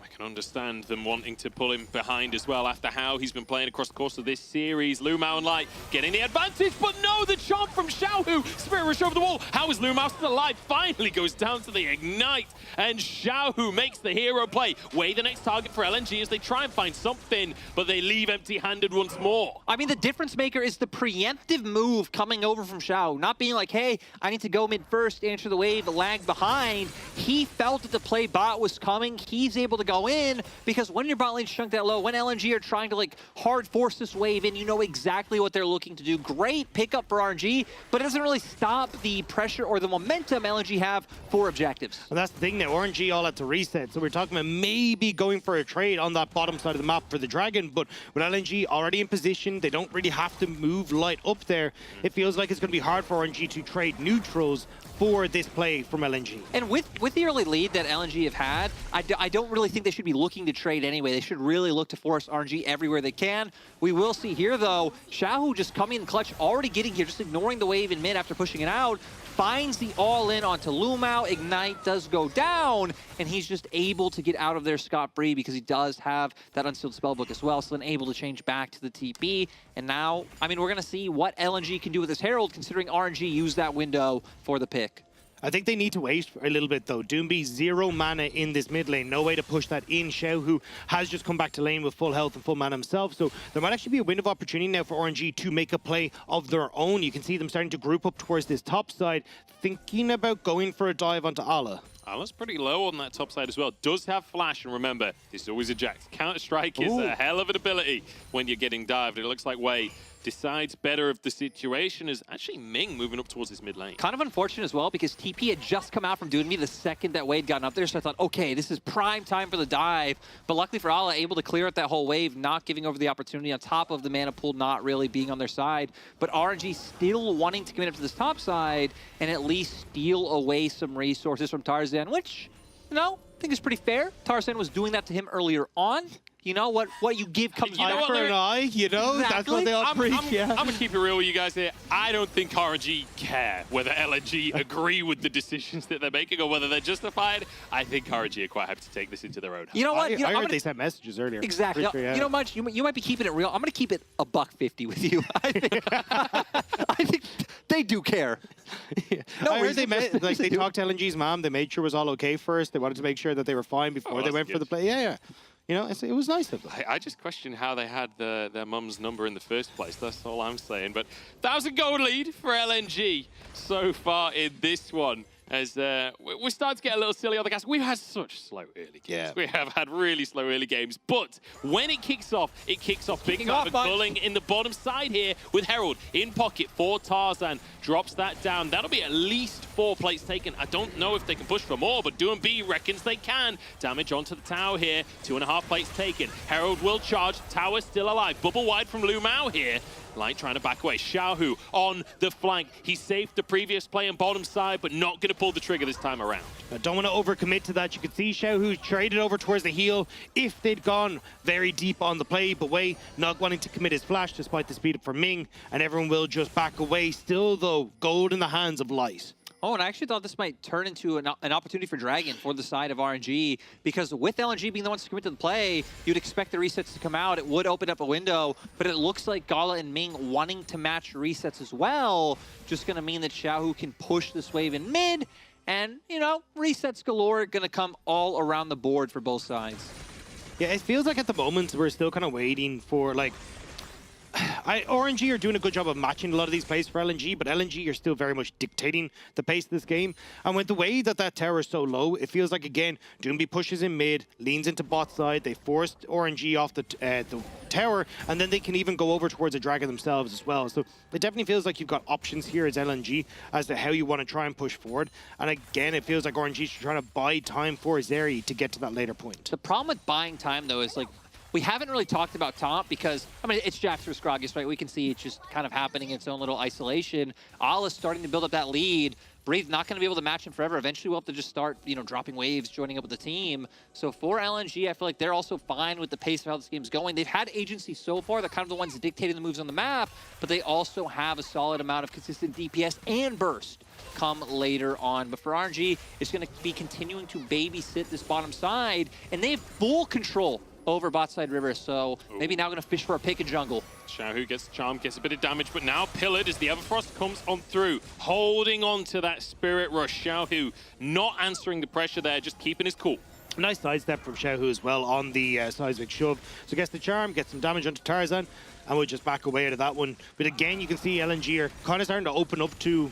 Speaker 14: I can understand them wanting to pull him behind as well after how he's been playing across the course of this series. Lumao and Light getting the advantage, but no, the chomp from Xiaohu. Spirit Rush over the wall. How is Lumao still alive? Finally goes down to the Ignite, and Xiaohu makes the hero play. Wei the next target for LNG as they try and find something, but they leave empty-handed once more.
Speaker 5: I mean, the difference maker is the preemptive move coming over from Xiao, not being like, hey, I need to go mid first, answer the wave, lag behind. He felt that the play bot was coming. He's able to go win, because when your bot lane's chunked that low, when LNG are trying to like hard force this wave in, you know exactly what they're looking to do. Great pickup for RNG, but it doesn't really stop the pressure or the momentum LNG have for objectives.
Speaker 15: And that's the thing now, RNG all had to reset, so we're talking about maybe going for a trade on that bottom side of the map for the Dragon, but with LNG already in position, they don't really have to move light up there. It feels like it's going to be hard for RNG to trade neutrals for this play from LNG.
Speaker 5: And with the early lead that LNG have had, I don't really think they should be looking to trade anyway. They should really look to force RNG everywhere they can. We will see here, though, Xiaohu just coming in clutch, already getting here, just ignoring the wave in mid after pushing it out, finds the all-in onto Lumao. Ignite does go down, and he's just able to get out of there scot-free because he does have that unsealed spellbook as well, so then able to change back to the TP. And now, I mean, we're going to see what LNG can do with this Herald, considering RNG used that window for the pick.
Speaker 15: I think they need to wait a little bit, though. Doomby, 0 mana in this mid lane. No way to push that in. Xiao, who has just come back to lane with full health and full mana himself. So there might actually be a window of opportunity now for RNG to make a play of their own. You can see them starting to group up towards this top side, thinking about going for a dive onto Ala.
Speaker 14: Ala's pretty low on that top side as well. Does have flash, and remember, this is always a Jax. Counter-Strike is a hell of an ability when you're getting dived. It looks like Wei decides better of the situation is actually Ming moving up towards his mid lane.
Speaker 5: Kind of unfortunate as well, because TP had just come out from Doonby the second that Wade gotten up there, so I thought, okay, this is prime time for the dive. But luckily for Ala, able to clear out that whole wave, not giving over the opportunity on top of the mana pool not really being on their side. But RNG still wanting to commit up to this top side and at least steal away some resources from Tarzan, which, you know, I think is pretty fair. Tarzan was doing that to him earlier on. You know, what you give comes back.
Speaker 15: For an eye, you know?
Speaker 5: Exactly.
Speaker 15: That's what they all preach, yeah.
Speaker 14: I'm going to keep it real with you guys here. I don't think RNG care whether LNG agree with the decisions that they're making or whether they're justified. I think RNG are quite happy to take this into their own hands.
Speaker 5: You know what?
Speaker 15: I heard they sent messages earlier.
Speaker 5: Exactly.
Speaker 15: Sure, yeah.
Speaker 5: You know, Munch, you might be keeping it real. I'm going to keep it $150 with you. I think they do care.
Speaker 15: No, I heard they talked to LNG's mom. They made sure it was all okay first. They wanted to make sure that they were fine before they went for the play. Yeah. You know, it was nice of them.
Speaker 14: I just question how they had their mum's number in the first place. That's all I'm saying. But 1,000 gold lead for LNG so far in this one. As we're starting to get a little silly on the gas. We've had such slow early games.
Speaker 15: Yeah.
Speaker 14: We have had really slow early games. But when it kicks off big time. Culling in the bottom side here with Herald in pocket for Tarzan. Drops that down. That'll be at least 4 plates taken. I don't know if they can push for more, but Doomby reckons they can. Damage onto the tower here. 2.5 plates taken. Herald will charge. Tower still alive. Bubble wide from Lumao here. Light trying to back away. Xiaohu on the flank. He saved the previous play on bottom side, but not going to pull the trigger this time around.
Speaker 15: I don't want to overcommit to that. You can see Xiaohu traded over towards the heel if they'd gone very deep on the play, but Wei not wanting to commit his flash despite the speed up for Ming, and everyone will just back away. Still, though, gold in the hands of Light.
Speaker 5: Oh, and I actually thought this might turn into an opportunity for Dragon for the side of RNG, because with LNG being the ones to commit to the play, you'd expect the resets to come out. It would open up a window, but it looks like Gala and Ming wanting to match resets as well, just going to mean that Xiaohu can push this wave in mid, and, you know, resets galore going to come all around the board for both sides.
Speaker 15: Yeah, it feels like at the moment we're still kind of waiting for, like, RNG are doing a good job of matching a lot of these plays for LNG, but LNG are still very much dictating the pace of this game. And with the way that tower is so low, it feels like, again, Doomby pushes in mid, leans into bot side, they forced RNG off the tower, and then they can even go over towards the Dragon themselves as well. So it definitely feels like you've got options here as LNG as to how you want to try and push forward. And again, it feels like RNG should try to buy time for Zeri to get to that later point.
Speaker 5: The problem with buying time, though, is like, we haven't really talked about Taunt because, I mean, it's Jax versus Gragas, right? We can see it's just kind of happening in its own little isolation. Ala's starting to build up that lead. Breathe not going to be able to match him forever. Eventually, we'll have to just start, you know, dropping waves, joining up with the team. So for LNG, I feel like they're also fine with the pace of how this game's going. They've had agency so far. They're kind of the ones dictating the moves on the map, but they also have a solid amount of consistent DPS and burst come later on. But for RNG, it's going to be continuing to babysit this bottom side, and they have full control over bot side river, so maybe now going to fish for a pick in jungle.
Speaker 14: Xiaohu gets charmed, gets a bit of damage, but now pillared as the Everfrost comes on through, holding on to that Spirit Rush. Xiaohu not answering the pressure there, just keeping his cool.
Speaker 15: Nice sidestep from Xiaohu as well on the seismic shove. So gets the charm, gets some damage onto Tarzan, and we'll just back away out of that one. But again, you can see LNG are kind of starting to open up to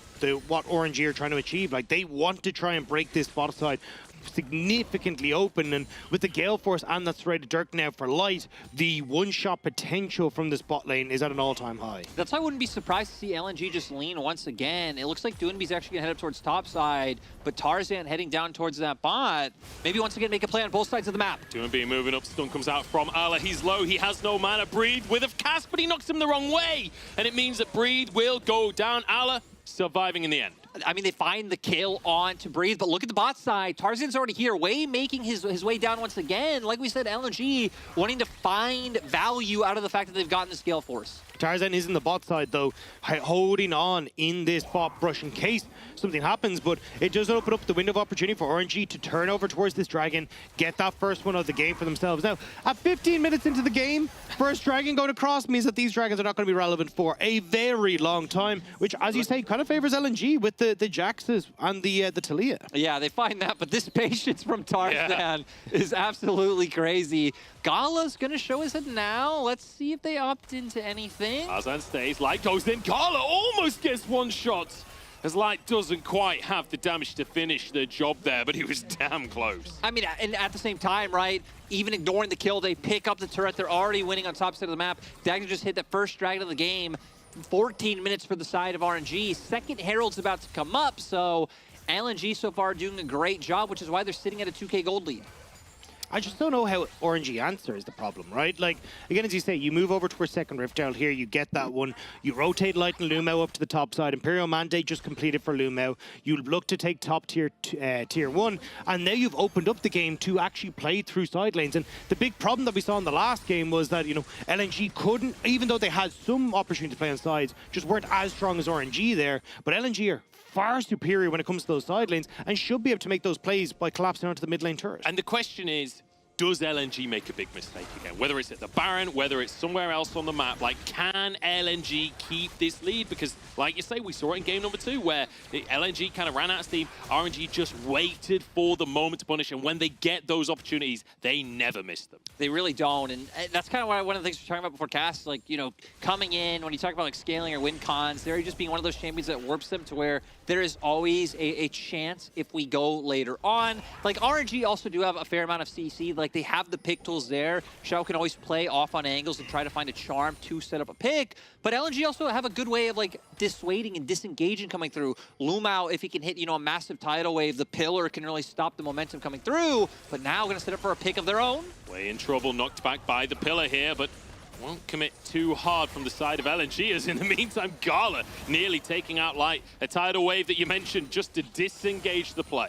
Speaker 15: what RNG are trying to achieve. Like, they want to try and break this bot side significantly open, and with the Gale Force and that Serrated Dirk now for Light, the one-shot potential from this bot lane is at an all-time high.
Speaker 5: That's why I wouldn't be surprised to see LNG just lean once again. It looks like Doinby's actually going to head up towards top side, but Tarzan heading down towards that bot. Maybe once again make a play on both sides of the map.
Speaker 14: Doinby moving up, stun comes out from Ala. He's low, he has no mana. Breed with a cast, but he knocks him the wrong way. And it means that Breed will go down. Ala surviving in the end.
Speaker 5: I mean, they find the kill on to Breathe, but look at the bot side. Tarzan's already here, making his way down once again. Like we said, LNG wanting to find value out of the fact that they've gotten this Gale Force.
Speaker 15: Tarzan is in the bot side, though, holding on in this bot brush in case something happens, but it does open up the window of opportunity for RNG to turn over towards this dragon, get that first one of the game for themselves. Now, at 15 minutes into the game, first dragon going across means that these dragons are not going to be relevant for a very long time, which, as you say, kind of favors LNG with the Jaxes and the Talia.
Speaker 5: Yeah, they find that, but this patience from Tarzan is absolutely crazy. Gala's going to show us it now. Let's see if they opt into anything.
Speaker 14: Tarzan stays, Light goes in. Gala almost gets one shot, as Light doesn't quite have the damage to finish the job there, but he was damn close.
Speaker 5: I mean, and at the same time, right, even ignoring the kill, they pick up the turret. They're already winning on top side of the map. Dagger just hit the first dragon of the game. 14 minutes for the side of RNG. Second Herald's about to come up, so LNG so far doing a great job, which is why they're sitting at a 2K gold lead.
Speaker 15: I just don't know how RNG answers the problem, right? Like, again, as you say, you move over to our second Rift out here, you get that one, you rotate Light and Lumao up to the top side. Imperial Mandate just completed for Lumao. You look to take top tier 1, and now you've opened up the game to actually play through side lanes. And the big problem that we saw in the last game was that, you know, LNG couldn't, even though they had some opportunity to play on sides, just weren't as strong as RNG there. But LNG are far superior when it comes to those side lanes and should be able to make those plays by collapsing onto the mid lane turret.
Speaker 14: And the question is, does LNG make a big mistake again? Whether it's at the Baron, whether it's somewhere else on the map, like, can LNG keep this lead? Because, like you say, we saw it in game number 2, where the LNG kind of ran out of steam. RNG just waited for the moment to punish, and when they get those opportunities, they never miss them.
Speaker 5: They really don't, and that's kind of one of the things we were talking about before cast, like, you know, coming in, when you talk about like scaling or win cons, they're just being one of those champions that warps them to where there is always a chance if we go later on. Like, RNG also do have a fair amount of CC, like they have the pick tools there. Shao can always play off on angles and try to find a charm to set up a pick, but LNG also have a good way of like dissuading and disengaging coming through. Lumao, if he can hit, you know, a massive tidal wave, the pillar can really stop the momentum coming through, but now gonna set up for a pick of their own.
Speaker 14: Way in trouble, knocked back by the pillar here, but won't commit too hard from the side of LNG, as in the meantime, Gala nearly taking out Light. A tidal wave that you mentioned just to disengage the play.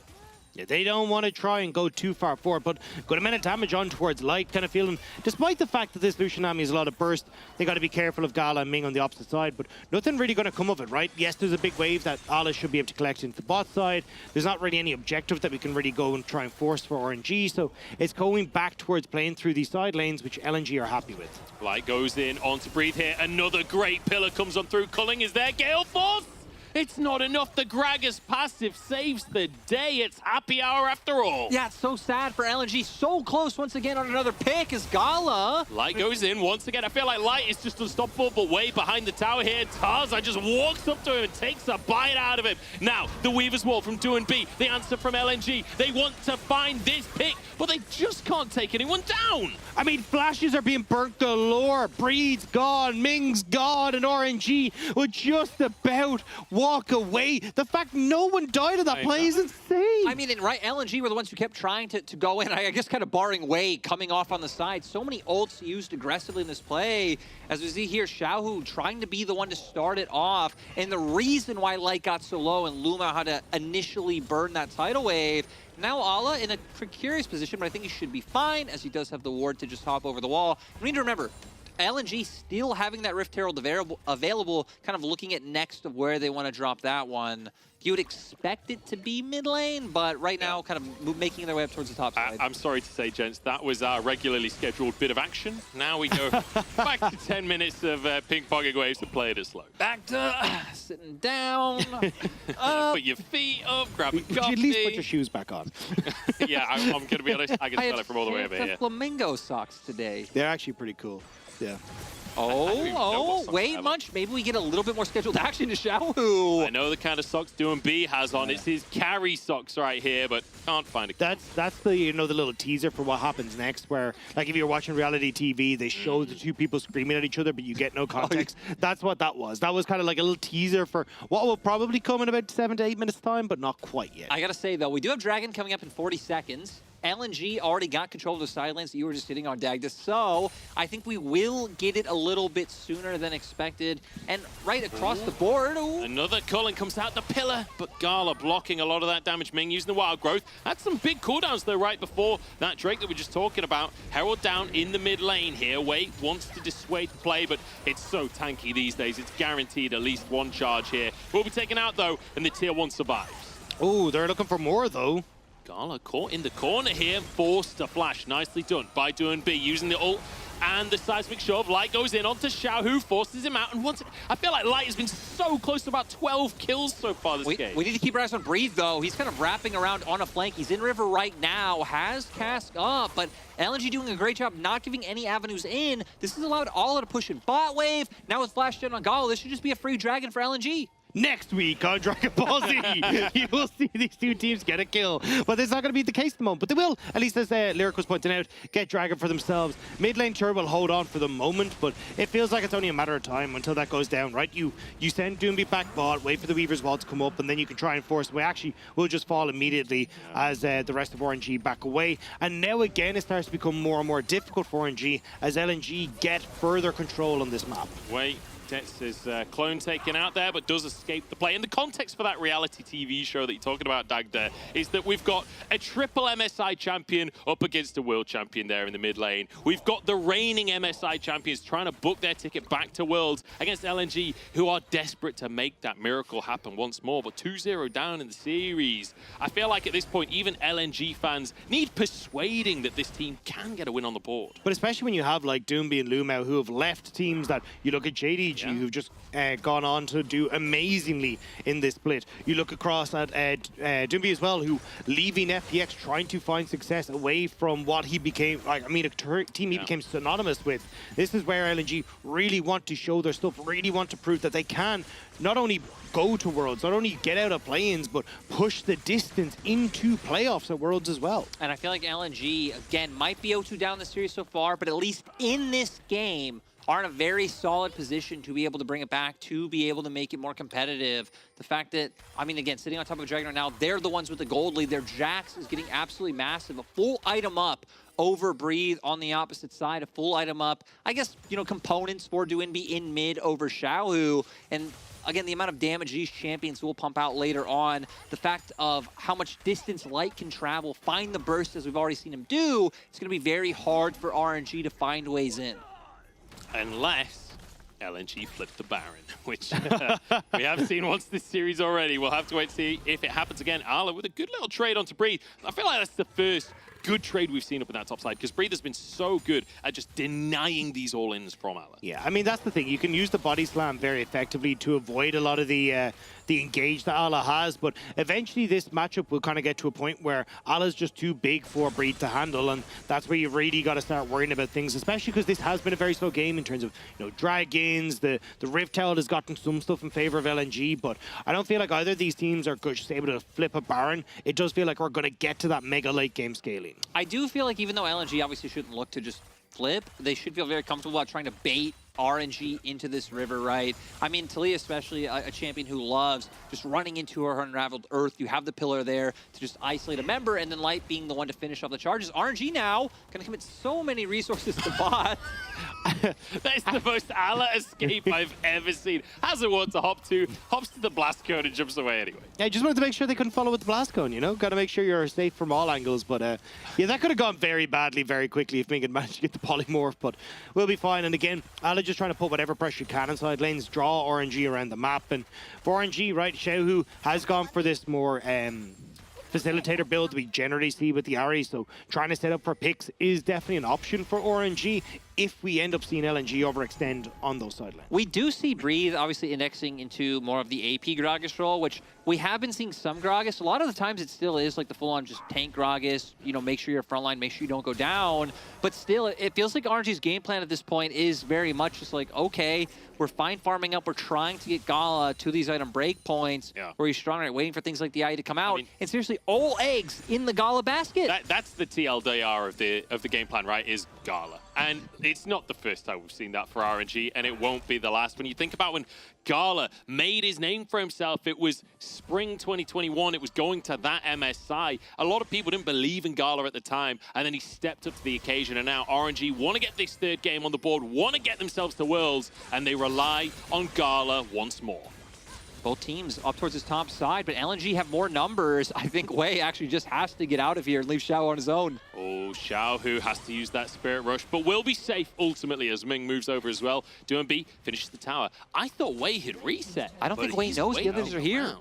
Speaker 15: Yeah, they don't want to try and go too far forward, but good amount of damage on towards Light, kind of feeling, despite the fact that this Lucian army is a lot of burst, they got to be careful of Gala and Ming on the opposite side, but nothing really going to come of it, right? Yes, there's a big wave that Ala should be able to collect into the bot side. There's not really any objective that we can really go and try and force for RNG, so it's going back towards playing through these side lanes, which LNG are happy with.
Speaker 14: Light goes in, on to Breathe here. Another great pillar comes on through. Culling is there. Gale Force! It's not enough. The Gragas passive saves the day. It's happy hour after all.
Speaker 5: Yeah, it's so sad for LNG. So close once again on another pick is Gala.
Speaker 14: Light goes in once again. I feel like Light is just unstoppable, but way behind the tower here. Tarzan just walks up to him and takes a bite out of him. Now, the Weaver's Wall from Doinby. The answer from LNG. They want to find this pick, but they just can't take anyone down.
Speaker 15: I mean, flashes are being burnt galore. Breed's gone, Ming's gone, and RNG would just about walk away. The fact no one died in that play is insane.
Speaker 5: I mean, and right, LNG were the ones who kept trying to go in. I guess kind of barring Wei coming off on the side. So many ults used aggressively in this play. As we see here, Xiaohu trying to be the one to start it off. And the reason why Light got so low and Luma had to initially burn that tidal wave. Now Ala in a precarious position, but I think he should be fine, as he does have the ward to just hop over the wall. We need to remember, LNG still having that Rift Herald available, kind of looking at next of where they want to drop that one. You would expect it to be mid lane, but right now kind of making their way up towards the top side.
Speaker 14: I'm sorry to say, gents, that was our regularly scheduled bit of action. Now we go back to 10 minutes of ping-ponging waves to play it as slow.
Speaker 5: Back to sitting down.
Speaker 14: Put your feet up, grab a coffee.
Speaker 15: Would you at least put your shoes back on?
Speaker 14: Yeah, I'm going to be honest, I can smell it from all the way over here.
Speaker 5: flamingo socks today.
Speaker 15: They're actually pretty cool. Yeah.
Speaker 5: Wait, Munch, maybe we get a little bit more scheduled action to Xiaohu.
Speaker 14: I know the kind of socks Doom B has on. It's his carry socks right here, but can't find it.
Speaker 15: That's the, you know, the little teaser for what happens next, where, like, if you're watching reality TV, they show the two people screaming at each other, but you get no context. That's what that was. That was kind of like a little teaser for what will probably come in about 7 to 8 minutes time, but not quite yet.
Speaker 5: I gotta say, though, we do have Dragon coming up in 40 seconds. LNG already got control of the side lanes that you were just hitting on, Dagda. So I think we will get it a little bit sooner than expected. And right across the board.
Speaker 14: Another Cullen comes out the pillar, but Gala blocking a lot of that damage. Ming using the wild growth. Had some big cooldowns though right before that Drake that we were just talking about. Herald down in the mid lane here. Wait wants to dissuade the play, but it's so tanky these days. It's guaranteed at least one charge here. Will be taken out though, and the tier 1 survives.
Speaker 15: Oh, they're looking for more though.
Speaker 14: Gala caught in the corner here, forced to flash. Nicely done by Doing B, using the ult and the seismic shove. Light goes in onto Xiaohu, forces him out, and once I feel like Light has been so close to about 12 kills so far this game.
Speaker 5: We need to keep our eyes on Breathe, though. He's kind of wrapping around on a flank. He's in river right now, has Cask up, but LNG doing a great job not giving any avenues in. This has allowed Ala to push in bot wave. Now with Flash Gen on Gala, this should just be a free Dragon for LNG.
Speaker 15: Next week on Dragon Ball Z, you will see these two teams get a kill. But that's not going to be the case at the moment. But they will, at least as Lyric was pointing out, get Dragon for themselves. Mid lane Tur will hold on for the moment, but it feels like it's only a matter of time until that goes down, right? You send Doomby back bot, wait for the Weaver's Wall to come up, and then you can try and force them. We actually will just fall immediately as the rest of RNG back away. And now again, it starts to become more and more difficult for RNG as LNG get further control on this map.
Speaker 14: Wait. Gets his clone taken out there, but does escape the play. And the context for that reality TV show that you're talking about, Dagda, is that we've got a triple MSI champion up against a world champion there in the mid lane. We've got the reigning MSI champions trying to book their ticket back to Worlds against LNG, who are desperate to make that miracle happen once more. But 2-0 down in the series. I feel like at this point, even LNG fans need persuading that this team can get a win on the board.
Speaker 15: But especially when you have like Doomby and Lumao who have left teams that you look at JDG, who've just gone on to do amazingly in this split. You look across at Doomby as well, who leaving FPX, trying to find success away from what he became, like, I mean, a team he became synonymous with. This is where LNG really want to show their stuff, really want to prove that they can not only go to Worlds, not only get out of play-ins, but push the distance into playoffs at Worlds as well.
Speaker 5: And I feel like LNG, again, might be 0-2 down the series so far, but at least in this game, are in a very solid position to be able to bring it back, to be able to make it more competitive. The fact that, I mean, again, sitting on top of Dragon right now, they're the ones with the gold lead. Their Jax is getting absolutely massive. A full item up over Breathe on the opposite side, a full item up. I guess, you know, components for Doinby in mid over Xiaohu. And again, the amount of damage these champions will pump out later on, the fact of how much distance Light can travel, find the burst as we've already seen him do, it's going to be very hard for RNG to find ways in.
Speaker 14: Unless LNG flipped the Baron, which we have seen once this series already. We'll have to wait to see if it happens again. Ala with a good little trade onto Breathe. I feel like that's the first good trade we've seen up in that top side, because Breathe has been so good at just denying these all-ins from Ala.
Speaker 15: Yeah, I mean, that's the thing. You can use the body slam very effectively to avoid a lot of the engage that Ala has, but eventually this matchup will kind of get to a point where Ala's just too big for Breathe to handle, and that's where you've really got to start worrying about things, especially because this has been a very slow game in terms of, you know, dragons. The Rift Herald has gotten some stuff in favor of LNG, but I don't feel like either of these teams are just able to flip a Baron. It does feel like we're going to get to that mega late game scaling.
Speaker 5: I do feel like even though LNG obviously shouldn't look to just flip, they should feel very comfortable about trying to bait RNG into this river, right? I mean, Talia especially, a champion who loves just running into her Unraveled Earth. You have the pillar there to just isolate a member, and then Light being the one to finish off the charges. RNG now gonna commit so many resources to bot.
Speaker 14: That is the most Ala escape I've ever seen. Has a one to hop to, hops to the blast cone and jumps away anyway.
Speaker 15: Yeah, I just wanted to make sure they couldn't follow with the blast cone, you know? Got to make sure you're safe from all angles, but yeah, that could have gone very badly very quickly if Ming had managed to get the polymorph, but we'll be fine. And again, Ala just trying to put whatever pressure you can inside lanes, draw RNG around the map, and for RNG, right, Xiaohu has gone for this more facilitator build we generally see with the Ahri, so trying to set up for picks is definitely an option for RNG if we end up seeing LNG overextend on those sidelines.
Speaker 5: We do see Breathe obviously indexing into more of the AP Gragas role, which we have been seeing some Gragas. A lot of the times it still is like the full-on just tank Gragas, you know, make sure you're frontline, make sure you don't go down. But still, it feels like RNG's game plan at this point is very much just like, okay, we're fine farming up. We're trying to get Gala to these item break points where he's strong, right? Waiting for things like the IE to come out. And seriously, all eggs in the Gala basket.
Speaker 14: That's the TLDR of the game plan, right? Is Gala. And it's not the first time we've seen that for RNG, and it won't be the last. When you think about when Gala made his name for himself, it was spring 2021. It was going to that MSI. A lot of people didn't believe in Gala at the time, and then he stepped up to the occasion. And now RNG want to get this third game on the board, want to get themselves to Worlds, and they rely on Gala once more.
Speaker 5: Both teams up towards his top side, but LNG have more numbers. I think Wei actually just has to get out of here and leave Xiao on his own.
Speaker 14: Oh, Xiao who has to use that Spirit Rush, but will be safe ultimately as Ming moves over as well. DMB finishes the tower. I thought Wei had reset.
Speaker 5: I don't think Wei knows the others are here.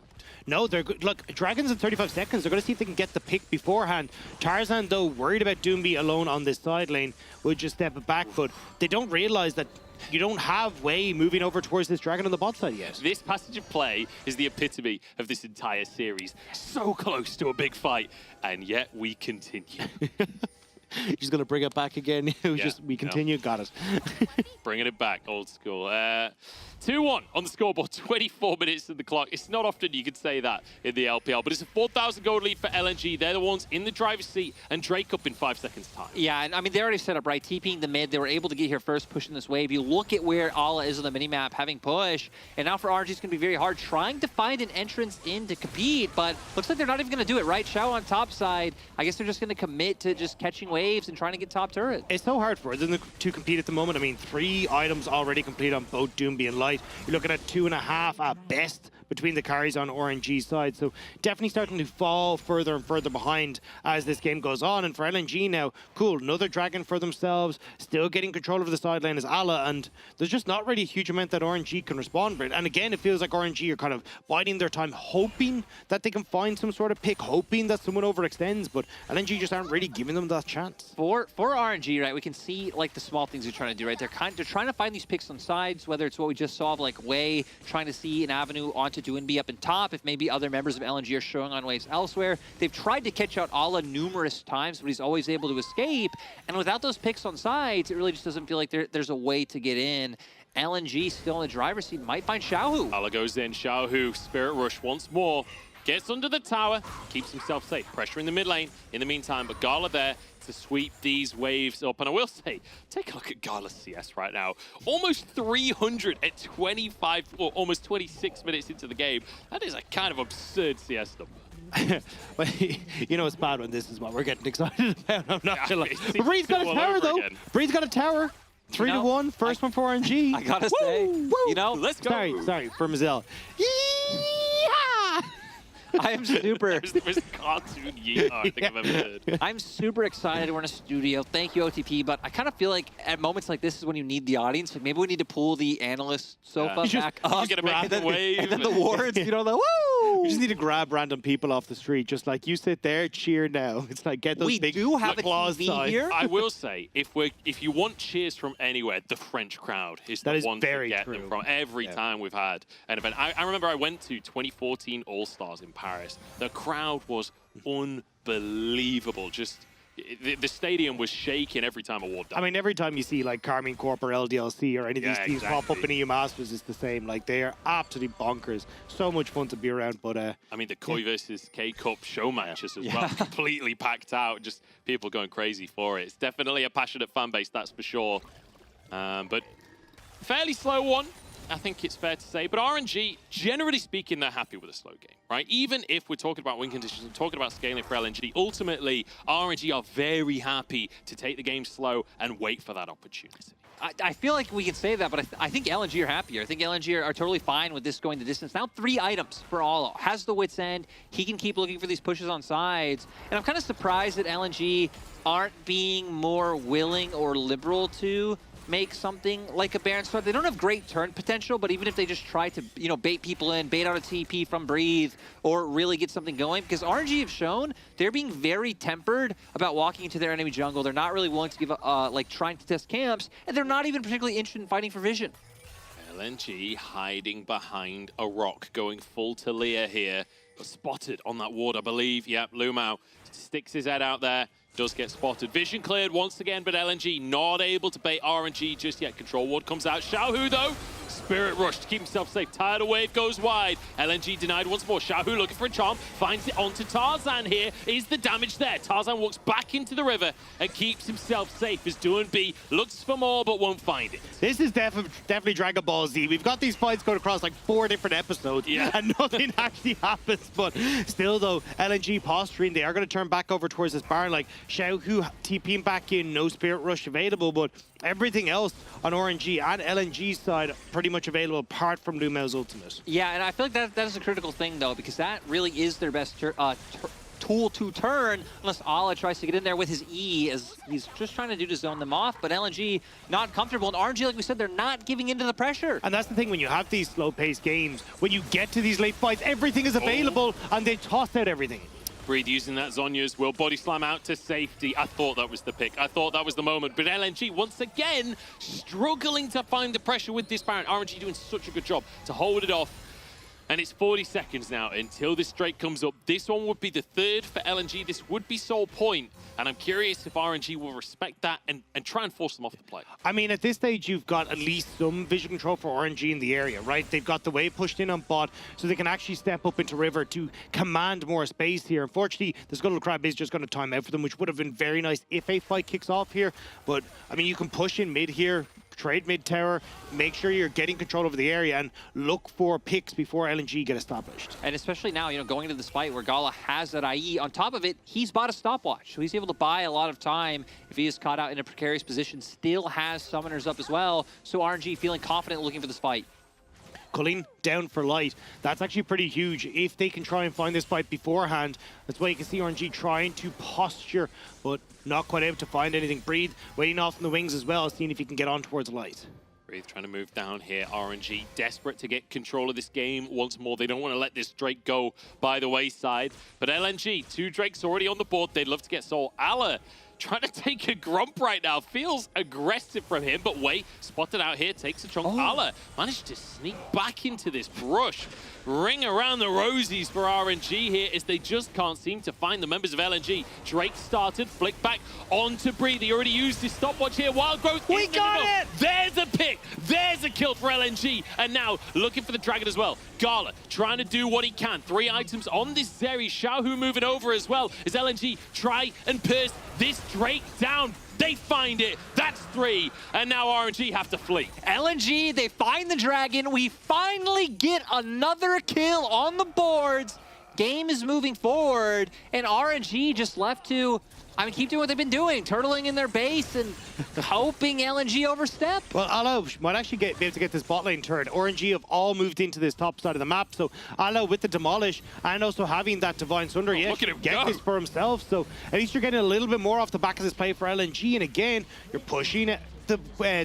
Speaker 15: No, they're good. Look, Dragons in 35 seconds. They're going to see if they can get the pick beforehand. Tarzan, though, worried about Doomby alone on this side lane, would just step it back, but they don't realize that you don't have Wei moving over towards this Dragon on the bot side yet.
Speaker 14: This passage of play is the epitome of this entire series. So close to a big fight, and yet we continue.
Speaker 15: He's going to bring it back again. We continue. Got it.
Speaker 14: Bringing it back, old school. 2-1 on the scoreboard, 24 minutes in the clock. It's not often you could say that in the LPL, but it's a 4,000 gold lead for LNG. They're the ones in the driver's seat, and Drake up in 5 seconds time.
Speaker 5: Yeah, and I mean, they already set up, right? TPing the mid. They were able to get here first, pushing this wave. You look at where Ala is on the minimap, having push, and now for RNG, it's going to be very hard trying to find an entrance in to compete, but looks like they're not even going to do it, right? Xiao on top side, I guess they're just going to commit to just catching waves and trying to get top turret.
Speaker 15: It's so hard for them to compete at the moment. I mean, 3 items already complete on both Doomby and Light. You're looking at 2.5 at best between the carries on RNG's side. So definitely starting to fall further and further behind as this game goes on. And for LNG now, cool, another Dragon for themselves, still getting control over the side lane as Ala, and there's just not really a huge amount that RNG can respond with. And again, it feels like RNG are kind of biding their time, hoping that they can find some sort of pick, hoping that someone overextends, but LNG just aren't really giving them that chance.
Speaker 5: For RNG, right, we can see like the small things they're trying to do, right? They're trying to find these picks on sides, whether it's what we just saw of like Wei trying to see an avenue onto Doomby up in top, if maybe other members of LNG are showing on waves elsewhere. They've tried to catch out Ala numerous times, but he's always able to escape. And without those picks on sides, it really just doesn't feel like there's a way to get in. LNG still in the driver's seat, might find Xiaohu.
Speaker 14: Ala goes in, Xiaohu, Spirit Rush once more. Gets under the tower, keeps himself safe. Pressure in the mid lane in the meantime, but Gala there to sweep these waves up. And I will say, take a look at Gala's CS right now. Almost 300 at 25, or almost 26 minutes into the game. That is a kind of absurd CS number.
Speaker 15: But you know it's bad when this is what we're getting excited about. I'm not gonna lie. But Bree's got a tower though. Bree's got a tower. 3-1, first one for RNG.
Speaker 5: I gotta say, you know,
Speaker 14: let's go.
Speaker 15: Sorry, for Mazel.
Speaker 5: I am super.
Speaker 14: That was the most cartoon yeehaw I think I've ever heard.
Speaker 5: I'm super excited we're in a studio. Thank you, OTP. But I kind of feel like at moments like this is when you need the audience. Like maybe we need to pull the analyst sofa back up.
Speaker 14: Get back
Speaker 5: and, then,
Speaker 14: wave.
Speaker 5: and then the wards, you know, the woo!
Speaker 15: We just need to grab random people off the street. Just like, you sit there, cheer now. It's like, get those big claws side.
Speaker 14: I will say, if you want cheers from anywhere, the French crowd is the one to get them from every time we've had an event. I remember I went to 2014 All-Stars in Paris. The crowd was unbelievable. Just the stadium was shaking every time a war done.
Speaker 15: I mean, every time you see like Carmine Corp or LDLC or any of these teams pop up in EU Masters, it's the same. Like, they are absolutely bonkers. So much fun to be around. But
Speaker 14: I mean, the Koi versus K Cup show matches as well, completely packed out. Just people going crazy for it. It's definitely a passionate fan base, that's for sure. But fairly slow one, I think it's fair to say. But RNG, generally speaking, they're happy with a slow game, right? Even if we're talking about win conditions and talking about scaling for LNG, ultimately, RNG are very happy to take the game slow and wait for that opportunity.
Speaker 5: I feel like we can say that, but I think LNG are happier. I think LNG are totally fine with this going the distance. Now 3 items for Olo. Has the wit's end. He can keep looking for these pushes on sides. And I'm kind of surprised that LNG aren't being more willing or liberal to make something like a Baron start. They don't have great turn potential, but even if they just try to, you know, bait people in, bait out a TP from Breathe, or really get something going, because RNG have shown they're being very tempered about walking into their enemy jungle. They're not really willing to give, like, trying to test camps, and they're not even particularly interested in fighting for vision.
Speaker 14: LNG hiding behind a rock, going full Talia here. Spotted on that ward, I believe. Yep, Lumao sticks his head out there. Does get spotted. Vision cleared once again, but LNG not able to bait RNG just yet. Control ward comes out. Xiaohu, though, Spirit Rush to keep himself safe. Tidal Wave goes wide. LNG denied once more. Xiaohu looking for a charm. Finds it onto Tarzan here. Is the damage there? Tarzan walks back into the river and keeps himself safe as Doinb looks for more but won't find it.
Speaker 15: This is definitely Dragon Ball Z. We've got these fights going across like 4 different episodes, and nothing actually happens. But still, though, LNG posturing, they are going to turn back over towards this Baron. Like Xiaohu TPing back in, no Spirit Rush available, but everything else on RNG and LNG's side pretty much available apart from Lumao's ultimate.
Speaker 5: Yeah, and I feel like that is a critical thing, though, because that really is their best tool to turn, unless Ala tries to get in there with his E, as he's just trying to do to zone them off. But LNG not comfortable, and RNG, like we said, they're not giving into the pressure.
Speaker 15: And that's the thing, when you have these slow-paced games, when you get to these late fights, everything is available, and they toss out everything.
Speaker 14: Breathe using that Zonya as well. Body slam out to safety. I thought that was the pick. I thought that was the moment. But LNG, once again, struggling to find the pressure with this Baron. RNG doing such a good job to hold it off. And it's 40 seconds now until this Drake comes up. This one would be the 3rd for LNG. This would be sole point. And I'm curious if RNG will respect that and try and force them off the play.
Speaker 15: I mean, at this stage, you've got at least some vision control for RNG in the area, right? They've got the wave pushed in on bot, so they can actually step up into river to command more space here. Unfortunately, the Scuttle Crab is just going to time out for them, which would have been very nice if a fight kicks off here. But, I mean, you can push in mid here, trade mid tower, make sure you're getting control over the area, and look for picks before LNG get established.
Speaker 5: And especially now, you know, going into this fight where Gala has that IE, on top of it, he's bought a stopwatch, so he's able to buy a lot of time if he is caught out in a precarious position. Still has summoners up as well, so RNG feeling confident looking for this fight.
Speaker 15: Colleen down for light. That's actually pretty huge if they can try and find this fight beforehand. That's why you can see RNG trying to posture, but not quite able to find anything. Breathe waiting off in the wings as well, seeing if he can get on towards light.
Speaker 14: Breathe trying to move down here. RNG desperate to get control of this game once more. They don't want to let this Drake go by the wayside. But LNG, 2 Drakes already on the board. They'd love to get Soul. Ala trying to take a Grump right now. Feels aggressive from him, but wait, spotted out here, takes a chunk. Ala managed to sneak back into this brush. Ring around the rosies for RNG here as they just can't seem to find the members of LNG. Drake started, flick back onto Breathe. He already used his stopwatch here. Wild Growth.
Speaker 15: We got it!
Speaker 14: There's a pick. There's a kill for LNG. And now looking for the Dragon as well. Gala trying to do what he can. 3 items on this Zeri. Xiaohu moving over as well as LNG try and pierce this Drake down. They find it. That's 3. And now RNG have to flee.
Speaker 5: LNG, they find the Dragon. We finally get another kill on the boards. Game is moving forward, and RNG just left to, I mean, keep doing what they've been doing, turtling in their base and hoping LNG overstep.
Speaker 15: Well, Ala might actually be able to get this bot lane turret. RNG have all moved into this top side of the map, so Ala with the demolish and also having that Divine Sunder,
Speaker 14: look at him
Speaker 15: get
Speaker 14: go.
Speaker 15: this for himself. So at least you're getting a little bit more off the back of this play for LNG, and again, you're pushing it.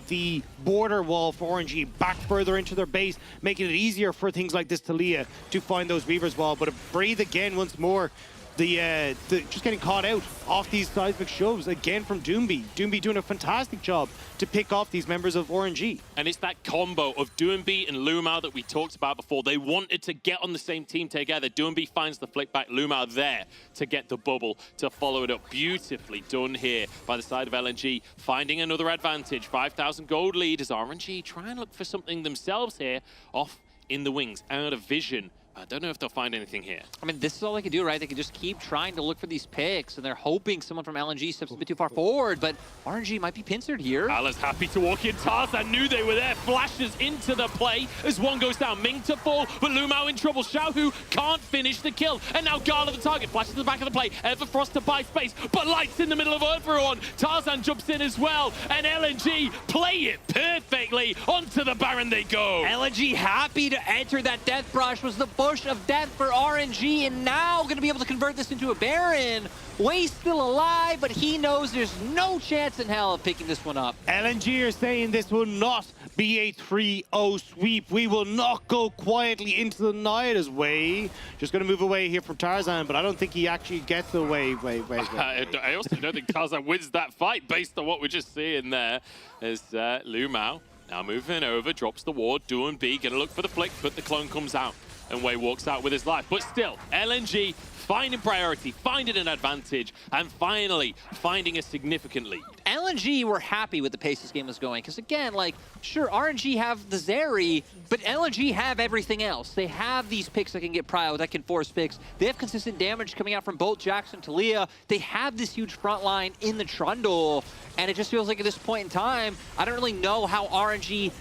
Speaker 15: The border wall for RNG back further into their base, making it easier for things like this Talia to find those Weaver's wall. But Breathe again once more. The just getting caught out off these seismic shoves again from Doinb. Doinb doing a fantastic job to pick off these members of RNG.
Speaker 14: And it's that combo of Doinb and Lumao that we talked about before. They wanted to get on the same team together. Doinb finds the flick back. Lumao there to get the bubble to follow it up. Beautifully done here by the side of LNG. Finding another advantage. 5,000 gold lead as RNG try and look for something themselves here. Off in the wings, out of vision. I don't know if they'll find anything here.
Speaker 5: I mean, this is all they can do, right? They can just keep trying to look for these picks, and they're hoping someone from LNG steps a bit too far forward, but RNG might be pincered here.
Speaker 14: Ala's happy to walk in. Tarzan knew they were there. Flashes into the play as one goes down. Ming to fall, but Lumao in trouble. Xiaohu can't finish the kill. And now Gala the target. Flashes to the back of the play. Everfrost to buy space, but Light's in the middle of everyone. Tarzan jumps in as well, and LNG play it perfectly. Onto the Baron they go.
Speaker 5: LNG happy to enter that death brush. Was the bush of death for RNG, and now going to be able to convert this into a Baron. Way's still alive, but he knows there's no chance in hell of picking this one up.
Speaker 15: LNG are saying this will not be a 3-0 sweep. We will not go quietly into the night as Way. Just going to move away here from Tarzan, but I don't think he actually gets away.
Speaker 14: I also don't think Tarzan wins that fight based on what we're just seeing there as Lumao Now moving over, drops the ward. Doomb gonna look for the flick, but the clone comes out. And Wei walks out with his life. But still, LNG finding priority, finding an advantage, and finally finding a significant lead.
Speaker 5: LNG were happy with the pace this game was going, because again, like, sure, RNG have the Zeri, but LNG have everything else. They have these picks that can get prio, that can force picks. They have consistent damage coming out from both Jax and Talia. They have this huge front line in the Trundle, and it just feels like at this point in time, I don't really know how RNG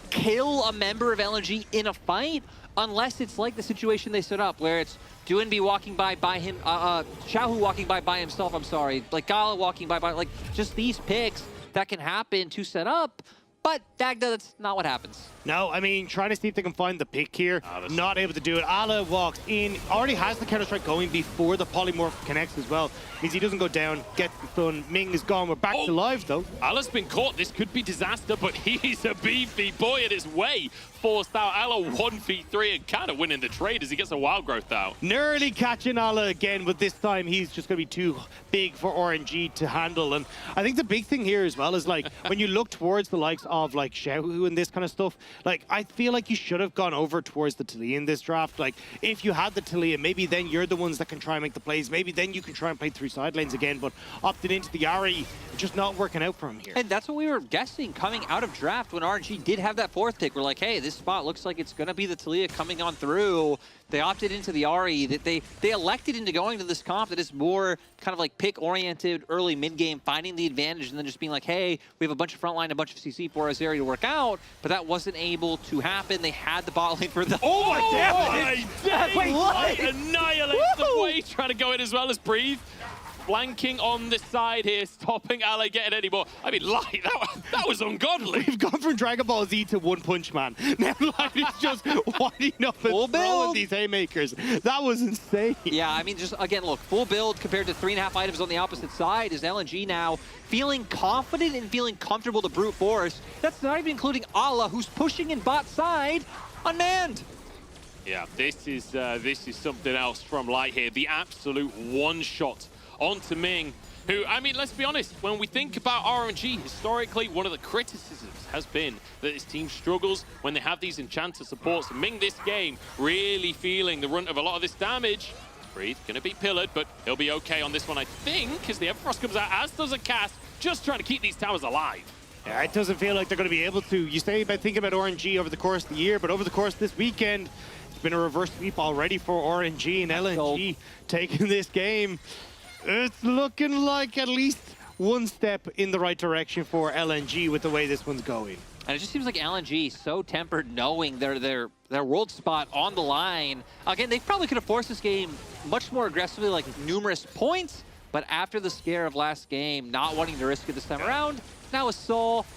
Speaker 5: kill a member of LNG in a fight, unless it's like the situation they set up, where it's Doomb walking by him, Xiaohu walking by himself, I'm sorry, like Gala walking by, like just these picks that can happen to set up, but Dagda, that's not what happens.
Speaker 15: No, I mean, trying to see if they can find the pick here. Not able to do it. Ala walks in, already has the counter-strike going before the polymorph connects as well. Means he doesn't go down, gets the stun. Ming is gone. We're back to live, though.
Speaker 14: Ala's been caught. This could be disaster, but he's a beefy boy at his way. Forced out. Ala 1v3 and kind of winning the trade as he gets a wild growth out.
Speaker 15: Nearly catching Ala again, but this time he's just going to be too big for RNG to handle. And I think the big thing here as well is, like, when you look towards the likes of, like, Xiaohu and this kind of stuff, like, I feel like you should have gone over towards the Talia in this draft. Like, if you had the Talia, maybe then you're the ones that can try and make the plays. Maybe then you can try and play through side lanes again, but opted into the Ahri, just not working out for him here.
Speaker 5: And that's what we were guessing coming out of draft when RNG did have that fourth pick. We're like, hey, this spot looks like it's going to be the Talia coming on through. They opted into the Ahri. That they elected into going to this comp that is more kind of like pick-oriented, early mid-game, finding the advantage, and then just being like, hey, we have a bunch of frontline, a bunch of CC for us area to work out, but that wasn't able to happen. They had the bot lane for the...
Speaker 14: Oh my
Speaker 5: God!
Speaker 14: Wait, what? Annihilates the way, trying to go in as well as Breathe. Flanking on the side here, stopping Ale getting any more. I mean, Light, that was ungodly.
Speaker 15: We've gone from Dragon Ball Z to One Punch Man. Now Light is just winding up and throwing these haymakers. That was insane.
Speaker 5: Yeah, I mean, just again, look, full build compared to 3.5 items on the opposite side is LNG now feeling confident and feeling comfortable to brute force. That's not even including Ala, who's pushing in bot side unmanned.
Speaker 14: Yeah, this is something else from Light here. The absolute one-shot onto Ming, who, I mean, let's be honest, when we think about RNG, historically, one of the criticisms has been that his team struggles when they have these enchanter supports. Ming this game really feeling the brunt of a lot of this damage. Breathe, gonna be pillared, but he'll be okay on this one, I think, as the Everfrost comes out, as does a cast, just trying to keep these towers alive.
Speaker 15: Yeah, it doesn't feel like they're going to be able to. You say about thinking about RNG over the course of the year, but over the course of this weekend, it's been a reverse sweep already for RNG, and LNG taking this game. It's looking like at least one step in the right direction for LNG with the way this one's going.
Speaker 5: And it just seems like LNG so tempered knowing their world spot on the line. Again, they probably could have forced this game much more aggressively, like numerous points, but after the scare of last game, not wanting to risk it this time around, now with Soul,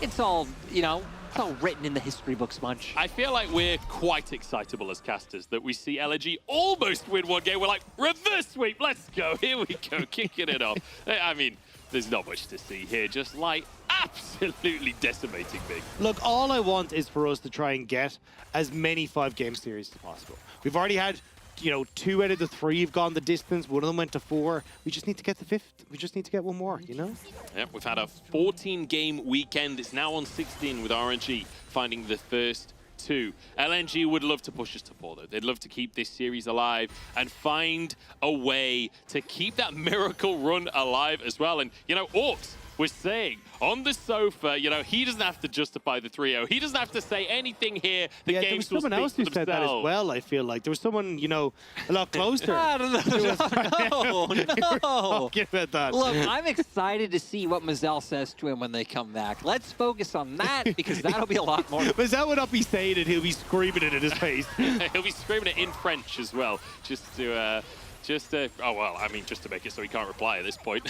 Speaker 5: it's all, you know, it's all written in the history books, Munch.
Speaker 14: I feel like we're quite excitable as casters that we see LNG almost win one game. We're like, reverse sweep, let's go. Here we go, kicking it off. I mean, there's not much to see here. Just like absolutely decimating Big.
Speaker 15: Look, all I want is for us to try and get as many 5-game series as possible. We've already had, you know, 2 out of the 3 have gone the distance. One of them went to 4. We just need to get the 5th. We just need to get one more, you know?
Speaker 14: Yep, we've had a 14-game weekend. It's now on 16 with RNG finding the first 2. LNG would love to push us to 4, though. They'd love to keep this series alive and find a way to keep that miracle run alive as well. And, you know, Orcs was saying on the sofa, you know, he doesn't have to justify the 3-0. He doesn't have to say anything here. The
Speaker 15: yeah, there was someone else who said that as well, I feel like. There was someone, you know, a lot closer.
Speaker 5: No.
Speaker 15: Talking about that.
Speaker 5: Look, I'm excited to see what Mazel says to him when they come back. Let's focus on that, because that'll be a lot more.
Speaker 15: Mazel would not be saying it, he'll be screaming it in his face.
Speaker 14: He'll be screaming it in French as well, just to make it so he can't reply at this point.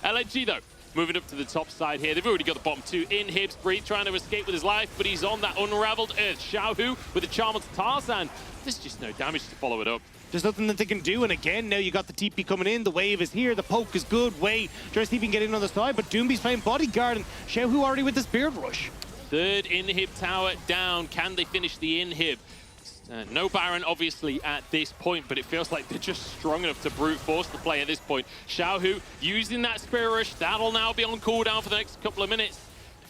Speaker 14: LNG, though, moving up to the top side here. They've already got the bottom 2 inhibs. Breathe trying to escape with his life, but he's on that unraveled earth. Xiaohu with the charm onto Tarzan. There's just no damage to follow it up.
Speaker 15: There's nothing that they can do, and again, now you got the TP coming in, the wave is here, the poke is good, Wei tries to even get in on the side, but Doomby's playing bodyguard, and Xiaohu already with the Spirit Rush.
Speaker 14: 3rd inhib tower down. Can they finish the inhib? No Baron, obviously, at this point, but it feels like they're just strong enough to brute force the play at this point. Xiaohu using that Spirit Rush. That'll now be on cooldown for the next couple of minutes.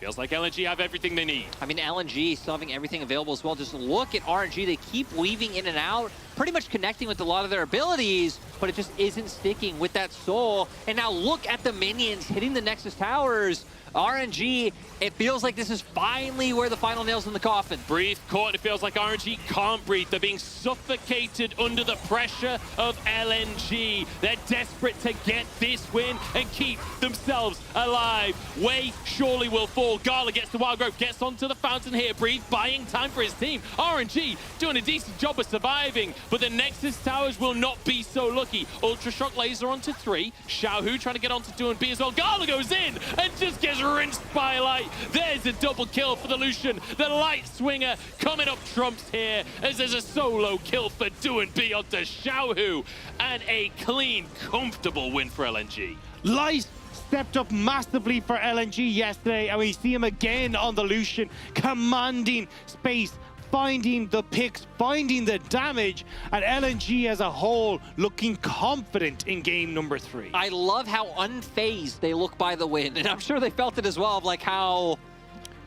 Speaker 14: Feels like LNG have everything they need.
Speaker 5: I mean, LNG still having everything available as well. Just look at RNG. They keep weaving in and out, pretty much connecting with a lot of their abilities, but it just isn't sticking with that soul. And now look at the minions hitting the Nexus towers. RNG, it feels like this is finally where the final nail's in the coffin.
Speaker 14: Breathe, caught. It feels like RNG can't breathe. They're being suffocated under the pressure of LNG. They're desperate to get this win and keep themselves alive. Way surely will fall. Gala gets the Wild Growth, gets onto the fountain here. Breathe, buying time for his team. RNG doing a decent job of surviving, but the Nexus towers will not be so lucky. Ultra Shock Laser onto 3. Xiaohu trying to get onto 2 and B as well. Gala goes in and just gets rinsed by Light. There's a double kill for the Lucian. The Light Swinger coming up trumps here as there's a solo kill for Do and B onto Xiaohu. And a clean, comfortable win for LNG.
Speaker 15: Light stepped up massively for LNG yesterday, and we see him again on the Lucian, commanding space, finding the picks, finding the damage, and LNG as a whole looking confident in game number 3.
Speaker 5: I love how unfazed they look by the win, and I'm sure they felt it as well, of like how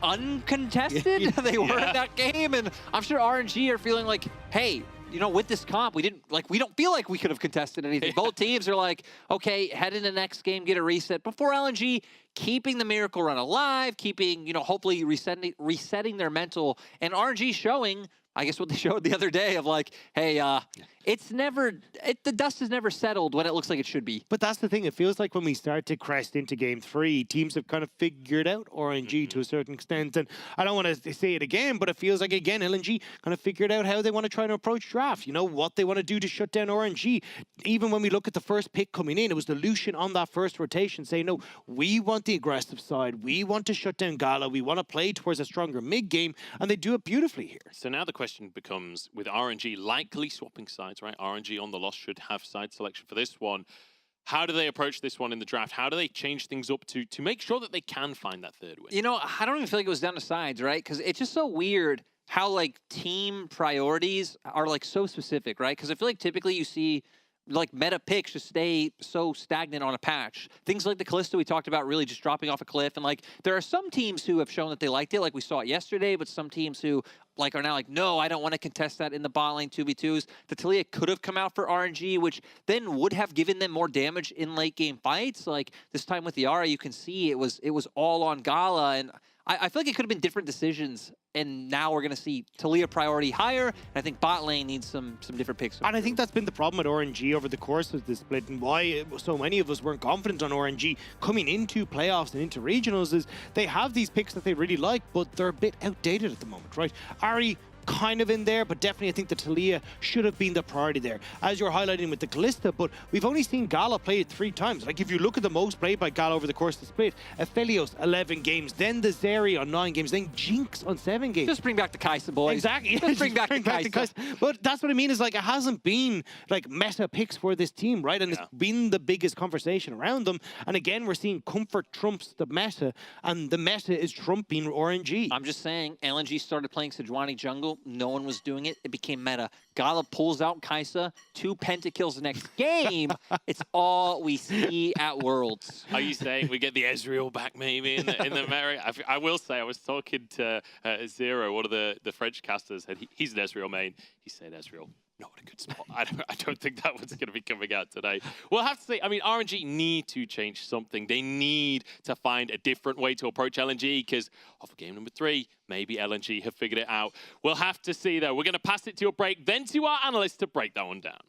Speaker 5: uncontested they were in that game, and I'm sure RNG are feeling like, hey, you know, with this comp, we don't feel like we could have contested anything. Both teams are like, okay, head into next game, get a reset. Before LNG, keeping the Miracle Run alive, keeping, you know, hopefully resetting their mental, and RNG showing, I guess what they showed the other day of like, hey, the dust is never settled when it looks like it should be.
Speaker 15: But that's the thing. It feels like when we start to crest into game 3, teams have kind of figured out RNG to a certain extent. And I don't want to say it again, but it feels like, again, LNG kind of figured out how they want to try to approach draft. You know, what they want to do to shut down RNG. Even when we look at the first pick coming in, it was the Lucian on that first rotation saying, no, we want the aggressive side. We want to shut down Gala. We want to play towards a stronger mid game. And they do it beautifully here.
Speaker 14: So now the question becomes, with RNG likely swapping sides, right? RNG on the loss should have side selection for this one. How do they approach this one in the draft? How do they change things up to make sure that they can find that third win?
Speaker 5: You know, I don't even feel like it was down to sides, right? Because it's just so weird how, like, team priorities are, like, so specific, right? Because I feel like typically you see, like, meta picks just stay so stagnant on a patch. Things like the Callisto we talked about really just dropping off a cliff. And, like, there are some teams who have shown that they liked it, like we saw it yesterday, but some teams who, like, are now like, no, I don't want to contest that in the bot lane 2v2s. The Talia could have come out for RNG, which then would have given them more damage in late game fights. Like, this time with the Yara, you can see it was all on Gala, and I feel like it could have been different decisions, and now we're going to see Talia priority higher, and I think bot lane needs some different picks.
Speaker 15: And I think that's been the problem with RNG over the course of the split, and why so many of us weren't confident on RNG coming into playoffs and into regionals is they have these picks that they really like, but they're a bit outdated at the moment, right? Ari kind of in there, but definitely I think the Talia should have been the priority there, as you're highlighting with the Callista, but we've only seen Gala play it 3 times. Like, if you look at the most played by Gala over the course of the split, Aphelios 11 games, then the Zeri on 9 games, then Jinx on 7 games.
Speaker 5: Just bring back the Kai'Sa, boys.
Speaker 15: Exactly.
Speaker 5: Just bring back the Kai'Sa.
Speaker 15: But that's what I mean, is like, it hasn't been like meta picks for this team, right? And it's been the biggest conversation around them. And again, we're seeing comfort trumps the meta, and the meta is trumping RNG.
Speaker 5: I'm just saying, LNG started playing Sejuani jungle. No one was doing it. It became meta. Gala pulls out Kai'Sa, 2 pentakills the next game. It's all we see at Worlds.
Speaker 14: Are you saying we get the Ezreal back maybe in the Mary? I will say, I was talking to Zero, one of the French casters, and he's an Ezreal main. He said Ezreal, not a good spot. I don't think that one's going to be coming out today. We'll have to say, I mean, RNG need to change something. They need to find a different way to approach LNG, because off of game number 3, maybe LNG have figured it out. We'll have to see, though. We're going to pass it to a break, then to our analysts to break that one down.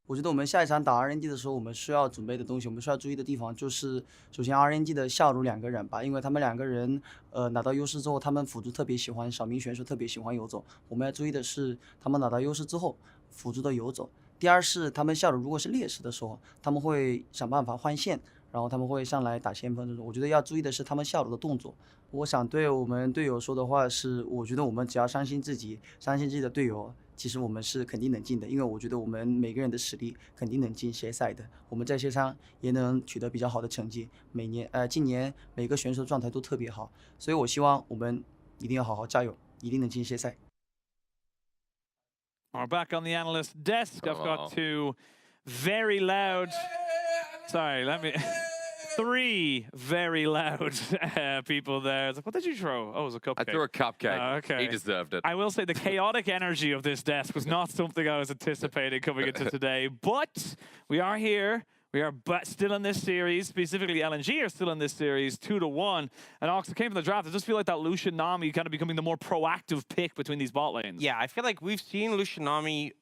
Speaker 12: 我觉得我们下一场打 RNG 的时候，我们需要准备的东西，我们需要注意的地方就是，首先 RNG 的下路2个人吧，因为他们2个人，拿到优势之后，他们辅助特别喜欢，小明选手特别喜欢游走。我们要注意的是，他们拿到优势之后，辅助的游走。第二是他们下路如果是劣势的时候，他们会想办法换线，然后他们会上来打先锋这种。我觉得要注意的是他们下路的动作。我想对我们队友说的话是，我觉得我们只要相信自己，相信自己的队友。其实我们是肯定能进的，因为我觉得我们每个人的实力肯定能进协赛的。我们在协商也能取得比较好的成绩。今年每个选手状态都特别好，所以我希望我们一定要好好加油，一定能进协赛。
Speaker 3: We're back on the analyst desk. I've got 2 very loud. Sorry, let me. 3 very loud people there. It's like, what did you throw? Oh, it was a cupcake.
Speaker 4: I threw a cupcake.
Speaker 3: Okay.
Speaker 4: He deserved it.
Speaker 3: I will say the chaotic energy of this desk was not something I was anticipating coming into today. But we are here. We are still in this series. Specifically, LNG are still in this series, 2-1. And Ox, it came from the draft. I just feel like that Lucian Nami kind of becoming the more proactive pick between these bot lanes.
Speaker 13: Yeah, I feel like we've seen Lucian Nami,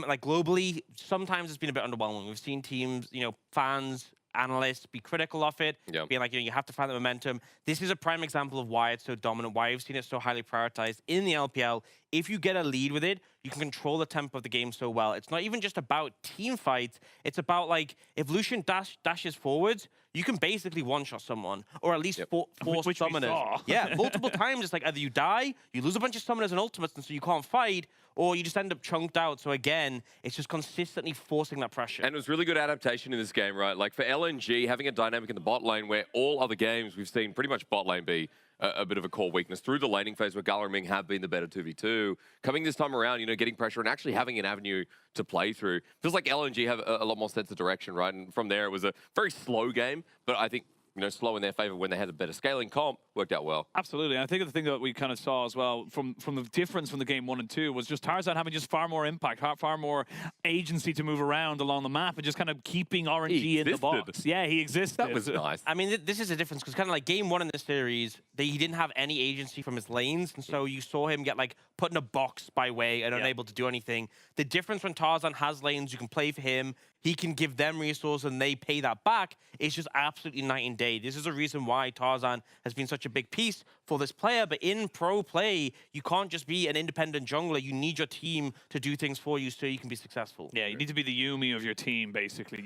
Speaker 13: like globally, sometimes it's been a bit underwhelming. We've seen teams, fans, analysts be critical of it, being like, you have to find the momentum. This is a prime example of why it's so dominant, why you've seen it so highly prioritized in the LPL. If you get a lead with it, you can control the tempo of the game so well. It's not even just about team fights. It's about, like, if Lucian dashes forwards, you can basically one-shot someone, or at least force summoners. Yeah, multiple times. It's like either you die, you lose a bunch of summoners and ultimates, and so you can't fight, or you just end up chunked out. So again, it's just consistently forcing that pressure.
Speaker 4: And it was really good adaptation in this game, right? Like for LNG, having a dynamic in the bot lane where all other games we've seen pretty much bot lane be a bit of a core weakness through the laning phase where Gala and Ming have been the better 2v2. Coming this time around, getting pressure and actually having an avenue to play through. Feels like LNG have a lot more sense of direction, right? And from there, it was a very slow game, but I think slow in their favor when they had a better scaling comp, worked out well.
Speaker 3: Absolutely. And I think the thing that we kind of saw as well from the difference from the game 1 and 2 was just Tarzan having just far more impact, far more agency to move around along the map and just kind of keeping RNG in the box. Yeah, he existed.
Speaker 4: That was nice.
Speaker 13: I mean, this is a difference because kind of like game 1 in this series, he didn't have any agency from his lanes. And so you saw him get like put in a box by way and unable to do anything. The difference when Tarzan has lanes, you can play for him. He can give them resources and they pay that back. It's just absolutely night and day. This is a reason why Tarzan has been such a big piece for this player. But in pro play, you can't just be an independent jungler. You need your team to do things for you so you can be successful.
Speaker 3: Yeah, you need to be the Yumi of your team, basically.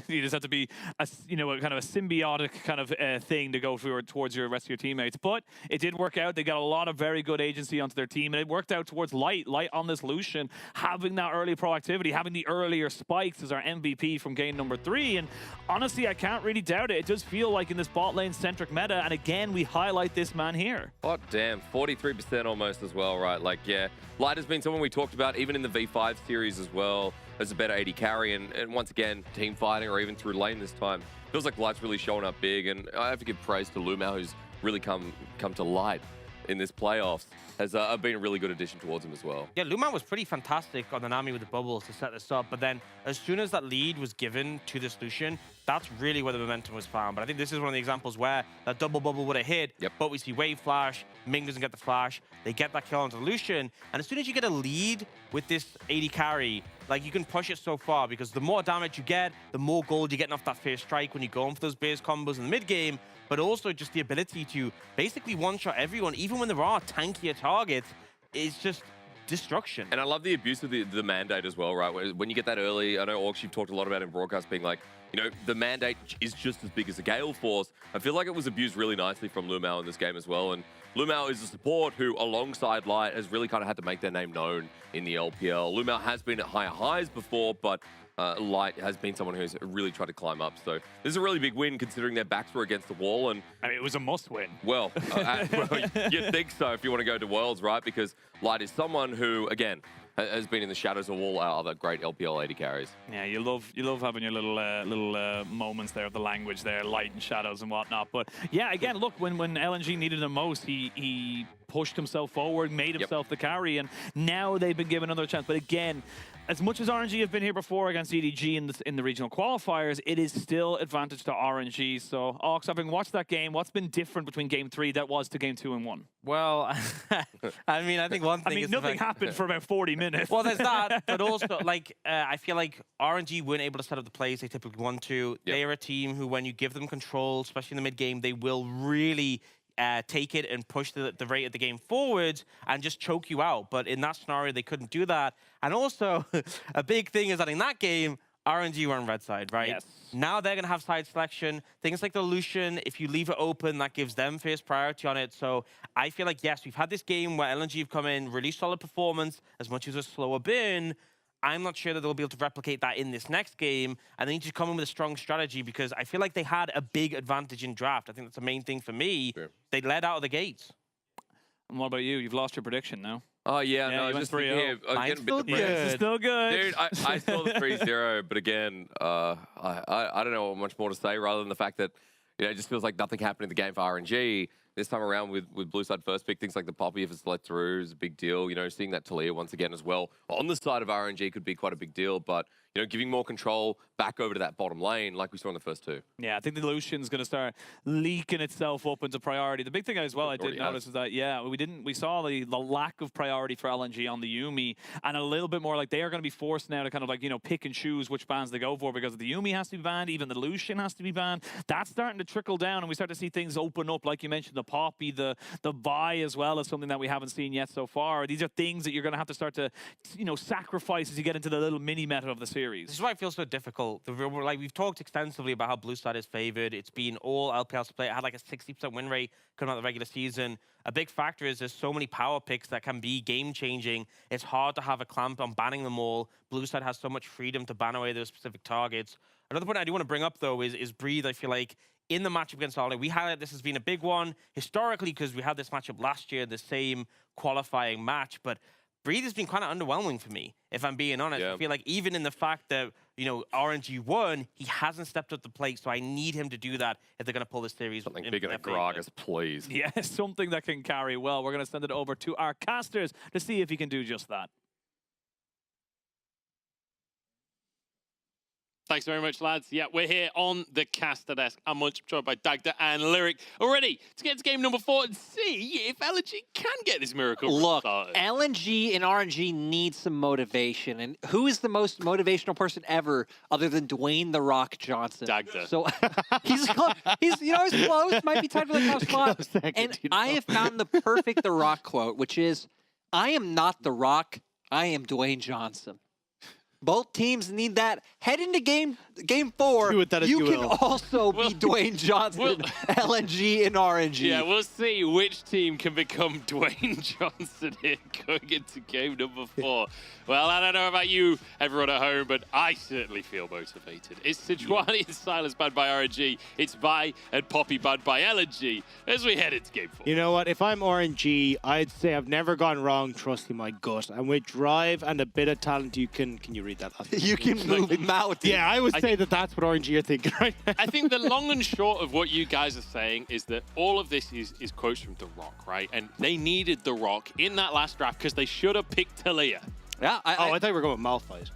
Speaker 3: You just have to be a kind of a symbiotic kind of thing to go towards your rest of your teammates. But it did work out. They got a lot of very good agency onto their team. And it worked out towards Light on this Lucian, having that early proactivity, having the earlier spikes as our MVP from game number 3. And honestly, I can't really doubt it. It does feel like in this bot lane centric meta. And again, we highlight this man here.
Speaker 4: Oh, damn. 43% almost as well, right? Like, yeah. Light has been someone we talked about even in the V5 series as well as a better AD carry. And once again, team fighting or even through lane this time. Feels like Light's really showing up big. And I have to give praise to Lumao, who's really come to light in this playoffs. Has been a really good addition towards him as well.
Speaker 13: Yeah, Lumao was pretty fantastic on the Nami with the bubbles to set this up. But then as soon as that lead was given to this Lucian, that's really where the momentum was found. But I think this is one of the examples where that double bubble would have hit. But we see wave flash, Ming doesn't get the flash. They get that kill onto Lucian. And as soon as you get a lead with this AD carry, like you can push it so far because the more damage you get, the more gold you're getting off that first strike when you're going for those base combos in the mid game. But also just the ability to basically one-shot everyone, even when there are tankier targets, is just destruction.
Speaker 4: And I love the abuse of the mandate as well, right? When you get that early, I know Orcs, you've talked a lot about in broadcast being like, the mandate is just as big as a Gale Force. I feel like it was abused really nicely from Lumao in this game as well. And Lumao is a support who, alongside Light, has really kind of had to make their name known in the LPL. Lumao has been at higher highs before, but Light has been someone who's really tried to climb up. So this is a really big win considering their backs were against the wall. And
Speaker 3: I mean, it was a must win.
Speaker 4: Well, you'd think so if you want to go to Worlds, right? Because Light is someone who, again, has been in the shadows of all our other great LPL AD carries.
Speaker 3: Yeah, you love having your little moments there of the language there, light and shadows and whatnot. But yeah, again, look, when LNG needed him most, he pushed himself forward, made himself the carry, and now they've been given another chance. But again, as much as RNG have been here before against EDG in the regional qualifiers, it is still advantage to RNG. So, Ox, having watched that game, what's been different between Game 3 that was to Game 2 and 1?
Speaker 13: Well, I mean, I think one thing is
Speaker 3: nothing happened for about 40 minutes.
Speaker 13: Well, there's that, but also, like, I feel like RNG weren't able to set up the plays they typically want to. They're a team who, when you give them control, especially in the mid game, they will really take it and push the rate of the game forward and just choke you out. But in that scenario, they couldn't do that. And also, a big thing is that in that game, RNG were on red side, right?
Speaker 3: Yes.
Speaker 13: Now they're going to have side selection. Things like the Lucian, if you leave it open, that gives them first priority on it. So I feel like, yes, we've had this game where LNG have come in, really solid performance, as much as a slower burn. I'm not sure that they'll be able to replicate that in this next game, and they need to come in with a strong strategy because I feel like they had a big advantage in draft. I think that's the main thing for me. Sure. They led out of the gates.
Speaker 3: And what about you? You've lost your prediction now.
Speaker 4: Oh, yeah,
Speaker 3: you
Speaker 4: no,
Speaker 3: went
Speaker 4: just
Speaker 3: 3-0.
Speaker 13: Mine's still good.
Speaker 3: It's still good.
Speaker 4: Dude, I saw the 3-0, but again, I don't know much more to say rather than the fact that, it just feels like nothing happened in the game for RNG. This time around with Blue Side first pick, things like the Poppy, if it's let through, is a big deal. Seeing that Talia once again as well on the side of RNG could be quite a big deal. But, giving more control back over to that bottom lane like we saw in the first two.
Speaker 3: Yeah, I think the Lucian's going to start leaking itself up into priority. The big thing as well I did notice is that, we saw the lack of priority for LNG on the Yuumi, and a little bit more like they are going to be forced now to kind of like, pick and choose which bans they go for because the Yuumi has to be banned, even the Lucian has to be banned. That's starting to trickle down, and we start to see things open up, like you mentioned, the Poppy, the Vi as well as something that we haven't seen yet so far. These are things that you're going to have to start to, sacrifice as you get into the little mini meta of the series.
Speaker 13: This is why it feels so difficult. Like, we've talked extensively about how Blue Side is favored. It's been all LPL split. It had like a 60% win rate coming out of the regular season. A big factor is there's so many power picks that can be game-changing. It's hard to have a clamp on banning them all. Blue Side has so much freedom to ban away those specific targets. Another point I do want to bring up, though, is Breathe. I feel like in the matchup against Arlo, we highlight this has been a big one historically because we had this matchup last year, the same qualifying match. But Breathe has been kind of underwhelming for me, if I'm being honest. I feel like even in the fact that, RNG won, he hasn't stepped up the plate, so I need him to do that if they're going to pull this series.
Speaker 4: Something bigger than Gragas, please.
Speaker 3: Yeah, something that can carry well. We're going to send it over to our casters to see if he can do just that.
Speaker 14: Thanks very much, lads. Yeah, we're here on the caster desk. I'm joined by Dagda and Lyric. Already to get to game number 4 and see if LNG can get this miracle.
Speaker 5: Look,
Speaker 14: started.
Speaker 5: LNG and RNG need some motivation. And who is the most motivational person ever other than Dwayne The Rock Johnson?
Speaker 14: Dagda.
Speaker 5: So he's close. Might be tied for the top spot. And I have found the perfect The Rock quote, which is, I am not The Rock. I am Dwayne Johnson. Both teams need that. Head into game 4.
Speaker 15: Do with that as
Speaker 5: you can
Speaker 15: will.
Speaker 5: also be Dwayne Johnson, LNG and RNG.
Speaker 14: Yeah, we'll see which team can become Dwayne Johnson here going into game number 4. Well, I don't know about you, everyone at home, but I certainly feel motivated. It's Sejuani and Silas banned by RNG. It's Vi and Poppy banned by LNG as we head into game 4.
Speaker 15: You know what? If I'm RNG, I'd say I've never gone wrong trusting my gut. And with drive and a bit of talent, you can you read that?
Speaker 5: You can move mountains.
Speaker 15: Yeah, I would say that's what RNG are thinking right now.
Speaker 14: I think the long and short of what you guys are saying is that all of this is quotes from The Rock, right? And they needed The Rock in that last draft because they should have picked Talia.
Speaker 5: Yeah.
Speaker 15: I thought you were going with Malphite.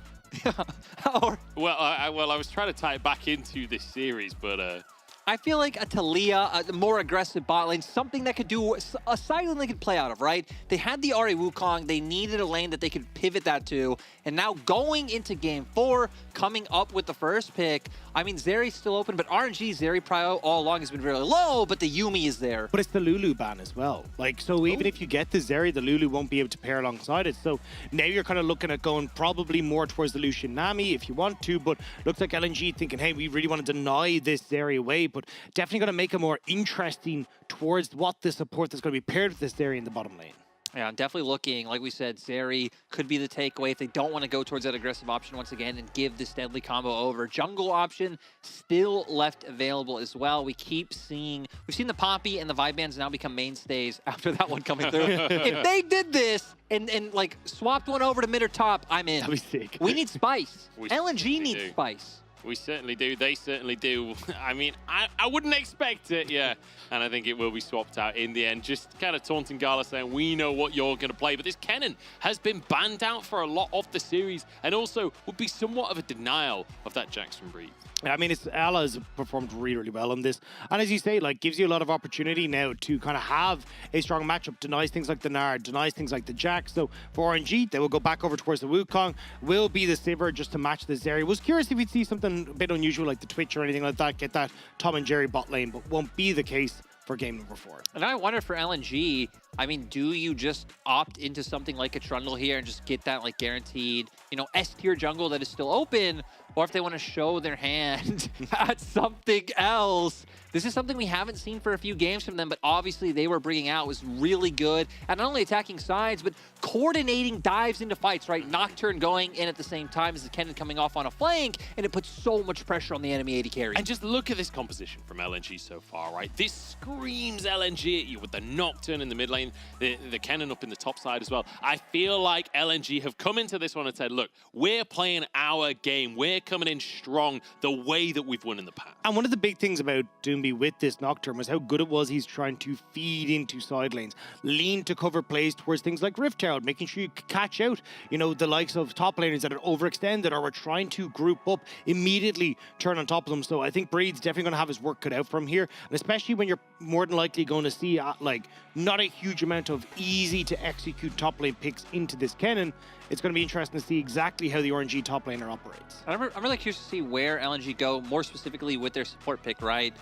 Speaker 14: Well, I was trying to tie it back into this series, but
Speaker 5: I feel like a Talia, a more aggressive bot lane, something that could do a side lane they could play out of, right? They had the Ahri Wukong. They needed a lane that they could pivot that to. And now going into game 4, coming up with the first pick, I mean, Zeri's still open, but RNG Zeri prio all along has been really low, but the Yuumi is there.
Speaker 15: But it's the Lulu ban as well. Like, so even if you get the Zeri, the Lulu won't be able to pair alongside it. So now you're kind of looking at going probably more towards the Lucian Nami if you want to, but looks like LNG thinking, hey, we really want to deny this Zeri away, but definitely going to make it more interesting towards what the support that's going to be paired with this Zeri in the bottom lane.
Speaker 5: Yeah, I'm definitely looking, like we said, Zeri could be the takeaway if they don't want to go towards that aggressive option once again and give this deadly combo over. Jungle option still left available as well. We've seen the Poppy and the Vibe bands now become mainstays after that one coming through. If they did this and like swapped one over to mid or top, I'm in.
Speaker 15: That'd be sick.
Speaker 5: We need spice.
Speaker 14: We
Speaker 5: LNG needs
Speaker 14: do.
Speaker 5: spice.
Speaker 14: We certainly do. They certainly do. I mean, I wouldn't expect it, yeah. And I think it will be swapped out in the end. Just kind of taunting Gala, saying, we know what you're going to play. But this Kennen has been banned out for a lot of the series and also would be somewhat of a denial of that Jackson Breed.
Speaker 15: I mean, Ala has performed really, really well on this. And as you say, like, gives you a lot of opportunity now to kind of have a strong matchup, denies things like the Nard, denies things like the Jack. So for RNG, they will go back over towards the Wukong, will be the Sivir just to match this area. Was curious if we'd see something a bit unusual like the Twitch or anything like that, get that Tom and Jerry bot lane, but won't be the case for game number 4.
Speaker 5: And I wonder for LNG, I mean, do you just opt into something like a Trundle here and just get that like guaranteed, you know, S-tier jungle that is still open, or if they want to show their hand at something else? This is something we haven't seen for a few games from them, but obviously they were bringing out was really good at not only attacking sides, but coordinating dives into fights, right? Nocturne going in at the same time as the Kennen coming off on a flank, and it puts so much pressure on the enemy AD carry.
Speaker 14: And just look at this composition from LNG so far, right? This screams LNG at you with the Nocturne in the mid lane, the Kennen up in the top side as well. I feel like LNG have come into this one and said, look, we're playing our game. We're coming in strong the way that we've won in the past.
Speaker 15: And one of the big things about Doomby with this Nocturne was how good it was. He's trying to feed into side lanes, lean to cover plays towards things like Rift Herald, making sure you catch out, you know, the likes of top laners that are overextended or are trying to group up, immediately turn on top of them. So I think Breed's definitely going to have his work cut out from here, and especially when you're more than likely going to see like not a huge amount of easy to execute top lane picks into this Kennen. It's going to be interesting to see exactly how the RNG top laner operates.
Speaker 5: I'm really curious to see where LNG go, more specifically with their support pick, right?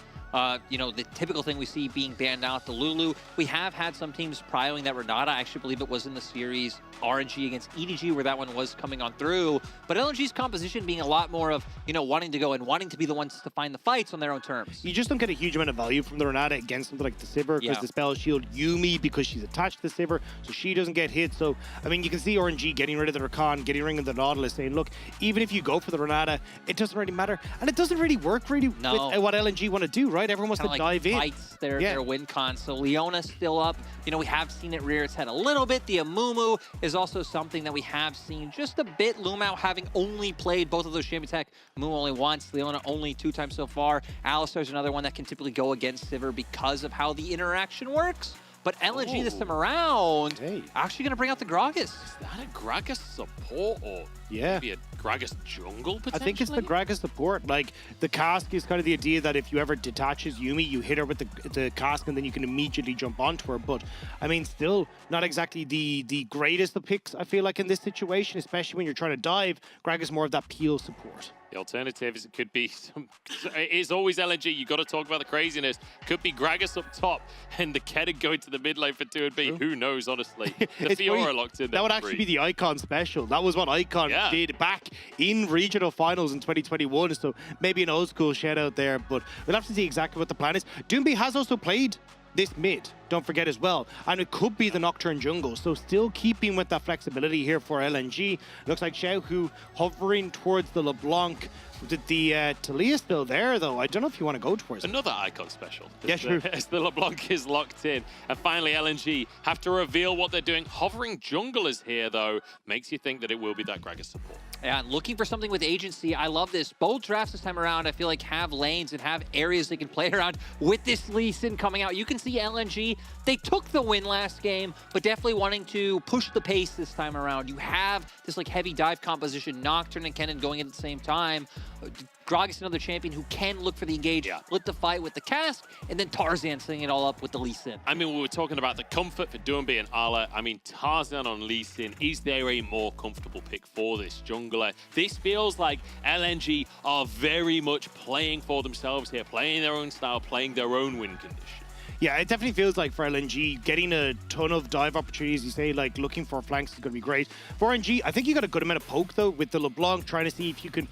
Speaker 5: You know, the typical thing we see being banned out, the Lulu. We have had some teams prioing that Renata. I actually believe it was in the series RNG against EDG where that one was coming on through. But LNG's composition being a lot more of, you know, wanting to go and wanting to be the ones to find the fights on their own terms.
Speaker 15: You just don't get a huge amount of value from the Renata against something like the Sivir, because the spell shield Yumi because she's attached to the Sivir, so she doesn't get hit. So, I mean, you can see RNG getting rid of the Rakan, getting rid of the Nautilus, saying, look, even if you go for the Renata, it doesn't really matter. And it doesn't really work really with what LNG want to do, right? Everyone wants to dive in.
Speaker 5: Fights their win con. So Leona's still up. You know, we have seen it rear its head a little bit. The Amumu is also something that we have seen just a bit. Lumao having only played both of those champion tech. Amumu only once, Leona only 2 times so far. Alistar's another one that can typically go against Sivir because of how the interaction works. But LNG this time around, actually going to bring out the Gragas.
Speaker 14: Is that a Gragas support or maybe a Gragas jungle potentially?
Speaker 15: I think it's the Gragas support. Like, the cask is kind of the idea that if you ever detaches Yumi, you hit her with the cask and then you can immediately jump onto her. But, I mean, still not exactly the greatest of picks, I feel like, in this situation, especially when you're trying to dive. Gragas more of that peel support.
Speaker 14: The alternative is it could be it is always LNG. You got to talk about the craziness. Could be Gragas up top and the Kennen going to the mid lane for 2 and B. Who knows, honestly. The Fiora locked in.
Speaker 15: That would actually be the Icon special. That was what Icon did back in regional finals in 2021. So maybe an old school shout out there, but we'll have to see exactly what the plan is. Doomby has also played this mid, don't forget as well, and it could be the Nocturne jungle, so still keeping with that flexibility here for LNG. Looks like Xiaohu hovering towards the LeBlanc. Did the Talia still there, though? I don't know if you want to go towards
Speaker 14: another Icon special.
Speaker 15: Yeah, true.
Speaker 14: As the LeBlanc is locked in. And finally, LNG have to reveal what they're doing. Hovering junglers here, though, makes you think that it will be that Gragas support.
Speaker 5: Yeah, and looking for something with agency. I love this. Both drafts this time around, I feel like, have lanes and have areas they can play around with this Lee Sin coming out. You can see LNG, they took the win last game, but definitely wanting to push the pace this time around. You have this like heavy dive composition, Nocturne and Kennen going in at the same time. Gragas, another champion who can look for the engage, split the fight with the cast, and then Tarzan setting it all up with the Lee Sin.
Speaker 14: I mean, we were talking about the comfort for Doomby and Ala. I mean, Tarzan on Lee Sin, is there a more comfortable pick for this jungler? This feels like LNG are very much playing for themselves here, playing their own style, playing their own win condition.
Speaker 15: Yeah, it definitely feels like for LNG, getting a ton of dive opportunities, you say, like looking for flanks is going to be great. For RNG, I think you got a good amount of poke, though, with the LeBlanc, trying to see if you can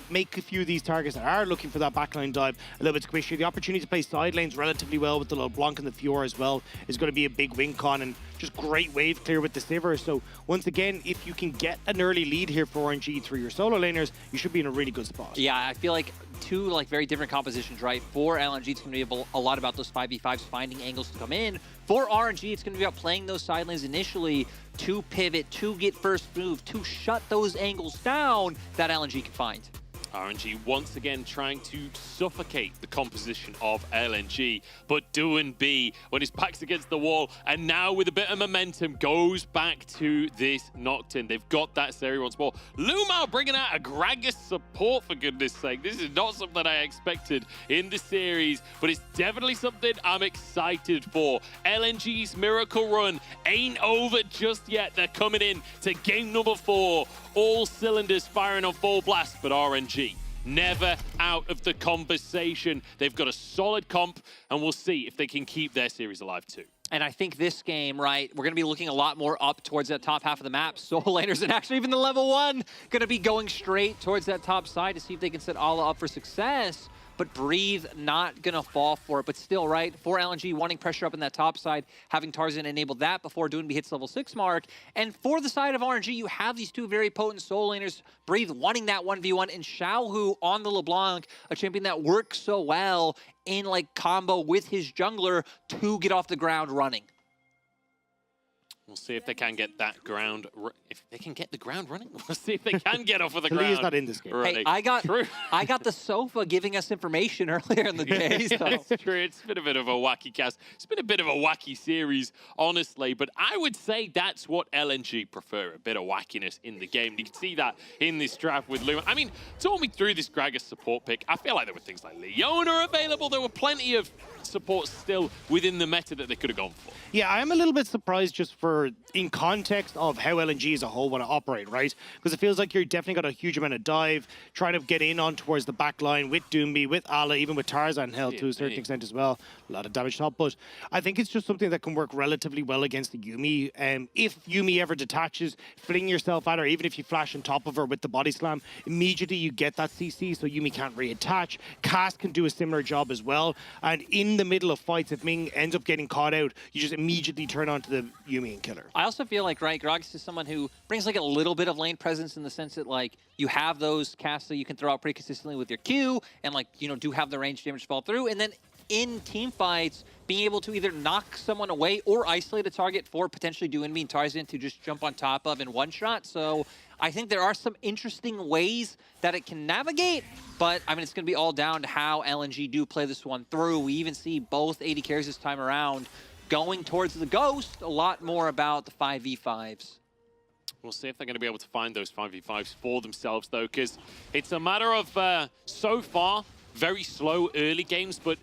Speaker 15: make a few of these targets that are looking for that backline dive a little bit squishy. The opportunity to play side lanes relatively well with the LeBlanc and the Fiora as well is going to be a big win con, and just great wave clear with the Sivir. So once again, if you can get an early lead here for RNG through your solo laners, you should be in a really good spot.
Speaker 5: Yeah, I feel like 2 like very different compositions, right? For LNG, it's going to be a lot about those 5v5s, finding angles to come in. For RNG, it's going to be about playing those side lanes initially to pivot, to get first move, to shut those angles down that LNG can find.
Speaker 14: RNG once again trying to suffocate the composition of LNG, but B, when his back's against the wall, and now with a bit of momentum, goes back to this Nocturne. They've got that series once more. Lumao bringing out a Gragas support, for goodness sake. This is not something I expected in the series, but it's definitely something I'm excited for. LNG's miracle run ain't over just yet. They're coming in to game number 4. All cylinders firing on full blast, but RNG never out of the conversation. They've got a solid comp, and we'll see if they can keep their series alive too.
Speaker 5: And I think this game, right, we're going to be looking a lot more up towards that top half of the map. Soul Laners and actually even the level 1 going to be going straight towards that top side to see if they can set Ala up for success. But Breathe not going to fall for it. But still, right, for LNG wanting pressure up in that top side, having Tarzan enable that before Doinby hits level 6 mark. And for the side of RNG, you have these two very potent Soul Laners, Breathe wanting that 1v1, and Xiaohu on the LeBlanc, a champion that works so well in like combo with his jungler to get off the ground running.
Speaker 14: We'll see if they can get that ground. If they can get the ground running, we'll see if they can get off of the
Speaker 15: Lee
Speaker 14: ground.
Speaker 15: is not in this game.
Speaker 14: Running.
Speaker 5: Hey, I got the sofa giving us information earlier in the day. So.
Speaker 14: It's true. It's been a bit of a wacky cast. It's been a bit of a wacky series, honestly. But I would say that's what LNG prefer, a bit of wackiness in the game. You can see that in this draft with Luma. I mean, talk me through this Gragas support pick. I feel like there were things like Leona available. There were plenty of support still within the meta that they could have gone for.
Speaker 15: Yeah, I'm a little bit surprised just for in context of how LNG as a whole want to operate, right? Because it feels like you're definitely got a huge amount of dive, trying to get in on towards the back line with Doinby, with Ala, even with Tarzan held to a certain extent as well. A lot of damage top, but I think it's just something that can work relatively well against the Yuumi. If Yuumi ever detaches, fling yourself at her, even if you flash on top of her with the body slam, immediately you get that CC, so Yuumi can't reattach. Cast can do a similar job as well, and in the middle of fights, if Ming ends up getting caught out, you just immediately turn on to the Yuumi and kill her.
Speaker 5: I also feel like, right, Gragas is someone who brings like a little bit of lane presence in the sense that like you have those casts that you can throw out pretty consistently with your Q and like, you know, do have the range damage fall through. And then in team fights, being able to either knock someone away or isolate a target for potentially Doinby and Tarzan to just jump on top of in one shot. So I think there are some interesting ways that it can navigate, but I mean, it's going to be all down to how LNG do play this one through. We even see both AD carries this time around going towards the Ghost, a lot more about the 5v5s.
Speaker 14: We'll see if they're going to be able to find those 5v5s for themselves, though, because it's a matter of, so far, very slow early games, but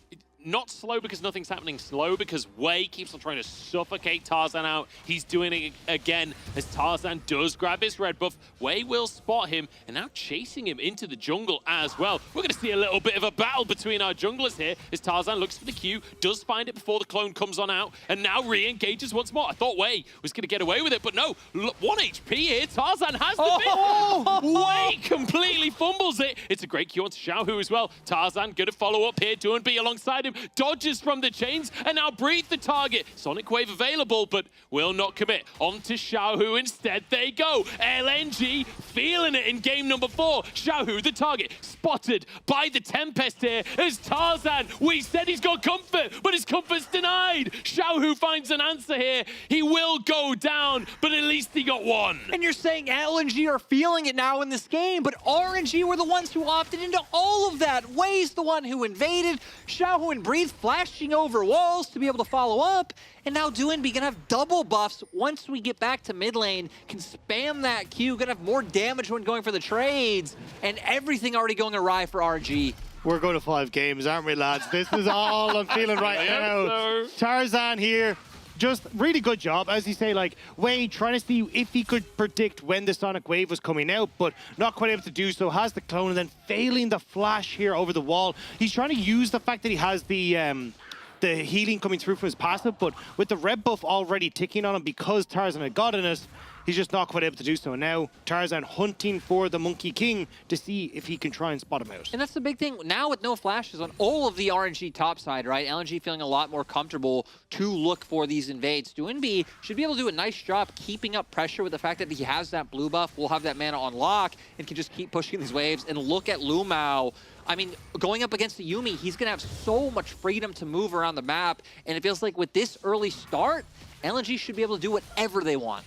Speaker 14: not slow because nothing's happening, slow because Wei keeps on trying to suffocate Tarzan out. He's doing it again as Tarzan does grab his red buff. Wei will spot him and now chasing him into the jungle as well. We're going to see a little bit of a battle between our junglers here as Tarzan looks for the Q, does find it before the clone comes on out, and now re-engages once more. I thought Wei was going to get away with it, but no. 1 HP here. Tarzan has the bit. Wei completely fumbles it. It's a great Q onto Xiaohu as well. Tarzan going to follow up here. Doinby alongside him. Dodges from the chains and now Breathe the target. Sonic Wave available, but will not commit. On to Xiaohu instead. They go. LNG feeling it in game number 4. Xiaohu the target. Spotted by the Tempest here as Tarzan. We said he's got comfort, but his comfort's denied. Xiaohu finds an answer here. He will go down, but at least he got one.
Speaker 5: And you're saying LNG are feeling it now in this game, but RNG were the ones who opted into all of that. Wei's the one who invaded. Xiaohu and Breathe flashing over walls to be able to follow up. And now Doinby gonna have double buffs once we get back to mid lane. Can spam that Q, gonna have more damage when going for the trades. And everything already going awry for RNG.
Speaker 15: We're going to 5 games, aren't we, lads? This is all I'm feeling right now. Tarzan here. Just really good job, as you say, like, Wei trying to see if he could predict when the Sonic Wave was coming out, but not quite able to do so. Has the clone and then failing the flash here over the wall. He's trying to use the fact that he has the healing coming through from his passive, but with the red buff already ticking on him because Tarzan had gotten it, he's just not quite able to do so. Now, Tarzan hunting for the Monkey King to see if he can try and spot him out.
Speaker 5: And that's the big thing. Now with no flashes on all of the RNG top side, right? LNG feeling a lot more comfortable to look for these invades. Doinby should be able to do a nice job keeping up pressure with the fact that he has that blue buff, will have that mana on lock, and can just keep pushing these waves. And look at Lumao. I mean, going up against the Yuumi, he's going to have so much freedom to move around the map. And it feels like with this early start, LNG should be able to do whatever they want.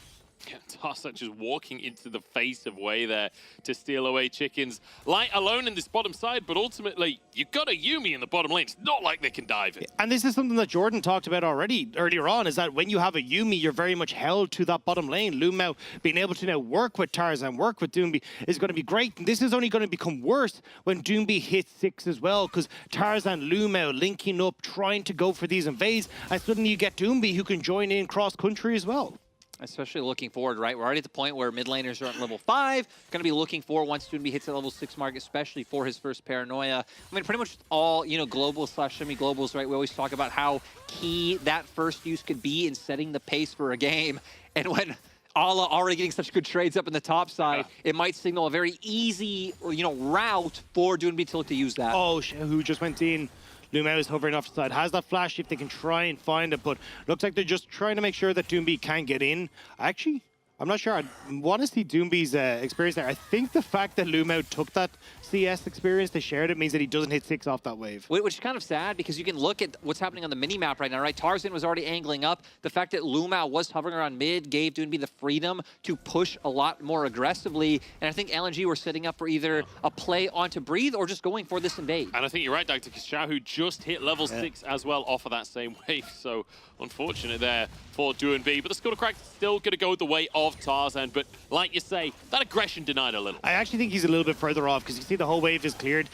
Speaker 14: Tarzan just walking into the face of Wei there to steal away chickens. Light alone in this bottom side, but ultimately, you've got a Yuumi in the bottom lane. It's not like they can dive it.
Speaker 15: And this is something that Jordan talked about already earlier on, is that when you have a Yuumi, you're very much held to that bottom lane. Lumao being able to now work with Tarzan, work with Doombi is going to be great. And this is only going to become worse when Doombi hits 6 as well, because Tarzan, Lumao linking up, trying to go for these invades, and suddenly you get Doombi who can join in cross-country as well.
Speaker 5: Especially looking forward, right? We're already at the point where mid laners are at level 5. Going to be looking for once Doombi hits that level 6 mark, especially for his first paranoia. I mean, pretty much all, global / semi-globals, right? We always talk about how key that first use could be in setting the pace for a game. And when Ala already getting such good trades up in the top side, it might signal a very easy, route for Doombi to look to use that.
Speaker 15: Oh, who just went in. Lumao is hovering off the side, has that flash if they can try and find it, but looks like they're just trying to make sure that Doombi can get in. Actually, I'm not sure. I want to see Doombi's experience there. I think the fact that Lumao took that CS experience, they shared it, means that he doesn't hit 6 off that wave.
Speaker 5: Which is kind of sad, because you can look at what's happening on the mini-map right now, right? Tarzan was already angling up. The fact that Lumao was hovering around mid gave Doombi the freedom to push a lot more aggressively, and I think LNG were setting up for either a play onto Breathe or just going for this invade.
Speaker 14: And I think you're right, Dr. Xiaohu just hit level 6 as well off of that same wave, so unfortunate there for Doombi. But the Skull Crack still going to go the way of Tarzan, but like you say, that aggression denied a little.
Speaker 15: I actually think he's a little bit further off, because you see the whole wave is cleared.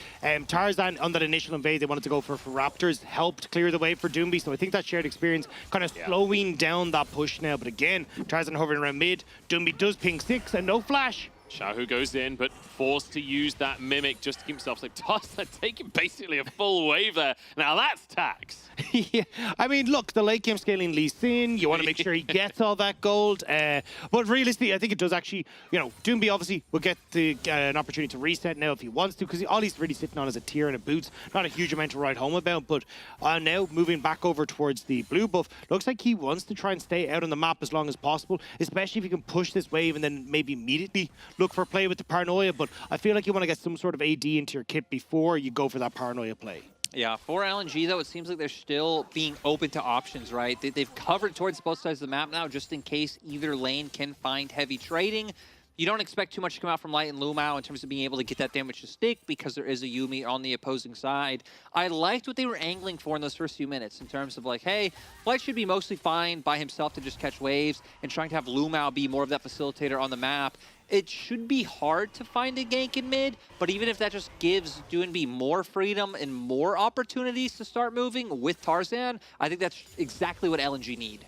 Speaker 15: Tarzan, on that initial invade, they wanted to go for Raptors, helped clear the way for Doombi, so I think that shared experience kind of slowing down that push now. But again, Tarzan hovering around mid, Doombi does ping 6 and no flash.
Speaker 14: Xiaohu goes in, but forced to use that Mimic just to keep himself safe. Tarzan taking basically a full wave there. Now that's tax.
Speaker 15: Yeah, I mean, look, the late game scaling Lee Sin, you want to make sure he gets all that gold. But realistically, I think it does actually, Doombi obviously will get an opportunity to reset now if he wants to, because all he's really sitting on is a tier and a boots. Not a huge amount to write home about, but now moving back over towards the blue buff, looks like he wants to try and stay out on the map as long as possible, especially if you can push this wave and then maybe immediately look for a play with the paranoia. But I feel like you want to get some sort of AD into your kit before you go for that paranoia play.
Speaker 5: Yeah, for LNG, though, it seems like they're still being open to options, right? They've covered towards both sides of the map now, just in case either lane can find heavy trading. You don't expect too much to come out from Light and Lumao in terms of being able to get that damage to stick, because there is a Yuumi on the opposing side. I liked what they were angling for in those first few minutes in terms of like, hey, Light should be mostly fine by himself to just catch waves, and trying to have Lumao be more of that facilitator on the map. It should be hard to find a gank in mid, but even if that just gives Doombi more freedom and more opportunities to start moving with Tarzan, I think that's exactly what LNG need.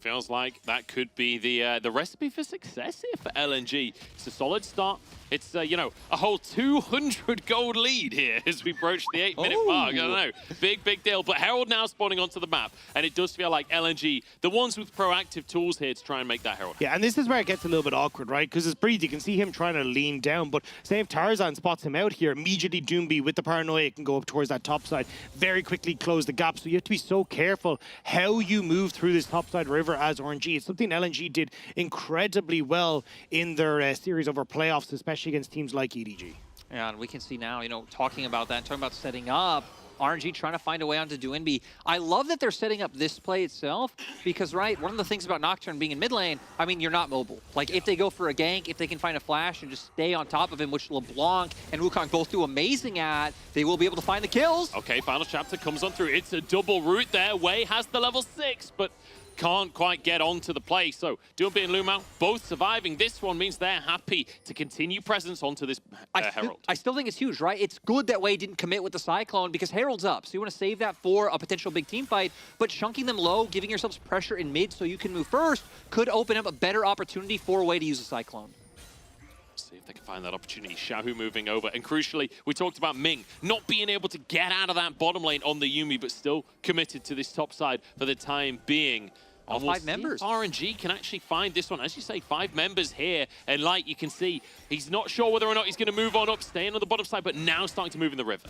Speaker 14: Feels like that could be the recipe for success here for LNG. It's a solid start. It's, a whole 200 gold lead here as we approach the 8-minute mark. I don't know. Big deal. But Herald now spawning onto the map. And it does feel like LNG, the ones with proactive tools here to try and make that Herald.
Speaker 15: Yeah, and this is where it gets a little bit awkward, right? Because it's Breathe, you can see him trying to lean down. But say if Tarzan spots him out here, immediately Doombi with the paranoia can go up towards that top side, very quickly close the gap. So you have to be so careful how you move through this top side river as RNG. It's something LNG did incredibly well in their series over playoffs, especially against teams like EDG.
Speaker 5: Yeah, and we can see now, talking about that, talking about setting up, RNG trying to find a way onto Doombi. I love that they're setting up this play itself because, right, one of the things about Nocturne being in mid lane, I mean, you're not mobile. Like, if they go for a gank, if they can find a flash and just stay on top of him, which LeBlanc and Wukong both do amazing at, they will be able to find the kills.
Speaker 14: Okay, final chapter comes on through. It's a double route there. Wei has the level 6, but can't quite get onto the play. So Doombi and Lumao both surviving. This one means they're happy to continue presence onto this Herald.
Speaker 5: I still think it's huge, right? It's good that Wei didn't commit with the Cyclone because Herald's up. So you want to save that for a potential big team fight. But chunking them low, giving yourselves pressure in mid so you can move first, could open up a better opportunity for Wei to use the Cyclone.
Speaker 14: See if they can find that opportunity. Xiaohu moving over. And crucially, we talked about Ming not being able to get out of that bottom lane on the Yuumi, but still committed to this top side for the time being.
Speaker 5: All 5 members.
Speaker 14: RNG can actually find this one. As you say, 5 members here. And like you can see, he's not sure whether or not he's going to move on up, staying on the bottom side, but now starting to move in the river.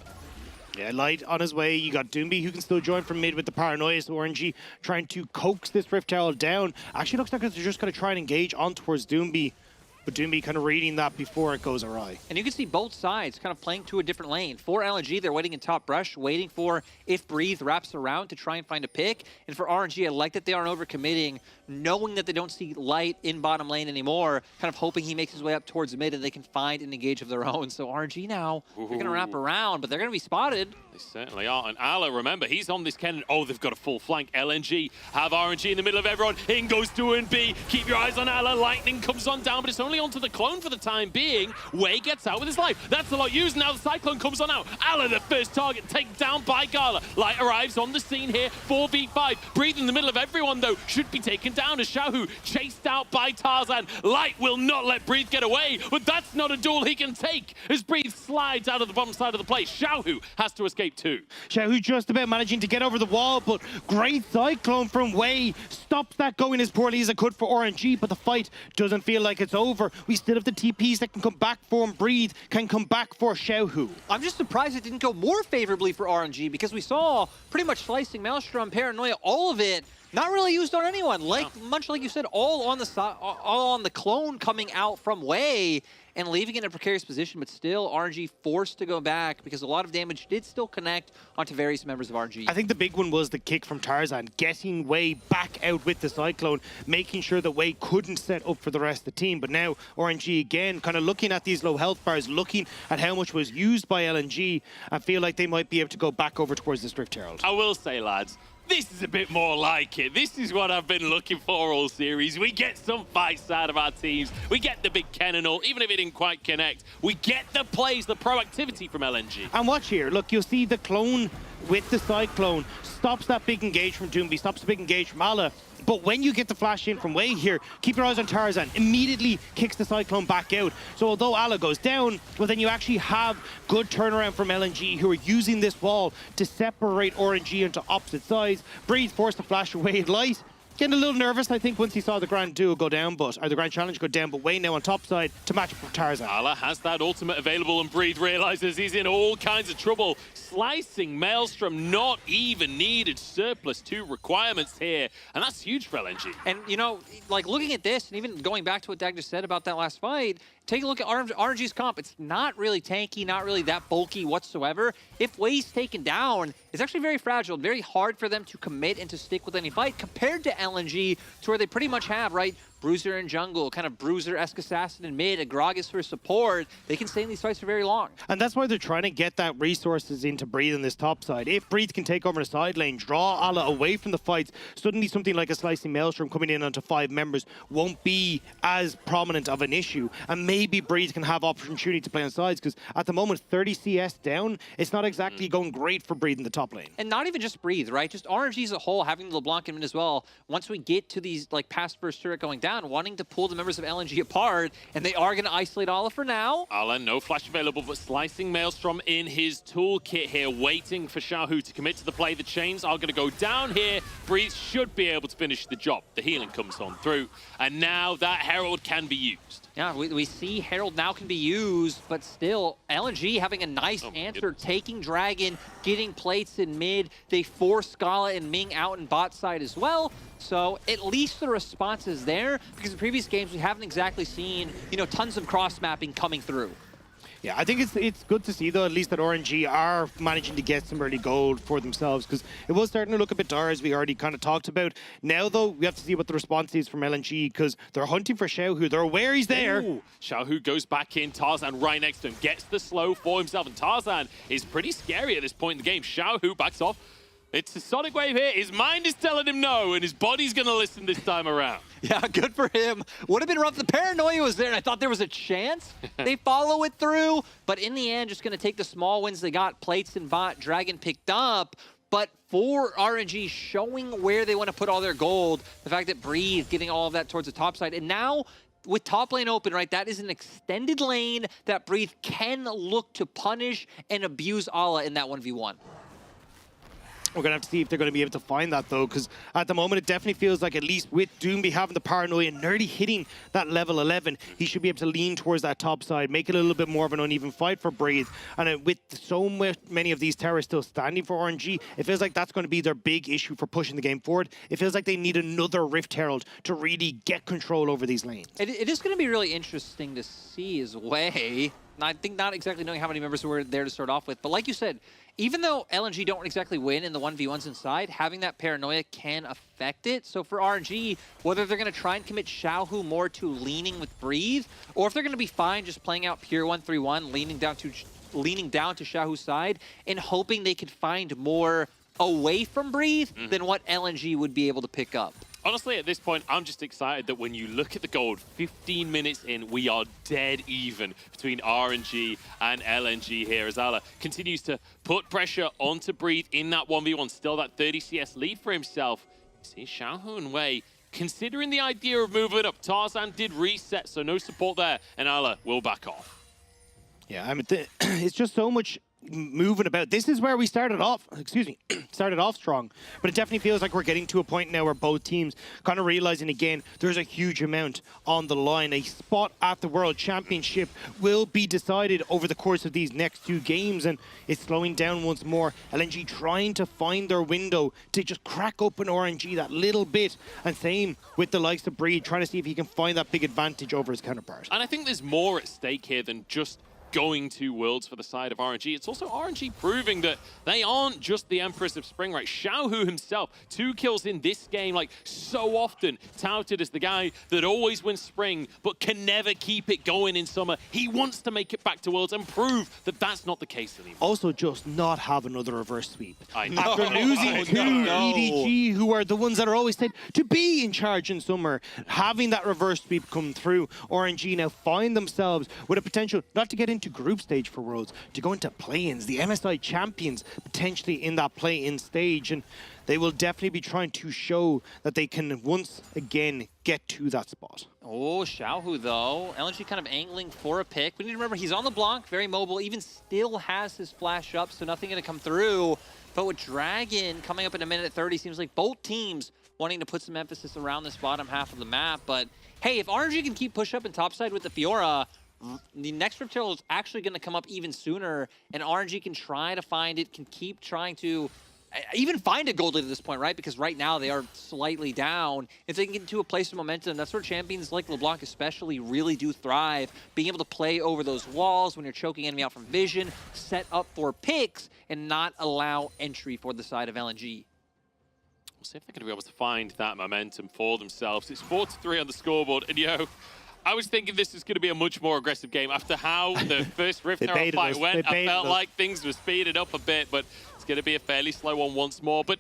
Speaker 15: Yeah, Light on his way. You got Doombi who can still join from mid with the paranoia. So RNG trying to coax this Rift Herald down. Actually looks like they're just going to try and engage on towards Doombi. but Doomby kind of reading that before it goes awry.
Speaker 5: And you can see both sides kind of playing to a different lane. For LNG, they're waiting in top brush, waiting for if Breathe wraps around to try and find a pick. And for RNG, I like that they aren't overcommitting, knowing that they don't see Light in bottom lane anymore, kind of hoping he makes his way up towards mid and they can find an engage of their own. So RNG now, they're going to wrap around, but they're going to be spotted.
Speaker 14: They certainly are. And Ala, remember, he's on this cannon. Oh, they've got a full flank. LNG have RNG in the middle of everyone. In goes 2 and B. Keep your eyes on Ala. Lightning comes on down, but it's only onto the clone for the time being. Wei gets out with his life. That's a lot used. Now the Cyclone comes on out. Ala, the first target, taken down by Gala. Light arrives on the scene here. 4v5. Breathe in the middle of everyone, though. Should be taken down as Xiaohu chased out by Tarzan. Light will not let Breathe get away, but that's not a duel he can take as Breathe slides out of the bottom side of the plate. Xiaohu has to escape too.
Speaker 15: Xiaohu just about managing to get over the wall, but great Cyclone from Wei stops that going as poorly as it could for RNG, but the fight doesn't feel like it's over. We still have the TPs that can come back for him. Breathe can come back for Xiaohu.
Speaker 5: I'm just surprised it didn't go more favorably for RNG because we saw pretty much Slicing, Maelstrom, Paranoia, all of it not really used on anyone. Much like you said, all on the clone coming out from Wei and leaving it in a precarious position, but still RNG forced to go back because a lot of damage did still connect onto various members of RNG.
Speaker 15: I think the big one was the kick from Tarzan, getting Wei back out with the Cyclone, making sure that Wei couldn't set up for the rest of the team. But now RNG again, kind of looking at these low health bars, looking at how much was used by LNG, I feel like they might be able to go back over towards this Drift Herald.
Speaker 14: I will say, lads, this is a bit more like it. This is what I've been looking for all series. We get some fights out of our teams. We get the big cannonball, even if it didn't quite connect. We get the plays, the proactivity from LNG.
Speaker 15: And watch here. Look, you'll see the clone with the Cyclone stops that big engage from Doomby, stops the big engage from Ala. But when you get the flash in from Wei here, keep your eyes on Tarzan. Immediately kicks the Cyclone back out. So although Ala goes down, well then you actually have good turnaround from LNG who are using this wall to separate RNG into opposite sides. Breathe forced to flash away at Light. Getting a little nervous, I think, once he saw the Grand Duo go down, or the Grand Challenge go down, but Wei now on top side to match up with Tarzan.
Speaker 14: Ala has that ultimate available, and Breathe realizes he's in all kinds of trouble. Slicing Maelstrom, not even needed. Surplus 2 requirements here, and that's huge for LNG.
Speaker 5: And, you know, like looking at this, and even going back to what Dag just said about that last fight, take a look at RNG's comp. It's not really tanky, not really that bulky whatsoever. If Wei's taken down, it's actually very fragile, very hard for them to commit and to stick with any fight compared to LNG, to where they pretty much have, right, Bruiser in jungle, kind of Bruiser-esque assassin in mid, and Gragas for support. They can stay in these fights for very long.
Speaker 15: And that's why they're trying to get that resources into Breathe in this top side. If Breathe can take over the side lane, draw Ala away from the fights, suddenly something like a Slicing Maelstrom coming in onto 5 members won't be as prominent of an issue. And maybe Breathe can have opportunity to play on sides, because at the moment, 30 CS down, it's not exactly going great for Breathe in the top lane.
Speaker 5: And not even just Breathe, right? Just RNG as a whole, having the LeBlanc in as well. Once we get to these, like, past first turret going down, wanting to pull the members of LNG apart, and they are going to isolate Ala for now.
Speaker 14: Ala, no flash available, but Slicing Maelstrom in his toolkit here, waiting for Xiaohu to commit to the play. The chains are going to go down here. Breathe should be able to finish the job. The healing comes on through, and now that Herald can be used.
Speaker 5: Yeah, we see Herald now can be used, but still, LNG having a nice answer, taking Dragon, getting plates in mid. They force Scala and Ming out in bot side as well. So at least the response is there, because in previous games we haven't exactly seen, you know, tons of cross mapping coming through.
Speaker 15: Yeah, I think it's good to see, though, at least that RNG are managing to get some early gold for themselves, because it was starting to look a bit dire, as we already kind of talked about. Now, though, we have to see what the response is from LNG, because they're hunting for Xiaohu. They're aware he's there.
Speaker 14: Ooh. Xiaohu goes back in. Tarzan right next to him, gets the slow for himself, and Tarzan is pretty scary at this point in the game. Xiaohu backs off. It's a Sonic Wave here. His mind is telling him no, and his body's going to listen this time around.
Speaker 5: Yeah, good for him. Would have been rough. The paranoia was there, and I thought there was a chance. They follow it through, but in the end, just going to take the small wins they got. Plates and bot, Dragon picked up. But for RNG, showing where they want to put all their gold, the fact that Breathe getting all of that towards the top side, and now with top lane open, right, that is an extended lane that Breathe can look to punish and abuse Ala in that 1v1.
Speaker 15: We're going to have to see if they're going to be able to find that, though, because at the moment, it definitely feels like, at least with Doomby having the paranoia and nearly hitting that level 11, he should be able to lean towards that top side, make it a little bit more of an uneven fight for Breathe. And with so many of these towers still standing for RNG, it feels like that's going to be their big issue for pushing the game forward. It feels like they need another Rift Herald to really get control over these lanes.
Speaker 5: It is going to be really interesting to see his way. I think not exactly knowing how many members were there to start off with, but like you said, even though LNG don't exactly win in the 1v1s inside, having that paranoia can affect it. So for RNG, whether they're going to try and commit Xiaohu more to leaning with Breathe, or if they're going to be fine just playing out pure 1-3-1, leaning down to Xiaohu's side, and hoping they could find more away from Breathe than what LNG would be able to pick up.
Speaker 14: Honestly, at this point, I'm just excited that when you look at the gold, 15 minutes in, we are dead even between RNG and LNG here as Ala continues to put pressure onto Breathe in that 1v1. Still that 30 CS lead for himself. See Xiaohu and Wei considering the idea of moving up. Tarzan did reset, so no support there, and Ala will back off.
Speaker 15: Yeah, I mean, it's just so much moving about. This is where we started off, started off strong, but it definitely feels like we're getting to a point now where both teams kind of realizing again there's a huge amount on the line. A spot at the World Championship will be decided over the course of these next 2 games, and it's slowing down once more. LNG trying to find their window to just crack open RNG that little bit, and same with the likes of Breed, trying to see if he can find that big advantage over his counterpart.
Speaker 14: And I think there's more at stake here than just going to Worlds for the side of RNG. It's also RNG proving that they aren't just the Empress of Spring, right? Xiaohu himself, 2 kills in this game, like so often touted as the guy that always wins Spring, but can never keep it going in Summer. He wants to make it back to Worlds and prove that that's not the case anymore.
Speaker 15: Also, just not have another reverse sweep.
Speaker 14: I know.
Speaker 15: After losing to EDG, who are the ones that are always said to be in charge in Summer, having that reverse sweep come through, RNG now find themselves with a potential not to get into group stage for Worlds, to go into play-ins, the MSI champions potentially in that play-in stage, and they will definitely be trying to show that they can once again get to that spot.
Speaker 5: Oh, Xiaohu though, LNG kind of angling for a pick. We need to remember he's on the block, very mobile, even still has his flash up, so nothing going to come through. But with Dragon coming up in a minute 30, seems like both teams wanting to put some emphasis around this bottom half of the map. But hey, if RNG can keep push up in topside with the Fiora, the next Rift Herald is actually going to come up even sooner, and RNG can try to find it, can keep trying to even find a gold lead at this point, right? Because right now they are slightly down. If they can get into a place of momentum, that's where champions like LeBlanc especially really do thrive. Being able to play over those walls when you're choking enemy out from vision, set up for picks, and not allow entry for the side of LNG.
Speaker 14: We'll see if they're going to be able to find that momentum for themselves. It's 4-3 on the scoreboard, and I was thinking this is going to be a much more aggressive game. After how the first Rift Herald fight went, I felt like things were speeded up a bit, but it's going to be a fairly slow one once more. But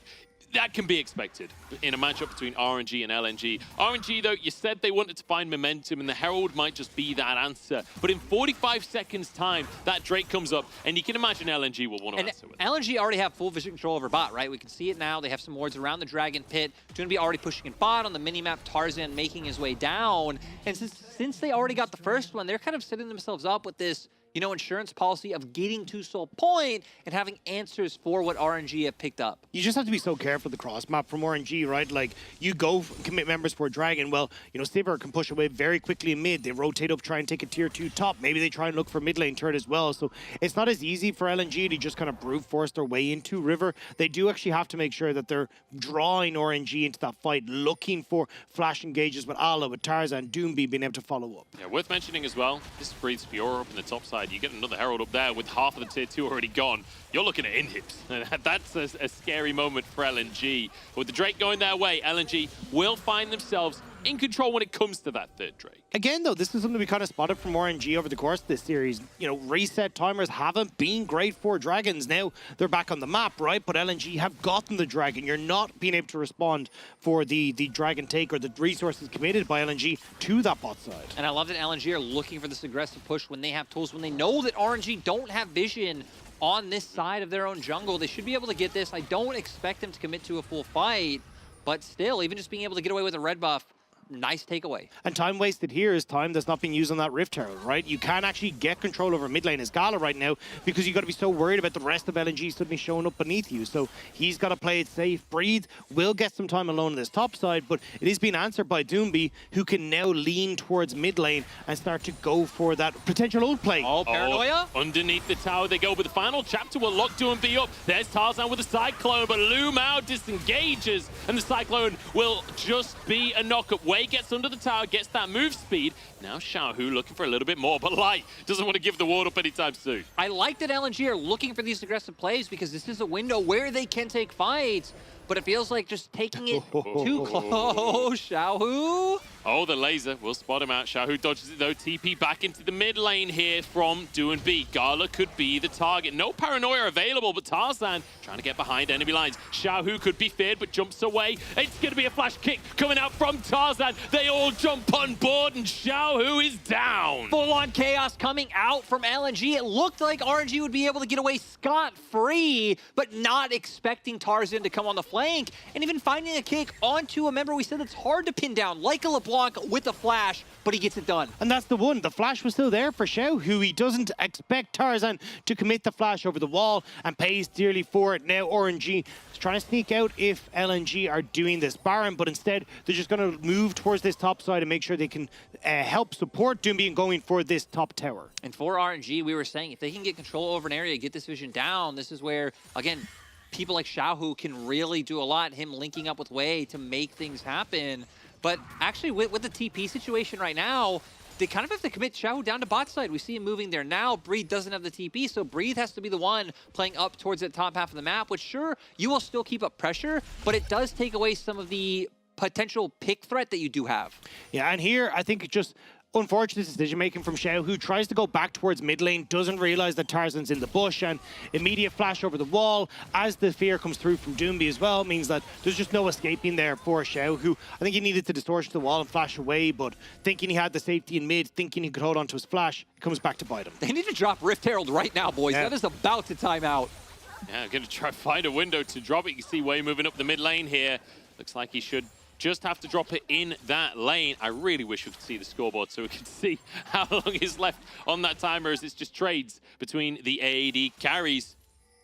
Speaker 14: that can be expected in a matchup between RNG and LNG. RNG, though, you said they wanted to find momentum, and the Herald might just be that answer. But in 45 seconds' time, that Drake comes up, and you can imagine LNG will want to answer with it.
Speaker 5: LNG already have full vision control over bot, right? We can see it now. They have some wards around the Dragon Pit. Going to be already pushing in bot on the minimap. Tarzan making his way down. And since they already got the first one, they're kind of setting themselves up with this, insurance policy of getting to Soul Point and having answers for what RNG have picked up.
Speaker 15: You just have to be so careful the cross map from RNG, right? Like, you go commit members for Dragon, well, Sivir can push away very quickly in mid. They rotate up, try and take a tier 2 top. Maybe they try and look for mid lane turret as well. So it's not as easy for LNG to just kind of brute force their way into River. They do actually have to make sure that they're drawing RNG into that fight, looking for flash engages with Ala, with Tarzan, Doomby being able to follow up.
Speaker 14: Yeah, worth mentioning as well, this breeds Fiora up in the top side. You get another Herald up there with half of the tier 2 already gone. You're looking at inhips. That's a scary moment for LNG. But with the Drake going their way, LNG will find themselves in control when it comes to that third Drake.
Speaker 15: Again, though, this is something we kind of spotted from RNG over the course of this series. Reset timers haven't been great for Dragons. Now they're back on the map, right? But LNG have gotten the Dragon. You're not being able to respond for the Dragon take or the resources committed by LNG to that bot side.
Speaker 5: And I love that LNG are looking for this aggressive push when they have tools, when they know that RNG don't have vision on this side of their own jungle. They should be able to get this. I don't expect them to commit to a full fight, but still, even just being able to get away with a red buff nice takeaway.
Speaker 15: And time wasted here is time that's not being used on that Rift Herald, right? You can't actually get control over mid lane as Gala right now because you got to be so worried about the rest of LNG suddenly showing up beneath you. So he's got to play it safe. Breathe will get some time alone on this top side, but it is being answered by Doomby, who can now lean towards mid lane and start to go for that potential ult play.
Speaker 5: Oh, Paranoia.
Speaker 14: Underneath the tower they go, but the final chapter will lock Doomby up. There's Tarzan with the Cyclone, but Lumao disengages, and the Cyclone will just be a knock-up. Wei gets under the tower, gets that move speed. Now Xiaohu looking for a little bit more, but Light doesn't want to give the ward up anytime soon.
Speaker 5: I like that LNG are looking for these aggressive plays because this is a window where they can take fights, but it feels like just taking it too close. Xiaohu.
Speaker 14: Oh, the laser will spot him out. Xiaohu dodges it though. TP back into the mid lane here from Do and B. Gala could be the target. No Paranoia available, but Tarzan trying to get behind enemy lines. Xiaohu could be feared, but jumps away. It's going to be a flash kick coming out from Tarzan. They all jump on board, and Xiaohu is down.
Speaker 5: Full-on chaos coming out from LNG. It looked like RNG would be able to get away scot-free, but not expecting Tarzan to come on the flank, and even finding a kick onto a member we said it's hard to pin down, like a LeBlanc with the flash, but he gets it done.
Speaker 15: And that's the one. The flash was still there for Xiao, who he doesn't expect Tarzan to commit the flash over the wall and pays dearly for it. Now RNG is trying to sneak out if LNG are doing this Baron, but instead they're just going to move towards this top side and make sure they can help support Doomby and going for this top tower.
Speaker 5: And for RNG, we were saying if they can get control over an area, get this vision down, this is where, again, people like Xiaohu can really do a lot. Him linking up with Wei to make things happen. But actually, with the TP situation right now, they kind of have to commit Xiaohu down to bot side. We see him moving there now. Breathe doesn't have the TP, so Breathe has to be the one playing up towards the top half of the map, which sure, you will still keep up pressure, but it does take away some of the potential pick threat that you do have.
Speaker 15: Yeah, and here, I think it just unfortunate decision-making from Xiao, who tries to go back towards mid lane, doesn't realize that Tarzan's in the bush, and immediate flash over the wall as the fear comes through from Doomby as well means that there's just no escaping there for Xiao, who I think he needed to distortion the wall and flash away, but thinking he had the safety in mid, thinking he could hold onto his flash, it comes back to bite him.
Speaker 5: They need to drop Rift Herald right now, boys.
Speaker 15: Yeah.
Speaker 5: That is about to time out.
Speaker 14: Yeah, going to try to find a window to drop it. You can see Wei moving up the mid lane here. Looks like he should just have to drop it in that lane. I really wish we could see the scoreboard so we could see how long is left on that timer as it's just trades between the AAD carries.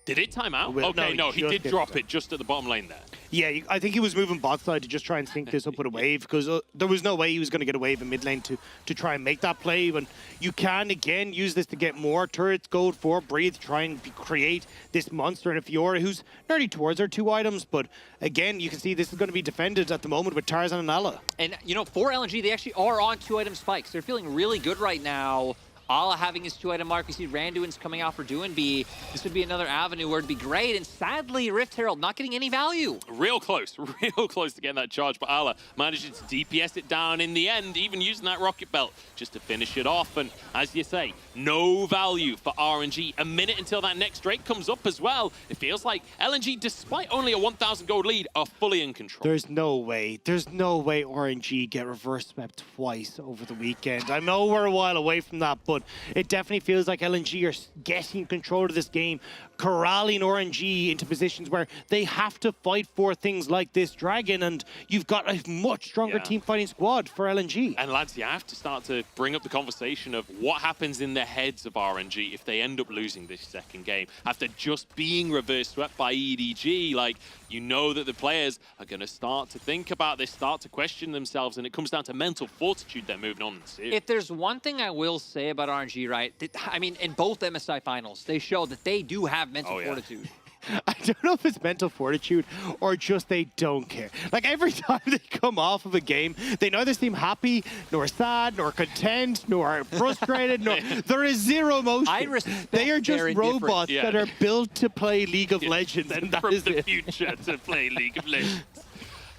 Speaker 14: Did it time out? Okay, no, he did drop it just at the bottom lane there.
Speaker 15: Yeah, I think he was moving bot side to just try and sync this up with a wave, because there was no way he was going to get a wave in mid lane to try and make that play. But you can, again, use this to get more turrets, gold for Breathe, try and create this monster and a Fiora who's nearly towards our 2 items. But again, you can see this is going to be defended at the moment with Tarzan and Ala.
Speaker 5: And, you know, for LNG, they actually are on 2-item spikes. They're feeling really good right now. Ala having his 2-item mark. We see Randuin's coming out for Doinby. This would be another avenue where it'd be great. And sadly, Rift Herald not getting any value.
Speaker 14: Real close to getting that charge. But Ala manages to DPS it down in the end, even using that rocket belt just to finish it off. And as you say, no value for RNG. A minute until that next Drake comes up as well. It feels like LNG, despite only a 1,000 gold lead, are fully in control.
Speaker 15: There's no way RNG get reverse swept twice over the weekend. I know we're a while away from that, but it definitely feels like LNG are getting control of this game, corralling RNG into positions where they have to fight for things like this dragon, and you've got a much stronger team fighting squad for LNG.
Speaker 14: And lads, you have to start to bring up the conversation of what happens in the heads of RNG if they end up losing this second game after just being reverse swept by EDG. Like, you know that the players are going to start to think about this, start to question themselves, and it comes down to mental fortitude they're moving on to.
Speaker 5: If there's one thing I will say about RNG, right, I mean, in both MSI finals, they show that they do have mental fortitude.
Speaker 15: I don't know if it's mental fortitude or just they don't care. Like, every time they come off of a game, they neither seem happy, nor sad, nor content, nor frustrated, nor there is zero emotion. They are just robots that are built to play League of Legends, and that
Speaker 14: from
Speaker 15: is
Speaker 14: the
Speaker 15: it.
Speaker 14: future to play League of Legends.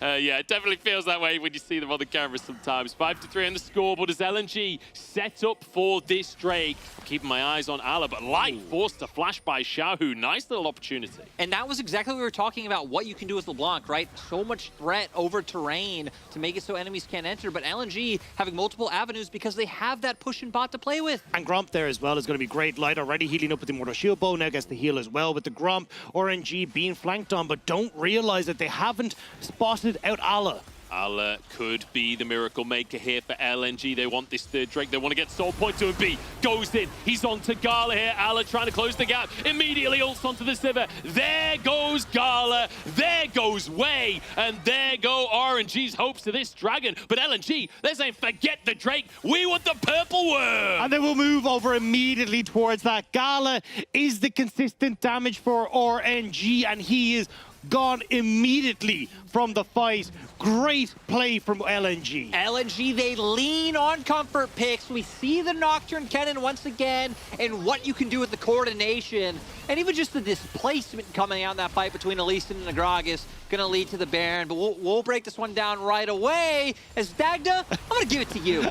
Speaker 14: Yeah, it definitely feels that way when you see them on the camera sometimes. 5-3 on the scoreboard as LNG set up for this Drake. Keeping my eyes on Ala, but Light forced to flash by Xiaohu. Nice little opportunity.
Speaker 5: And that was exactly what we were talking about, what you can do with LeBlanc, right? So much threat over terrain to make it so enemies can't enter, but LNG having multiple avenues because they have that push and bot to play with.
Speaker 15: And Gromp there as well is going to be great. Light already healing up with the Immortal Shield Bow, now gets the heal as well with the Gromp. RNG being flanked on, but don't realize that they haven't spotted out Ala.
Speaker 14: Ala could be the miracle maker here for LNG. They want this third Drake. They want to get soul point to him. B goes in. He's on to Gala here. Ala trying to close the gap. Immediately ults onto the Sivir. There goes Gala. There goes Way. And there go RNG's hopes to this dragon. But LNG, they're saying, forget the Drake. We want the purple worm.
Speaker 15: And they will move over immediately towards that. Gala is the consistent damage for RNG, and he is gone immediately from the fight. Great play from LNG.
Speaker 5: LNG, they lean on comfort picks. We see the Nocturne Cannon once again and what you can do with the coordination. And even just the displacement coming out in that fight between Alistan and Agragas going to lead to the Baron. But we'll break this one down right away. As Dagda, I'm going to give it to you.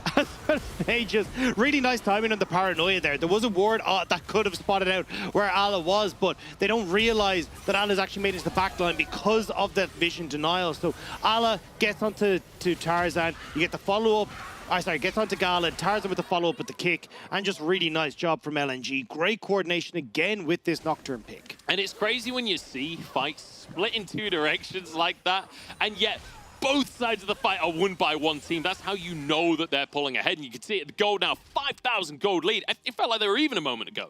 Speaker 15: They just really nice timing on the paranoia there. There was a ward that could have spotted out where Ala was, but they don't realize that Ala's actually made it to the backline because of that vision denial. So Ala gets onto Tarzan. You get the follow-up. Gets onto Gala, Tarzan with the follow-up with the kick, and just really nice job from LNG. Great coordination again with this Nocturne pick.
Speaker 14: And it's crazy when you see fights split in two directions like that, and yet both sides of the fight are won by one team. That's how you know that they're pulling ahead, and you can see it. The gold now, 5,000 gold lead. It felt like they were even a moment ago.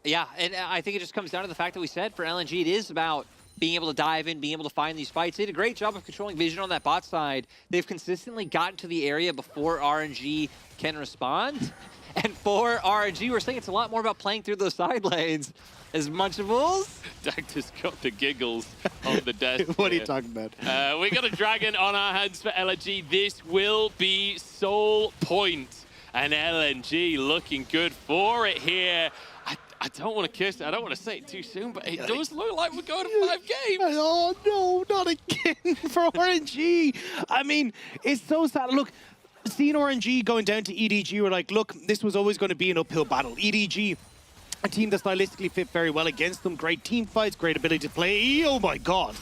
Speaker 5: Yeah, and I think it just comes down to the fact that we said for LNG, it is about being able to dive in, being able to find these fights. They did a great job of controlling vision on that bot side. They've consistently gotten to the area before RNG can respond. And for RNG, we're saying it's a lot more about playing through those side lanes. As Munchables.
Speaker 14: Dagda's got the giggles on the desk.
Speaker 15: What are you talking about?
Speaker 14: We got a dragon on our hands for LNG. This will be soul point. And LNG looking good for it here. I don't want to kiss it. I don't want to say it too soon, but it does look like we're going to 5 games.
Speaker 15: Oh, no, not again for RNG. I mean, it's so sad. Look, seeing RNG going down to EDG, we're like, look, this was always going to be an uphill battle. EDG, a team that stylistically fit very well against them. Great team fights, great ability to play. Oh, my God.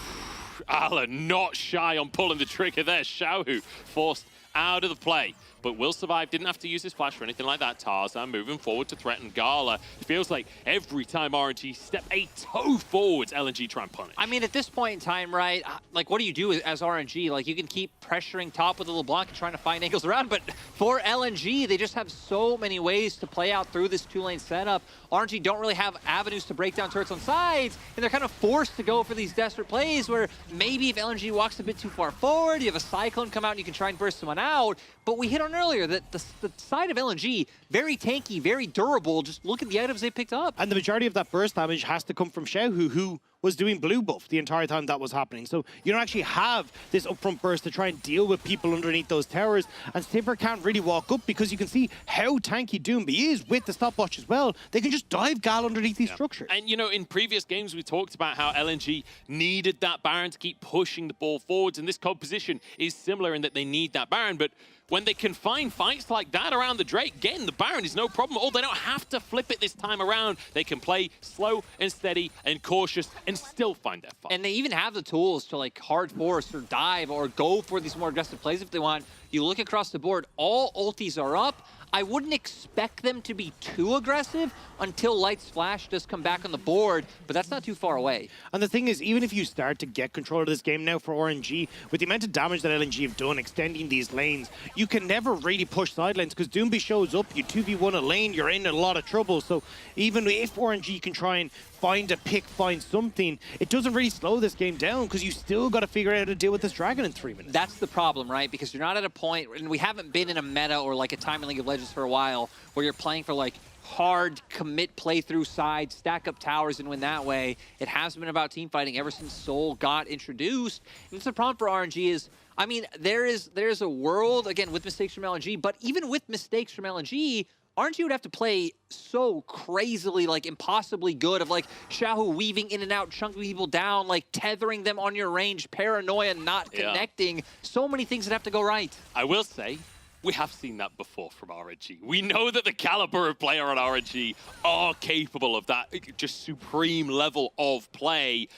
Speaker 14: Ala not shy on pulling the trigger there. Xiaohu forced out of the play, but will survive. Didn't have to use his flash or anything like that. Tarzan moving forward to threaten Gala. It feels like every time RNG step a toe forwards, LNG try and punish.
Speaker 5: I mean, at this point in time, right, like, what do you do as RNG? Like, you can keep pressuring top with a LeBlanc and trying to find angles around, but for LNG, they just have so many ways to play out through this two-lane setup. RNG don't really have avenues to break down turrets on sides, and they're kind of forced to go for these desperate plays where maybe if LNG walks a bit too far forward, you have a Cyclone come out and you can try and burst someone out. But we hit on earlier that the side of LNG, very tanky, very durable. Just look at the items they picked up.
Speaker 15: And the majority of that burst damage has to come from Xiaohu, who was doing blue buff the entire time that was happening. So you don't actually have this upfront burst to try and deal with people underneath those towers. And Sivir can't really walk up because you can see how tanky Doomby is with the stopwatch as well. They can just dive Gal underneath these structures.
Speaker 14: And, you know, in previous games, we talked about how LNG needed that Baron to keep pushing the ball forwards. And this composition is similar in that they need that Baron. But when they can find fights like that around the Drake, getting the Baron is no problem at all. They don't have to flip it this time around. They can play slow and steady and cautious and still find their fight.
Speaker 5: And they even have the tools to, like, hard force or dive or go for these more aggressive plays if they want. You look across the board, all ultis are up. I wouldn't expect them to be too aggressive until Light's Flash does come back on the board, but that's not too far away.
Speaker 15: And the thing is, even if you start to get control of this game now for RNG, with the amount of damage that LNG have done extending these lanes, you can never really push side lanes because Doomby shows up, you 2v1 a lane, you're in a lot of trouble. So even if RNG can try and find a pick, find something, it doesn't really slow this game down because you still got to figure out how to deal with this dragon in 3 minutes.
Speaker 5: That's the problem, right? Because you're not at a point, and we haven't been in a meta or like a time in League of Legends for a while where you're playing for like hard commit playthrough sides, stack up towers and win that way. It has been about team fighting ever since Soul got introduced. And it's the problem for RNG is, I mean, there's a world, again, with mistakes from LNG, but even with mistakes from LNG, RNG would have to play so crazily, like impossibly good of like Xiaohu weaving in and out, chunking people down, like tethering them on your range, paranoia, not connecting. So many things that have to go right.
Speaker 14: I will say, we have seen that before from RNG. We know that the caliber of player on RNG are capable of that just supreme level of play.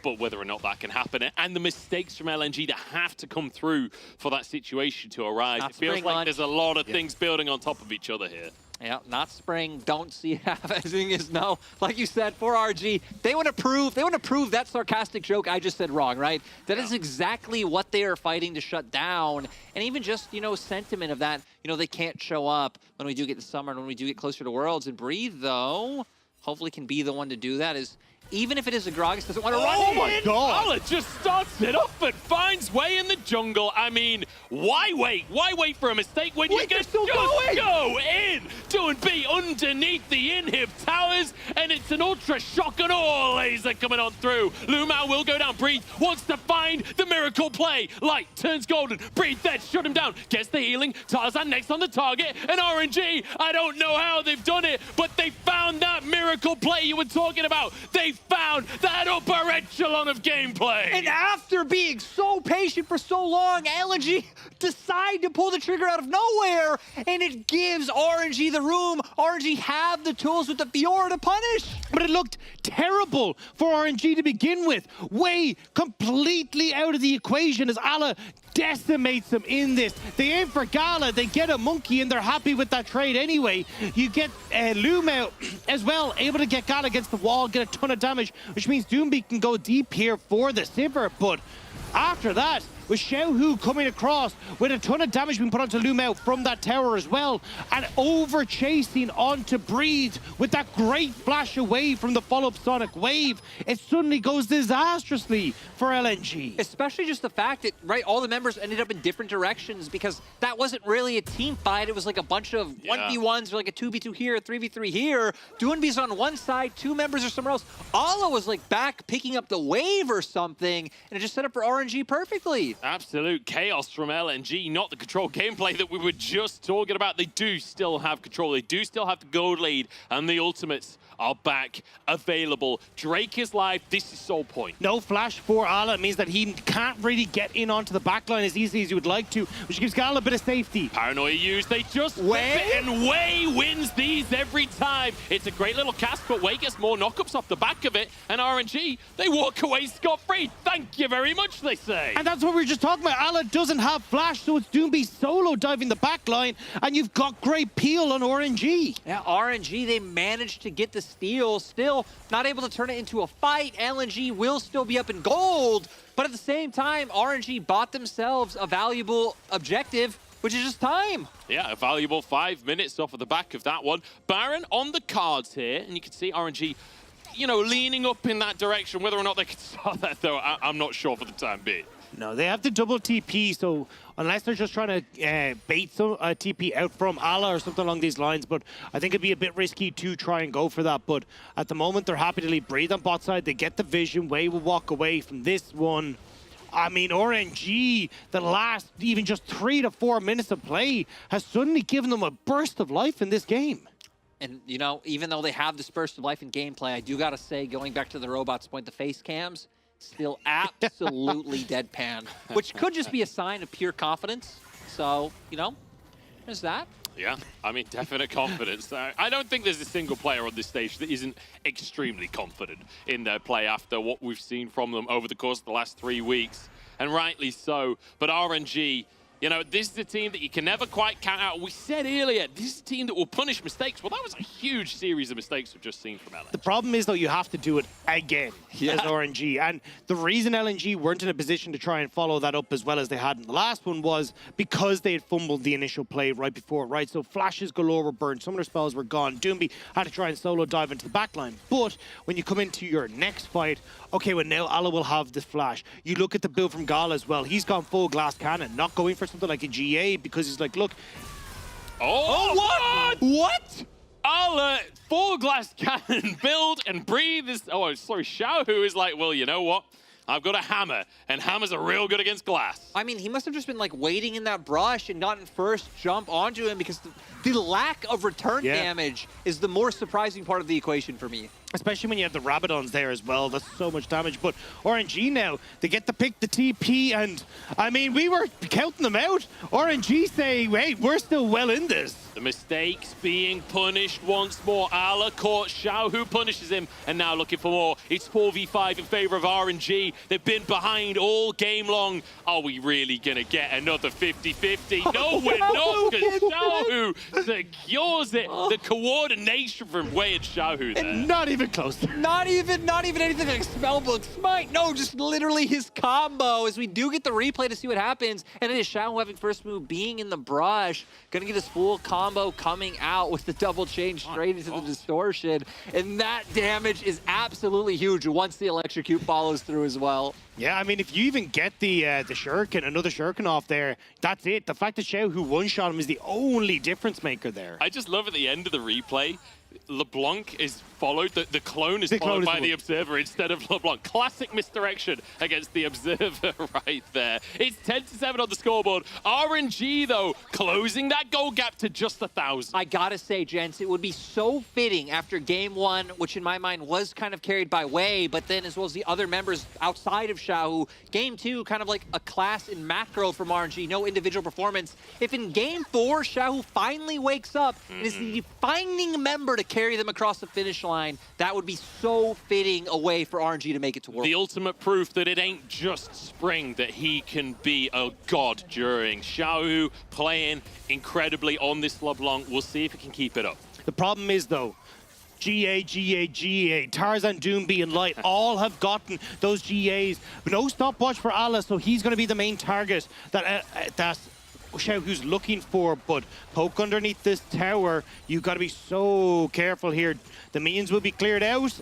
Speaker 14: But whether or not that can happen, and the mistakes from LNG that have to come through for that situation to arise, it feels like there's a lot of things building on top of each other here.
Speaker 5: Yeah, not spring. Don't see it happening. Is no, like you said, for RG, they want to prove that sarcastic joke I just said wrong, right? That is exactly what they are fighting to shut down. And even just, you know, sentiment of that, you know, they can't show up when we do get to summer and when we do get closer to Worlds. And Breathe, though, hopefully can be the one to do that. Is even if it is a Gragas doesn't want to run in.
Speaker 14: Oh my god! Ala just starts it up and finds way in the jungle. I mean, why wait? Why wait for a mistake when you can just go in? 2 and B underneath the inhib towers, and it's an ultra shock and awe laser coming on through. Lumao will go down. Breathe wants to find the miracle play. Light turns golden. Breathe then shut him down. Gets the healing. Tarzan next on the target. And RNG, I don't know how they've done it, but they found that miracle play you were talking about. They found that upper echelon of gameplay.
Speaker 5: And after being so patient for so long, LNG decide to pull the trigger out of nowhere, and it gives RNG the room. RNG have the tools with the Fiora to punish.
Speaker 15: But it looked terrible for RNG to begin with. Way completely out of the equation as Ala decimates them in this. They aim for Gala, they get a monkey, and they're happy with that trade anyway. You get Lumao as well, able to get Gala against the wall, get a ton of damage, which means Doomby can go deep here for the Sivir. But after that, with Xiaohu coming across with a ton of damage being put onto Lumao from that tower as well, and over chasing onto Breathe with that great flash away from the follow-up Sonic Wave, it suddenly goes disastrously for LNG.
Speaker 5: Especially just the fact that, right, all the members ended up in different directions, because that wasn't really a team fight. It was like a bunch of 1v1s, or like a 2v2 here, a 3v3 here. Doonby's on one side, 2 members are somewhere else. Ala was like back picking up the wave or something, and it just set up for RNG perfectly.
Speaker 14: Absolute chaos from LNG, not the control gameplay that we were just talking about. They do still have control. They do still have the gold lead, and the ultimates are back available. Drake is live. This is sole point.
Speaker 15: No flash for Ala. It means that he can't really get in onto the backline as easily as you would like to, which gives Gala a bit of safety.
Speaker 14: Paranoia used. They just flip it, and Way wins these every time. It's a great little cast, but Way gets more knockups off the back of it, and RNG, they walk away scot-free. Thank you very much, they say.
Speaker 15: And that's what we were just talking about. Ala doesn't have flash, so it's Doomby solo diving the backline, and you've got great peel on RNG.
Speaker 5: Yeah, RNG, they managed to get the steal, still not able to turn it into a fight. LNG will still be up in gold, but at the same time, RNG bought themselves a valuable objective, which is just time.
Speaker 14: Yeah, a valuable 5 minutes off of the back of that one. Baron on the cards here, and you can see RNG, you know, leaning up in that direction. Whether or not they can start that, though, I'm not sure for the time being.
Speaker 15: No, they have the double TP, so unless they're just trying to bait some TP out from Ala or something along these lines, but I think it'd be a bit risky to try and go for that. But at the moment, they're happy to leave Breathe on bot side. They get the vision. Way will walk away from this one. I mean, RNG, the last even just 3 to 4 minutes of play has suddenly given them a burst of life in this game.
Speaker 5: And, you know, even though they have this burst of life in gameplay, I do got to say, going back to the robot's point, the face cams, still absolutely deadpan, which could just be a sign of pure confidence. So, you know, there's that.
Speaker 14: Yeah, I mean, definite confidence. I don't think there's a single player on this stage that isn't extremely confident in their play after what we've seen from them over the course of the last 3 weeks, and rightly so. But RNG, you know, this is a team that you can never quite count out. We said earlier, this is a team that will punish mistakes. Well, that was a huge series of mistakes we've just seen from LNG.
Speaker 15: The problem is, though, you have to do it again as RNG. And the reason LNG weren't in a position to try and follow that up as well as they had in the last one was because they had fumbled the initial play right before, right? So flashes galore were burned. Some of their spells were gone. Doomby had to try and solo dive into the backline. But when you come into your next fight, okay, well, now Ala will have this flash. You look at the build from Gala as well. He's gone full glass cannon, not going for something like a GA because he's like, look.
Speaker 14: Oh, what? Ala, full glass cannon build and Breathe is, oh, sorry, Xiaohu is like, well, you know what? I've got a hammer, and hammers are real good against glass.
Speaker 5: I mean, he must have just been like waiting in that brush and gotten first jump onto him because the lack of return damage is the more surprising part of the equation for me.
Speaker 15: Especially when you have the Rabadons there as well. That's so much damage. But RNG now, they get to pick the TP. And, I mean, we were counting them out. RNG say, wait, we're still well in this.
Speaker 14: The mistakes being punished once more. Ala caught Xiao, who punishes him, and now looking for more. It's 4v5 in favor of RNG. They've been behind all game long. Are we really going to get another 50-50? No, we're not, because Xiao secures it. The coordination from Wei and Xiao there.
Speaker 15: Not even close.
Speaker 5: Not even anything like Spellbook Smite. No, just literally his combo as we do get the replay to see what happens. And it is Xiao having first move, being in the brush. Gonna get his full combo coming out with the double change straight into the distortion. And that damage is absolutely huge once the electrocute follows through as well.
Speaker 15: Yeah, I mean, if you even get the shuriken, another shuriken off there, that's it. The fact that Xiao, who one-shot him, is the only difference maker there.
Speaker 14: I just love at the end of the replay, LeBlanc is followed, the clone is followed by the Observer instead of LeBlanc. Classic misdirection against the Observer right there. It's 10-7 on the scoreboard. RNG, though, closing that goal gap to just 1,000.
Speaker 5: I gotta say, gents, it would be so fitting after game one, which in my mind was kind of carried by Wei, but then as well as the other members outside of Xiao, who game two, kind of like a class in macro from RNG, no individual performance. If in game four, Xiao finally wakes up and is the defining member to carry them across the finish line, that would be so fitting a way for RNG to make it to World.
Speaker 14: The ultimate proof that it ain't just Spring, that he can be a god during. Xiao playing incredibly on this LeBlanc. We'll see if he can keep it up.
Speaker 15: The problem is, though, GA, Tarzan, Doomby, and Light all have gotten those GAs. No stopwatch for Ala, so he's going to be the main target that Xiao who's looking for, but poke underneath this tower. You got to be so careful here. The minions will be cleared out.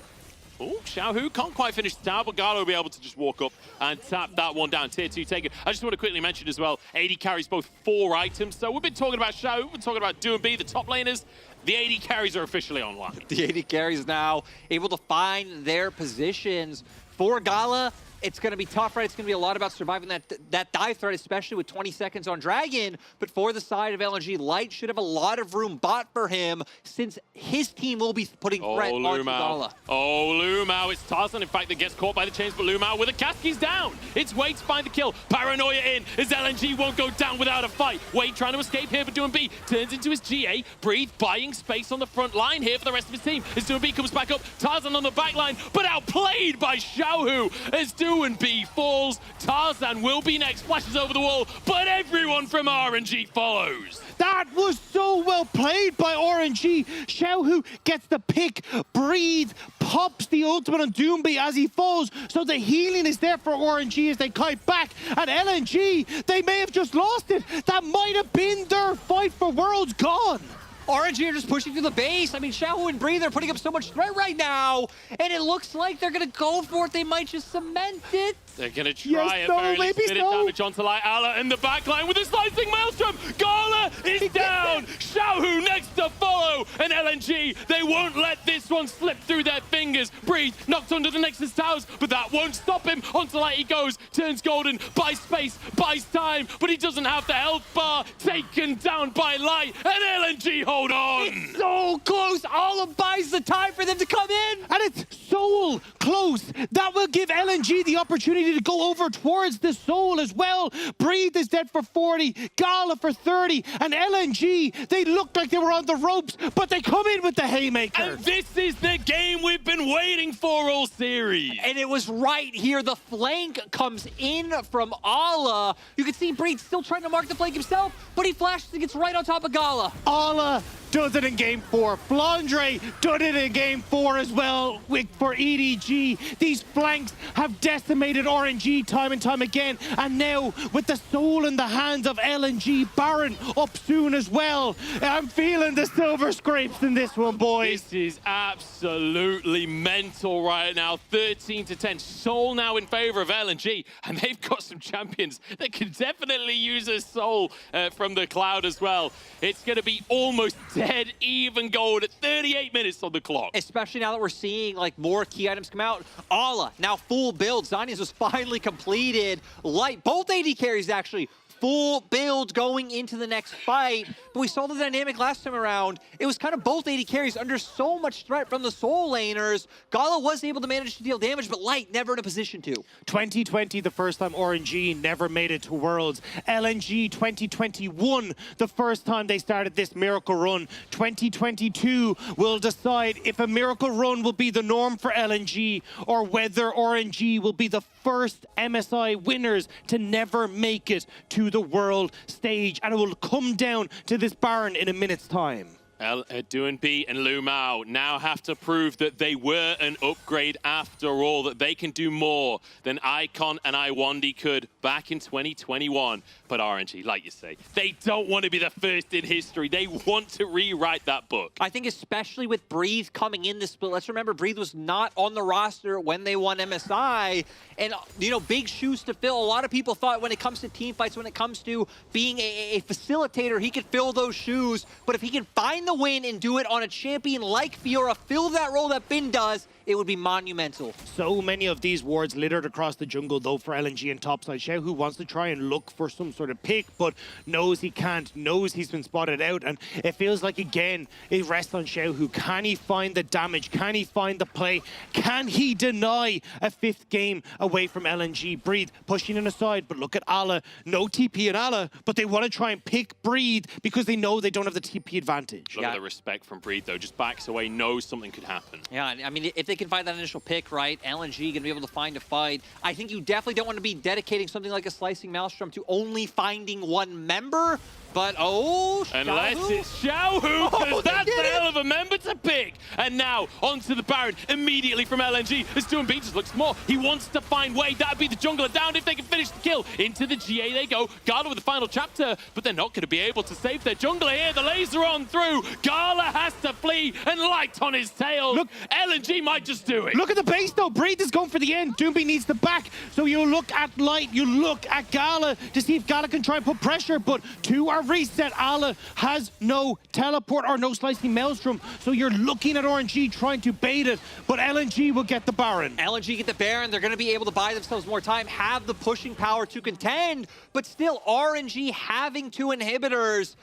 Speaker 14: Oh, Xiao can't quite finish the tower, but Galo will be able to just walk up and tap that one down. Tier 2 taken. I just want to quickly mention as well, AD carries both 4 items. So we've been talking about Xiao, we've been talking about Doomby, the top laners. The AD carries are officially online.
Speaker 5: The AD carries now able to find their positions. For Gala, it's going to be tough, right? It's going to be a lot about surviving that dive threat, especially with 20 seconds on Dragon. But for the side of LNG, Light should have a lot of room bought for him, since his team will be putting threat onto Gala.
Speaker 14: Oh, Lumao. It's Tarzan, in fact, that gets caught by the chains, but Lumao with a cast, he's down. It's Wade to find the kill. Paranoia in, as LNG won't go down without a fight. Wade trying to escape here, but Doomby turns into his GA. Breathe, buying space on the front line here for the rest of his team. As Doomby comes back up, Tarzan on the back line, but outplayed by Xiaohu as Doomby falls. Tarzan will be next, flashes over the wall, but everyone from RNG follows.
Speaker 15: That was so well played by RNG. Xiaohu gets the pick, breathe, pops the ultimate on Doomby as he falls. So the healing is there for RNG as they kite back. And LNG, they may have just lost it. That might have been their fight for Worlds gone.
Speaker 5: RNG are just pushing through the base. I mean, Xiao and Breathe are putting up so much threat right now, and it looks like they're going to go for it. They might just cement it.
Speaker 14: They're going to try it. Very least bit of damage onto Light. Ala in the back line with a slicing maelstrom. Gala is down. Xiaohu next to follow. And LNG, they won't let this one slip through their fingers. Breathe, knocked under the Nexus towers, but that won't stop him. Onto Light he goes, turns golden, buys space, buys time, but he doesn't have the health bar. Taken down by Light, and LNG hold on.
Speaker 5: It's so close. Ala buys the time for them to come in.
Speaker 15: And it's so close. That will give LNG the opportunity to go over towards the soul as well. Breathe is dead for 40, Gala for 30, and LNG, they looked like they were on the ropes, but they come in with the haymaker.
Speaker 14: And this is the game we've been waiting for all series.
Speaker 5: And it was right here. The flank comes in from Ala. You can see Breathe still trying to mark the flank himself, but he flashes and gets right on top of Gala.
Speaker 15: Ala does it in game 4. Flandre did it in game 4 as well for EDG. These flanks have decimated RNG time and time again. And now with the soul in the hands of LNG, Baron up soon as well. I'm feeling the silver scrapes in this one, boys.
Speaker 14: This is absolutely mental right now. 13-10. Soul now in favor of LNG. And they've got some champions that can definitely use a soul from the cloud as well. It's going to be almost dead even gold at 38 minutes on the clock.
Speaker 5: Especially now that we're seeing like more key items come out. Ala now full build. Zania's was finally completed. Light, both AD carries actually full build going into the next fight. But we saw the dynamic last time around. It was kind of both AD carries under so much threat from the Soul Laners. Gala was able to manage to deal damage, but Light never in a position to.
Speaker 15: 2020, the first time RNG never made it to Worlds. LNG 2021, the first time they started this miracle run. 2022 will decide if a miracle run will be the norm for LNG or whether RNG will be the first MSI winners to never make it to the world stage. And it will come down to this Baron in a minute's time.
Speaker 14: Duanbi and Lumao now have to prove that they were an upgrade after all, that they can do more than Icon and Iwandi could back in 2021. But RNG, like you say, they don't want to be the first in history. They want to rewrite that book.
Speaker 5: I think especially with Breathe coming in this split, let's remember Breathe was not on the roster when they won MSI. And, you know, big shoes to fill. A lot of people thought when it comes to team fights, when it comes to being a facilitator, he could fill those shoes. But if he can find the win and do it on a champion like Fiora, fill that role that Bin does, it would be monumental.
Speaker 15: So many of these wards littered across the jungle, though, for LNG and topside. Xiaohu wants to try and look for some sort of pick, but knows he can't, knows he's been spotted out, and it feels like, again, it rests on Xiaohu. Can he find the damage? Can he find the play? Can he deny a 5th game away from LNG? Breathe, pushing in aside, but look at Ala. No TP in Ala, but they want to try and pick Breathe because they know they don't have the TP advantage.
Speaker 14: Look at the respect from Breathe, though. Just backs away, knows something could happen.
Speaker 5: Yeah, I mean, if they can find that initial pick, right, LNG gonna be able to find a fight. I think you definitely don't want to be dedicating something like a Slicing Maelstrom to only finding one member, but
Speaker 14: unless it's Xiaohu, because that's a hell of a member to pick. And now, onto the Baron, immediately from LNG. This Duanbi just looks more. He wants to find Wade. That'd be the jungler down if they can finish the kill. Into the GA they go. Gala with the final chapter, but they're not going to be able to save their jungler here. The laser on through. Gala has to flee, and Light on his tail.
Speaker 15: Look,
Speaker 14: LNG might just do it.
Speaker 15: Look at the base, though. Breathe is going for the end. Duanbi needs the back. So you look at Light, you look at Gala to see if Gala can try and put pressure, but two are reset. Ala has no teleport or no Slicing Maelstrom, so you're looking at RNG trying to bait it, but LNG will get the Baron.
Speaker 5: LNG get the Baron, they're going to be able to buy themselves more time, have the pushing power to contend, but still RNG having 2 inhibitors.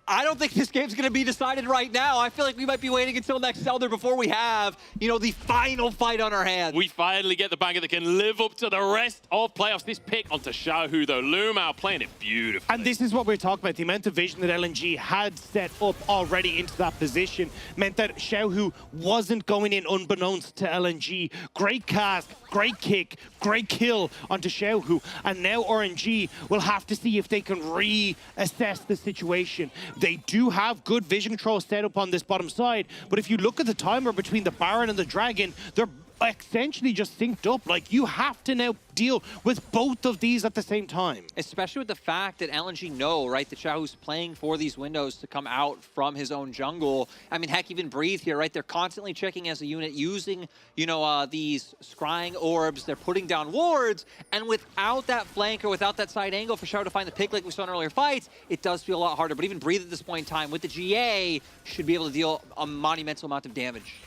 Speaker 5: I don't think this game's going to be decided right now. I feel like we might be waiting until next Elder before we have, you know, the final fight on our hands.
Speaker 14: We finally get the banger that can live up to the rest of playoffs. This pick onto Xiaohu, though. Lumao playing it beautifully.
Speaker 15: And this is what we're talking about. The amount of vision that LNG had set up already into that position meant that Xiaohu wasn't going in unbeknownst to LNG. Great cast, great kick, great kill onto Xiaohu. And now RNG will have to see if they can reassess the situation. They do have good vision control set up on this bottom side, but if you look at the timer between the Baron and the Dragon, they're essentially just synced up. Like, you have to now deal with both of these at the same time.
Speaker 5: Especially with the fact that LNG know, right, that Xiaohu's playing for these windows to come out from his own jungle. I mean, heck, even Breathe here, right? They're constantly checking as a unit, using, you know, these scrying orbs. They're putting down wards, and without that flank or without that side angle for Xiao to find the pick like we saw in earlier fights, it does feel a lot harder. But even Breathe at this point in time, with the GA, should be able to deal a monumental amount of damage.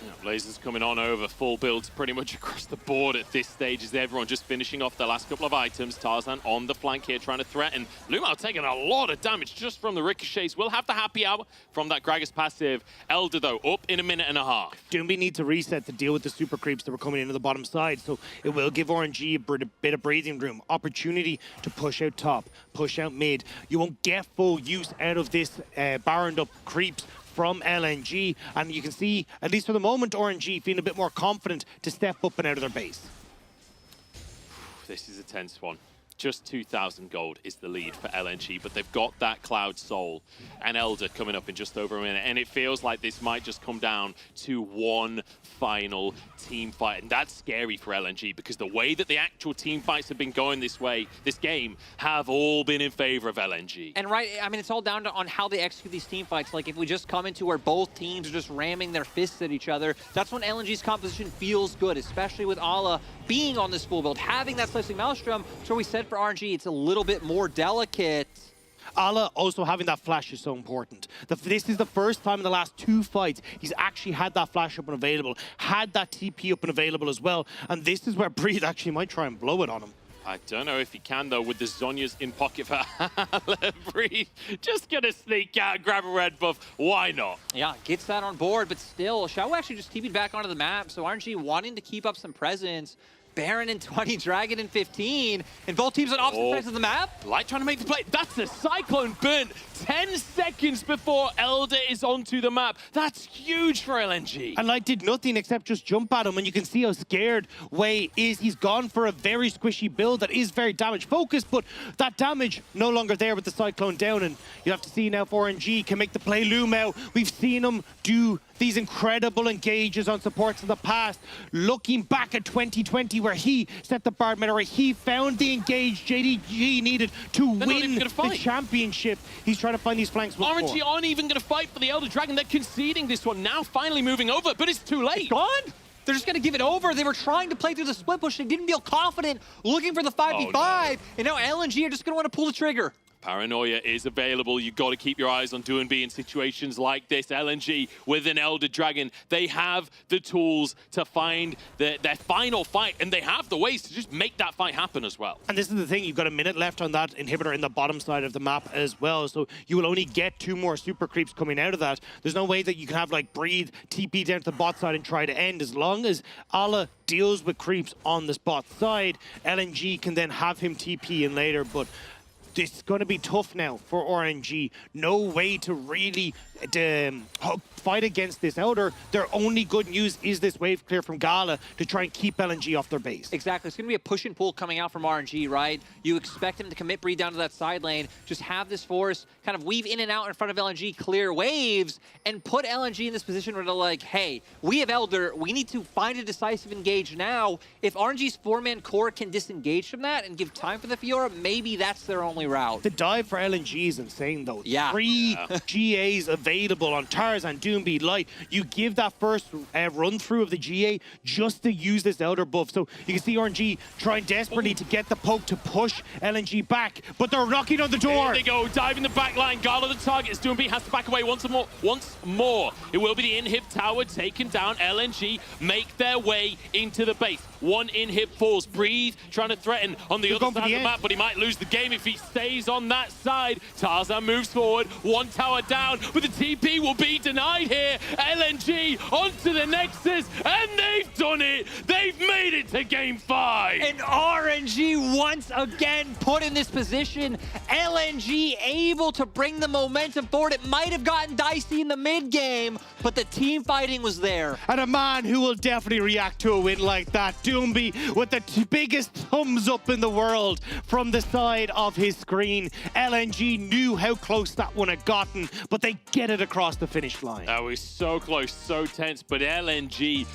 Speaker 14: Yeah, lasers coming on over full builds pretty much across the board at this stage as everyone just finishing off their last couple of items. Tarzan on the flank here trying to threaten. Lumao taking a lot of damage just from the ricochets. We'll have the happy hour from that Gragas passive. Elder, though, up in a minute and a half.
Speaker 15: Duanbi needs to reset to deal with the super creeps that were coming into the bottom side, so it will give RNG a bit of breathing room. Opportunity to push out top, push out mid. You won't get full use out of this Baroned up creeps from LNG, and you can see, at least for the moment, RNG feeling a bit more confident to step up and out of their base.
Speaker 14: This is a tense one. Just 2,000 gold is the lead for LNG, but they've got that Cloud Soul and Elder coming up in just over a minute, and it feels like this might just come down to one final team fight, and that's scary for LNG because the way that the actual team fights have been going this game, have all been in favor of LNG.
Speaker 5: And right, I mean, it's all down to on how they execute these team fights. Like, if we just come into where both teams are just ramming their fists at each other, that's when LNG's composition feels good, especially with Ala being on this full build, having that Slicing Maelstrom. So we said for RNG, it's a little bit more delicate.
Speaker 15: Ala also having that flash is so important. This is the first time in the last 2 fights he's actually had that flash up and available, had that TP up and available as well, and this is where Breathe actually might try and blow it on him.
Speaker 14: I don't know if he can, though, with the Zhonya's in pocket for Breathe. Just gonna sneak out, grab a red buff. Why not?
Speaker 5: Yeah, gets that on board, but still, Xiao actually just TP'd back onto the map, so RNG wanting to keep up some presence. Baron in 20, Dragon in 15, and both teams on opposite sides of the map.
Speaker 14: Light trying to make the play. That's a Cyclone burnt 10 seconds before Elder is onto the map. That's huge for LNG.
Speaker 15: And Light did nothing except just jump at him, and you can see how scared Wei is. He's gone for a very squishy build that is very damage focused, but that damage no longer there with the Cyclone down, and you have to see now if RNG can make the play Lumao. We've seen him do these incredible engages on supports in the past. Looking back at 2020, where he set the bar where he found the engage JDG needed to win the championship. He's trying to find these flanks.
Speaker 14: RNG aren't even going to fight for the Elder Dragon. They're conceding this one now, finally moving over, but it's too late.
Speaker 5: It's gone? They're just going to give it over. They were trying to play through the split push. They didn't feel confident looking for the 5v5, and now LNG are just going to want to pull the trigger.
Speaker 14: Paranoia is available. You've got to keep your eyes on Doinb in situations like this. LNG with an Elder Dragon. They have the tools to find their final fight, and they have the ways to just make that fight happen as well.
Speaker 15: And this is the thing, you've got a minute left on that inhibitor in the bottom side of the map as well, so you will only get 2 more super creeps coming out of that. There's no way that you can have like Breathe, TP down to the bot side and try to end. As long as Allah deals with creeps on the bot side, LNG can then have him TP in later, but it's going to be tough now for RNG. No way to really fight against this Elder. Their only good news is this wave clear from Gala to try and keep LNG off their base.
Speaker 5: Exactly. It's going to be a push and pull coming out from RNG, right? You expect him to commit Breathe down to that side lane, just have this force kind of weave in and out in front of LNG, clear waves, and put LNG in this position where they're like, hey, we have Elder. We need to find a decisive engage now. If RNG's 4-man core can disengage from that and give time for the Fiora, maybe that's their only route.
Speaker 15: The dive for LNG is insane, though.
Speaker 5: Yeah.
Speaker 15: 3 GAs available on Tarzan, Doombeat, Light. You give that first run through of the GA just to use this Elder buff. So you can see RNG trying desperately to get the poke to push LNG back, but they're knocking on the door.
Speaker 14: Here they go, diving the back line. Gala the target. Doombeat has to back away once more. It will be the inhib tower taken down. LNG make their way into the base. 1 inhib falls. Breathe trying to threaten on the other side of the map, but he might lose the game if he stays on that side. Tarzan moves forward. 1 tower down, but the TP will be denied here. LNG onto the Nexus, and they've done it. They've made it to game 5.
Speaker 5: And RNG once again put in this position. LNG able to bring the momentum forward. It might have gotten dicey in the mid game, but the team fighting was there.
Speaker 15: And a man who will definitely react to a win like that, Doombeat, with the biggest thumbs up in the world from the side of his screen. LNG knew how close that one had gotten, but they get it across the finish line.
Speaker 14: That was so close, so tense, but LNG,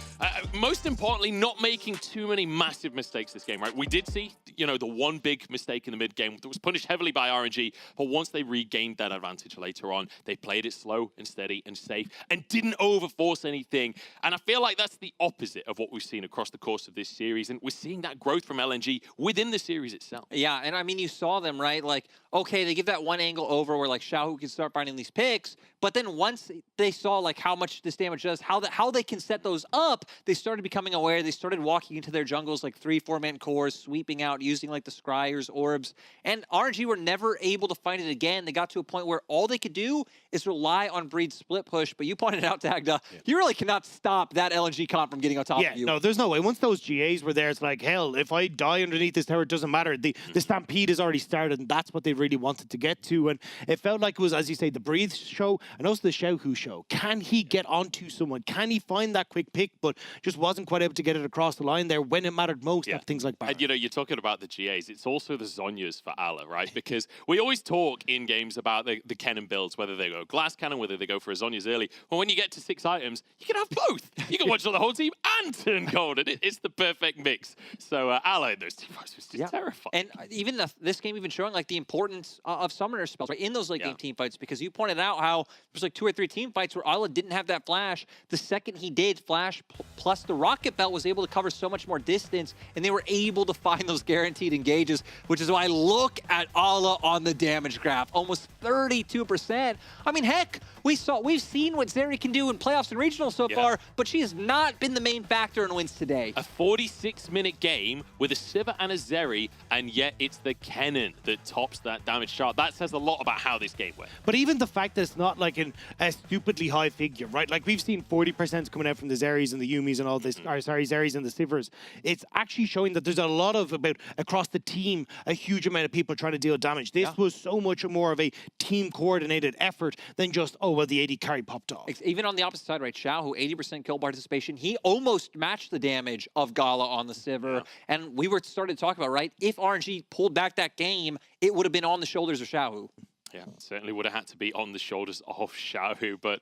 Speaker 14: most importantly, not making too many massive mistakes this game, right? We did see, the one big mistake in the mid game that was punished heavily by RNG, but once they regained that advantage later on, they played it slow and steady and safe and didn't overforce anything. And I feel like that's the opposite of what we've seen across the course of this series, and we're seeing that growth from LNG within the series itself.
Speaker 5: Yeah, and I mean, you saw them, right? Like, okay, they give that one angle over where like Xiao can start finding these picks, but then once they saw like how much this damage does, how they can set those up, they started becoming aware. They started walking into their jungles like 3-4-man cores, sweeping out, using like the scryers, orbs, and RNG were never able to find it again. They got to a point where all they could do is rely on Breed's split push, but you pointed out, Dagda, you really cannot stop that LNG comp from getting on top of you.
Speaker 15: No, there's no way. Once those GAs were there, it's like, hell, if I die underneath this tower, it doesn't matter. The stampede has already started, and that's what they really wanted to get to. And it felt like it was, as you say, the Breathe show and also the Xiaohu show. Can he get onto someone? Can he find that quick pick? But just wasn't quite able to get it across the line there when it mattered most at things like Baron.
Speaker 14: And you're talking about the GAs. It's also the Zhonyas for Allah, right? Because we always talk in games about the cannon builds, whether they go glass cannon, whether they go for a Zhonya's early. Well, when you get to 6 items, you can have both. You can watch the whole team and turn golden. It's the perfect mix. So Allah in those team fights was just terrifying.
Speaker 5: And even this game even showing like the importance of summoner spells, right, in those late game team fights, because you pointed out how there's like 2 or 3 team fights where Allah didn't have that flash. The second he did, flash plus the rocket belt was able to cover so much more distance, and they were able to find those guaranteed engages, which is why look at Allah on the damage graph, almost 32%. I mean, heck, we've seen what Zeri can do in playoffs and regionals so far, but she has not been the main factor in wins today.
Speaker 14: A 46-minute game with a Sivir and a Zeri, and yet it's the Kennen that tops that damage chart. That says a lot about how this game went.
Speaker 15: But even the fact that it's not like a stupidly high figure, right? Like we've seen 40% coming out from the Zeris and the Yumis and all this, Zeris and the Sivers. It's actually showing that there's a lot of, across the team, a huge amount of people trying to deal damage. This was so much more of a team coordinated effort than just, oh, well, the AD carry popped off.
Speaker 5: Even on the opposite side, right, Xiao, who 80% kill participation, he almost matched the damage of Gala on the Sivir. And we started to talk about, right, if RNG pulled back that game, it would have been on the shoulders of Xiao.
Speaker 14: Yeah, certainly would have had to be on the shoulders of Xiao, but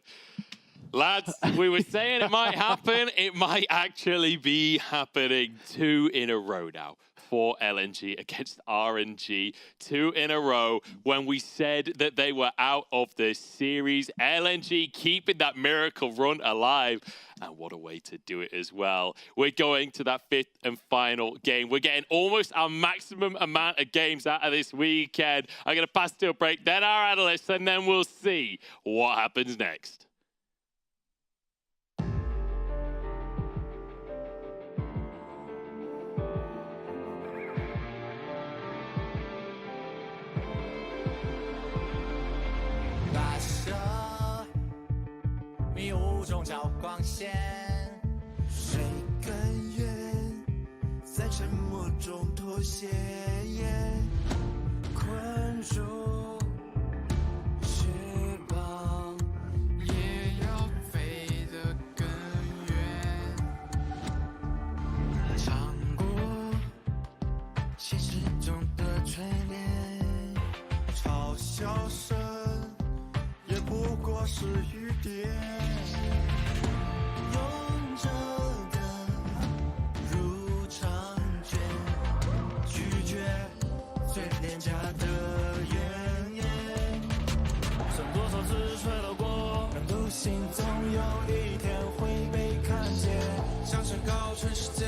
Speaker 14: lads, we were saying it might happen. It might actually be happening 2 in a row now for LNG against RNG. 2 in a row when we said that they were out of the series. LNG keeping that miracle run alive. And what a way to do it as well. We're going to that 5th and final game. We're getting almost our maximum amount of games out of this weekend. I'm going to pass to a break, then our analysts, and then we'll see what happens next.
Speaker 8: 迷雾中找光线，谁甘愿在沉默中妥协？困住翅膀，也要飞得更远，尝过现实中的锤炼，嘲笑声也不过是雨点。勇者的入场券，拒绝最廉价的怨言。剩多少次吹了过，人独行，总有一天会被看见。想升高全世界，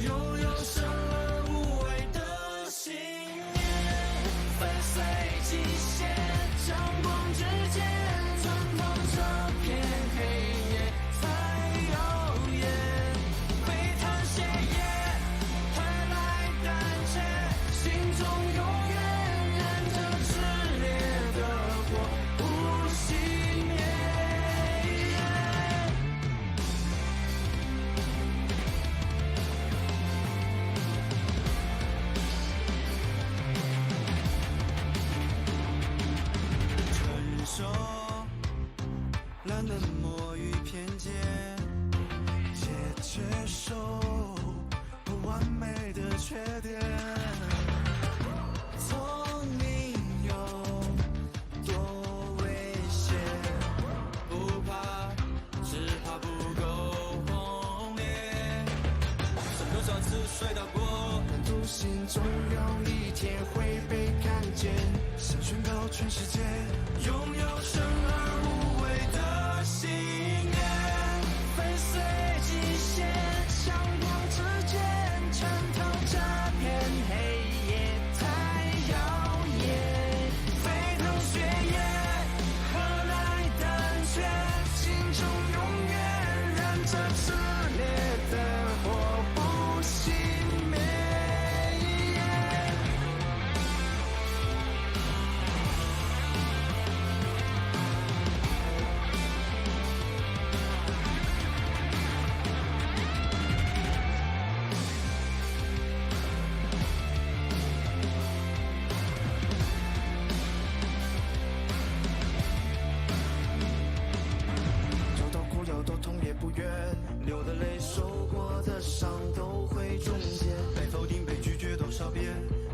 Speaker 8: 拥有生而无畏的信念，粉碎极限，将光之间穿透这片黑夜。冷漠与偏见，也接受不完美的缺点。聪明有多危险？不怕，只怕不够轰烈。剩多少次摔倒过？人独行，总有一天会被看见。想宣告全世界，拥有生而无畏的信念，粉碎极限，向光之间穿透这片黑夜，太耀眼，沸腾血液，何来胆怯？心中永远燃着炽烈的火，不熄灭。流的泪，受过的伤都会终结。被否定，被拒绝多少遍，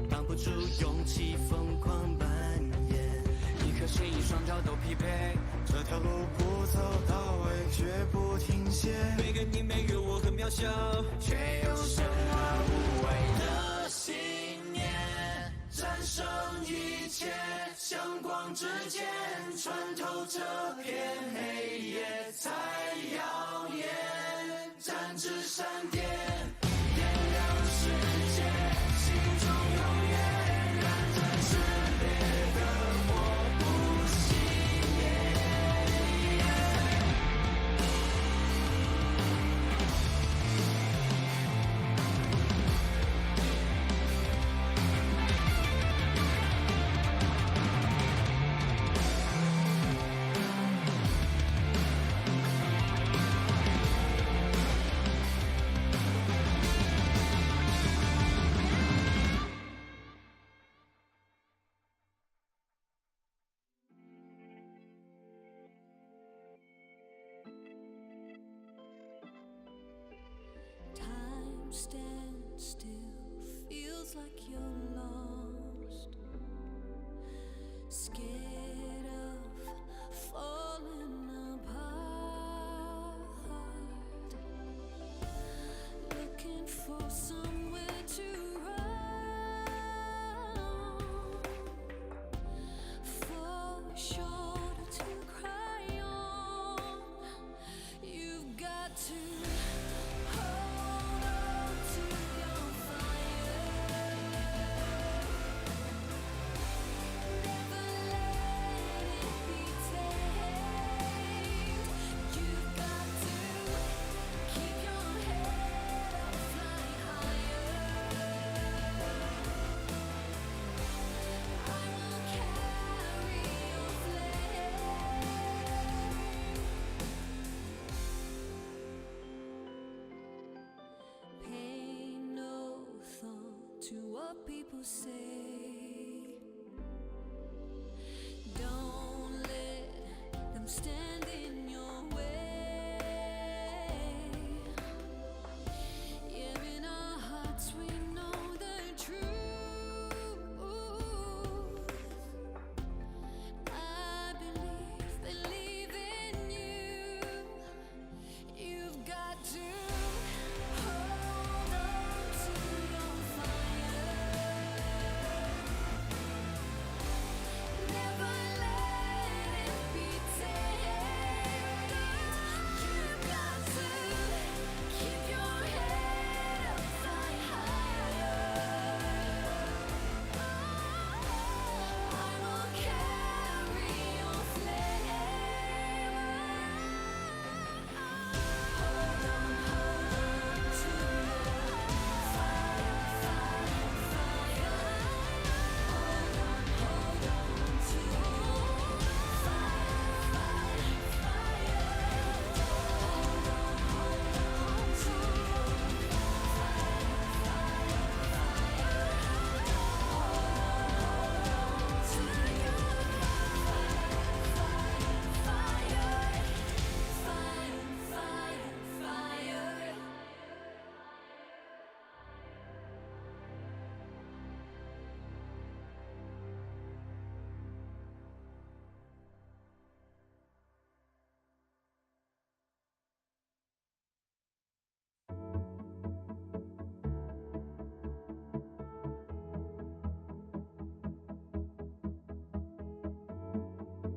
Speaker 8: 挡不住勇气疯狂蔓延。一颗心，一双脚都匹配，这条路不走到尾，绝不停歇。每个你，每个我很渺小，却有生而无畏的信念，战胜一切，向光之间穿透这片黑夜，才耀眼。展翅闪电，点亮世界，心中永远燃着炽烈的火，不熄灭。
Speaker 2: scared of falling apart. Looking for somewhere to run, for a shoulder to cry on. You've got to hold on to your fire. Never let it be tamed. You've got to keep your head up, fly higher. I will carry your flame. Pay no thought to what people say. Don't let them stand in your way. Yeah, in our hearts we know the truth. I believe in you. You've got to hold on to your fire. Never let it be tamed. You've got to keep your head up, fly higher. I will carry your flame. Hold on to your fire, fire, fire. Hold on to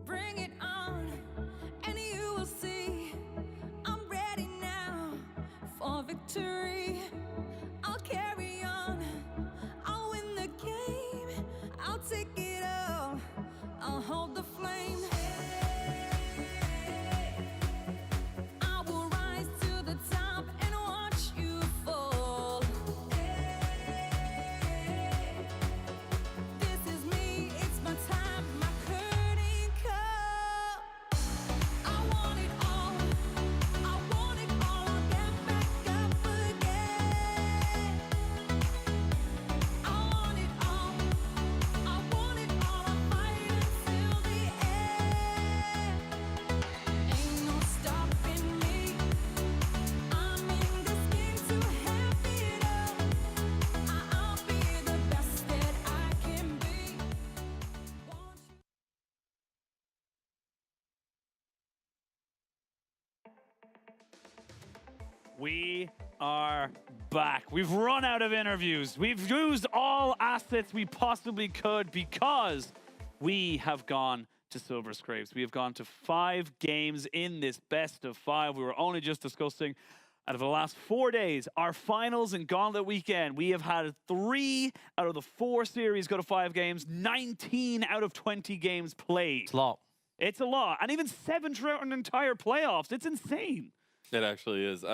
Speaker 2: bring it on, and you will see I'm ready now for victory. I'll carry on, I'll win the game, I'll take it all, I'll hold the flame. I will rise to the top and watch you fall. This is me, it's my time, my curtain call. I want it all, I'll get back up again. I want it all, I'll fight until the end. Ain't no stopping me, I'm in this game to have it all. I'll be the best that I can be.
Speaker 3: We are back. We've run out of interviews. We've used all assets we possibly could because we have gone to Silver Scrapes. We have gone to 5 games in this best of 5. We were only just discussing out of the last 4 days, our finals and Gauntlet weekend. We have had 3 out of the 4 series go to 5 games, 19 out of 20 games played. It's
Speaker 13: a lot.
Speaker 3: It's a lot. And even 7 throughout an entire playoffs. It's insane.
Speaker 1: It actually is.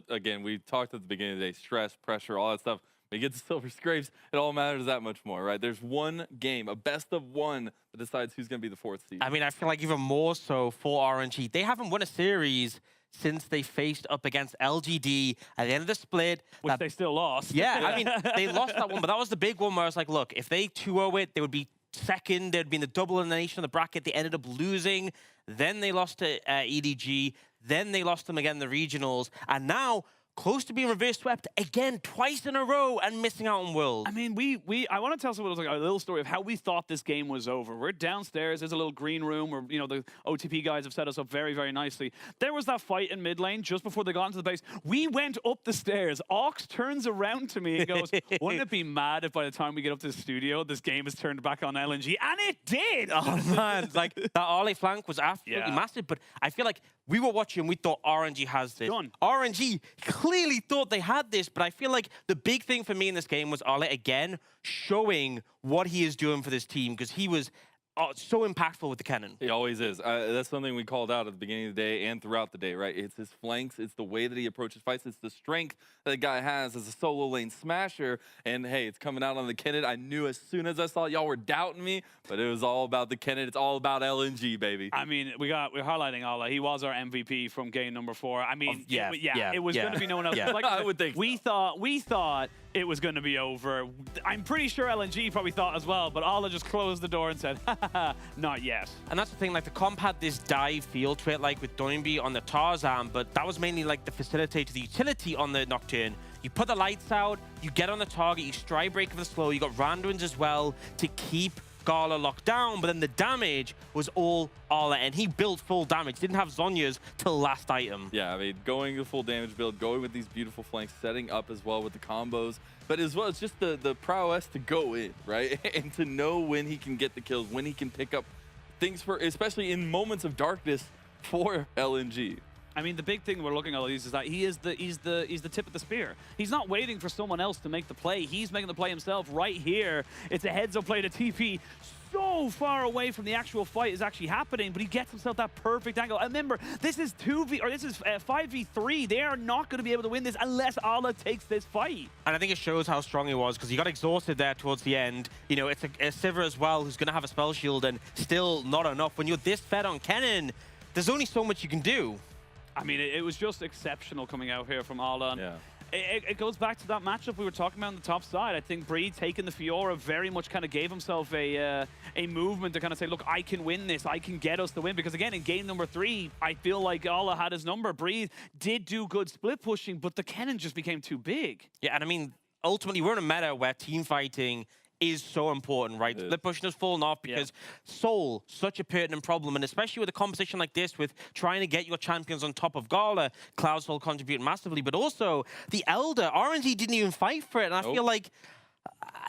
Speaker 1: Again, we talked at the beginning of the day, stress, pressure, all that stuff. When you get to Silver Scrapes, it all matters that much more, right? There's one game, a best of 1, that decides who's going to be the 4th seed.
Speaker 13: I mean, I feel like even more so for RNG. They haven't won a series since they faced up against LGD at the end of the split.
Speaker 3: Which they still lost.
Speaker 13: Yeah, I mean, they lost that one, but that was the big one where I was like, look, if they 2-0 it, they would be second. They'd be in the double elimination of the bracket. They ended up losing. Then they lost to EDG. Then they lost them again in the regionals. And now close to being reverse swept again twice in a row and missing out on Worlds.
Speaker 3: I mean, I want to tell someone like a little story of how we thought this game was over. We're downstairs. There's a little green room where, you know, the OTP guys have set us up very, very nicely. There was that fight in mid lane just before they got into the base. We went up the stairs. Ox turns around to me and goes, wouldn't it be mad if by the time we get up to the studio, this game is turned back on LNG? And it did!
Speaker 13: Oh, man. Like, that Arlie flank was absolutely massive, but I feel like we were watching and we thought RNG has this.
Speaker 3: Done.
Speaker 13: RNG clearly thought they had this, but I feel like the big thing for me in this game was Arlie again showing what he is doing for this team, because he was so impactful with the cannon.
Speaker 1: He always is. That's something we called out at the beginning of the day and throughout the day, right? It's his flanks. It's the way that he approaches fights. It's the strength that the guy has as a solo lane smasher. And hey, it's coming out on the cannon. I knew as soon as I saw it, y'all were doubting me, but it was all about the cannon. It's all about LNG, baby.
Speaker 3: I mean, we're highlighting Ala. He was our MVP from game number 4. I mean, it was going to be no one else.
Speaker 1: Yeah.
Speaker 3: Like,
Speaker 1: I would think
Speaker 3: we thought it was going to be over. I'm pretty sure LNG probably thought as well, but Ala just closed the door and said, not yet.
Speaker 13: And that's the thing, like the comp had this dive feel to it, like with Doinby on the Tarzan, but that was mainly like the facilitator, the utility on the Nocturne. You put the lights out, you get on the target, you stride break for the slow, you got Randuin's as well to keep Gala locked down, but then the damage was all Arla, and he built full damage. Didn't have Zhonya's till last item.
Speaker 1: Yeah, I mean, going the full damage build, going with these beautiful flanks, setting up as well with the combos, but as well, it's just the prowess to go in, right? And to know when he can get the kills, when he can pick up things for, especially in moments of darkness for LNG.
Speaker 3: I mean, the big thing we're looking at is that he's the tip of the spear. He's not waiting for someone else to make the play. He's making the play himself right here. It's a heads-up play to TP. So far away from the actual fight is actually happening, but he gets himself that perfect angle. And remember, this is 5v3. They are not going to be able to win this unless Ala takes this fight.
Speaker 13: And I think it shows how strong he was, because he got exhausted there towards the end. You know, it's a Sivir as well who's going to have a spell shield, and still not enough. When you're this fed on Kennen, there's only so much you can do.
Speaker 3: I mean, it was just exceptional coming out here from Ala.
Speaker 1: Yeah.
Speaker 3: It goes back to that matchup we were talking about on the top side. I think Bree taking the Fiora very much kind of gave himself a movement to kind of say, look, I can win this. I can get us the win. Because again, in game number 3, I feel like Ala had his number. Bree did do good split pushing, but the Kennen just became too big.
Speaker 13: Yeah, and I mean, ultimately, we're in a meta where team fighting is so important, right? Split pushing has fallen off because Soul, such a pertinent problem, and especially with a composition like this, with trying to get your champions on top of Gala, Cloud Soul contribute massively, but also the Elder, RNG didn't even fight for it, and I feel like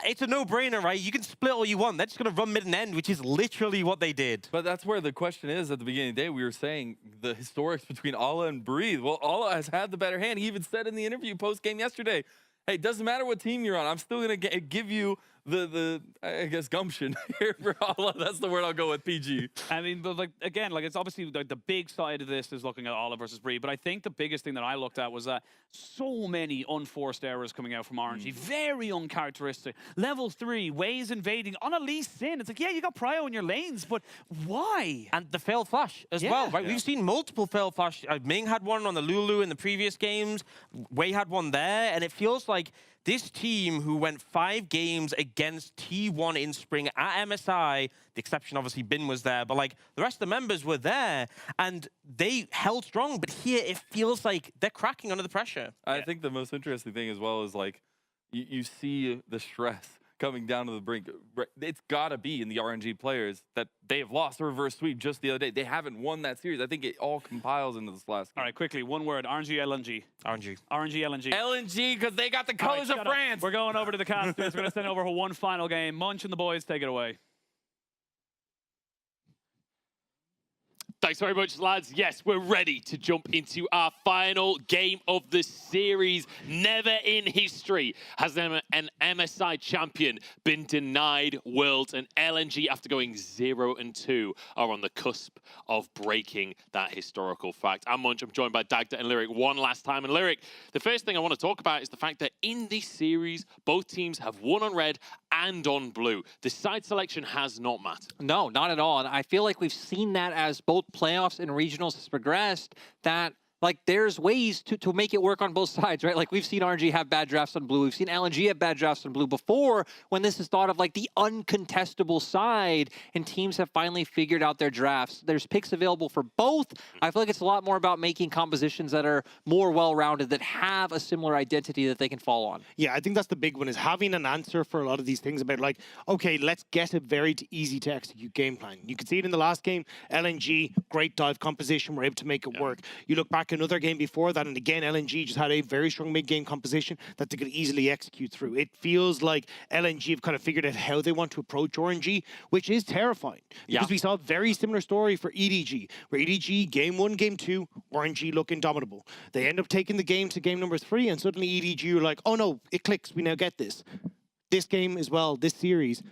Speaker 13: it's a no-brainer, right? You can split all you want. They're just going to run mid and end, which is literally what they did.
Speaker 1: But that's where the question is. At the beginning of the day, we were saying the historics between Ala and Breathe. Well, Ala has had the better hand. He even said in the interview post-game yesterday, hey, it doesn't matter what team you're on. I'm still going to give you the I guess gumption here for Ala. That's the word I'll go with, PG.
Speaker 3: I mean, but like again, like it's obviously like the big side of this is looking at Ala versus Bree, but I think the biggest thing that I looked at was that so many unforced errors coming out from RNG, very uncharacteristic. Level 3, Waze invading on a Lee Sin. It's like, yeah, you got Prio in your lanes, but why?
Speaker 13: And the failed flash as well, right? We've seen multiple failed flash. Ming had one on the Lulu in the previous games. Wei had one there, and it feels like this team who went 5 games against T1 in spring at MSI, the exception obviously Bin was there, but like the rest of the members were there and they held strong. But here it feels like they're cracking under the pressure.
Speaker 1: I think the most interesting thing as well is like you see the stress coming down to the brink. It's got to be in the RNG players that they have lost a reverse sweep just the other day. They haven't won that series. I think it all compiles into this last game.
Speaker 3: All right, quickly, one word. RNG, LNG.
Speaker 13: RNG.
Speaker 3: RNG, LNG.
Speaker 1: LNG, because they got the colors of France.
Speaker 3: We're going over to the casters. We're going to send over one final game. Munch and the boys, take it away.
Speaker 14: Thanks very much, lads. Yes, we're ready to jump into our final game of the series. Never in history has an MSI champion been denied Worlds, and LNG, after going 0-2, are on the cusp of breaking that historical fact. I'm Munch. I'm joined by Dagda and Lyric one last time. And Lyric, the first thing I want to talk about is the fact that in this series, both teams have won on red and on blue. The side selection has not mattered.
Speaker 5: No, not at all. And I feel like we've seen that as both playoffs and regionals has progressed, that like there's ways to make it work on both sides, right? Like we've seen RNG have bad drafts on blue. We've seen LNG have bad drafts on blue before when this is thought of like the uncontestable side and teams have finally figured out their drafts. There's picks available for both. I feel like it's a lot more about making compositions that are more well-rounded, that have a similar identity that they can fall on.
Speaker 15: Yeah, I think that's the big one, is having an answer for a lot of these things about like, okay, let's get a very easy to execute game plan. You could see it in the last game, LNG, great dive composition, were able to make it work. You look back another game before that, and again, LNG just had a very strong mid-game composition that they could easily execute through. It feels like LNG have kind of figured out how they want to approach RNG, which is terrifying. Because we saw a very similar story for EDG, where EDG, game 1, game 2, RNG look indomitable. They end up taking the game to game number 3, and suddenly EDG are like, oh no, it clicks, we now get this. This game as well, this series,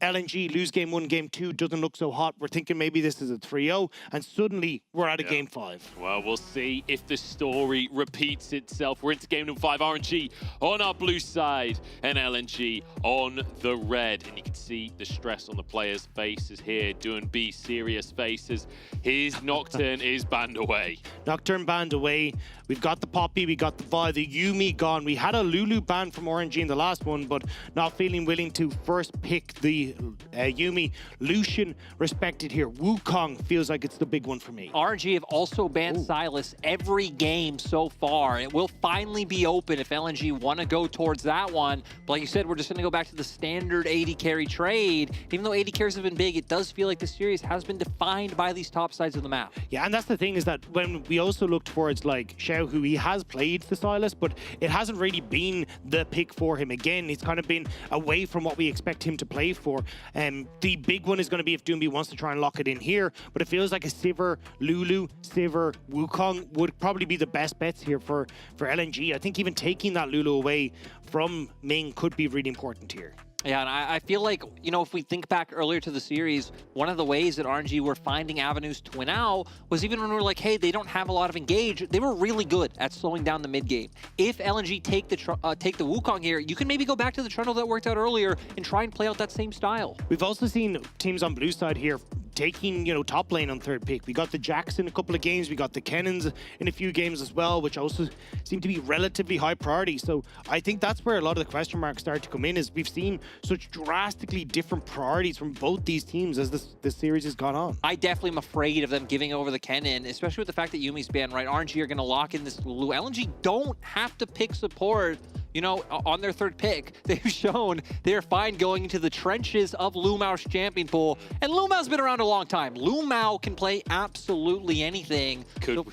Speaker 15: LNG lose game 1, game 2, doesn't look so hot. We're thinking maybe this is a 3-0, and suddenly we're at a game 5.
Speaker 14: Well, we'll see if the story repeats itself. We're into game number 5, RNG on our blue side and LNG on the red. And you can see the stress on the players' faces here. Doing B serious faces. His Nocturne is banned away.
Speaker 15: Nocturne banned away. We've got the Poppy, we got the Vi, the Yuumi gone. We had a Lulu ban from RNG in the last one, but not feeling willing to first pick the Yuumi. Lucian respected here. Wukong feels like it's the big one for me.
Speaker 5: RNG have also banned Silas every game so far. It will finally be open if LNG want to go towards that one. But like you said, we're just going to go back to the standard 80 carry trade. Even though 80 carries have been big, it does feel like the series has been defined by these top sides of the map.
Speaker 15: Yeah, and that's the thing, is that when we also look towards like Xiao, who he has played the Silas, but it hasn't really been the pick for him. Again, it's kind of been away from what we expect him to play for. The big one is going to be if Doomby wants to try and lock it in here, but it feels like a Sivir, Lulu, Sivir, Wukong would probably be the best bets here for LNG. I think even taking that Lulu away from Ming could be really important here.
Speaker 5: Yeah, and I feel like, you know, if we think back earlier to the series, one of the ways that RNG were finding avenues to win out was even when we were like, hey, they don't have a lot of engage, they were really good at slowing down the mid game. If LNG take the Wukong here, you can maybe go back to the Trundle that worked out earlier and try and play out that same style.
Speaker 15: We've also seen teams on blue side here taking, you know, top lane on third pick. We got the Jacks in a couple of games, we got the Kennons in a few games as well, which also seem to be relatively high priority. So I think that's where a lot of the question marks start to come in, is we've seen such drastically different priorities from both these teams as this series has gone on.
Speaker 5: I definitely am afraid of them giving over the Kennen, especially with the fact that Yuumi's banned, right? RNG are going to lock in this Lulu. LNG don't have to pick support, you know, on their third pick. They've shown they're fine going into the trenches of Lumao's champion pool. And Lumao's been around a long time. Lumao can play absolutely anything.
Speaker 14: Could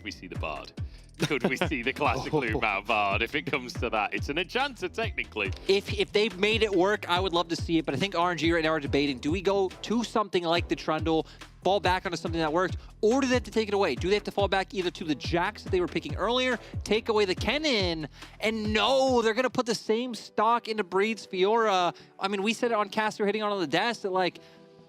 Speaker 14: we see the Bard? Could we see the classic Lumao Bard if it comes to that? It's an enchanter, technically.
Speaker 5: If they've made it work, I would love to see it. But I think RNG right now are debating, do we go to something like the Trundle, fall back onto something that worked, or do they have to take it away? Do they have to fall back either to the Jacks that they were picking earlier, take away the Kennen, and no, they're going to put the same stock into Breed's Fiora. I mean, we said it on Caster hitting on the desk that, like,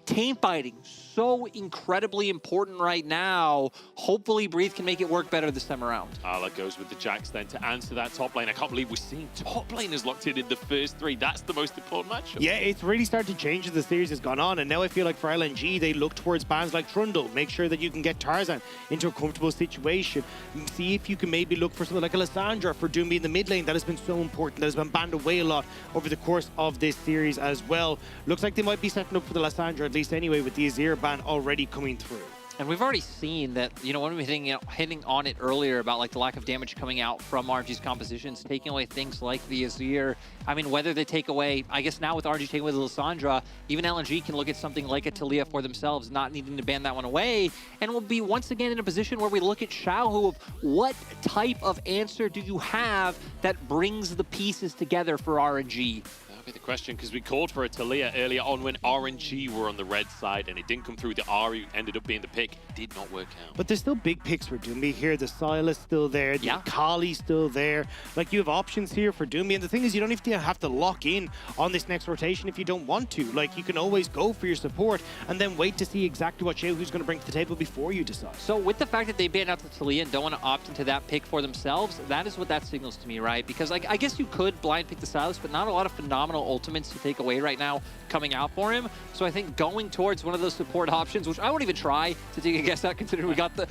Speaker 5: team fighting, so incredibly important right now. Hopefully Breathe can make it work better this time around.
Speaker 14: That goes with the Jacks then to answer that top lane. I can't believe we're seeing top laners locked in the first 3. That's the most important matchup.
Speaker 15: Yeah, it's really started to change as the series has gone on, and now I feel like for LNG, they look towards bans like Trundle. Make sure that you can get Tarzan into a comfortable situation. See if you can maybe look for something like a Lissandra for Doomby in the mid lane. That has been so important. That has been banned away a lot over the course of this series as well. Looks like they might be setting up for the Lissandra, at least anyway, with the Azir ban already coming through.
Speaker 5: And we've already seen that, you know, when we were hitting on it earlier about like the lack of damage coming out from RNG's compositions, taking away things like the Azir. I mean, whether they take away, I guess now with RNG taking away the Lissandra, even LNG can look at something like a Talia for themselves, not needing to ban that one away. And we'll be once again in a position where we look at Xiao, of what type of answer do you have that brings the pieces together for RNG?
Speaker 14: The question, because we called for a Talia earlier on when RNG were on the red side and it didn't come through. The Ari ended up being the pick. Did not work out.
Speaker 15: But there's still big picks for Doomby here. The Silas still there. The Kali still there. Like, you have options here for Doomby. And the thing is, you don't have to lock in on this next rotation if you don't want to. Like, you can always go for your support and then wait to see exactly what Xiaohu's going to bring to the table before you decide.
Speaker 5: So with the fact that they banned out the Talia and don't want to opt into that pick for themselves, that is what that signals to me, right? Because I guess you could blind pick the Silas, but not a lot of phenomenal additional ultimates to take away right now coming out for him. So I think going towards one of those support options, which I won't even try to take a guess at, considering we got the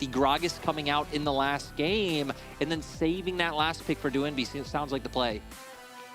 Speaker 5: Gragas coming out in the last game, and then saving that last pick for Doinby sounds like the play.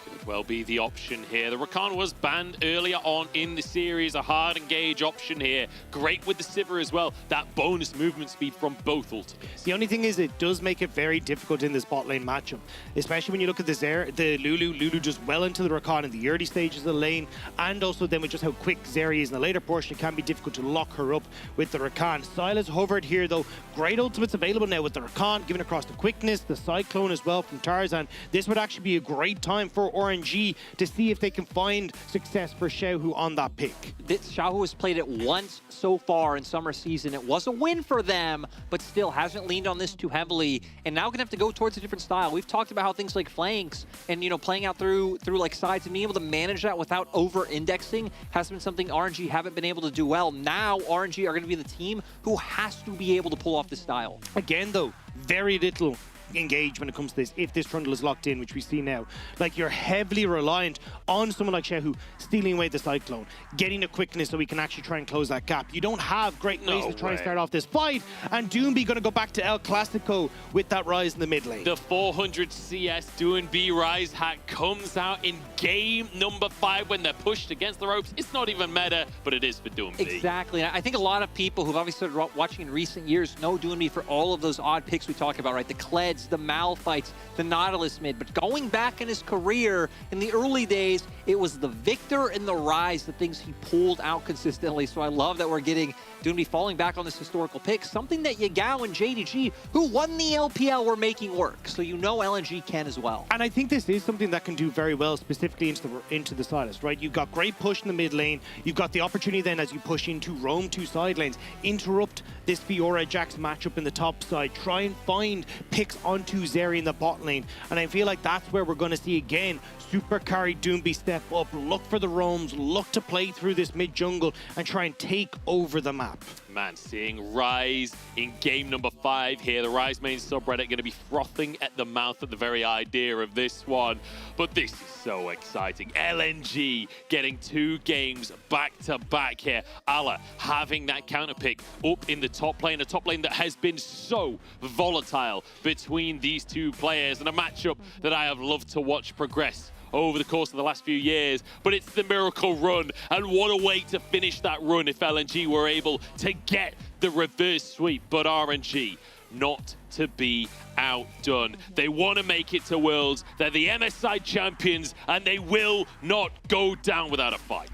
Speaker 14: Could well be the option here. The Rakan was banned earlier on in the series, a hard engage option here. Great with the Sivir as well. That bonus movement speed from both ultimates.
Speaker 15: The only thing is it does make it very difficult in this bot lane matchup, especially when you look at the Lulu. Lulu just well into the Rakan in the early stages of the lane, and also then with just how quick Zeri is in the later portion, it can be difficult to lock her up with the Rakan. Silas hovered here though. Great ultimates available now with the Rakan, given across the quickness, the Cyclone as well from Tarzan. This would actually be a great time for RNG to see if they can find success for Xiaohu on that pick.
Speaker 5: Xiaohu has played it once so far in summer season. It was a win for them, but still hasn't leaned on this too heavily, and now gonna have to go towards a different style. We've talked about how things like flanks and, you know, playing out through like sides and being able to manage that without over-indexing has been something RNG haven't been able to do well. Now RNG are gonna be the team who has to be able to pull off this style.
Speaker 15: Again though, very little engage when it comes to this if this trundle is locked in, which we see now. Like, you're heavily reliant on someone like Xiaohu stealing away the Cyclone, getting a quickness so we can actually try and close that gap. You don't have great ways to try and start off this fight, and Doinby gonna go back to El Clasico with that Rise in the mid lane.
Speaker 14: The 400 CS Doinby Rise hack comes out in game number 5 when they're pushed against the ropes. It's not even meta, but it is for Doinby.
Speaker 5: Exactly. I think a lot of people who've obviously started watching in recent years know Doinby for all of those odd picks we talk about, right? The Kleds, the Malphites, the Nautilus mid. But going back in his career, in the early days, it was the Victor and the Rise, the things he pulled out consistently. So I love that we're getting Doinby falling back on this historical pick, something that Yagao and JDG, who won the LPL, were making work. So you know LNG can as well.
Speaker 15: And I think this is something that can do very well, specifically into the Silas, right? You've got great push in the mid lane. You've got the opportunity then as you push into roam 2 side lanes, interrupt this Fiora Jax matchup in the top side, try and find picks onto Zeri in the bot lane. And I feel like that's where we're going to see again super carry Doinby step up, look for the roams, look to play through this mid jungle and try and take over the map.
Speaker 14: Man, seeing Rise in game number 5 here. The Rise main subreddit going to be frothing at the mouth at the very idea of this one. But this is so exciting. LNG getting 2 games back to back here. Ala having that counter pick up in the top lane, a top lane that has been so volatile between these 2 players, and a matchup that I have loved to watch progress over the course of the last few years. But it's the miracle run, and what a way to finish that run if LNG were able to get the reverse sweep. But RNG not to be outdone. They want to make it to Worlds. They're the MSI champions, and they will not go down without a fight.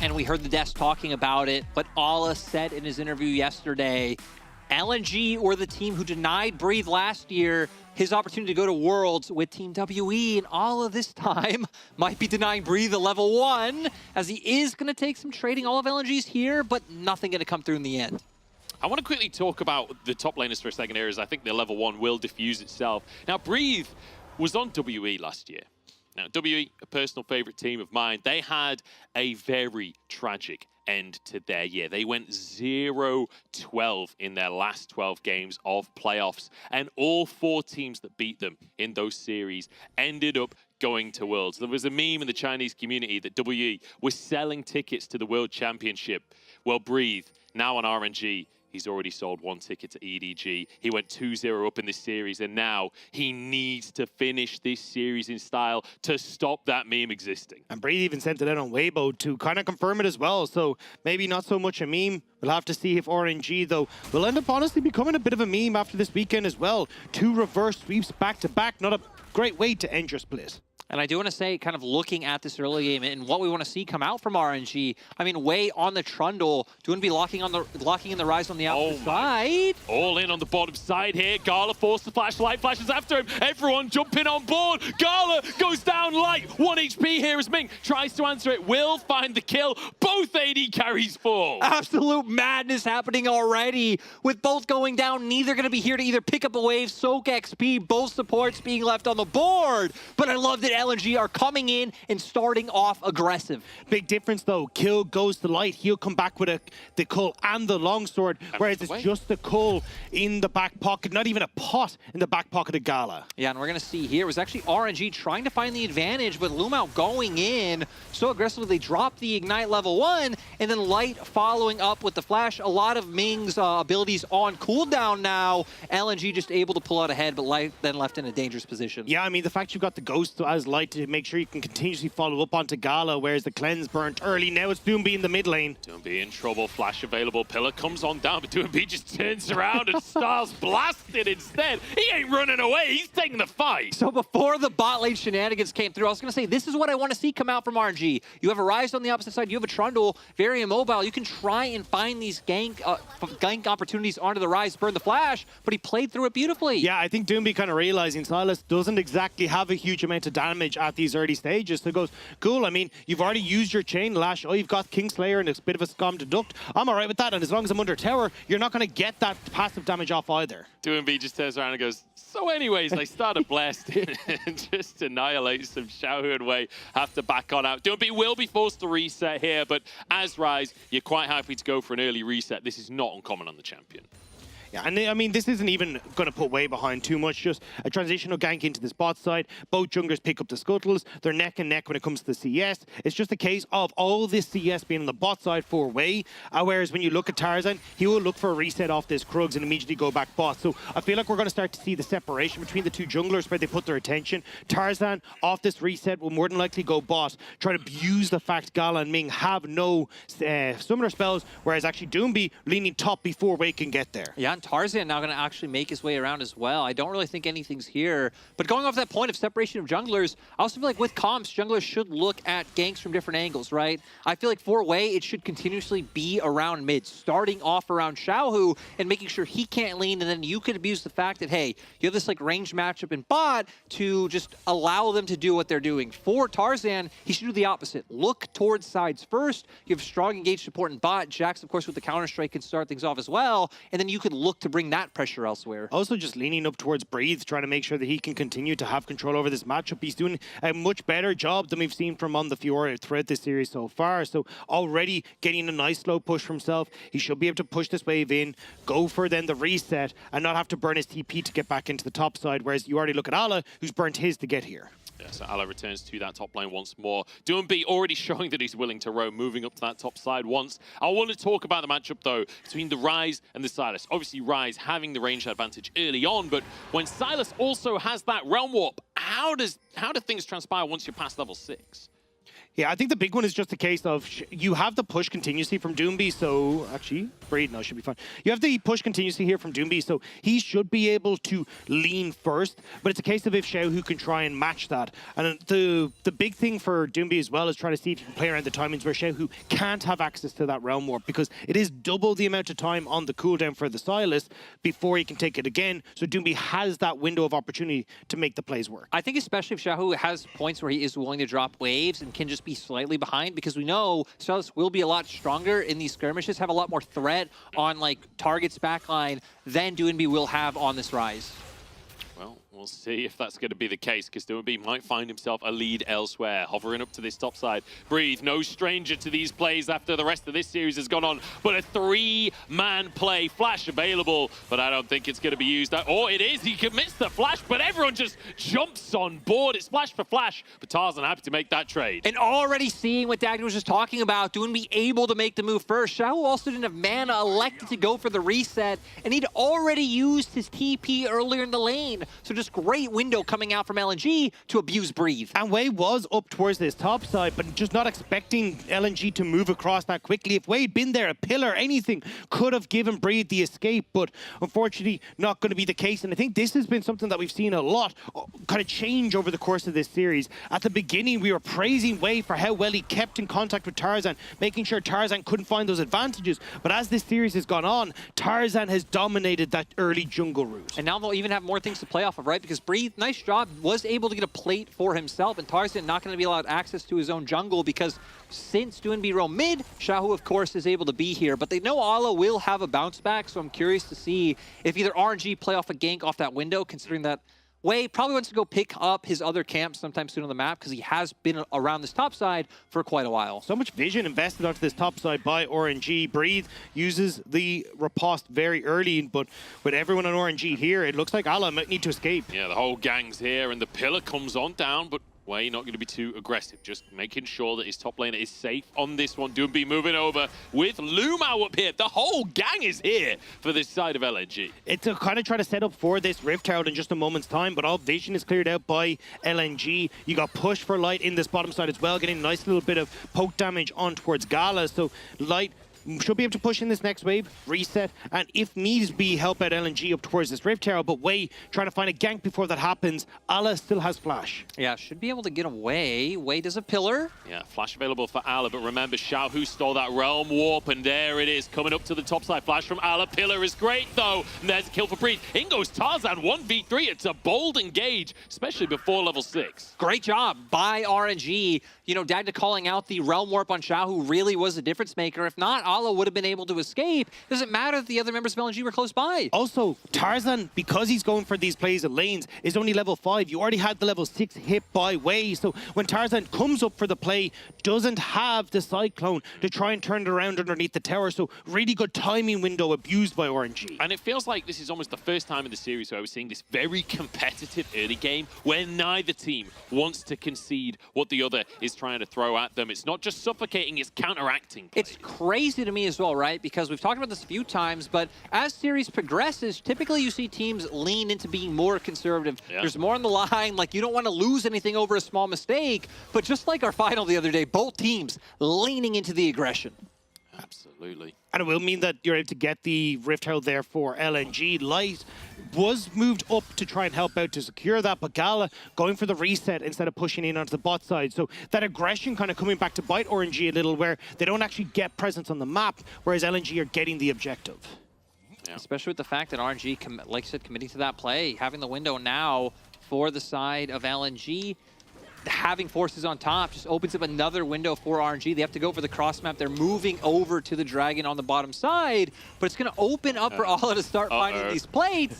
Speaker 5: And we heard the desk talking about it, but Ala said in his interview yesterday, LNG were the team who denied Breathe last year his opportunity to go to Worlds with Team WE, and all of this time might be denying Breathe a level 1, as he is going to take some trading. All of LNG's here, but nothing going to come through in the end.
Speaker 14: I want to quickly talk about the top laners for a second here, as I think the level 1 will diffuse itself. Now, Breathe was on WE last year. Now, WE, a personal favorite team of mine, they had a very tragic end to their year. They went 0-12 in their last 12 games of playoffs, and all 4 teams that beat them in those series ended up going to Worlds. There was a meme in the Chinese community that WE was selling tickets to the World Championship. Well, Breathe, now on RNG, he's already sold 1 ticket to EDG. He went 2-0 up in this series, and now he needs to finish this series in style to stop that meme existing.
Speaker 15: And Brady even sent it out on Weibo to kind of confirm it as well, so maybe not so much a meme. We'll have to see if RNG, though, will end up honestly becoming a bit of a meme after this weekend as well. 2 reverse sweeps back-to-back, not a great way to end your split.
Speaker 5: And I do want to say, kind of looking at this early game and what we want to see come out from RNG, I mean, Wei on the Trundle, Doinby locking in the Rise on the outside.
Speaker 14: All in on the bottom side here. Gala forced the flash, Light flashes after him. Everyone jumping on board. Gala goes down Light. 1 HP here as Ming tries to answer it. Will find the kill. Both AD carries fall.
Speaker 5: Absolute madness happening already. With both going down, neither going to be here to either pick up a wave, soak XP, both supports being left on the board. But I love that LNG are coming in and starting off aggressive.
Speaker 15: Big difference though. Kill goes to light. He'll come back with the Cull and the longsword, whereas it's just the Cull in the back pocket, not even a pot in the back pocket of Gala.
Speaker 5: Yeah, and we're going to see here, it was actually RNG trying to find the advantage, but Lumao going in so aggressively, they drop the Ignite level 1, and then Light following up with the Flash. A lot of Ming's abilities on cooldown now. LNG just able to pull out ahead, but Light then left in a dangerous position.
Speaker 15: Yeah, I mean, the fact you've got the Ghost as Light to make sure you can continuously follow up onto Gala, whereas the Cleanse burnt early. Now it's Doomby in the mid lane.
Speaker 14: Doomby in trouble, Flash available, Pillar comes on down, but Doomby just turns around and Styles blasted instead. He ain't running away, he's taking the fight.
Speaker 5: So before the bot lane shenanigans came through, I was going to say, this is what I want to see come out from RNG. You have a Ryze on the opposite side, you have a Trundle, very immobile. You can try and find these gank opportunities onto the Ryze, burn the Flash, but he played through it beautifully.
Speaker 15: Yeah, I think Doomby kind of realizing Silas doesn't exactly have a huge amount of damage at these early stages. So he goes, cool, I mean, you've already used your Chain Lash. Oh, you've got Kingslayer and a bit of a Scum Deduct. I'm all right with that, and as long as I'm under tower, you're not going to get that passive damage off either.
Speaker 14: Doomby just turns around and goes, so anyways, they started blasting and just annihilate some Xiaohu and Wei have to back on out. Doomby will be forced to reset here, but as Ryze, you're quite happy to go for an early reset. This is not uncommon on the champion.
Speaker 15: Yeah, and I mean, this isn't even going to put Wei behind too much. Just a transitional gank into this bot side. Both junglers pick up the scuttles. They're neck and neck when it comes to the CS. It's just a case of all this CS being on the bot side for Wei. Whereas when you look at Tarzan, he will look for a reset off this Krugs and immediately go back bot. So I feel like we're going to start to see the separation between the two junglers where they put their attention. Tarzan, off this reset, will more than likely go bot, try to abuse the fact Gala and Ming have no summoner spells, whereas actually Doomby leaning top before Wei can get there.
Speaker 5: Yeah, and Tarzan now going to actually make his way around as well. I don't really think anything's here. But going off that point of separation of junglers, I also feel like with comps, junglers should look at ganks from different angles, right? I feel like for Wei, it should continuously be around mid, starting off around Xiaohu and making sure he can't lean, and then you could abuse the fact that, hey, you have this like ranged matchup in bot to just allow them to do what they're doing. For Tarzan, he should do the opposite. Look towards sides first. You have strong engaged support in bot. Jax, of course, with the Counter-Strike can start things off as well, and then you could look to bring that pressure elsewhere.
Speaker 15: Also just leaning up towards Breathe, trying to make sure that he can continue to have control over this matchup. He's doing a much better job than we've seen from on the Fiora throughout this series so far. So already getting a nice slow push for himself. He should be able to push this wave in, go for then the reset, and not have to burn his TP to get back into the top side, whereas you already look at Allah, who's burnt his to get here.
Speaker 14: Yeah, so Allah returns to that top lane once more. Doomby already showing that he's willing to roam, moving up to that top side once. I want to talk about the matchup, though, between the Ryze and the Sylas. Obviously, Ryze having the range advantage early on, but when Sylas also has that Realm Warp, how do things transpire once you're past level 6?
Speaker 15: Yeah, I think the big one is just a case of you have the push continuously from Doomby, so actually, Braid, no, should be fine. You have the push continuously here from Doomby, so he should be able to lean first, but it's a case of if Xiaohu can try and match that. And the big thing for Doomby as well is trying to see if you can play around the timings where Xiaohu can't have access to that Realm Warp, because it is double the amount of time on the cooldown for the Sylas before he can take it again, so Doomby has that window of opportunity to make the plays work.
Speaker 5: I think especially if Xiaohu has points where he is willing to drop waves and can just be slightly behind, because we know Sylas will be a lot stronger in these skirmishes, have a lot more threat on like target's backline than Doomby will have on this Ryze.
Speaker 14: Well, we'll see if that's going to be the case, because Doomby might find himself a lead elsewhere, hovering up to this top side. Breathe, no stranger to these plays after the rest of this series has gone on, but a 3-man play. Flash available, but I don't think it's going to be used. Or it is, he commits the flash, but everyone just jumps on board. It's flash for flash, but Tarzan happy to make that trade.
Speaker 5: And already seeing what Dagny was just talking about, Doomby able to make the move first. Xiaohu also didn't have mana, elected to go for the reset, and he'd already used his TP earlier in the lane. So just great window coming out from LNG to abuse Breathe.
Speaker 15: And Wei was up towards this top side, but just not expecting LNG to move across that quickly. If Wei had been there, a pillar, anything, could have given Breathe the escape, but unfortunately not going to be the case. And I think this has been something that we've seen a lot kind of change over the course of this series. At the beginning, we were praising Wei for how well he kept in contact with Tarzan, making sure Tarzan couldn't find those advantages. But as this series has gone on, Tarzan has dominated that early jungle route.
Speaker 5: And now they'll even have more things to play off of, right? Because Breathe, nice job, was able to get a plate for himself, and Tarzan not going to be allowed access to his own jungle, because since Doomby roam mid, Xiaohu, of course, is able to be here. But they know Allah will have a bounce back, so I'm curious to see if either RNG play off a gank off that window, considering that Wei probably wants to go pick up his other camp sometime soon on the map because he has been around this top side for quite a while.
Speaker 15: So much vision invested onto this top side by RNG. Breathe uses the riposte very early, but with everyone on RNG here, it looks like Allah might need to escape.
Speaker 14: Yeah, the whole gang's here, and the pillar comes on down, but Wei not going to be too aggressive, just making sure that his top laner is safe on this one. Doomby moving over with Lumao up here. The whole gang is here for this side of LNG.
Speaker 15: It's a kind of try to set up for this Rift Herald in just a moment's time, but all vision is cleared out by LNG. You got push for Light in this bottom side as well, getting a nice little bit of poke damage on towards Gala. So Light should be able to push in this next wave, reset, and if needs be, help out LNG up towards this Rift Tower. But Wei trying to find a gank before that happens. Allah still has flash.
Speaker 5: Yeah, should be able to get away. Wei does a pillar.
Speaker 14: Yeah, flash available for Allah, but remember, Xiaohu stole that Realm Warp, and there it is, coming up to the top side. Flash from Allah. Pillar is great, though. And there's a kill for Breed. In goes Tarzan, 1v3. It's a bold engage, especially before level 6.
Speaker 5: Great job by RNG. You know, Dagda calling out the Realm Warp on Xiaohu really was a difference maker. If not, Allah would have been able to escape. Doesn't matter that the other members of LNG were close by.
Speaker 15: Also, Tarzan, because he's going for these plays and lanes, is only level 5. You already had the level 6 hit by Wei. So when Tarzan comes up for the play, doesn't have the Cyclone to try and turn it around underneath the tower. So really good timing window abused by RNG.
Speaker 14: And it feels like this is almost the first time in the series where we're seeing this very competitive early game where neither team wants to concede what the other is trying to throw at them. It's not just suffocating, it's counteracting play.
Speaker 5: It's crazy to me as well, right? Because we've talked about this a few times, but as series progresses, typically you see teams lean into being more conservative.
Speaker 14: Yeah.
Speaker 5: There's more on the line, like you don't want to lose anything over a small mistake, but just like our final the other day, both teams leaning into the aggression.
Speaker 14: Absolutely.
Speaker 15: And it will mean that you're able to get the Rift Herald there for LNG. Light was moved up to try and help out to secure that, but Gala going for the reset instead of pushing in onto the bot side. So that aggression kind of coming back to bite RNG a little, where they don't actually get presence on the map, whereas LNG are getting the objective.
Speaker 5: Yeah. Especially with the fact that RNG, like I said, committing to that play, having the window now for the side of LNG. Having forces on top just opens up another window for RNG. They have to go for the cross map. They're moving over to the Dragon on the bottom side, but it's going to open up for Allah to start finding these plates.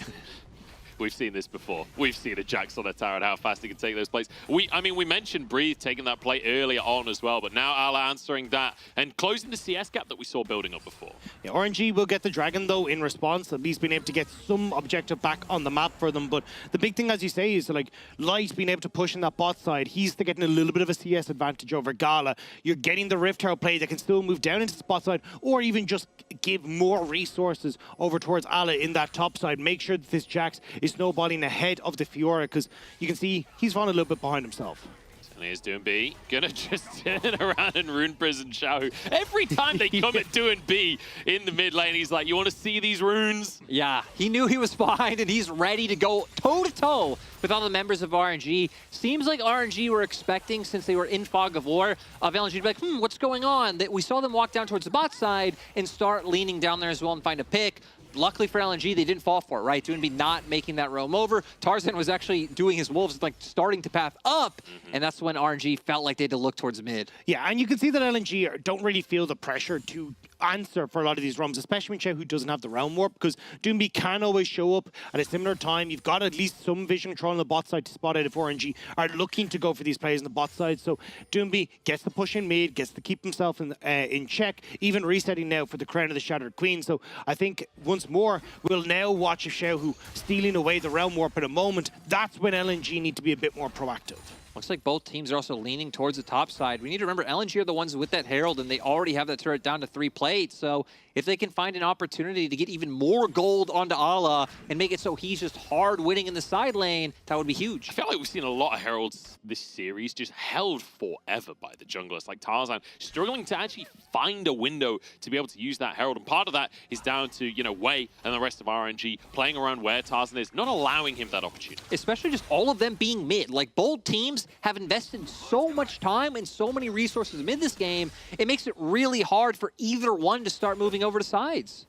Speaker 14: We've seen this before. We've seen a Jax on a tower and how fast he can take those plays. I mean, we mentioned Breathe taking that play earlier on as well, but now Allah answering that and closing the CS gap that we saw building up before.
Speaker 15: Yeah, RNG will get the Dragon, though, in response, at least being able to get some objective back on the map for them. But the big thing, as you say, is like Light being able to push in that bot side. He's getting a little bit of a CS advantage over Gala. You're getting the Rift Herald play that can still move down into the spot side, or even just give more resources over towards Allah in that top side. Make sure that this Jax is snowballing ahead of the Fiora, because you can see he's fallen a little bit behind himself.
Speaker 14: And here's Doomby, gonna just turn around and Rune Prison Xiaohu. Every time they come at Doomby in the mid lane, he's like, you want to see these runes?
Speaker 5: Yeah, he knew he was behind and he's ready to go toe-to-toe with all the members of RNG. Seems like RNG were expecting, since they were in Fog of War, of LNG to be like, what's going on? We saw them walk down towards the bot side and start leaning down there as well and find a pick. Luckily for LNG, they didn't fall for it, right? Doomby not making that roam over. Tarzan was actually doing his wolves, like starting to path up, and that's when RNG felt like they had to look towards mid.
Speaker 15: Yeah, and you can see that LNG don't really feel the pressure to answer for a lot of these roams, especially when Xiaohu doesn't have the Realm Warp, because Doomby can always show up at a similar time. You've got at least some vision control on the bot side to spot out if RNG are looking to go for these plays on the bot side. So Doomby gets the push in mid, gets to keep himself in check, even resetting now for the Crown of the Shattered Queen. So I think once more, we'll now watch a Xiaohu stealing away the Realm Warp in a moment. That's when LNG need to be a bit more proactive.
Speaker 5: Looks like both teams are also leaning towards the top side. We need to remember LNG are the ones with that Herald, and they already have that turret down to 3 plates. So if they can find an opportunity to get even more gold onto Allah and make it so he's just hard winning in the side lane, that would be huge.
Speaker 14: I feel like we've seen a lot of Heralds this series just held forever by the junglers, like Tarzan, struggling to actually find a window to be able to use that Herald. And part of that is down to, you know, Wei and the rest of RNG playing around where Tarzan is, not allowing him that opportunity.
Speaker 5: Especially just all of them being mid. Like, both teams have invested so much time and so many resources mid this game, it makes it really hard for either one to start moving over to sides.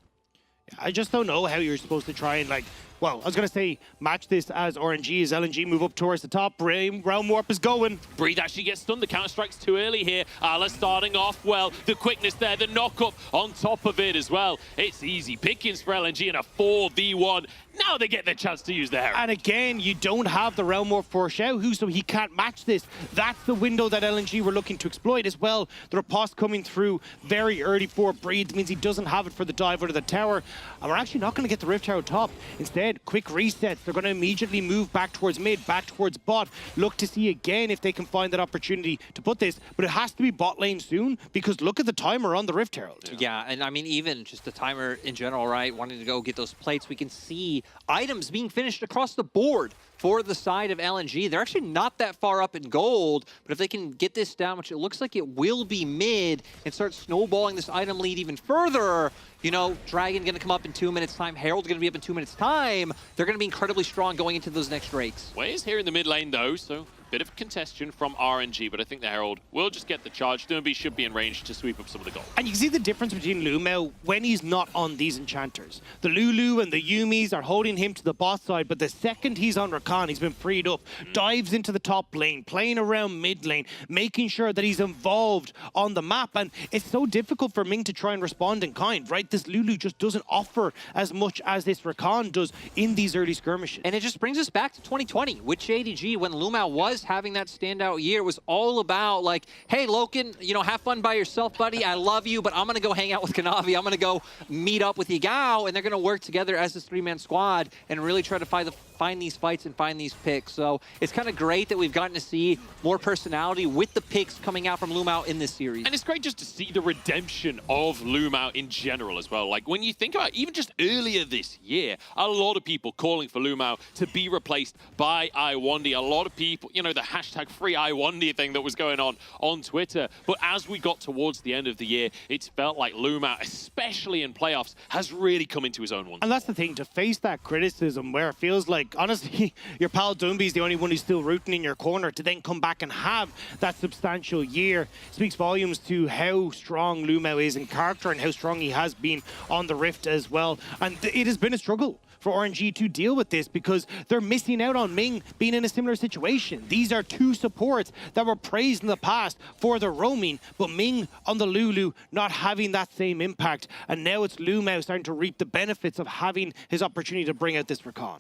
Speaker 15: I just don't know how you're supposed to try and, like, well, I was going to say match this as RNG, as LNG move up towards the top. Realm Warp is going.
Speaker 14: Breed actually gets stunned. The counter-strike's too early here. Ala starting off well. The quickness there, the knock-up on top of it as well. It's easy pickings for LNG in a 4v1. Now they get the chance to use the Herald.
Speaker 15: And again, you don't have the Realm Warp for Xiaohu, so he can't match this. That's the window that LNG were looking to exploit as well. The riposte coming through very early for Breed means he doesn't have it for the dive out of the tower. And we're actually not going to get the Rift Tower top. Instead, quick resets. They're going to immediately move back towards mid, back towards bot. Look to see again if they can find that opportunity to put this. But it has to be bot lane soon, because look at the timer on the Rift Herald.
Speaker 5: Yeah, and I mean, even just the timer in general, right? Wanting to go get those plates, we can see items being finished across the board for the side of LNG. They're actually not that far up in gold, but if they can get this down, which it looks like it will be mid, and start snowballing this item lead even further, you know, Dragon going to come up in 2 minutes time, Herald's going to be up in 2 minutes time. They're going to be incredibly strong going into those next Drakes.
Speaker 14: Ways here in the mid lane though, so bit of congestion from RNG, but I think the Herald will just get the charge. Doomby should be in range to sweep up some of the gold.
Speaker 15: And you can see the difference between Lumao when he's not on these enchanters. The Lulu and the Yumis are holding him to the bot side, but the second he's on Rakan, he's been freed up, dives into the top lane, playing around mid lane, making sure that he's involved on the map. And it's so difficult for Ming to try and respond in kind, right? This Lulu just doesn't offer as much as this Rakan does in these early skirmishes.
Speaker 5: And it just brings us back to 2020, which ADG, when Lumao was having that standout year, was all about like, hey, Loken, you know, have fun by yourself, buddy. I love you, but I'm going to go hang out with Kanavi. I'm going to go meet up with Yagao, and they're going to work together as this three-man squad and really try to find these fights and find these picks. So it's kind of great that we've gotten to see more personality with the picks coming out from Lumao in this series.
Speaker 14: And it's great just to see the redemption of Lumao in general as well. Like when you think about even just earlier this year, a lot of people calling for Lumao to be replaced by iWandy. A lot of people, you know, the hashtag free iWandy thing that was going on Twitter. But as we got towards the end of the year, it's felt like Lumao, especially in playoffs, has really come into his own once.
Speaker 15: And that's the thing, to face that criticism where it feels like, honestly, your pal Doomby is the only one who's still rooting in your corner, to then come back and have that substantial year speaks volumes to how strong Lumao is in character and how strong he has been on the Rift as well. And it has been a struggle for RNG to deal with this because they're missing out on Ming being in a similar situation. These are two supports that were praised in the past for their roaming, but Ming on the Lulu not having that same impact. And now it's Lumao starting to reap the benefits of having his opportunity to bring out this Rakan.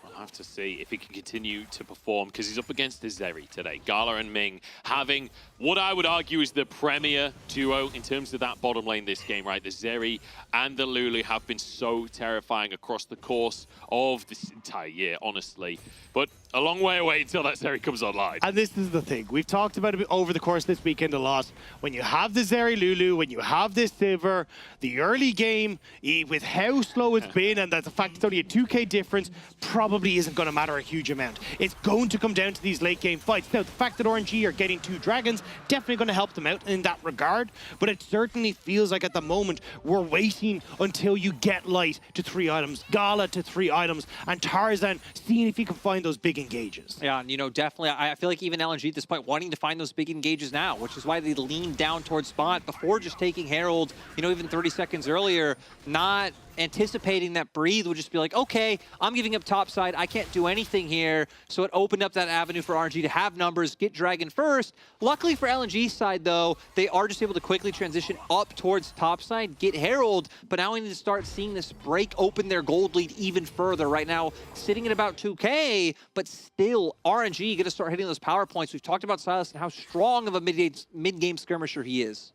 Speaker 14: We'll have to see if he can continue to perform because he's up against the Zeri today. Gala and Ming having what I would argue is the premier duo in terms of that bottom lane this game, right? The Zeri and the Lulu have been so terrifying across the course of this entire year, honestly. But a long way away until that Zeri comes online.
Speaker 15: And this is the thing. We've talked about it over the course of this weekend a lot. When you have the Zeri Lulu, when you have this Sivir, the early game, with how slow it's been and that the fact it's only a 2k difference, probably isn't going to matter a huge amount. It's going to come down to these late game fights. Now, the fact that RNG are getting 2 dragons, definitely going to help them out in that regard. But it certainly feels like at the moment, we're waiting until you get Light to 3 items, Gala to 3 items, and Tarzan seeing if he can find those big engages.
Speaker 5: Yeah, and you know, definitely, I feel like even LNG at this point wanting to find those big engages now, which is why they leaned down towards Spot before just taking Herald, you know, even 30 seconds earlier, not anticipating that Breathe would just be like, okay, I'm giving up top side, I can't do anything here. So it opened up that avenue for RNG to have numbers, get Dragon first. Luckily for LNG's side though, they are just able to quickly transition up towards top side, get Herald, but now we need to start seeing this break open their gold lead even further. Right now, sitting at about 2k, but still RNG gonna start hitting those power points. We've talked about Silas and how strong of a mid-game skirmisher he is.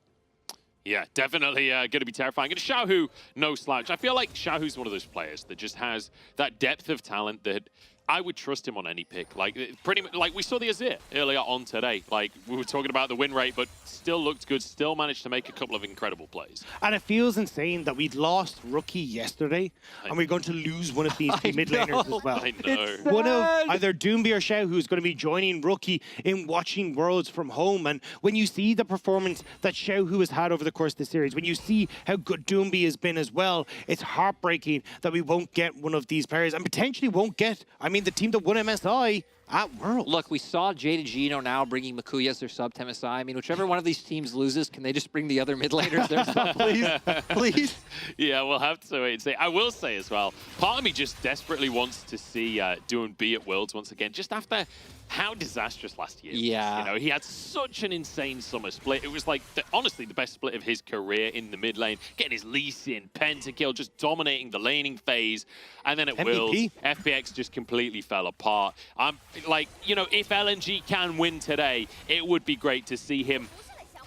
Speaker 14: Yeah, definitely going to be terrifying. And Xiaohu, no slouch. I feel like Xiaohu's one of those players that just has that depth of talent that I would trust him on any pick. Like pretty much, like we saw the Azir earlier on today. Like we were talking about the win rate, but still looked good. Still managed to make a couple of incredible plays.
Speaker 15: And it feels insane that we lost Rookie yesterday, and we're going to lose one of these two mid laners as well.
Speaker 14: I know.
Speaker 15: One of either Doomby or Xiao who's going to be joining Rookie in watching Worlds from home. And when you see the performance that Xiao has had over the course of the series, when you see how good Doomby has been as well, it's heartbreaking that we won't get one of these players and potentially won't get. I mean, mean, the team that won MSI at Worlds.
Speaker 5: Look, we saw Jada Gino now bringing Makuya as their sub to MSI. I mean, whichever one of these teams loses, can they just bring the other mid laners there sub, please? Please?
Speaker 14: Yeah, we'll have to wait and see. I will say as well, part of me just desperately wants to see Doing B at Worlds once again, just after how disastrous last year was.
Speaker 5: Yeah.
Speaker 14: You know, he had such an insane summer split. It was like, honestly, the best split of his career in the mid lane. Getting his Lee Sin, pentakill, just dominating the laning phase. And then at Worlds, FPX just completely fell apart. I'm like, you know, if LNG can win today, it would be great to see him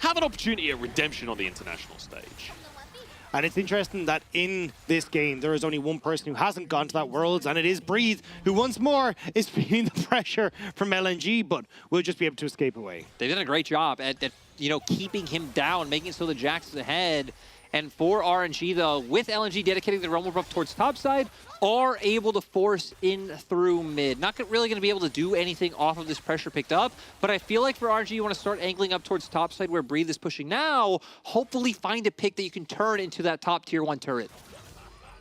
Speaker 14: have an opportunity at redemption on the international stage.
Speaker 15: And it's interesting that in this game, there is only one person who hasn't gone to that Worlds, and it is Breathe, who once more is feeling the pressure from LNG, but will just be able to escape away.
Speaker 5: They've done a great job at you know, keeping him down, making it so the Jax is ahead. And for RNG, though, with LNG dedicating the realm warp up towards topside, are able to force in through mid. Not really going to be able to do anything off of this pressure picked up, but I feel like for RNG, you want to start angling up towards topside where Breathe is pushing now. Hopefully find a pick that you can turn into that top tier 1 turret.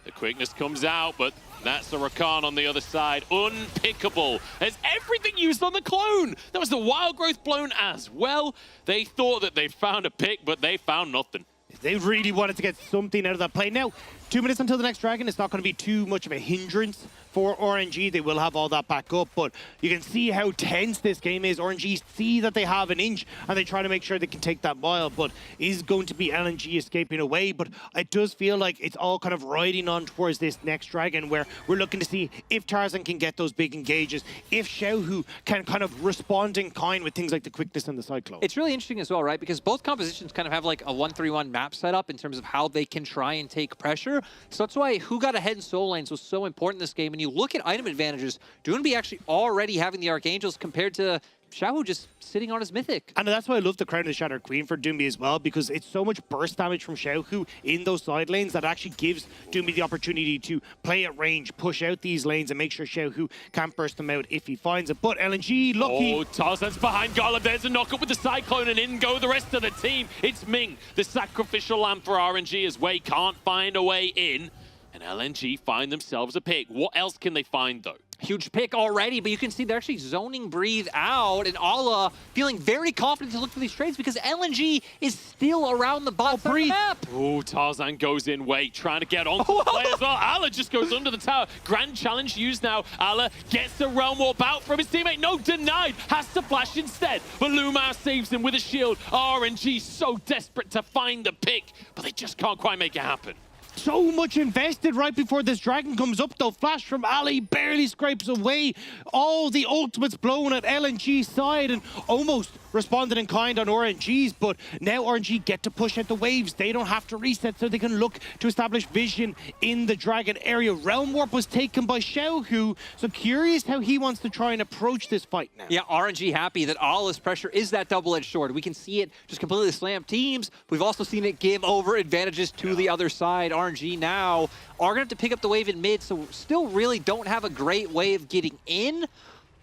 Speaker 14: The quickness comes out, but that's the Rakan on the other side. Unpickable. There's everything used on the clone. That was the wild growth blown as well. They thought that they'd found a pick, but they found nothing.
Speaker 15: They really wanted to get something out of that play. Now, 2 minutes until the next dragon, it's not going to be too much of a hindrance for RNG. They will have all that back up, but you can see how tense this game is. RNG see that they have an inch, and they try to make sure they can take that mile, but is going to be LNG escaping away. But it does feel like it's all kind of riding on towards this next dragon, where we're looking to see if Tarzan can get those big engages, if Xiaohu can kind of respond in kind with things like the quickness and the cyclone.
Speaker 5: It's really interesting as well, right? Because both compositions kind of have like a 1-3-1 map setup in terms of how they can try and take pressure. So that's why who got ahead in solo lanes was so important in this game. And you look at item advantages, Doonby actually already having the Archangels compared to Xiaohu just sitting on his Mythic.
Speaker 15: And that's why I love the Crown of the Shattered Queen for Doonby as well, because it's so much burst damage from Xiaohu in those side lanes that actually gives Doonby the opportunity to play at range, push out these lanes, and make sure Xiaohu can't burst them out if he finds it. But LNG, lucky.
Speaker 14: Oh, Tarzan's behind Gala. There's a knock-up with the Cyclone, and in go the rest of the team. It's Ming, the sacrificial lamb for RNG, as Wei can't find a way in. And LNG find themselves a pick. What else can they find, though?
Speaker 5: Huge pick already, but you can see they're actually zoning Breathe out, and Ala feeling very confident to look for these trades because LNG is still around the bot side of the map.
Speaker 14: Oh, Tarzan goes in, Wei, trying to get onto the play as well. Ala just goes under the tower. Grand challenge used now. Ala gets the realm warp out from his teammate. No, denied. Has to flash instead. But Lumao saves him with a shield. RNG so desperate to find the pick, but they just can't quite make it happen.
Speaker 15: So much invested right before this dragon comes up, though. Flash from Ali barely scrapes away. All the ultimates blown at LNG's side and almost responded in kind on RNG's, but now RNG get to push out the waves. They don't have to reset, so they can look to establish vision in the dragon area. Realm Warp was taken by Xiaohu, so curious how he wants to try and approach this fight now.
Speaker 5: Yeah, RNG happy that Ala's pressure is that double-edged sword. We can see it just completely slam teams. We've also seen it give over advantages to the other side. RNG now are going to have to pick up the wave in mid, so still really don't have a great way of getting in,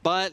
Speaker 5: but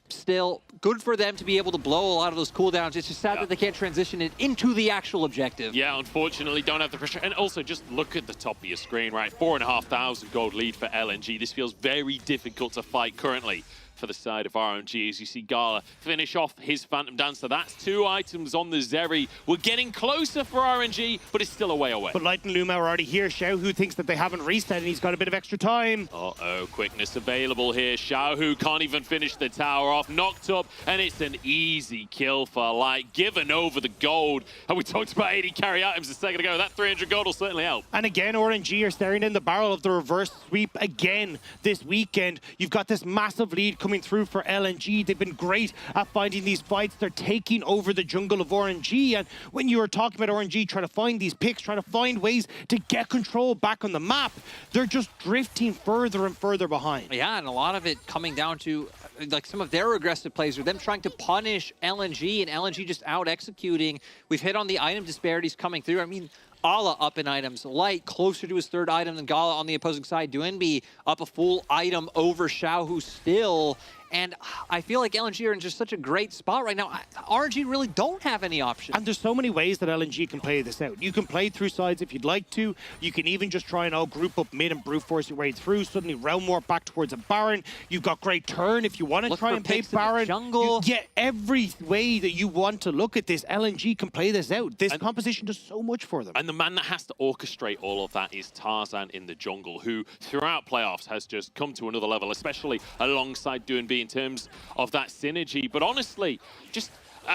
Speaker 5: still good for them to be able to blow a lot of those cooldowns. It's just sad that they can't transition it into the actual objective.
Speaker 14: Yeah, unfortunately, don't have the pressure. And also, just look at the top of your screen, right? 4,500 gold lead for LNG. This feels very difficult to fight currently for the side of RNG, as you see Gala finish off his Phantom Dancer. That's 2 items on the Zeri. We're getting closer for RNG, but it's still a way away.
Speaker 15: But Light and Luma are already here. Xiaohu thinks that they haven't reset, and he's got a bit of extra time.
Speaker 14: Uh-oh, quickness available here. Xiaohu can't even finish the tower off. Knocked up, and it's an easy kill for Light, given over the gold. And we talked about 80 carry items a second ago. That 300 gold will certainly help.
Speaker 15: And again, RNG are staring in the barrel of the reverse sweep again this weekend. You've got this massive lead coming through for LNG. They've been great at finding these fights. They're taking over the jungle of RNG. And when you were talking about RNG trying to find these picks, trying to find ways to get control back on the map, they're just drifting further and further behind.
Speaker 5: Yeah, and a lot of it coming down to like some of their aggressive plays or them trying to punish LNG and LNG just out executing. We've hit on the item disparities coming through. I mean, Ala up in items, Light closer to his 3rd item than Gala on the opposing side. Doonby up a full item over Xiaohu still. And I feel like LNG are in just such a great spot right now. RNG really don't have any options.
Speaker 15: And there's so many ways that LNG can play this out. You can play through sides if you'd like to. You can even just try and all group up mid and brute force your way through. Suddenly realm warp back towards a Baron. You've got great turn if you want to try and play Baron.
Speaker 5: Jungle.
Speaker 15: Yeah, every way that you want to look at this, LNG can play this out. This composition does so much for them.
Speaker 14: And the man that has to orchestrate all of that is Tarzan in the jungle, who throughout playoffs has just come to another level, especially alongside DoinB in terms of that synergy. But honestly, just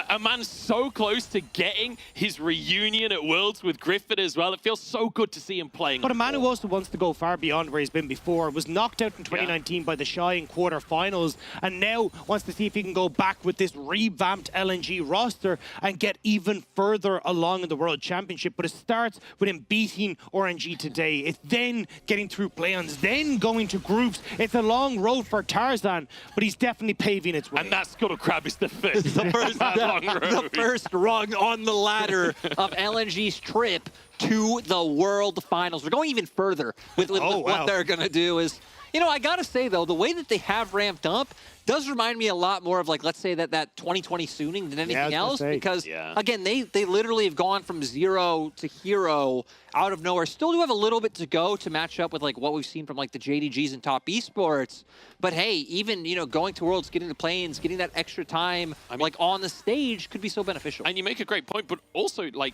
Speaker 14: a man so close to getting his reunion at Worlds with Griffith as well. It feels so good to see him playing.
Speaker 15: But a man who also wants to go far beyond where he's been before, was knocked out in 2019 by the Shy in quarterfinals, and now wants to see if he can go back with this revamped LNG roster and get even further along in the World Championship. But it starts with him beating RNG today. It's then getting through play-ons, then going to groups. It's a long road for Tarzan, but he's definitely paving its way.
Speaker 14: And that Scuttle Crab is the first
Speaker 5: the first rung on the ladder of LNG's trip to the World Finals. We're going even further with what they're going to do is, you know, I got to say, though, the way that they have ramped up does remind me a lot more of, like, let's say that 2020 Suning than anything else. Because, again, they literally have gone from 0 to hero out of nowhere. Still do have a little bit to go to match up with, like, what we've seen from, like, the JDGs and top esports. But, hey, even, you know, going to Worlds, getting to play-ins, getting that extra time, like, on the stage could be so beneficial.
Speaker 14: And you make a great point, but also, like,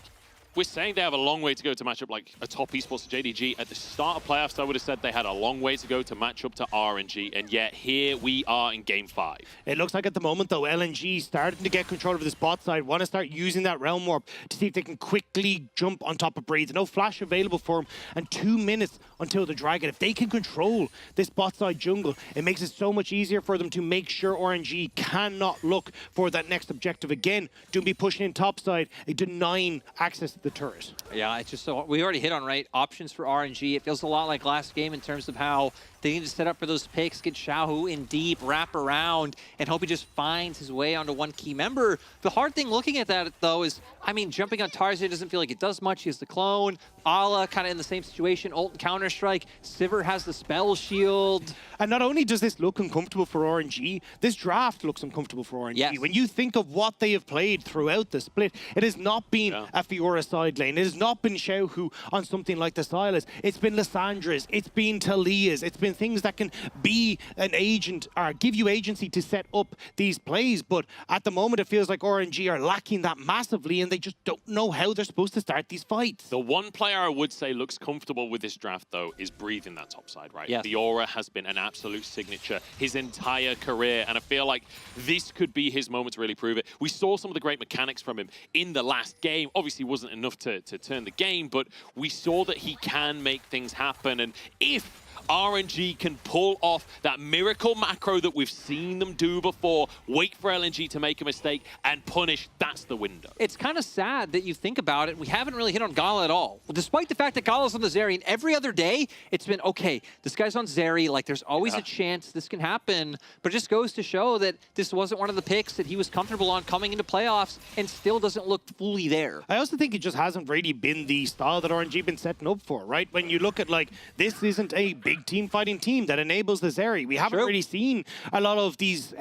Speaker 14: we're saying they have a long way to go to match up like a top esports JDG. At the start of playoffs, I would have said they had a long way to go to match up to RNG, and yet here we are in Game 5.
Speaker 15: It looks like at the moment, though, LNG starting to get control of this bot side, want to start using that Realm Warp to see if they can quickly jump on top of Breeze. No flash available for him, and 2 minutes until the Dragon. If they can control this bot side jungle, it makes it so much easier for them to make sure RNG cannot look for that next objective again. DoinB pushing in top side, denying access to the turret.
Speaker 5: Yeah, it's just so we already hit on options for RNG. It feels a lot like last game in terms of how they need to set up for those picks, get Xiaohu in deep, wrap around, and hope he just finds his way onto one key member. The hard thing looking at that, though, is, I mean, jumping on Tarzan doesn't feel like it does much. He has the clone. Ala kind of in the same situation. Ult and Counter-Strike. Sivir has the spell shield.
Speaker 15: And not only does this look uncomfortable for RNG, this draft looks uncomfortable for RNG.
Speaker 5: Yes.
Speaker 15: When you think of what they have played throughout the split, it has not been a Fiora side lane. It has not been Xiaohu on something like the Sylas. It's been Lissandra's. It's been Talia's. It's been things that can be an agent or give you agency to set up these plays. But at the moment, it feels like RNG are lacking that massively, and they just don't know how they're supposed to start these fights.
Speaker 14: The one player I would say looks comfortable with this draft, though, is breathing that top side, right?
Speaker 5: Yes.
Speaker 14: The aura has been an absolute signature his entire career, and I feel like this could be his moment to really prove it. We saw some of the great mechanics from him in the last game. Obviously, wasn't enough to turn the game, but we saw that he can make things happen, and if RNG can pull off that miracle macro that we've seen them do before, wait for LNG to make a mistake and punish, that's the window.
Speaker 5: It's kind of sad that you think about it. We haven't really hit on Gala at all. Despite the fact that Gala's on the Zeri, and every other day, it's been, okay, this guy's on Zeri, like there's always a chance this can happen, but it just goes to show that this wasn't one of the picks that he was comfortable on coming into playoffs and still doesn't look fully there.
Speaker 15: I also think it just hasn't really been the style that RNG been setting up for, right? When you look at, like, this isn't a big team fighting team that enables the Zeri. We haven't really seen a lot of these,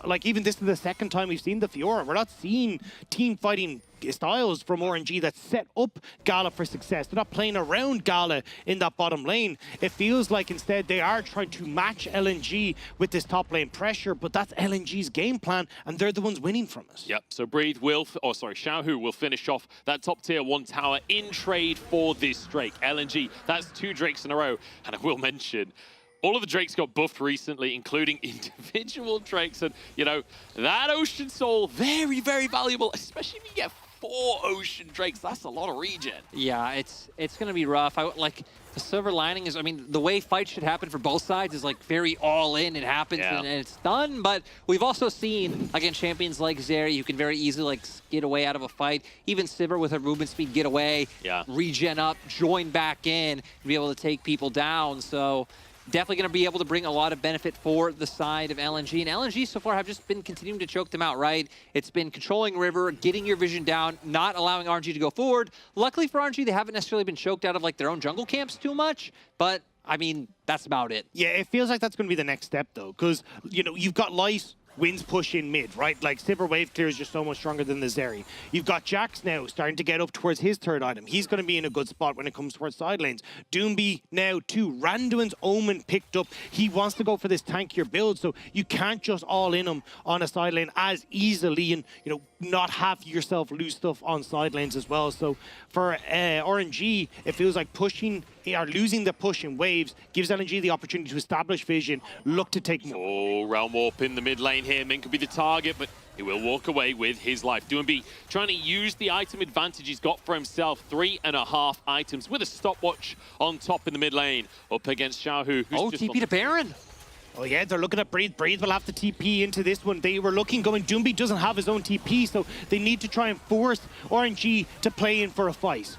Speaker 15: like even this is the second time we've seen the Fiora. We're not seeing team fighting styles from RNG that set up Gala for success. They're not playing around Gala in that bottom lane. It feels like instead they are trying to match LNG with this top lane pressure, but that's LNG's game plan, and they're the ones winning from it.
Speaker 14: Yep, so Breathe will, Xiaohu will finish off that top tier 1 tower in trade for this Drake. LNG, that's 2 Drakes in a row, and I will mention, all of the Drakes got buffed recently, including individual Drakes, and, you know, that Ocean Soul, very, very valuable, especially if you get 4 Ocean Drakes. That's a lot of regen.
Speaker 5: Yeah, it's going to be rough. Like, the silver lining is, I mean, the way fights should happen for both sides is, like, very all-in. It happens and it's done, but we've also seen, again, champions like Zeri who can very easily, like, skid away out of a fight. Even Sivir with her movement speed, get away, regen up, join back in, and be able to take people down. So definitely going to be able to bring a lot of benefit for the side of LNG. And LNG so far have just been continuing to choke them out, right? It's been controlling River, getting your vision down, not allowing RNG to go forward. Luckily for RNG, they haven't necessarily been choked out of like their own jungle camps too much, but I mean, that's about it.
Speaker 15: Yeah, it feels like that's going to be the next step, though, because, you know, you've got Light wins push in mid, right? Like, Sivir wave clear is just so much stronger than the Zeri. You've got Jax now starting to get up towards his third item. He's going to be in a good spot when it comes towards side lanes. Doomby now too. Randuin's Omen picked up. He wants to go for this tankier build, so you can't just all in him on a side lane as easily and, you know, not have yourself lose stuff on side lanes as well. So for RNG, it feels like pushing or losing the push in waves gives LNG the opportunity to establish vision, look to take more.
Speaker 14: Oh, Realm Warp in the mid lane here. Min could be the target, but he will walk away with his life. Doomby trying to use the item advantage he's got for himself. 3.5 items with a stopwatch on top in the mid lane. Up against Xiaohu.
Speaker 5: Oh, TP to Baron.
Speaker 15: Oh yeah, they're looking at Breathe. Breathe will have to TP into this one. They were looking going, Doomby doesn't have his own TP, so they need to try and force RNG to play in for a fight.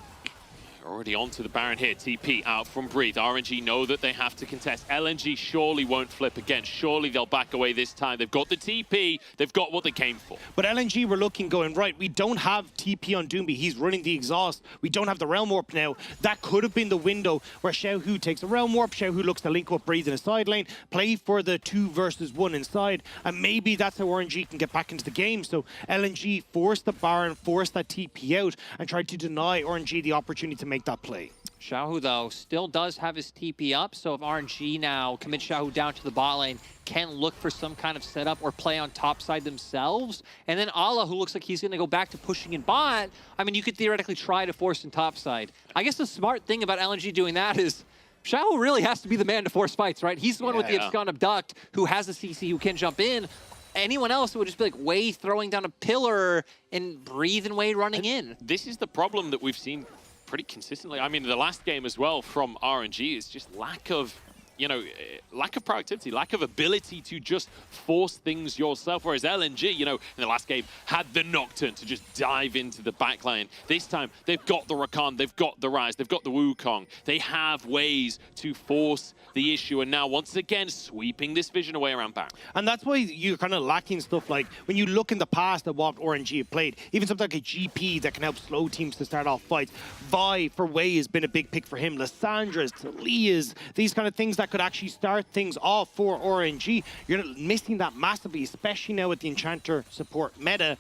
Speaker 14: Already onto the Baron here. TP out from Breathe. RNG know that they have to contest. LNG surely won't flip again. Surely they'll back away this time. They've got the TP. They've got what they came for.
Speaker 15: But LNG were looking going, right, we don't have TP on Doomby. He's running the exhaust. We don't have the Realm Warp now. That could have been the window where Xiaohu takes a Realm Warp. Xiaohu looks to link up Breathe in a side lane, play for the 2 versus 1 inside, and maybe that's how RNG can get back into the game. So LNG forced the Baron, forced that TP out, and tried to deny RNG the opportunity to make that play.
Speaker 5: Xiaohu, though, still does have his TP up, so if RNG now commits Xiaohu down to the bot lane, can look for some kind of setup or play on top side themselves. And then Ala, who looks like he's going to go back to pushing in bot, I mean, you could theoretically try to force in top side. I guess the smart thing about LNG doing that is Xiaohu really has to be the man to force fights, right? He's the one with the Abscond Abduct who has a CC who can jump in. Anyone else would just be like Wei throwing down a pillar and Breathe and Wei running in.
Speaker 14: This is the problem that we've seen pretty consistently. I mean, the last game as well from RNG is just lack of, you know, lack of proactivity, lack of ability to just force things yourself. Whereas LNG, you know, in the last game had the Nocturne to just dive into the backline. This time, they've got the Rakan, they've got the Ryze, they've got the Wukong. They have ways to force the issue, and now once again sweeping this vision away around Baron.
Speaker 15: And that's why you're kind of lacking stuff like when you look in the past at what RNG have played, even something like a GP that can help slow teams to start off fights. Vi for Wei has been a big pick for him. Lyssandra's, Talia's, these kind of things that could actually start things off for RNG. You're missing that massively, especially now with the Enchanter support meta.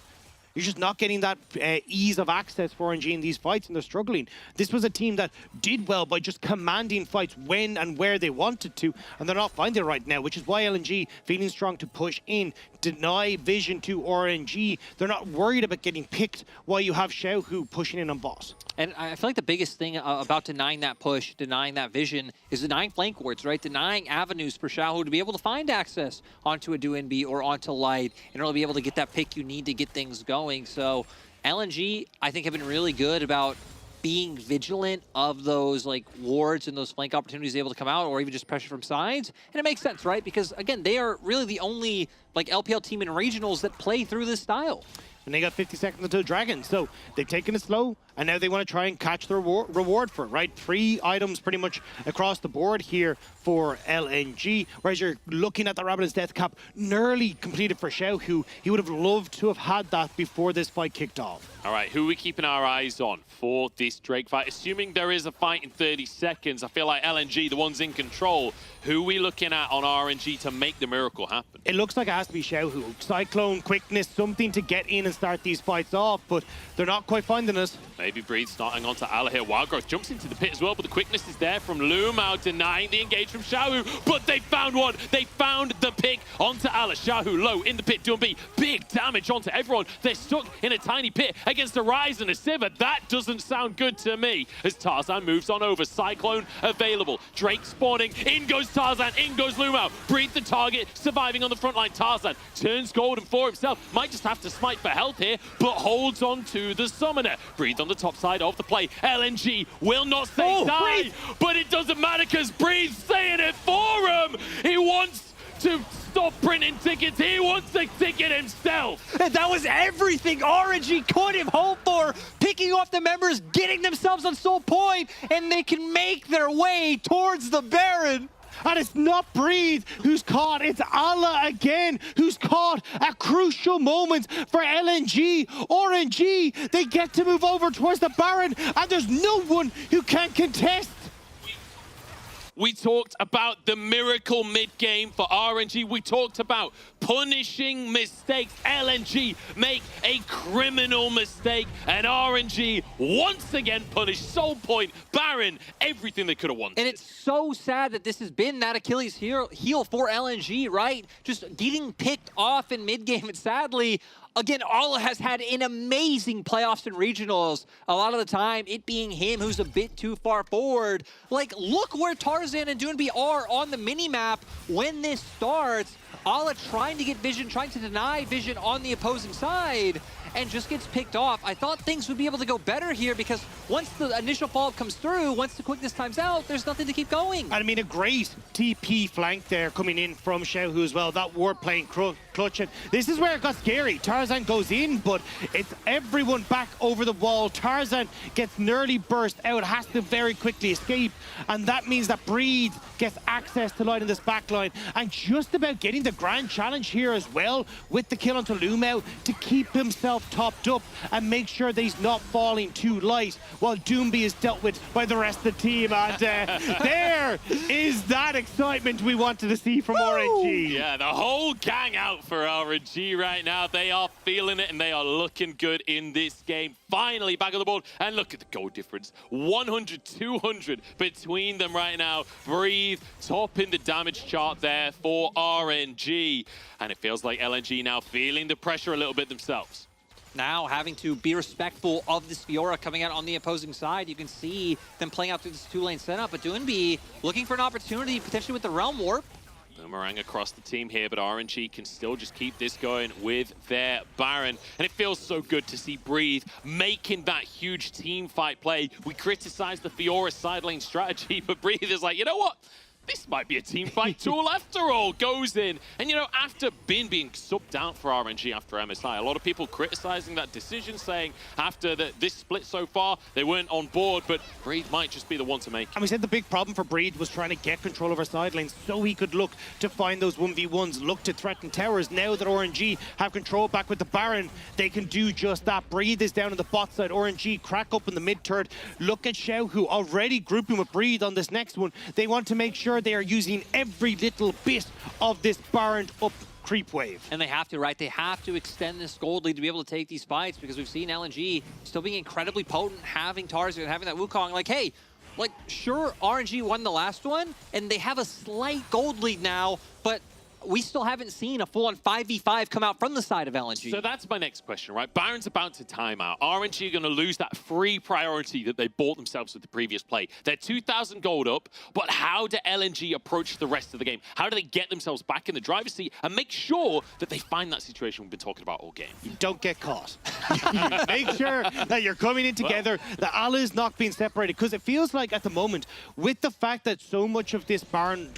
Speaker 15: You're just not getting that ease of access for RNG in these fights, and they're struggling. This was a team that did well by just commanding fights when and where they wanted to, and they're not finding it right now, which is why LNG feeling strong to push in, deny vision to RNG. They're not worried about getting picked while you have Xiaohu pushing in on boss.
Speaker 5: And I feel like the biggest thing about denying that push, denying that vision, is denying flank wards, right? Denying avenues for Xiaohu to be able to find access onto a Doomby or onto Light and really be able to get that pick you need to get things going. So LNG, I think, have been really good about being vigilant of those like wards and those flank opportunities able to come out, or even just pressure from sides. And it makes sense, right? Because again, they are really the only like LPL team in regionals that play through this style.
Speaker 15: And they got 50 seconds until Dragon, so they've taken it slow, and now they want to try and catch the reward for it, right? 3 items pretty much across the board here for LNG, whereas you're looking at the Rabadon's Death Cap nearly completed for Xiaohu. He would have loved to have had that before this fight kicked off.
Speaker 14: All right, who are we keeping our eyes on for this Drake fight? Assuming there is a fight in 30 seconds, I feel like LNG, the ones in control, who are we looking at on RNG to make the miracle happen?
Speaker 15: It looks like it has to be Xiaohu. Cyclone, quickness, something to get in and start these fights off, but they're not quite finding us.
Speaker 14: Maybe Breathe starting onto Ala here. Wildgrowth jumps into the pit as well, but the quickness is there from Lumao, denying the engage from Xiaohu, but they found one. They found the pick onto Ala. Xiaohu low in the pit, Doomby. Big damage onto everyone. They're stuck in a tiny pit against a Ryze and a Sivir. That doesn't sound good to me. As Tarzan moves on over. Cyclone available. Drake spawning. In goes Tarzan. In goes Lumao. Breathe the target. Surviving on the front line. Tarzan turns golden for himself. Might just have to smite for health here, but holds on to the summoner. Breathe on the top side of the play. LNG will not say die, but it doesn't matter because Breathe's saying it for him. He wants to stop printing tickets. He wants the ticket himself.
Speaker 6: And that was everything RNG could have hoped for. Picking off the members, getting themselves on soul point, and they can make their way towards the Baron.
Speaker 15: And it's not Breathe who's caught, it's Ala again who's caught at crucial moments for LNG. RNG, they get to move over towards the Baron, and there's no one who can contest.
Speaker 14: We talked about the miracle mid-game for RNG. We talked about punishing mistakes. LNG make a criminal mistake, and RNG once again punished. Soul Point, Baron, everything they could have wanted.
Speaker 5: And it's so sad that this has been that Achilles heel for LNG, right? Just getting picked off in mid-game, and sadly, again, Ala has had an amazing playoffs and regionals. A lot of the time, it being him who's a bit too far forward. Like, look where Tarzan and Doonby are on the minimap when this starts. Ala trying to get Vision, trying to deny Vision on the opposing side, and just gets picked off. I thought things would be able to go better here because once the initial follow-up comes through, once the quickness times out, there's nothing to keep going.
Speaker 15: And I mean, a great TP flank there coming in from Xiaohu as well. That ward playing clutch. And this is where it got scary. Tarzan goes in, but it's everyone back over the wall. Tarzan gets nearly burst out, has to very quickly escape. And that means that Breed gets access to light in this backline. And just about getting the grand challenge here as well with the kill onto Lumao to keep himself topped up and make sure that he's not falling too light while Doomby is dealt with by the rest of the team. And there is that excitement we wanted to see from RNG.
Speaker 14: Yeah, the whole gang out for RNG right now. They are feeling it and they are looking good in this game. Finally back on the board, and look at the goal difference. 100, 200 between them right now. Breathe, topping the damage chart there for RNG. And it feels like LNG now feeling the pressure a little bit themselves.
Speaker 5: Now having to be respectful of this Fiora coming out on the opposing side. You can see them playing out through this two-lane setup, but Doonby looking for an opportunity potentially with the Realm Warp.
Speaker 14: Boomerang across the team here, but RNG can still just keep this going with their Baron. And it feels so good to see Breathe making that huge team fight play. We criticized the Fiora side lane strategy, but Breathe is like, you know what? This might be a team fight tool after all. Goes in. And, you know, after Bin being subbed out for RNG after MSI, a lot of people criticizing that decision, saying after this split so far, they weren't on board, but Breed might just be the one to make it.
Speaker 15: And we said the big problem for Breed was trying to get control of our side lanes so he could look to find those 1v1s, look to threaten towers. Now that RNG have control back with the Baron, they can do just that. Breed is down on the bot side. RNG crack up in the mid-turret. Look at Xiaohu already grouping with Breed on this next one. They want to make sure they are using every little bit of this Baron up creep wave.
Speaker 5: And they have to, right? They have to extend this gold lead to be able to take these fights because we've seen LNG still being incredibly potent, having Tarzan, having that Wukong. Like, hey, like, sure, RNG won the last one, and they have a slight gold lead now, but we still haven't seen a full-on 5v5 come out from the side of LNG.
Speaker 14: So that's my next question, right? Baron's about to time out. RNG are going to lose that free priority that they bought themselves with the previous play. They're 2,000 gold up, but how do LNG approach the rest of the game? How do they get themselves back in the driver's seat and make sure that they find that situation we've been talking about all game?
Speaker 15: You don't get caught. Make sure that you're coming in together, that Ala is not being separated, because it feels like at the moment, with the fact that so much of this Baron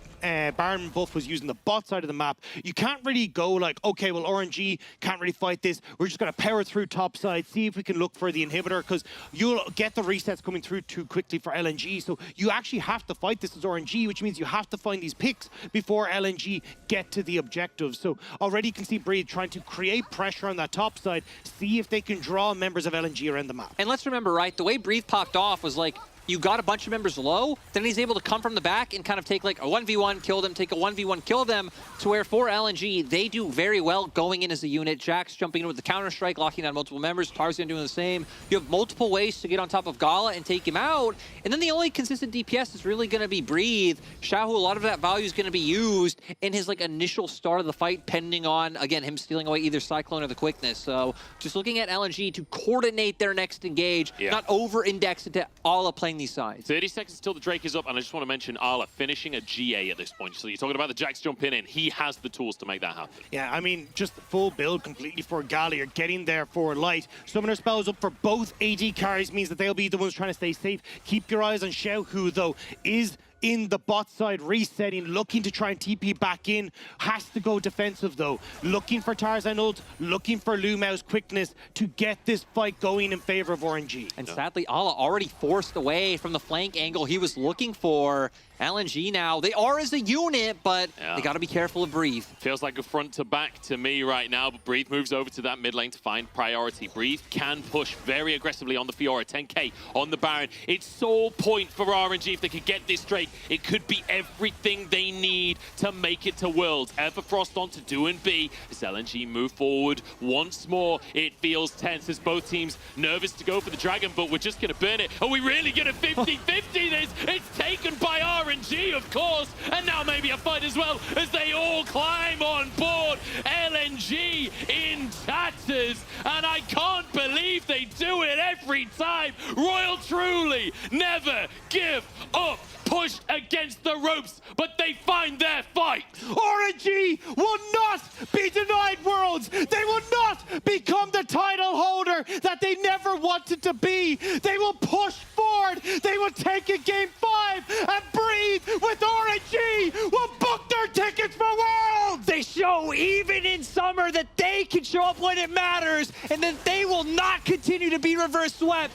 Speaker 15: buff was using the bot side of the map, you can't really go like, okay, well, RNG can't really fight this. We're just going to power through top side, see if we can look for the inhibitor, because you'll get the resets coming through too quickly for LNG. So you actually have to fight this as RNG, which means you have to find these picks before LNG get to the objectives. So already you can see Breed trying to create pressure on that top side, see if they can draw members of LNG around the map.
Speaker 5: And let's remember, right, the way Breathe popped off was like, you got a bunch of members low, then he's able to come from the back and kind of take like a 1v1, kill them, take a 1v1, kill them, to where for LNG, they do very well going in as a unit. Jax jumping in with the counter-strike, locking down multiple members, Tarzan doing the same. You have multiple ways to get on top of Gala and take him out, and then the only consistent DPS is really going to be Breathe. Xiaohu, a lot of that value is going to be used in his like initial start of the fight, pending on, again, him stealing away either Cyclone or the quickness. So just looking at LNG to coordinate their next engage, not over-index into Ala playing these sides.
Speaker 14: 30 seconds till the Drake is up, and I just want to mention Ala finishing a GA at this point. So you're talking about the Jax jump in, and he has the tools to make that happen.
Speaker 15: Yeah, I mean, just full build completely for Gala. You're getting there for light. Summoner spells up for both AD carries means that they'll be the ones trying to stay safe. Keep your eyes on Xiaohu, though, is in the bot side resetting, looking to try and TP back in. Has to go defensive though. Looking for Tarzan ult, looking for Lumao's quickness to get this fight going in favor of RNG.
Speaker 5: And sadly, Ala already forced away from the flank angle he was looking for. LNG now, they are as a unit, but they got to be careful of Breathe.
Speaker 14: Feels like a front to back to me right now, but Breathe moves over to that mid lane to find priority. Breathe can push very aggressively on the Fiora, 10k on the Baron. It's sole point for RNG if they could get this Drake. side, it could be everything they need to make it to Worlds. Everfrost on to do and be as LNG move forward once more. It feels tense as both teams nervous to go for the Dragon, but we're just going to burn it. Are we really going to 50-50 this? It's taken by RNG, of course, and now maybe a fight as well as they all climb on board. LNG in tatters, and I can't believe they do it every time. Royal truly never give up. Push against the ropes, but they find their fight.
Speaker 15: RNG will not be denied Worlds. They will not become the title holder that they never wanted to be. They will push forward. They will take a game 5 and breathe with RNG. Will book their tickets for Worlds.
Speaker 3: They show even in summer that they can show up when it matters, and that they will not continue to be reverse swept.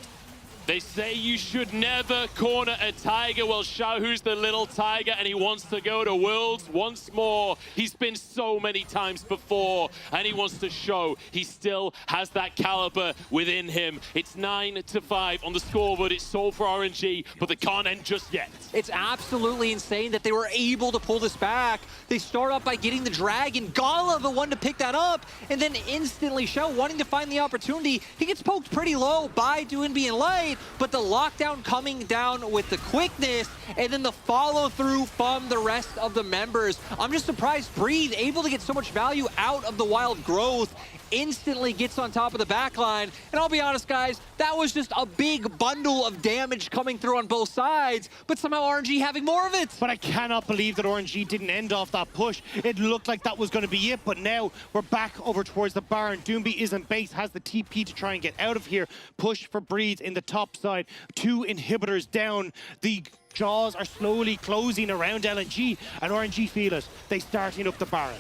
Speaker 14: They say you should never corner a tiger. Well, Xiaohu's the little tiger, and he wants to go to Worlds once more. He's been so many times before, and he wants to show he still has that caliber within him. It's 9-5 on the scoreboard. It's sold for RNG, but they can't end just yet.
Speaker 5: It's absolutely insane that they were able to pull this back. They start off by getting the Dragon. Gala, the one to pick that up, and then instantly Xiao wanting to find the opportunity. He gets poked pretty low by Doinby and Light, but the lockdown coming down with the quickness and then the follow through from the rest of the members. I'm just surprised Breathe able to get so much value out of the wild growth. Instantly gets on top of the backline. And I'll be honest, guys, that was just a big bundle of damage coming through on both sides, but somehow RNG having more of it.
Speaker 15: But I cannot believe that RNG didn't end off that push. It looked like that was going to be it, but now we're back over towards the Baron. Doomby is in base, has the TP to try and get out of here. Push for Breeze in the top side. 2 inhibitors down. The jaws are slowly closing around LNG, and RNG feel it. They starting up the Baron.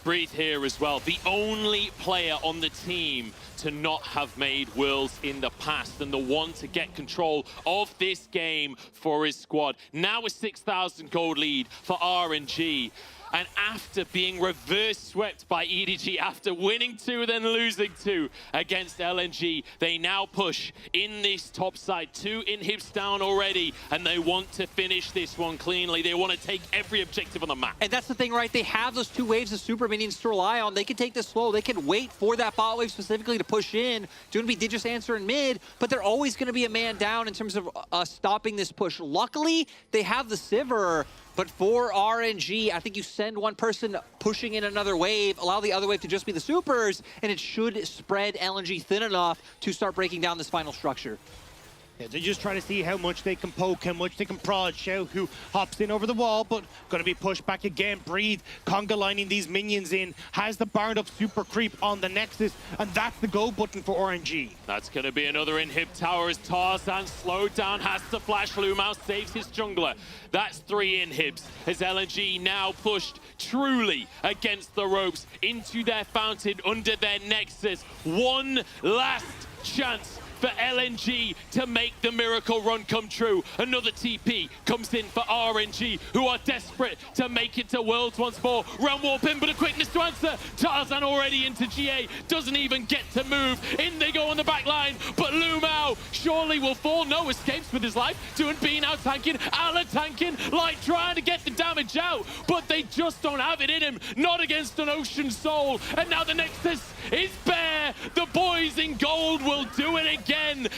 Speaker 14: Breathe here as well. The only player on the team to not have made Worlds in the past, and the one to get control of this game for his squad. Now a 6,000 gold lead for RNG. And after being reverse swept by EDG, after winning 2, then losing 2 against LNG, they now push in this top side. 2 inhibs down already, and they want to finish this one cleanly. They want to take every objective on the map.
Speaker 5: And that's the thing, right? They have those 2 waves of super minions to rely on. They can take this slow. They can wait for that bot wave specifically to push in. Doinby did just answer in mid, but they're always going to be a man down in terms of stopping this push. Luckily, they have the Sivir. But for RNG, I think you send one person pushing in another wave, allow the other wave to just be the supers, and it should spread LNG thin enough to start breaking down this final structure.
Speaker 15: Yeah, they're just trying to see how much they can poke, how much they can prod. Xiao, who hops in over the wall, but going to be pushed back again. Breathe, conga lining these minions in, has the barred up super creep on the Nexus, and that's the go button for RNG.
Speaker 14: That's going to be another inhib tower as Tarzan slowed down, has to flash. Lumao saves his jungler. That's 3 inhibs as LNG now pushed truly against the ropes into their fountain under their Nexus. One last chance for LNG to make the miracle run come true. Another TP comes in for RNG, who are desperate to make it to Worlds once more. Round warp in, but a quickness to answer. Tarzan already into GA, doesn't even get to move. In they go on the back line, but Lumao surely will fall. No escapes with his life. Doinby now tanking, Ala tanking, Light trying to get the damage out, but they just don't have it in him. Not against an Ocean Soul. And now the Nexus is bare. The boys in gold will do it again.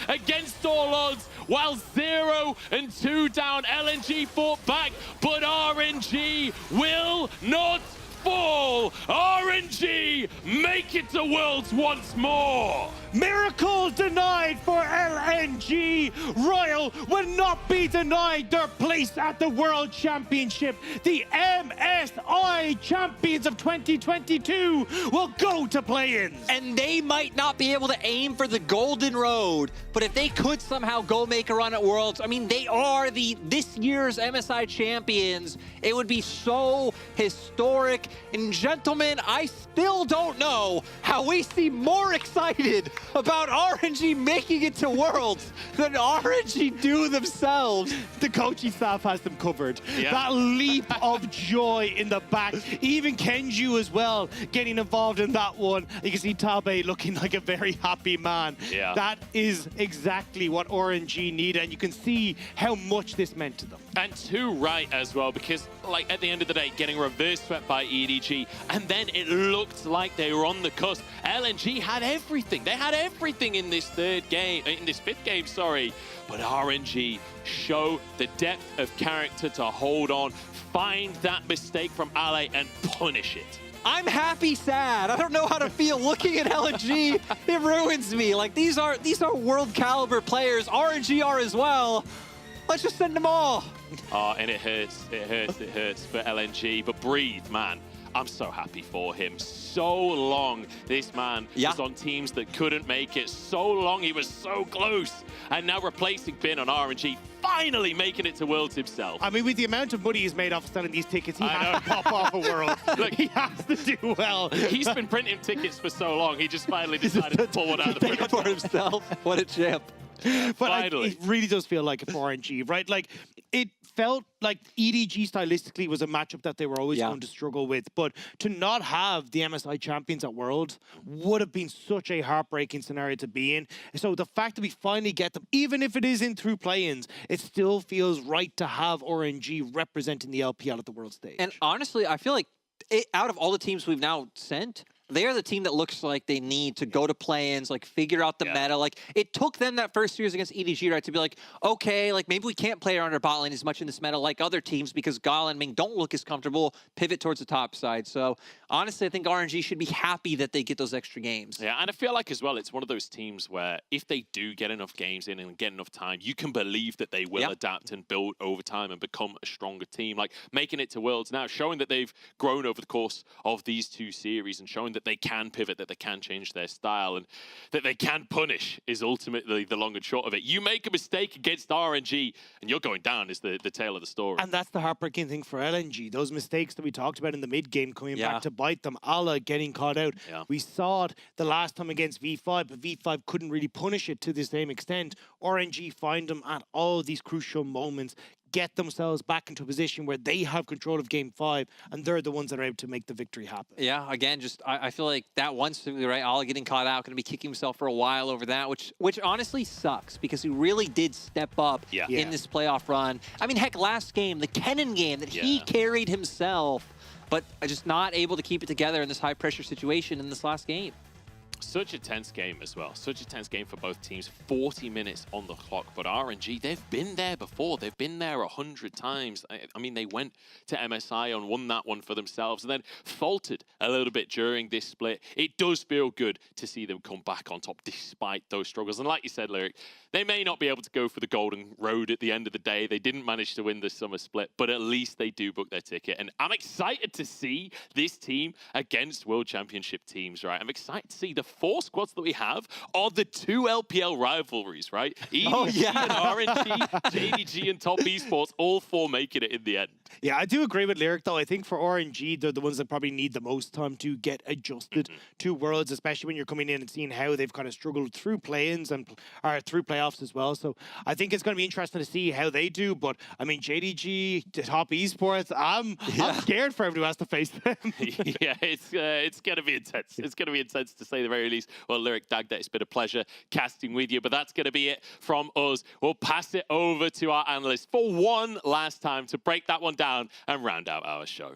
Speaker 14: Against all odds, while 0 and 2 down. LNG fought back, but RNG will not fall. RNG make it to Worlds once more.
Speaker 15: Miracle denied for LNG. Royal will not be denied their place at the World Championship. The MSI champions of 2022 will go to play-ins.
Speaker 5: And they might not be able to aim for the golden road, but if they could somehow go make a run at Worlds, I mean, they are this year's MSI champions. It would be so historic. And gentlemen, I still don't
Speaker 16: don't know how we seem more excited about RNG making it to Worlds than RNG do themselves.
Speaker 15: The coaching staff has them covered.
Speaker 14: Yeah.
Speaker 15: That leap of joy in the back. Even Kenju as well getting involved in that one. You can see Tabe looking like a very happy man.
Speaker 14: Yeah.
Speaker 15: That is exactly what RNG need, and you can see how much this meant to them.
Speaker 14: And too right as well, because like at the end of the day, getting reverse swept by EDG, and then it looked like they were on the cusp. LNG had everything. They had everything in this fifth game, sorry. But RNG show the depth of character to hold on, find that mistake from Ale and punish it.
Speaker 16: I'm happy, sad. I don't know how to feel looking at LNG. It ruins me. Like these are world caliber players. RNG are as well. Let's just send them all.
Speaker 14: Oh, and it hurts for LNG. But breathe, man. I'm so happy for him. So long this man was on teams that couldn't make it. So long he was so close. And now replacing Bin on RNG, finally making it to Worlds himself.
Speaker 15: I mean, with the amount of money he's made off selling these tickets, he has to pop off a World. Look, he has to do well.
Speaker 14: He's been printing tickets for so long, he just finally decided to pull one out of the printer
Speaker 16: for himself. What a champ.
Speaker 15: But it really does feel like it for RNG, right? Like, it felt like EDG stylistically was a matchup that they were always going to struggle with. But to not have the MSI champions at Worlds would have been such a heartbreaking scenario to be in. So the fact that we finally get them, even if it is in through play-ins, it still feels right to have RNG representing the LPL at the world stage.
Speaker 16: And honestly, I feel like out of all the teams we've now sent, they are the team that looks like they need to go to play-ins, like figure out the meta. Like it took them that first series against EDG, right, to be like, okay, like maybe we can't play around our bot lane as much in this meta like other teams because Gala and Ming don't look as comfortable, pivot towards the top side. So honestly, I think RNG should be happy that they get those extra games.
Speaker 14: Yeah, and I feel like as well, it's one of those teams where if they do get enough games in and get enough time, you can believe that they will adapt and build over time and become a stronger team. Like making it to Worlds now, showing that they've grown over the course of these two series and showing that they can pivot, that they can change their style and that they can punish is ultimately the long and short of it. You make a mistake against RNG and you're going down is the tale of the story.
Speaker 15: And that's the heartbreaking thing for LNG. Those mistakes that we talked about in the mid-game coming back to bite them. Ala getting caught out. We saw it the last time against V5, but V5 couldn't really punish it to the same extent. RNG find them at all these crucial moments, get themselves back into a position where they have control of Game 5, and they're the ones that are able to make the victory happen.
Speaker 16: Yeah, again, just I feel like that one specifically, right? Ala getting caught out, going to be kicking himself for a while over that, which honestly sucks because he really did step up in this playoff run. I mean, heck, last game, the Kennen game that he carried himself, but just not able to keep it together in this high-pressure situation in this last game.
Speaker 14: Such a tense game as well. Such a tense game for both teams. 40 minutes on the clock. But RNG, they've been there before. They've been there 100 times. I mean, they went to MSI and won that one for themselves and then faltered a little bit during this split. It does feel good to see them come back on top despite those struggles. And like you said, Lyric, they may not be able to go for the golden road at the end of the day. They didn't manage to win the summer split, but at least they do book their ticket. And I'm excited to see this team against World Championship teams, right? I'm excited to see the 4 squads that we have are the 2 LPL rivalries, right? EDG and RNG, JDG and Top Esports, all 4 making it in the end.
Speaker 15: Yeah, I do agree with Lyric, though. I think for RNG, they're the ones that probably need the most time to get adjusted to Worlds, especially when you're coming in and seeing how they've kind of struggled through play-ins and through playoffs as well. So I think it's going to be interesting to see how they do. But, I mean, JDG, Top Esports, I'm scared for everyone who has to face them.
Speaker 14: Yeah, it's going to be intense. It's going to be intense to say the very least. Well, Lyric, Dagda, it's been a pleasure casting with you, but that's going to be it from us. We'll pass it over to our analyst for one last time to break that one down and round out our show.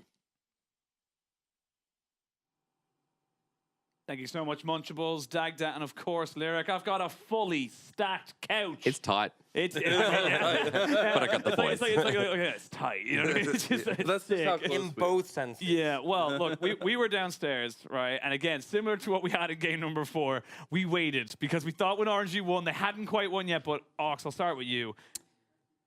Speaker 6: Thank you so much, Munchables, Dagda, and of course, Lyric. I've got a fully stacked couch.
Speaker 4: It's tight.
Speaker 6: It's
Speaker 4: but I got the point.
Speaker 6: It's tight. You know what I mean? It's just sick.
Speaker 13: In both senses.
Speaker 6: Yeah, well, look, we were downstairs, right? And again, similar to what we had in game number 4, we waited because we thought when RNG won, they hadn't quite won yet. But Ox, I'll start with you.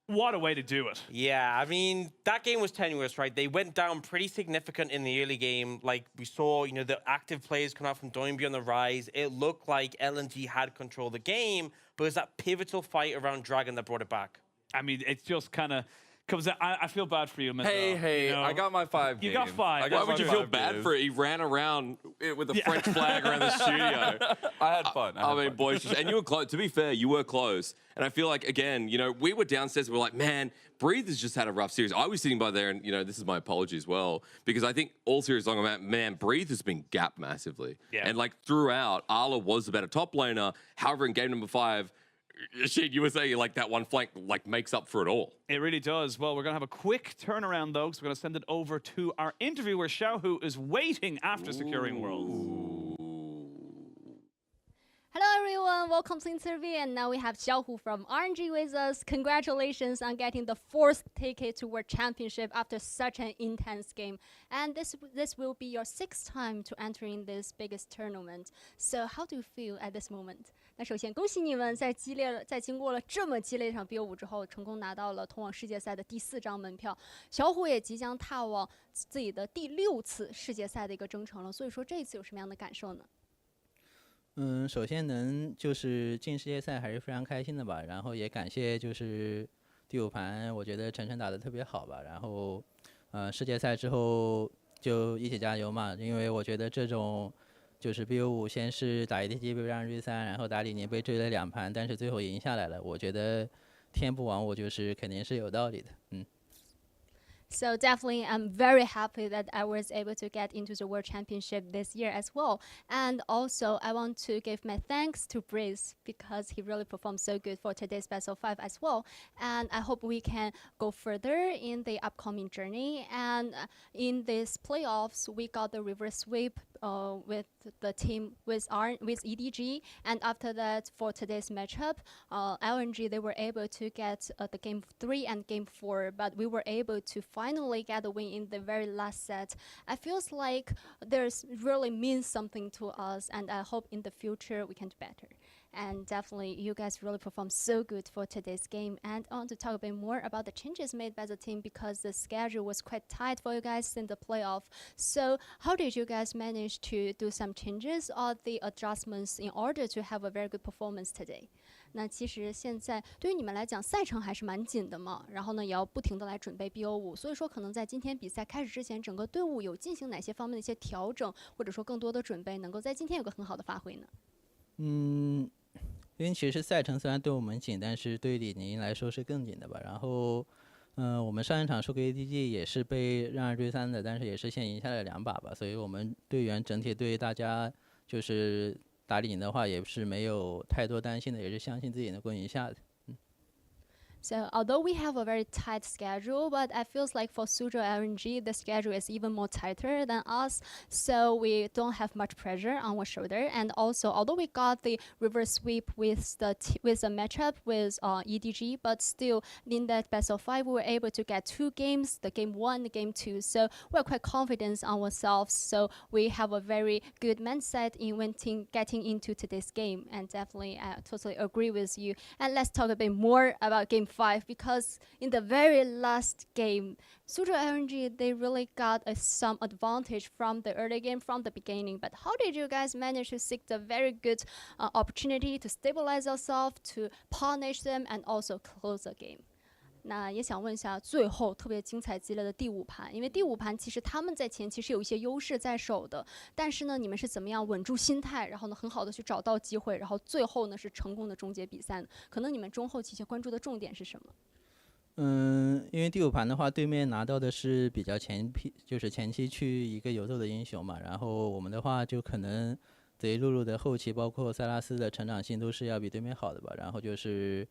Speaker 6: What a way to do it.
Speaker 13: Yeah, I mean, that game was tenuous, right? They went down pretty significant in the early game. Like, we saw, you know, the active players come out from Doinby on the rise. It looked like LNG had control of the game, but it was that pivotal fight around Dragon that brought it back.
Speaker 6: I mean, it's just kind of Comes out, I feel bad for you, Mr.
Speaker 4: Hey,
Speaker 6: you know?
Speaker 4: I got my 5
Speaker 6: You got
Speaker 4: games.
Speaker 6: 5.
Speaker 4: Why would you feel bad for it? He ran around with a French flag around the studio.
Speaker 1: I had fun.
Speaker 4: I mean, boys, and you were close. To be fair, you were close. And I feel like, again, you know, we were downstairs. We were like, man, Breathe has just had a rough series. I was sitting by there, and, you know, this is my apology as well, because I think all series long, man, Breathe has been gapped massively.
Speaker 6: Yeah.
Speaker 4: And, like, throughout, Arla was the better top laner. However, in game number 5, Yashin, you were saying, like, that one flank, like, makes up for it all.
Speaker 6: It really does. Well, we're going to have a quick turnaround, though, because we're going to send it over to our interviewer, Xiaohu, is waiting after securing Worlds.
Speaker 18: Hello everyone, welcome to the interview, and now we have Xiaohu from RNG with us. Congratulations on getting the 4th ticket to World Championship after such an intense game. And this will be your 6th time to entering this biggest tournament. So how do you feel at this moment? 那首先恭喜你们在经过了这么激烈一场 BO5 之后，成功拿到了通往世界赛的第4张门票。小虎也即将踏往自己的第6次世界赛的一个征程了。所以说这一次有什么样的感受呢？
Speaker 9: 首先能就是进世界赛还是非常开心的吧，然后也感谢就是第5盘，我觉得晨晨打得特别好吧，然后世界赛之后就一起加油嘛，因为我觉得这种就是 BO5 先是打 ADG 被让RNG3，然后打李宁被追了2盘，但是最后赢下来了，我觉得天不亡我就是肯定是有道理的，So
Speaker 18: definitely, I'm very happy that I was able to get into the World Championship this year as well. And also, I want to give my thanks to Breeze because he really performed so good for today's Best of 5 as well. And I hope we can go further in the upcoming journey. And in these playoffs, we got the reverse sweep with the team with EDG. And after that, for today's matchup, LNG, they were able to get the game 3 and game 4, but we were able to finally get a win in the very last set. I feels like there's really means something to us, and I hope in the future we can do better. And definitely, you guys really performed so good for today's game. And I want to talk a bit more about the changes made by the team because the schedule was quite tight for you guys in the playoff. So how did you guys manage to do some changes or the adjustments in order to have a very good performance today? 那其实现在对于你们来讲，赛程还是蛮紧的嘛，然后呢，也要不停的来准备 BO5，所以说可能在今天比赛开始之前，整个队伍有进行哪些方面的一些调整，或者说更多的准备，能够在今天有个很好的发挥呢？
Speaker 9: 因为其实赛程虽然对我们紧，但是对李宁来说是更紧的吧。然后，我们上一场输给 ADG 也是被让2追3的，但是也是先赢下来2把吧。所以我们队员整体对大家就是打李宁的话，也是没有太多担心的，也是相信自己能够赢下的。
Speaker 18: So although we have a very tight schedule, but I feels like for Suzhou RNG, the schedule is even more tighter than us. So we don't have much pressure on our shoulder. And also, although we got the reverse sweep with the matchup with EDG, but still in that best of 5, we were able to get 2 games, the game 1, the game 2. So we're quite confident on ourselves. So we have a very good mindset in getting into today's game. And definitely, I totally agree with you. And let's talk a bit more about game 5, because in the very last game, Suzhou RNG, they really got some advantage from the early game, from the beginning. But how did you guys manage to seek the very good opportunity to stabilize yourself, to punish them, and also close the game? 那也想问一下，最后特别精彩激烈的第5盘，因为第5盘其实他们在前期是有一些优势在手的，但是呢，你们是怎么样稳住心态，然后呢，很好的去找到机会，然后最后呢是成功的终结比赛呢？可能你们中后期一些关注的重点是什么？
Speaker 9: 因为第5盘的话，对面拿到的是比较就是前期去一个游走的英雄嘛，然后我们的话就可能贼露露的后期，包括塞拉斯的成长性都是要比对面好的吧，然后就是。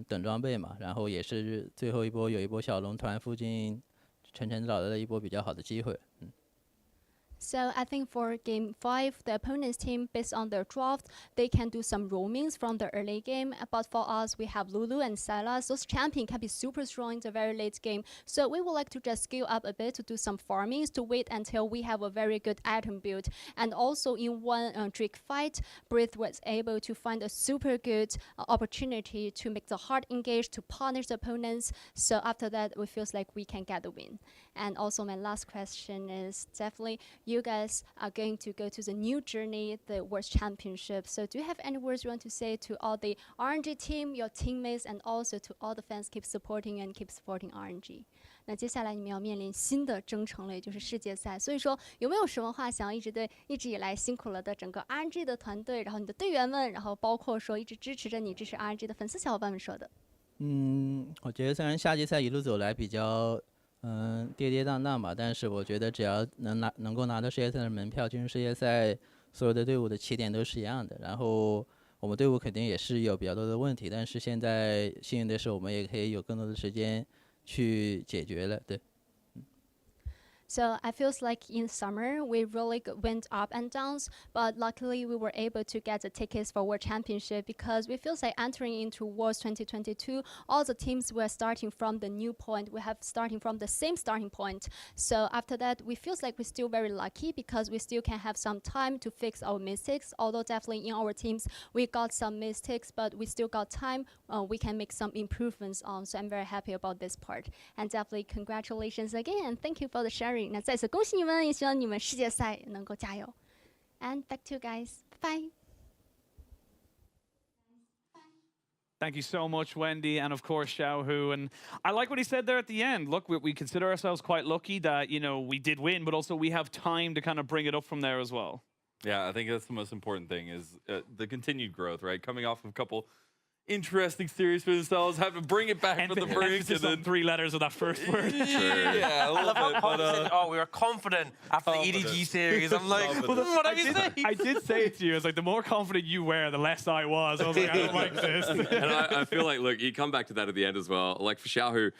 Speaker 9: 等装备嘛，然后也是最后一波有一波小龙团附近，晨晨找到了一波比较好的机会。
Speaker 18: So I think for game 5, the opponent's team, based on their draft, they can do some roamings from the early game. But for us, we have Lulu and Silas. Those champions can be super strong in the very late game. So we would like to just scale up a bit to do some farmings to wait until we have a very good item build. And also in one Drake fight, Breath was able to find a super good opportunity to make the hard engage to punish the opponents. So after that, we feels like we can get the win. And also my last question is definitely, you guys are going to go to the new journey, the World Championship. So do you have any words you want to say to all the RNG team, your teammates, and also to all the fans keep supporting and keep supporting RNG? 那接下来你们要面临新的征程了，也就是世界赛。所以说，有没有什么话想要一直对一直以来辛苦了的整个 RNG 的团队，然后你的队员们，然后包括说一直支持着你、支持 RNG 的粉丝小伙伴们说的？
Speaker 9: 我觉得虽然夏季赛一路走来比较跌跌宕宕吧，但是我觉得只要能够拿到世界赛的门票，进入世界赛，所有的队伍的起点都是一样的。然后我们队伍肯定也是有比较多的问题，但是现在幸运的是，我们也可以有更多的时间去解决了，对。
Speaker 18: So I feels like in summer we really went up and downs, but luckily we were able to get the tickets for World Championship because we feels like entering into Worlds 2022, all the teams were starting from the new point. We have starting from the same starting point. So after that, we feels like we're still very lucky because we still can have some time to fix our mistakes. Although definitely in our teams we got some mistakes, but we still got time. We can make some improvements on. So I'm very happy about this part. And definitely congratulations again, and thank you for the sharing. 那再次恭喜你们，也希望你们世界赛能够加油。And back to you guys. Bye.
Speaker 3: Thank you so much, Wendy, and of course, Xiaohu. And I like what he said there at the end. Look, we consider ourselves quite lucky that, you know, we did win, but also we have time to kind of bring it up from there as well.
Speaker 1: Yeah, I think that's the most important thing is the continued growth, right? Coming off of a couple interesting series for themselves, have to bring it back for the break.
Speaker 3: And then 3 letters of that first word.
Speaker 1: Yeah, a little bit. But,
Speaker 13: oh, we were confident after the EDG series. I'm like, what have you said?
Speaker 3: I did say it to you. It's like the more confident you were, the less I was. I was like, I don't like this.
Speaker 4: And I feel like, look, you come back to that at the end as well. Like for Xiaohu,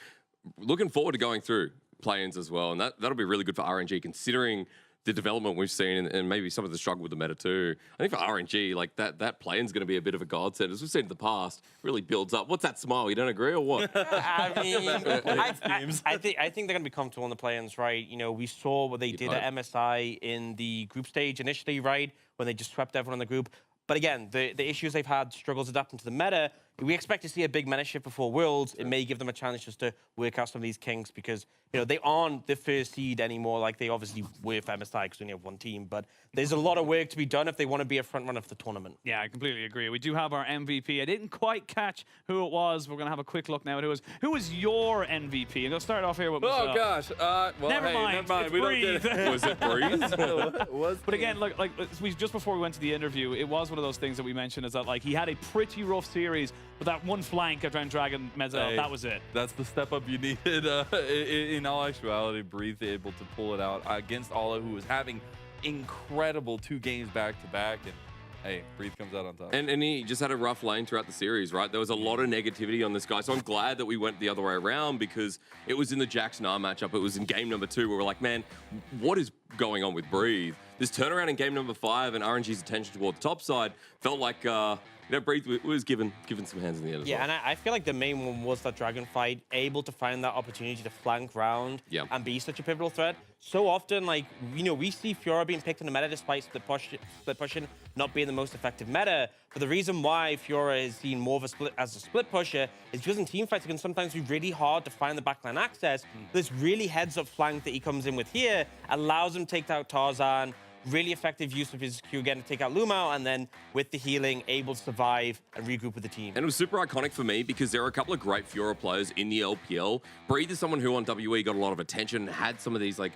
Speaker 4: looking forward to going through play-ins as well. And that'll be really good for RNG considering the development we've seen and maybe some of the struggle with the meta too. I think for RNG, like that play-in's going to be a bit of a godsend. As we've seen in the past, really builds up. What's that smile? You don't agree or what?
Speaker 13: I mean, I think they're going to be comfortable in the play-ins, right? You know, we saw what they did at MSI in the group stage initially, right? When they just swept everyone in the group. But again, the issues they've had, struggles adapting to the meta, we expect to see a big meta shift before Worlds. It may give them a chance just to work out some of these kinks because, you know, they aren't the first seed anymore like they obviously were for MSI because we only have one team. But there's a lot of work to be done if they want to be a front runner for the tournament.
Speaker 3: Yeah, I completely agree. We do have our MVP. I didn't quite catch who it was. We're going to have a quick look now at who was your MVP. I'm going to start off here with myself.
Speaker 1: Oh, gosh. Well,
Speaker 3: never mind.
Speaker 1: Never mind.
Speaker 3: It's
Speaker 1: We
Speaker 3: Breathe.
Speaker 1: don't get it. Was it Breathe?
Speaker 3: But again, like just before we went to the interview, it was one of those things that we mentioned is that like he had a pretty rough series, but that one flank around Dragon Mezzo, that was it.
Speaker 1: That's the step up you needed. In all actuality, Breathe able to pull it out against Ala, who was having incredible 2 games back to back, and hey, Breathe comes out on top.
Speaker 4: And he just had a rough lane throughout the series, right? There was a lot of negativity on this guy, so I'm glad that we went the other way around because it was in the Jax-Nar matchup. It was in game number 2 where we're like, man, what is going on with Breathe? This turnaround in game number 5 and RNG's attention toward the top side felt like Breathe was given some hands in the end as well.
Speaker 13: Yeah, and I feel like the main one was that Dragon fight, able to find that opportunity to flank round and be such a pivotal threat. So often, like, you know, we see Fiora being picked in the meta despite split pushing not being the most effective meta. But the reason why Fiora is seen more of a split pusher is because in teamfights it can sometimes be really hard to find the backline access. This really heads-up flank that he comes in with here allows him to take out Tarzan. Really effective use of his Q again to take out Lumao, and then with the healing, able to survive and regroup with the team.
Speaker 4: And it was super iconic for me because there are a couple of great Fiora players in the LPL. Breathe is someone who on WE got a lot of attention and had some of these like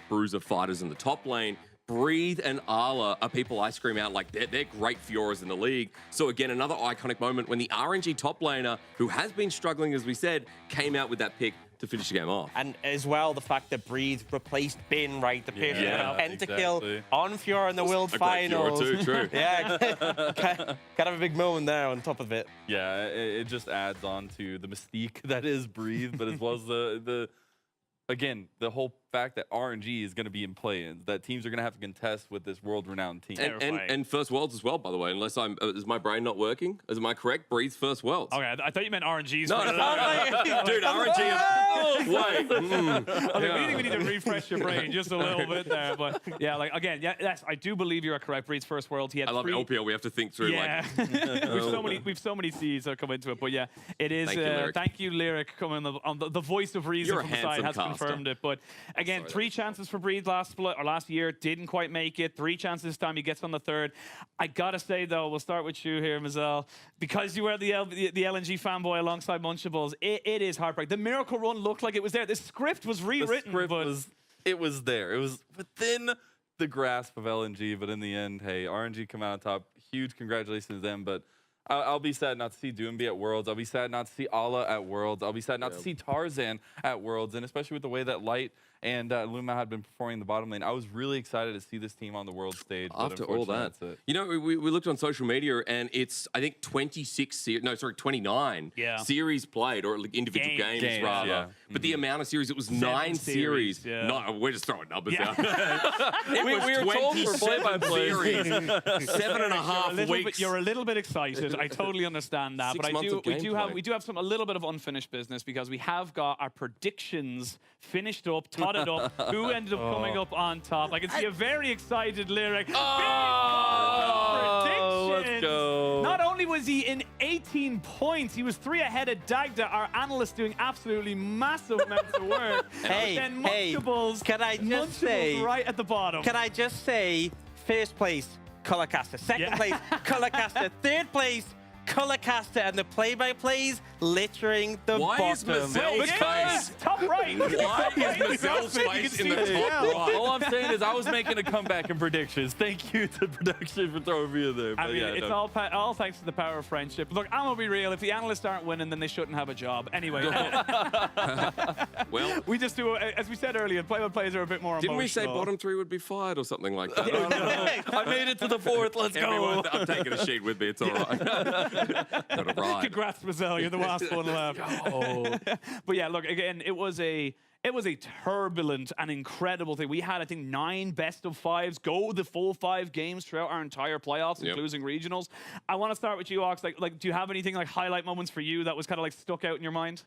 Speaker 4: bruiser fighters in the top lane. Breathe and Arla are people I scream out like they're great Fioras in the league. So again, another iconic moment when the RNG top laner, who has been struggling as we said, came out with that pick to finish the game off.
Speaker 13: And as well, the fact that Breathe replaced Bin, right? The pentakill on Fiora in the World Finals.
Speaker 4: Fiora too, true.
Speaker 13: Yeah, kind of a big moment there on top of it.
Speaker 1: Yeah, it just adds on to the mystique that is Breathe, but as well as again, the whole fact that RNG is going to be in play-ins, that teams are going to have to contest with this world-renowned team.
Speaker 4: And first Worlds as well, by the way, unless is my brain not working? Am I correct? Breathe first Worlds.
Speaker 3: Okay, I thought you meant RNG's.
Speaker 4: No, dude, RNG.
Speaker 6: I think we need to refresh your brain just a little bit there. But yeah, like again, yes, I do believe you are correct. Breed's first world. He had
Speaker 4: I love LPL. We have to think through.
Speaker 6: Yeah, we've so many C's that come into it. But yeah, it is.
Speaker 4: Thank
Speaker 6: you, Lyric, coming on the voice of reason
Speaker 4: You're
Speaker 6: from the side has
Speaker 4: caster.
Speaker 6: confirmed it. But again, 3 chances for Breed last year, didn't quite make it. 3 chances this time, he gets on the 3rd. I gotta say though, we'll start with you here, Mazel, because you were the LNG fanboy alongside Munchables. It is heartbreaking. The miracle run looked like it was there. The script was rewritten.
Speaker 1: It was there. It was within the grasp of LNG, but in the end, hey, RNG come out on top. Huge congratulations to them, but I'll be sad not to see Doomby at Worlds. I'll be sad not to see Ala at Worlds. I'll be sad not to see Tarzan at Worlds, and especially with the way that Light and Luma had been performing in the bottom lane. I was really excited to see this team on the world stage.
Speaker 4: After all that, you know, we looked on social media, and it's, I think, 29 series played, or like individual games rather.
Speaker 1: Yeah.
Speaker 4: But the amount of series, it was 9 series.
Speaker 6: Yeah.
Speaker 4: No, we're just throwing numbers out.
Speaker 1: we were told for play-by-play.
Speaker 4: series, 7.5 weeks.
Speaker 6: You're a little bit excited. I totally understand that.
Speaker 4: 6
Speaker 6: But
Speaker 4: months of
Speaker 6: we do
Speaker 4: gameplay.
Speaker 6: have a little bit of unfinished business, because we have got our predictions finished up, totted up. Who ended up coming up on top? I can see a very excited Lyric.
Speaker 1: Let's go.
Speaker 6: Not only was he in 18 points, he was 3 ahead of Dagda, our analyst, doing absolutely massive amounts of work.
Speaker 13: Hey,
Speaker 6: but then Munchables,
Speaker 13: can I just say,
Speaker 6: right at the bottom.
Speaker 13: Can I just say, first place, Colorcaster. Second place, Colorcaster. Third place, Colorcaster, and the play-by-plays littering the
Speaker 4: Why
Speaker 13: bottom.
Speaker 4: is Mazel's face?
Speaker 6: Top right.
Speaker 4: Why is Mazel's face in the top right?
Speaker 1: All I'm saying is I was making a comeback in predictions. Thank you to production for throwing me in there.
Speaker 6: I
Speaker 1: But
Speaker 6: mean,
Speaker 1: yeah,
Speaker 6: it's all thanks to the power of friendship. Look, I'm gonna be real. If the analysts aren't winning, then they shouldn't have a job. Anyway,
Speaker 4: well,
Speaker 6: we just do, as we said earlier, play-by-plays are a bit more
Speaker 4: didn't
Speaker 6: emotional.
Speaker 4: we say bottom 3 would be fired or something like that?
Speaker 1: I made it to the 4th. Let's
Speaker 4: Everyone,
Speaker 1: go.
Speaker 4: I'm taking a sheet with me. It's all right. Got a ride.
Speaker 6: Congrats, Mazel. You're the last one left. But yeah, look, again, it was a turbulent and incredible thing. We had, I think, 9 best of 5s go the full 5 games throughout our entire playoffs, including regionals. I want to start with you, Ox. Like, do you have anything like highlight moments for you that was kind of like stuck out in your mind?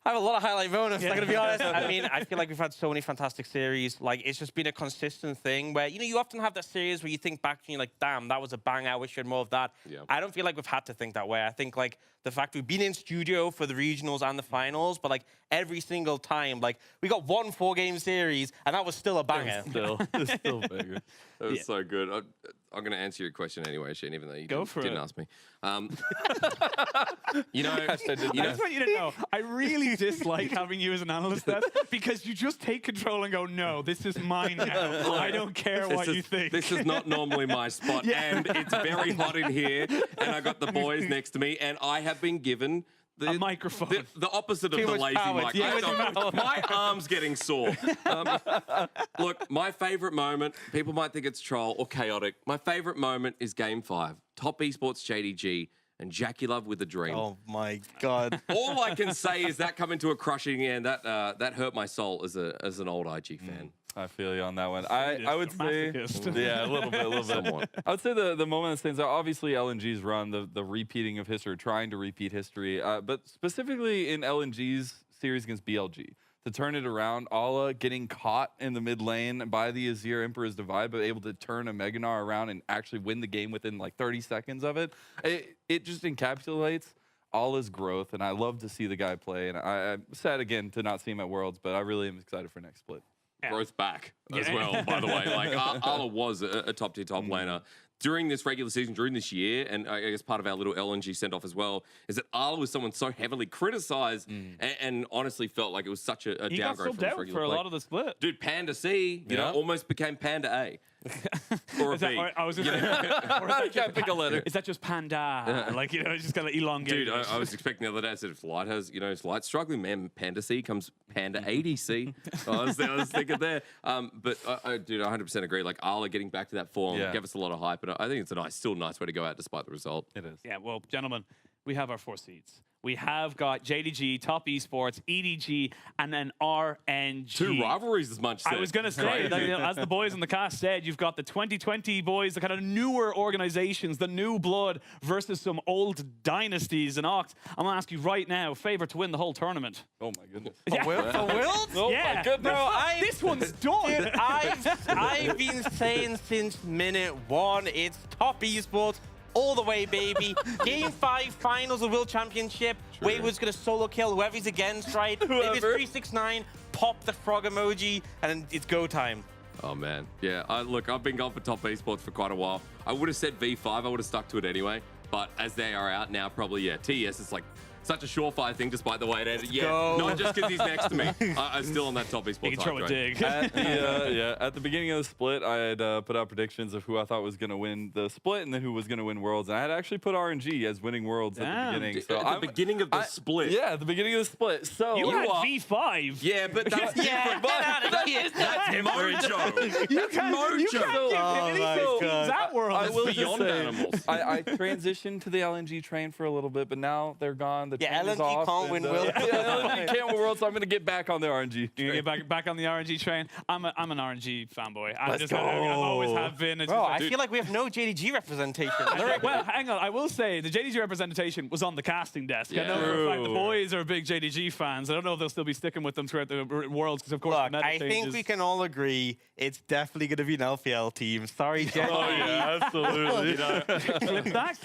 Speaker 13: I have a lot of highlight moments, I'm gonna be honest. I mean, I feel like we've had so many fantastic series. Like, it's just been a consistent thing where, you know, you often have that series where you think back and you're like, damn, that was a bang, I wish you had more of that.
Speaker 4: Yeah.
Speaker 13: I don't feel like we've had to think that way. I think, like, the fact we've been in studio for the regionals and the finals, but, like, every single time, like, we got 1 4-game series, and that was still a banger.
Speaker 1: It's still bigger.
Speaker 4: That was so good. I'm going to answer your question anyway, Shane, even though you didn't ask me. You know,
Speaker 6: I just want you to know, I really dislike having you as an analyst, because you just take control and go, no, this is mine now. I don't care what you think.
Speaker 4: This is not normally my spot, and it's very hot in here, and I got the boys next to me, and I have been given
Speaker 6: a microphone.
Speaker 4: The opposite of
Speaker 13: Too
Speaker 4: the
Speaker 13: much
Speaker 4: lazy
Speaker 13: power.
Speaker 4: mic.
Speaker 13: Yeah,
Speaker 4: My arm's getting sore. Look, my favorite moment, people might think it's troll or chaotic. My favorite moment is Game 5. Top Esports JDG and Jackie Love with a dream.
Speaker 13: Oh my God.
Speaker 4: All I can say is that coming to a crushing end, that hurt my soul as an old IG fan.
Speaker 1: I feel you on that one. I would say, yeah, a little bit.
Speaker 4: Somewhat.
Speaker 1: I would say the moment that stands out, obviously LNG's run, the repeating of history, trying to repeat history, but specifically in LNG's series against BLG. To turn it around, Ala getting caught in the mid lane by the Azir Emperor's Divide, but able to turn a Meganar around and actually win the game within like 30 seconds of it. It just encapsulates Ala's growth, and I love to see the guy play. And I'm sad again to not see him at Worlds, but I really am excited for next split.
Speaker 4: Growth back as well, by the way. Like, Ala was a top-tier top laner. During this regular season, during this year, and I guess part of our little LNG send-off as well, is that Ala was someone so heavily criticized and honestly felt like it was such a
Speaker 6: he
Speaker 4: downgrade
Speaker 6: got subbed out for a lot of the split.
Speaker 4: Dude, Panda C, you know, almost became Panda A. Or a B.
Speaker 6: I was just
Speaker 1: I can't pick a letter.
Speaker 6: Is that just Panda? Like, you know, it's just kind of elongated.
Speaker 4: Dude, I was expecting the other day, I said, if Light has, you know, if Light's struggling, man, Panda C comes Panda 80C. I was thinking there. But, dude, I 100% agree. Like, Ala getting back to that form gave us a lot of hype. But I think it's still a nice way to go out despite the result.
Speaker 1: It is.
Speaker 6: Yeah, well, gentlemen, we have our 4 seeds.
Speaker 3: we have got JDG, Top Esports, EDG, and then RNG.
Speaker 4: 2 rivalries as much.
Speaker 3: I was going to say, that, as the boys in the cast said, you've got the 2020 boys, the kind of newer organizations, the new blood versus some old dynasties. And Ox, I'm going to ask you right now, favorite to win the whole tournament.
Speaker 1: Oh my goodness.
Speaker 3: Yeah.
Speaker 13: For Worlds?
Speaker 1: Oh
Speaker 3: Yeah.
Speaker 1: my goodness.
Speaker 13: Bro,
Speaker 3: This one's done.
Speaker 13: Dude, I've been saying since minute 1, it's Top Esports all the way, baby. Game 5 finals of World Championship. Wayward's gonna solo kill whoever he's against, right? If it's 369, pop the frog emoji, and it's go time.
Speaker 4: Oh, man. Yeah, look, I've been going for Top Esports for quite a while. I would have said V5. I would have stuck to it anyway. But as they are out now, probably, yeah, TES is like such a surefire thing, despite the way it ended. Yeah, not just because he's next to me. I'm still on that Top Esports.
Speaker 3: You can throw a dig.
Speaker 1: At the beginning of the split, I had put out predictions of who I thought was going to win the split and then who was going to win Worlds. And I had actually put RNG as winning Worlds at the beginning. So
Speaker 4: at the beginning of the split?
Speaker 1: Yeah, at the beginning of the split. So
Speaker 3: You had V5.
Speaker 4: Yeah, but that's different. That's mojo.
Speaker 3: You can't give anything that world.
Speaker 1: I will
Speaker 4: beyond
Speaker 1: just say,
Speaker 4: animals.
Speaker 1: I transitioned to the LNG train for a little bit, but now they're gone. The train is
Speaker 13: LNG
Speaker 1: off,
Speaker 13: can't win Worlds.
Speaker 1: LNG can't win Worlds, so I'm going to get back on the RNG.
Speaker 3: You get back on the RNG train. I'm an RNG fanboy.
Speaker 1: Let's go.
Speaker 3: I always have been. It's
Speaker 13: Bro,
Speaker 3: just
Speaker 13: I
Speaker 3: like,
Speaker 13: feel like we have no JDG representation.
Speaker 3: well, hang on. I will say the JDG representation was on the casting desk. I know for a fact the boys are big JDG fans. I don't know if they'll still be sticking with them throughout the Worlds because, of course,
Speaker 13: Look,
Speaker 3: the meta
Speaker 13: I think
Speaker 3: changes.
Speaker 13: we can all agree it's definitely going to be an LPL team. Sorry, Jen.
Speaker 1: Oh, yeah, absolutely.
Speaker 3: Clip that.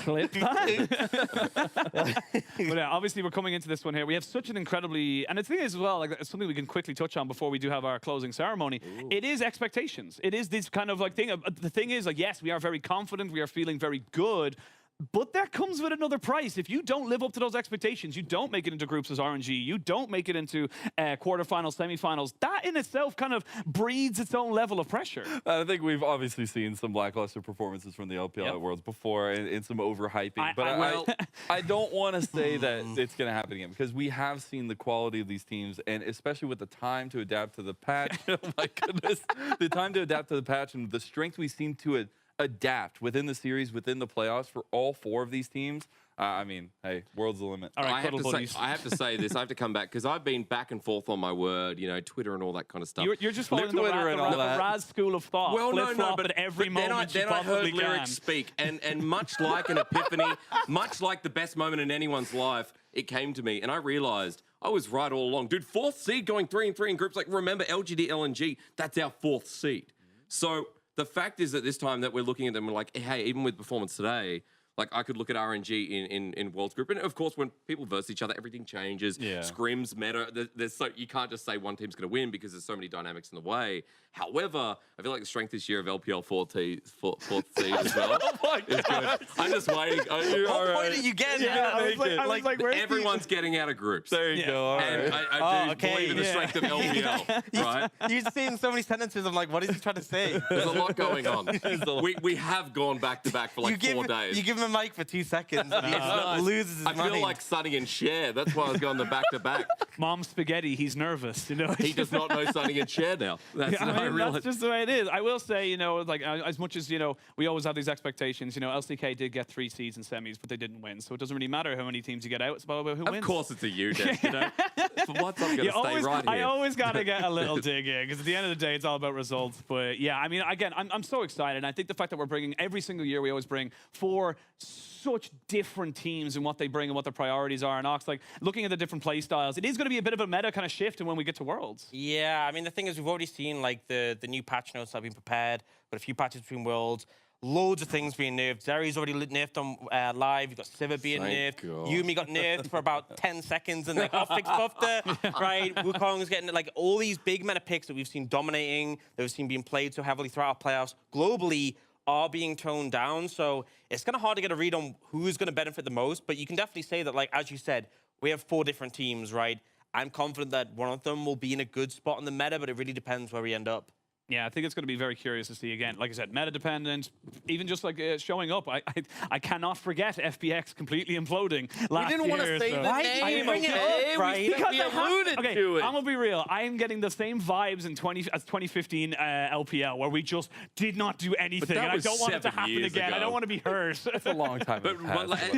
Speaker 3: But yeah, obviously, we're coming into this one here. We have such an incredibly, and the thing is as well, like it's something we can quickly touch on before we do have our closing ceremony. It is expectations. It is this kind of like thing. The thing is, like, yes, we are very confident. We are feeling very good. But that comes with another price. If you don't live up to those expectations, you don't make it into groups as RNG, you don't make it into quarterfinals, semifinals, that in itself kind of breeds its own level of pressure.
Speaker 1: I think we've obviously seen some lackluster performances from the LPL at Worlds before and some overhyping. I don't want to say that it's going to happen again because we have seen the quality of these teams, and especially with the time to adapt to the patch. Oh my goodness. The time to adapt to the patch and the strength we seem to adapt within the series, within the playoffs for all 4 of these teams. I mean, hey, world's the limit.
Speaker 3: All right,
Speaker 4: I have to say this. I have to come back because I've been back and forth on my word, Twitter and all that kind of stuff.
Speaker 3: You're just following the Raz school of thought.
Speaker 4: Well, no, but
Speaker 3: at every moment
Speaker 4: then I heard lyrics speak, and much like an epiphany, much like the best moment in anyone's life, it came to me, and I realized I was right all along. Dude, 4th seed going 3-3 in groups. Like, remember, LGD, LNG, that's our 4th seed. So the fact is that this time that we're looking at them, we're like, hey, even with performance today, like I could look at RNG in Worlds Group, and of course, when people verse each other, everything changes. Scrims matter. You can't just say one team's going to win because there's so many dynamics in the way. However, I feel like the strength this year of LPL 4th seed as well is good. I'm just waiting.
Speaker 13: What point are you getting?
Speaker 3: I was like,
Speaker 4: everyone's getting out of groups.
Speaker 1: There you go. All
Speaker 4: and
Speaker 1: right.
Speaker 4: I do believe in the strength of LPL, right?
Speaker 13: You're saying so many sentences. I'm like, what is he trying to say?
Speaker 4: There's a lot going on. We have gone back to back for like 4 days.
Speaker 13: You give him a mic for 2 seconds and he loses his
Speaker 4: I
Speaker 13: money.
Speaker 4: feel like Sonny and Cher. That's why I was going the back to back.
Speaker 3: Mom spaghetti, he's nervous.
Speaker 4: He does not know Sonny and Cher now. That's
Speaker 3: that's just the way it is. I will say, like as much as we always have these expectations. LCK did get 3 seeds in semis, but they didn't win. So it doesn't really matter how many teams you get out. It's about who wins.
Speaker 4: Of course, it's a you, Des, For once, I'm going to stay right here.
Speaker 3: I always got to get a little dig in because at the end of the day, it's all about results. But yeah, I mean, again, I'm so excited. And I think the fact that we're bringing every single year, we always bring 4 such different teams and what they bring and what their priorities are. And Ox, like looking at the different play styles, it is going to be a bit of a meta kind of shift in when we get to Worlds.
Speaker 13: Yeah, I mean, the thing is, we've already seen like the new patch notes that have been prepared, but a few patches between Worlds. Loads of things being nerfed. Zeri's already nerfed on live. You've got Sivir being nerfed. Yumi got nerfed for about 10 seconds and like hotfix buffed her, right? Wukong's getting like all these big meta picks that we've seen dominating, that we've seen being played so heavily throughout our playoffs globally are being toned down. So it's kind of hard to get a read on who's going to benefit the most. But you can definitely say that, like, as you said, we have 4 different teams, right? I'm confident that one of them will be in a good spot in the meta, but it really depends where we end up.
Speaker 3: Yeah, I think it's going to be very curious to see again. Like I said, meta dependent, even just like showing up. I cannot forget FPX completely imploding last year.
Speaker 1: We didn't want to say the name, okay? We alluded to it.
Speaker 3: I'm gonna be real. I am getting the same vibes in 2015 LPL where we just did not do anything. And I don't want it to happen again. I don't want to be hurt.
Speaker 1: That's a long time.
Speaker 4: But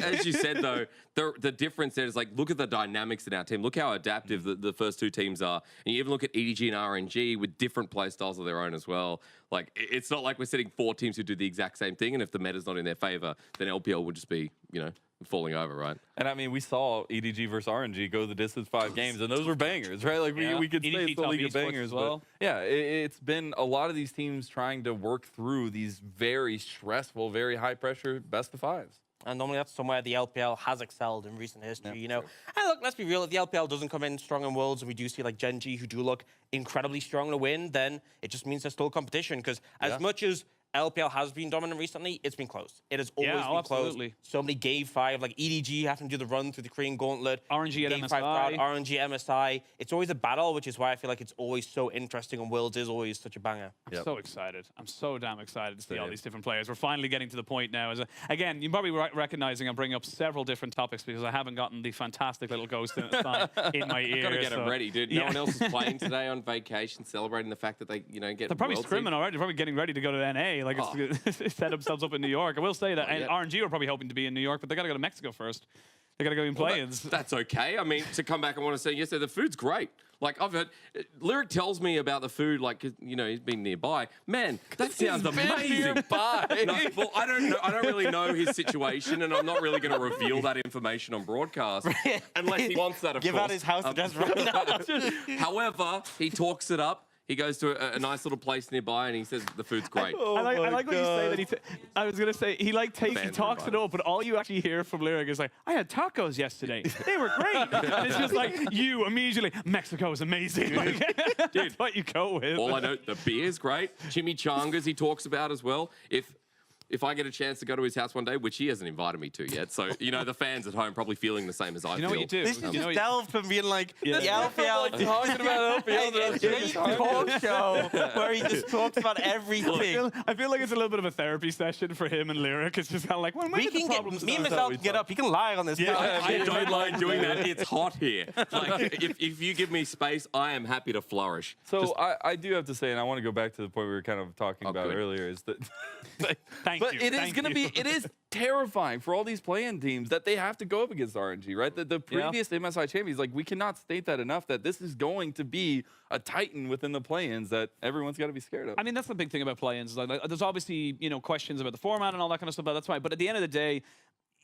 Speaker 4: as you said though, the difference there is like look at the dynamics in our team. Look how adaptive the first two teams are, and you even look at EDG and RNG with different play styles of their own as well. Like it's not like we're setting 4 teams who do the exact same thing, and if the meta's not in their favor, then LPL would just be, you know, falling over, right?
Speaker 1: And I mean, we saw EDG versus RNG go the distance 5 games, and those were bangers, right? Like we could say it's the league of bangers,
Speaker 3: as well.
Speaker 1: But yeah, it's been a lot of these teams trying to work through these very stressful, very high pressure best of 5s.
Speaker 13: And normally that's somewhere the LPL has excelled in recent history, you know. And look, let's be real, if the LPL doesn't come in strong in Worlds, and we do see like Gen G who do look incredibly strong to win, then it just means there's still competition. Because as much as LPL has been dominant recently, it's been close. It has always been close. So many Game 5, like EDG having to do the run through the Korean Gauntlet.
Speaker 3: RNG at
Speaker 13: Game
Speaker 3: MSI.
Speaker 13: 5 crowd, RNG MSI. It's always a battle, which is why I feel like it's always so interesting, and Worlds is always such a banger.
Speaker 3: I'm so excited. I'm so damn excited to see all these different players. We're finally getting to the point now. Again, you're probably recognizing I'm bringing up several different topics because I haven't gotten the fantastic little ghost in my ear.
Speaker 4: Gotta get them ready, dude. No one else is playing today on vacation, celebrating the fact that they, you know, get.
Speaker 3: They're probably
Speaker 4: World
Speaker 3: scrimming
Speaker 4: team.
Speaker 3: already. They're probably getting ready to go to NA. Like it's set themselves up in New York. I will say that, and RNG are probably hoping to be in New York, but they got to go to Mexico first. They got to go in play-ins.
Speaker 4: That's okay. I mean, to come back, I want to say, yes, the food's great. Like, I've heard, Lyric tells me about the food, like, 'cause, you know, he's been nearby. Man, that sounds amazing.
Speaker 1: Nearby.
Speaker 4: No, well, I don't know. I don't really know his situation, and I'm not really going to reveal that information on broadcast unless he wants that, of
Speaker 13: Give
Speaker 4: course.
Speaker 13: out his house address right now.
Speaker 4: However, he talks it up. He goes to a nice little place nearby, and he says the food's great.
Speaker 3: I like what you say that I was gonna say he talks it up, but all you actually hear from Lyric is like, I had tacos yesterday. They were great. And it's just like you immediately, Mexico is amazing. Like, that's what you go with.
Speaker 4: All I know, the beer's great. Chimichangas he talks about as well. If I get a chance to go to his house one day, which he hasn't invited me to yet, so, you know, the fans at home probably feeling the same as I feel.
Speaker 3: You know what you do?
Speaker 13: This is just delved from being like, the LPL.
Speaker 1: Talking about LPL.
Speaker 13: It's a talk show where he just talks about everything.
Speaker 3: I feel like it's a little bit of a therapy session for him and Lyric. It's just kind of like, when
Speaker 13: We can get, me and Michelle can get up. He can lie on this.
Speaker 4: I don't like doing that. It's hot here. Like, if you give me space, I am happy to flourish.
Speaker 1: So I do have to say, and I want to go back to the point we were kind of talking about earlier, is that
Speaker 3: Thank you.
Speaker 1: it is going to be, it is terrifying for all these play-in teams that they have to go up against RNG, right? The previous MSI champions, like, we cannot state that enough, that this is going to be a titan within the play-ins that everyone's got to be scared of.
Speaker 3: I mean, that's the big thing about play-ins. Like, there's obviously, you know, questions about the format and all that kind of stuff, but that's fine. But at the end of the day,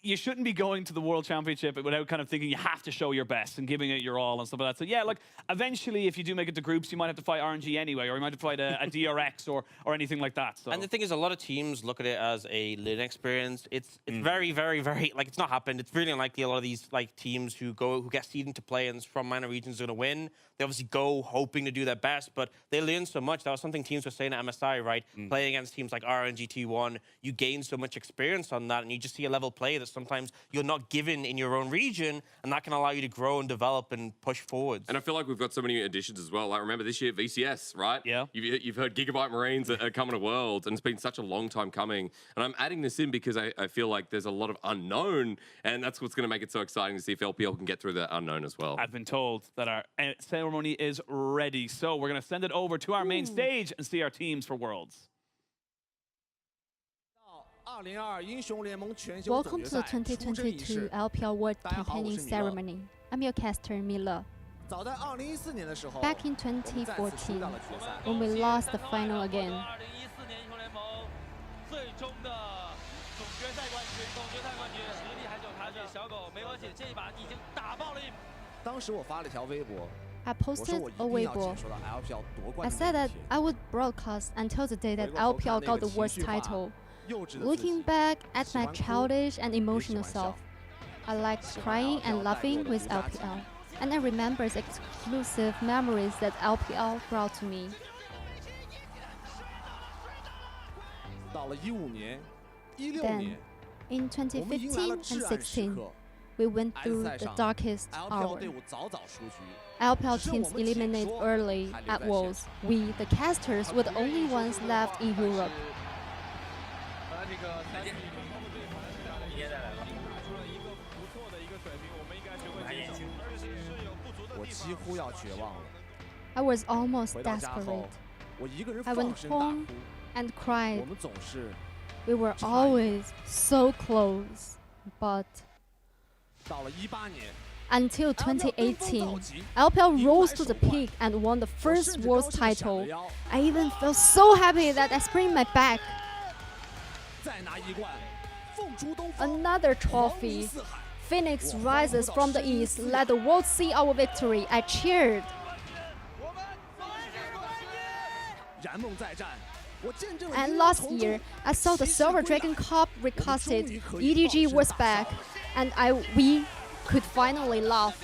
Speaker 3: you shouldn't be going to the World Championship without kind of thinking you have to show your best and giving it your all and stuff like that. So yeah, like eventually if you do make it to groups, you might have to fight RNG anyway, or you might have to fight a DRX or anything like that. So.
Speaker 13: And the thing is, a lot of teams look at it as a learning experience. It's very, very, very, like, it's not happened. It's really unlikely a lot of these like teams who get seeded into play-ins from minor regions are going to win. They obviously go hoping to do their best, but they learn so much. That was something teams were saying at MSI, right? Playing against teams like RNG T1, you gain so much experience on that, and you just see a level play that sometimes you're not given in your own region, and that can allow you to grow and develop and push forwards.
Speaker 4: And I feel like we've got so many additions as well. Like, remember this year, VCS, right?
Speaker 3: Yeah.
Speaker 4: You've heard Gigabyte Marines are coming to Worlds, and it's been such a long time coming. And I'm adding this in because I feel like there's a lot of unknown, and that's what's going to make it so exciting to see if LPL can get through that unknown as well.
Speaker 3: I've been told that our ceremony is ready, so we're going to send it over to our main stage and see our teams for Worlds.
Speaker 18: Welcome to the 2022 LPL World Campaigning Ceremony. I'm your caster, Mila. Back in 2014, when we lost the final again, I posted a Weibo. I said that I would broadcast until the day that LPL got the world's title. Looking back at my childish and emotional self, I liked crying and laughing with LPL, and I remember the exclusive memories that LPL brought to me. Then, in 2015 and 16, we went through the darkest hour. LPL teams eliminated early at Worlds. We, the casters, were the only ones left in Europe.
Speaker 19: 我几乎要绝望了。
Speaker 18: I was almost desperate.
Speaker 19: 我一个人
Speaker 18: I
Speaker 19: 放
Speaker 18: went
Speaker 19: 声大
Speaker 18: home
Speaker 19: 哭。
Speaker 18: and cried.
Speaker 19: 我们总是
Speaker 18: We were always so close, but
Speaker 19: 到了18年。
Speaker 18: until 2018, LPL rose to the peak and won the first Worlds title. I even felt so happy that I sprained my back.
Speaker 19: 再拿一冠，凤雏东
Speaker 18: Another trophy. Phoenix rises from the east. Let the world see our victory. I cheered.
Speaker 19: 燃梦再战。
Speaker 18: And last year, I saw the Silver Dragon Cup recasted. EDG was back, and we could finally laugh.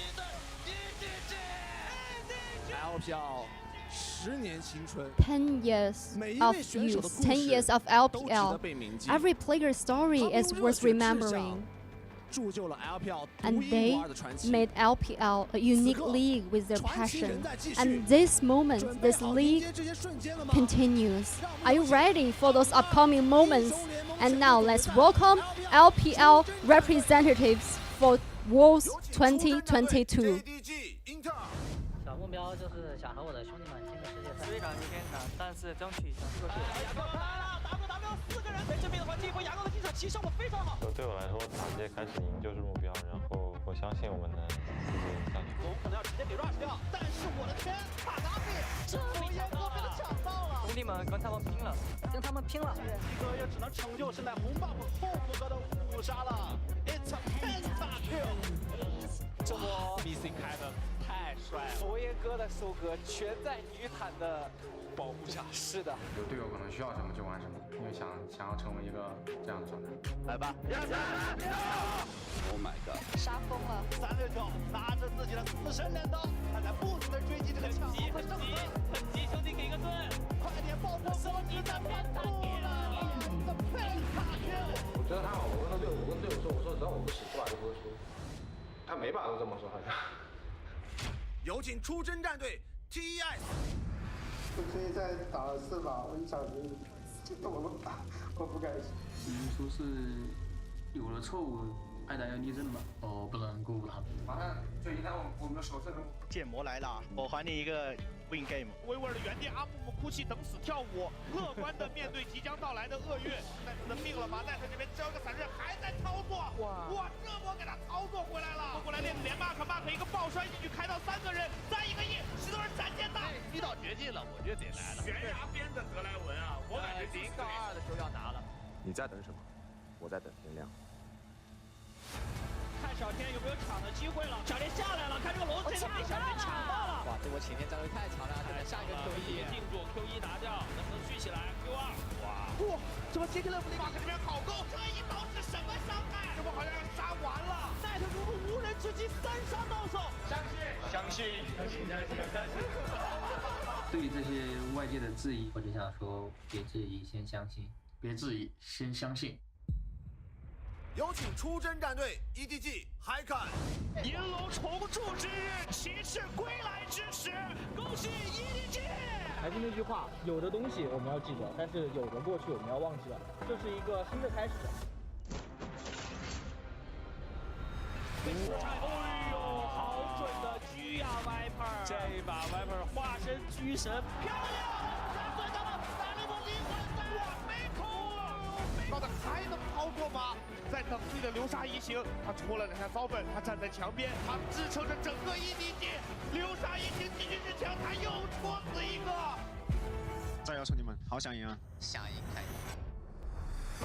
Speaker 19: LPL 10年青春
Speaker 18: 10 years of youth, 10 years of LPL. Every player's story is worth remembering. And they made LPL a unique league with their passion. And this moment, this league continues. Are you ready for those upcoming moments? And now let's welcome LPL representatives for Worlds 2022.
Speaker 20: 小目标就是想和我的兄弟们进个世界赛。虽然是天堂，但是争取想做4个人在这边的话，这一波牙膏的进场其实效果非常好。
Speaker 26: 对我来说，打街开始赢就是目标，然后我相信我们能一直赢下去。
Speaker 20: 我可能要直接给 rush 掉，但是我的天，卡达比这里严格被他抢到了。兄弟们跟他们拼了，跟他们拼了。一哥也只能成就是在红 buff 后复格的5杀了。It's a penta kill。这波 BC 开的太帅了，佛爷哥的首歌全在女坦的保护下。是的，
Speaker 22: 有队友可能需要什么就玩什么，因为想要成为一个这样的状态。
Speaker 20: 来吧。
Speaker 22: Oh my god！
Speaker 18: 杀疯了
Speaker 20: ！369拿着自己的自身镰刀，他在不停的追击这个抢劫和胜利。很急，兄弟给个盾！快点爆破！收集的变大了！
Speaker 22: 我觉得还好，我跟队友说，我说只要我不死这把就不会输。他每把都这么说，好像。
Speaker 19: 有请出征战队 TES。
Speaker 23: 我这一赛打了4把，我一场就动了打，我不敢。
Speaker 24: 只能说是有了错误，爱打要立正吧。不能辜负他们。
Speaker 23: 马上就迎来我们的首胜任务。
Speaker 20: 剑魔来了，我还你一个 win game。
Speaker 25: 微微的原地，阿木木哭泣等死跳舞，乐观的面对即将到来的厄运。奈特的命了吗？奈特这边交一个闪刃，还在操作。哇，这波给他操作回来了。过来连 mark 一个爆摔进去，开到3个人，再一个E，石头人闪现大，逼到绝境了，我觉得简单了。悬崖边的德莱文啊，我感觉0到2的就要拿了。
Speaker 11: 你在等什么？我在等天亮。
Speaker 25: 看小天有没有抢的机会了。小天下来了，看这个龙这个被小天抢到了。哇，这波前天战斗太长了，等下一个 Q1 定住 Q1 拿掉，能不能续起来 ？Q2， 哇，这波前天乐福马克这边好攻，这一刀是什么伤害？这波好像要杀完了。奈特如入无人之境，3杀到手。相信。
Speaker 24: 对于这些外界的质疑，我就想说，别质疑，先相信；别质疑，先相信。
Speaker 19: 有请出征战队 EDG 海侃。
Speaker 25: 银龙重铸之日，骑士归来之时，恭喜 EDG！
Speaker 27: 还是那句话，有的东西我们要记得，但是有的过去我们要忘记了，这是一个新的开始。
Speaker 25: 哎呦，好准的狙呀 Viper！ 这一把 Viper 化身狙神，漂亮！看对到了，打了波灵魂赛，哇，没空！到底还能逃过吗？在等自己的流沙移行，他戳了2下骚粉，他站在墙边，他支撑着整个 EDG。流沙移行继续之前，他又戳死一个。
Speaker 23: 加油，兄弟们，好想赢啊！
Speaker 20: 想赢开。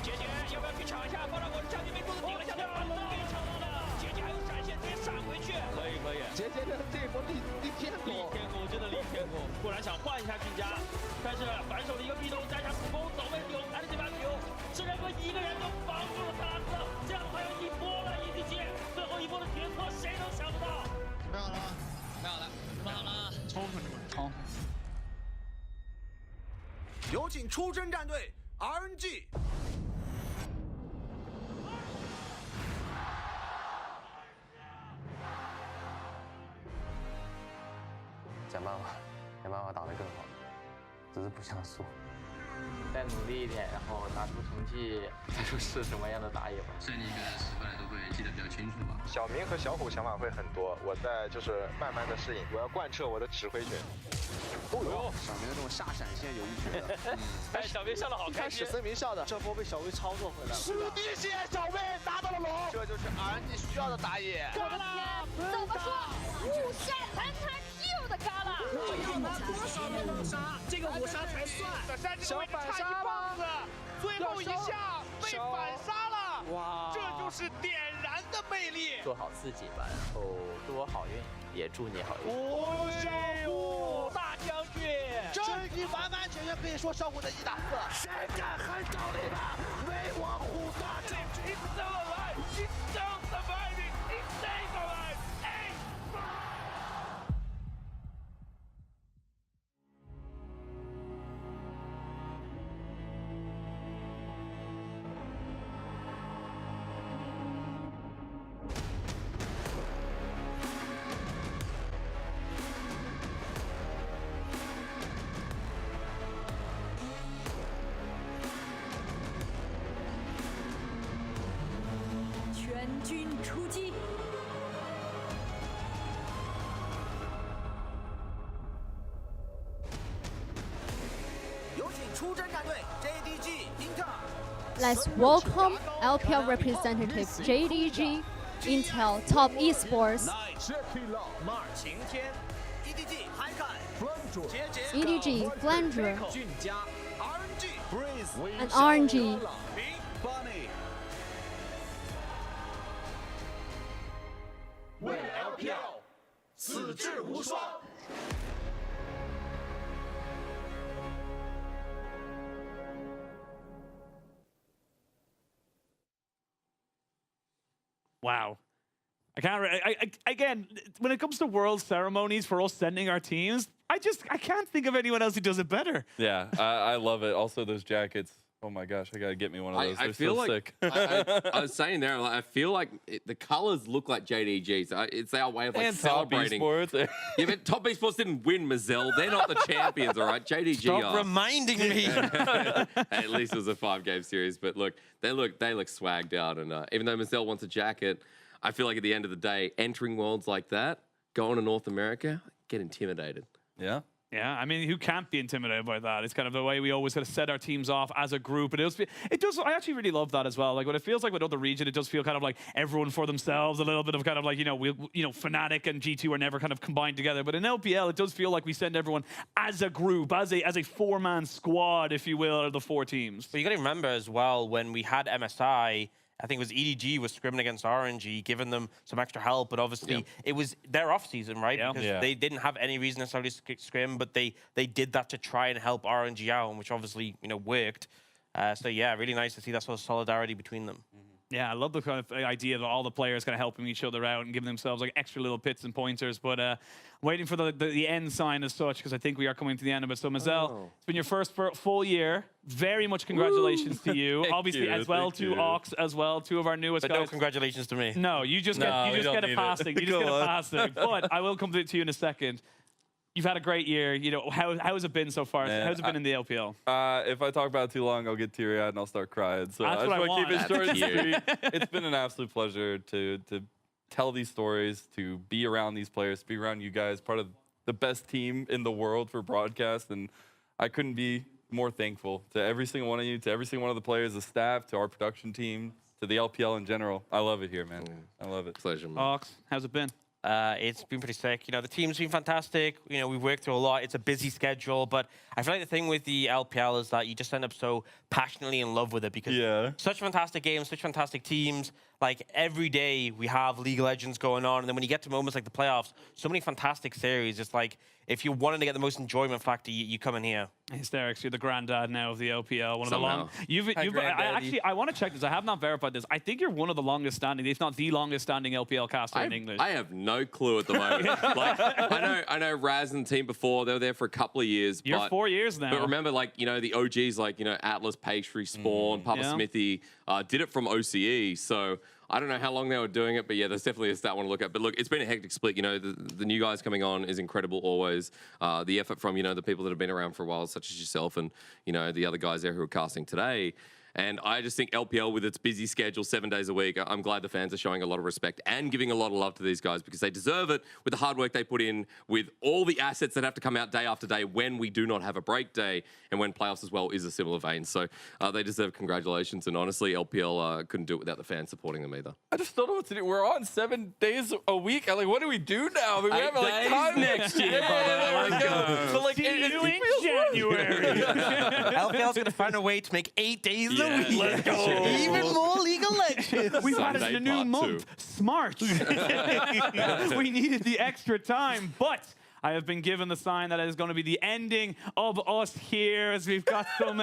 Speaker 25: 姐姐要不要去抢一下？放到我将军被柱子顶了下去，反正给抢到了。姐姐还有闪现，直接闪回去。可以。姐姐的这一波逆天狗，真的逆天狗。不然想换一下俊佳，但是反手的一个壁咚加上普攻，走位丢，还是这把丢。智人哥一个人就防住了卡斯，这样还有一波了 EDG， 最后一波的决策谁能想得到？
Speaker 23: 准备好了吗？
Speaker 20: 准备好了。
Speaker 23: 冲，兄弟们，冲！
Speaker 19: 有请出征战队 RNG。
Speaker 22: 法打得更好，只是不想输。再努力一点，然后打出成绩，再说是什么样的打野吧。
Speaker 24: 所以你觉得10分都会记得比较清楚吧？
Speaker 22: 小明和小虎想法会很多，我在就是慢慢的适应，我要贯彻我的指挥权。哦呦，小明的这种下闪现有一绝了。
Speaker 14: 哎，小明笑得好开心。
Speaker 22: 森明笑的，这波被小薇操作回来了。10滴血，小薇拿到了龙，这就是 RNG 需要的打野。
Speaker 2: 我的天，怎么说？误杀盘他 Q 的嘎啦！这要拿多少的五杀？这个五杀才算。
Speaker 22: 小反杀吗？
Speaker 20: 最后一下被反杀了。
Speaker 22: 哇，
Speaker 20: 这就是点燃的魅力。
Speaker 9: 做好自己吧，然后祝我好运，也祝你好运。
Speaker 20: 哦，小虎大将军，
Speaker 22: 这局完完全全可以说小虎的1打4。谁敢喊道理的？为我虎大将军。
Speaker 20: It's still alive. It's still surviving. It's staying alive.
Speaker 2: 全军出击！
Speaker 19: 有请出征战队 JDG 英特尔。
Speaker 18: Let's welcome LPL representative JDG, Intel Top Esports.
Speaker 19: 马尔晴天 EDG 海凯
Speaker 18: EDG Flanger
Speaker 19: 俊佳 RNG
Speaker 18: and RNG.
Speaker 19: Bunny 为 LPL 此志无双。
Speaker 6: Wow. I can't. Again, when it comes to world ceremonies for us sending our teams, I can't think of anyone else who does it better.
Speaker 1: Yeah, I love it. Also, those jackets. Oh my gosh, I gotta get me one of those. They're
Speaker 4: feel
Speaker 1: so
Speaker 4: like
Speaker 1: sick.
Speaker 4: I was saying there, like, I feel like the colors look like JDG's. It's our way of like
Speaker 1: And Top
Speaker 4: celebrating.
Speaker 1: Esports.
Speaker 4: Yeah, but Top Esports didn't win, Mazel. They're not the champions, all right? JDG
Speaker 13: Stop
Speaker 4: are.
Speaker 13: reminding me.
Speaker 4: Hey, at least it was a 5-game series, but look, they look swagged out, and even though Mazel wants a jacket, I feel like at the end of the day, entering worlds like that, going to North America, get intimidated.
Speaker 1: Yeah.
Speaker 6: Yeah, I mean, who can't be intimidated by that? It's kind of the way we always kind of set our teams off as a group. And it does. I actually really love that as well. Like what it feels like with other region, it does feel kind of like everyone for themselves. A little bit of kind of like Fnatic and G2 are never kind of combined together. But in LPL, it does feel like we send everyone as a group, as a 4-man squad, if you will, or the 4 teams.
Speaker 13: But you got to remember as well when we had MSI. I think it was EDG was scrimming against RNG, giving them some extra help, but obviously it was their off season, right?
Speaker 6: Yeah.
Speaker 13: Because they didn't have any reason necessarily to scrim, but they did that to try and help RNG out, which obviously worked. So yeah, really nice to see that sort of solidarity between them.
Speaker 6: Yeah, I love the kind of idea of all the players kind of helping each other out and giving themselves like extra little pits and pointers. But waiting for the end sign as such, because I think we are coming to the end of it. So Mazel, it's been your first full year. Very much congratulations to you. Obviously, as well to Ox as well, 2 of our newest
Speaker 13: but
Speaker 6: guys.
Speaker 13: No congratulations to me.
Speaker 6: No, you just get a passing. You just get a passing. But I will come to you in a second. You've had a great year. How has it been so far? How's it been in the LPL?
Speaker 1: If I talk about it too long, I'll get teary-eyed and I'll start crying. So
Speaker 6: That's
Speaker 1: I
Speaker 6: what
Speaker 1: just
Speaker 6: I
Speaker 1: want to keep it short and
Speaker 4: want.
Speaker 1: sweet. It's been an absolute pleasure to tell these stories, to be around these players, to be around you guys, part of the best team in the world for broadcast. And I couldn't be more thankful to every single one of you, to every single one of the players, the staff, to our production team, to the LPL in general. I love it here, man. I love it.
Speaker 4: Pleasure, man.
Speaker 6: Ox, how's it been?
Speaker 13: It's been pretty sick. The team's been fantastic. We've worked through a lot. It's a busy schedule, but I feel like the thing with the LPL is that you just end up so passionately in love with it because such fantastic games, such fantastic teams. Like every day we have League of Legends going on, and then when you get to moments like the playoffs, so many fantastic series. It's like if you wanted to get the most enjoyment factor, you come in here.
Speaker 6: Hysterics, you're the granddad now of the LPL. One
Speaker 4: Somehow.
Speaker 6: of the I want to check this. I have not verified this. I think you're one of the longest standing, if not the longest standing LPL caster in English.
Speaker 4: I have no clue at the moment. I know Raz and the team before, they were there for a couple of years.
Speaker 6: You're 4 years now.
Speaker 4: But remember, the OGs, Atlas, Pastry, Spawn, Papa Smithy, did it from OCE. So I don't know how long they were doing it, but yeah, that's definitely a stat I want to look at. But look, it's been a hectic split. You know, the new guys coming on is incredible always. The effort from, you know, the people that have been around for a while, such as yourself and, you know, the other guys there who are casting today. And I just think LPL, with its busy schedule, 7 days a week, I'm glad the fans are showing a lot of respect and giving a lot of love to these guys because they deserve it with the hard work they put in, with all the assets that have to come out day after day when we do not have a break day, and when playoffs as well is a similar vein. So they deserve congratulations. And honestly, LPL couldn't do it without the fans supporting them either.
Speaker 1: I just don't know what to do. We're on 7 days a week. I'm like, what do we do now? I mean, we
Speaker 4: 8
Speaker 1: have like
Speaker 4: days
Speaker 1: time
Speaker 4: next year,
Speaker 1: Yeah,
Speaker 4: brother.
Speaker 1: there we
Speaker 4: Let's
Speaker 1: go.
Speaker 4: go.
Speaker 1: But like,
Speaker 6: See you in January.
Speaker 13: LPL's going to find a way to make 8 days a week.
Speaker 1: Let's go.
Speaker 13: Even more League of Legends.
Speaker 6: We've added
Speaker 4: Sunday
Speaker 6: a new
Speaker 4: part
Speaker 6: month. Smart. We needed the extra time, but I have been given the sign that it is going to be the ending of us here, as we've got some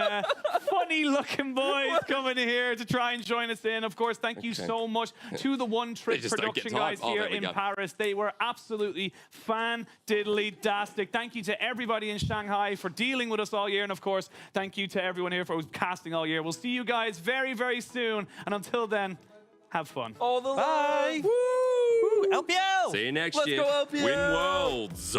Speaker 6: funny-looking boys coming here to try and join us in. Of course, thank you so much to the One Trick
Speaker 4: just don't get
Speaker 6: production
Speaker 4: time.
Speaker 6: guys
Speaker 4: Oh,
Speaker 6: here
Speaker 4: there we
Speaker 6: in
Speaker 4: go.
Speaker 6: Paris. They were absolutely fan-diddly-dastic. Thank you to everybody in Shanghai for dealing with us all year. And of course, thank you to everyone here for casting all year. We'll see you guys very, very soon. And until then, have fun.
Speaker 1: All the
Speaker 13: Bye.
Speaker 1: love. Woo!
Speaker 13: LPL.
Speaker 4: See you next
Speaker 1: Let's
Speaker 4: year.
Speaker 1: go LPL.
Speaker 4: Win worlds.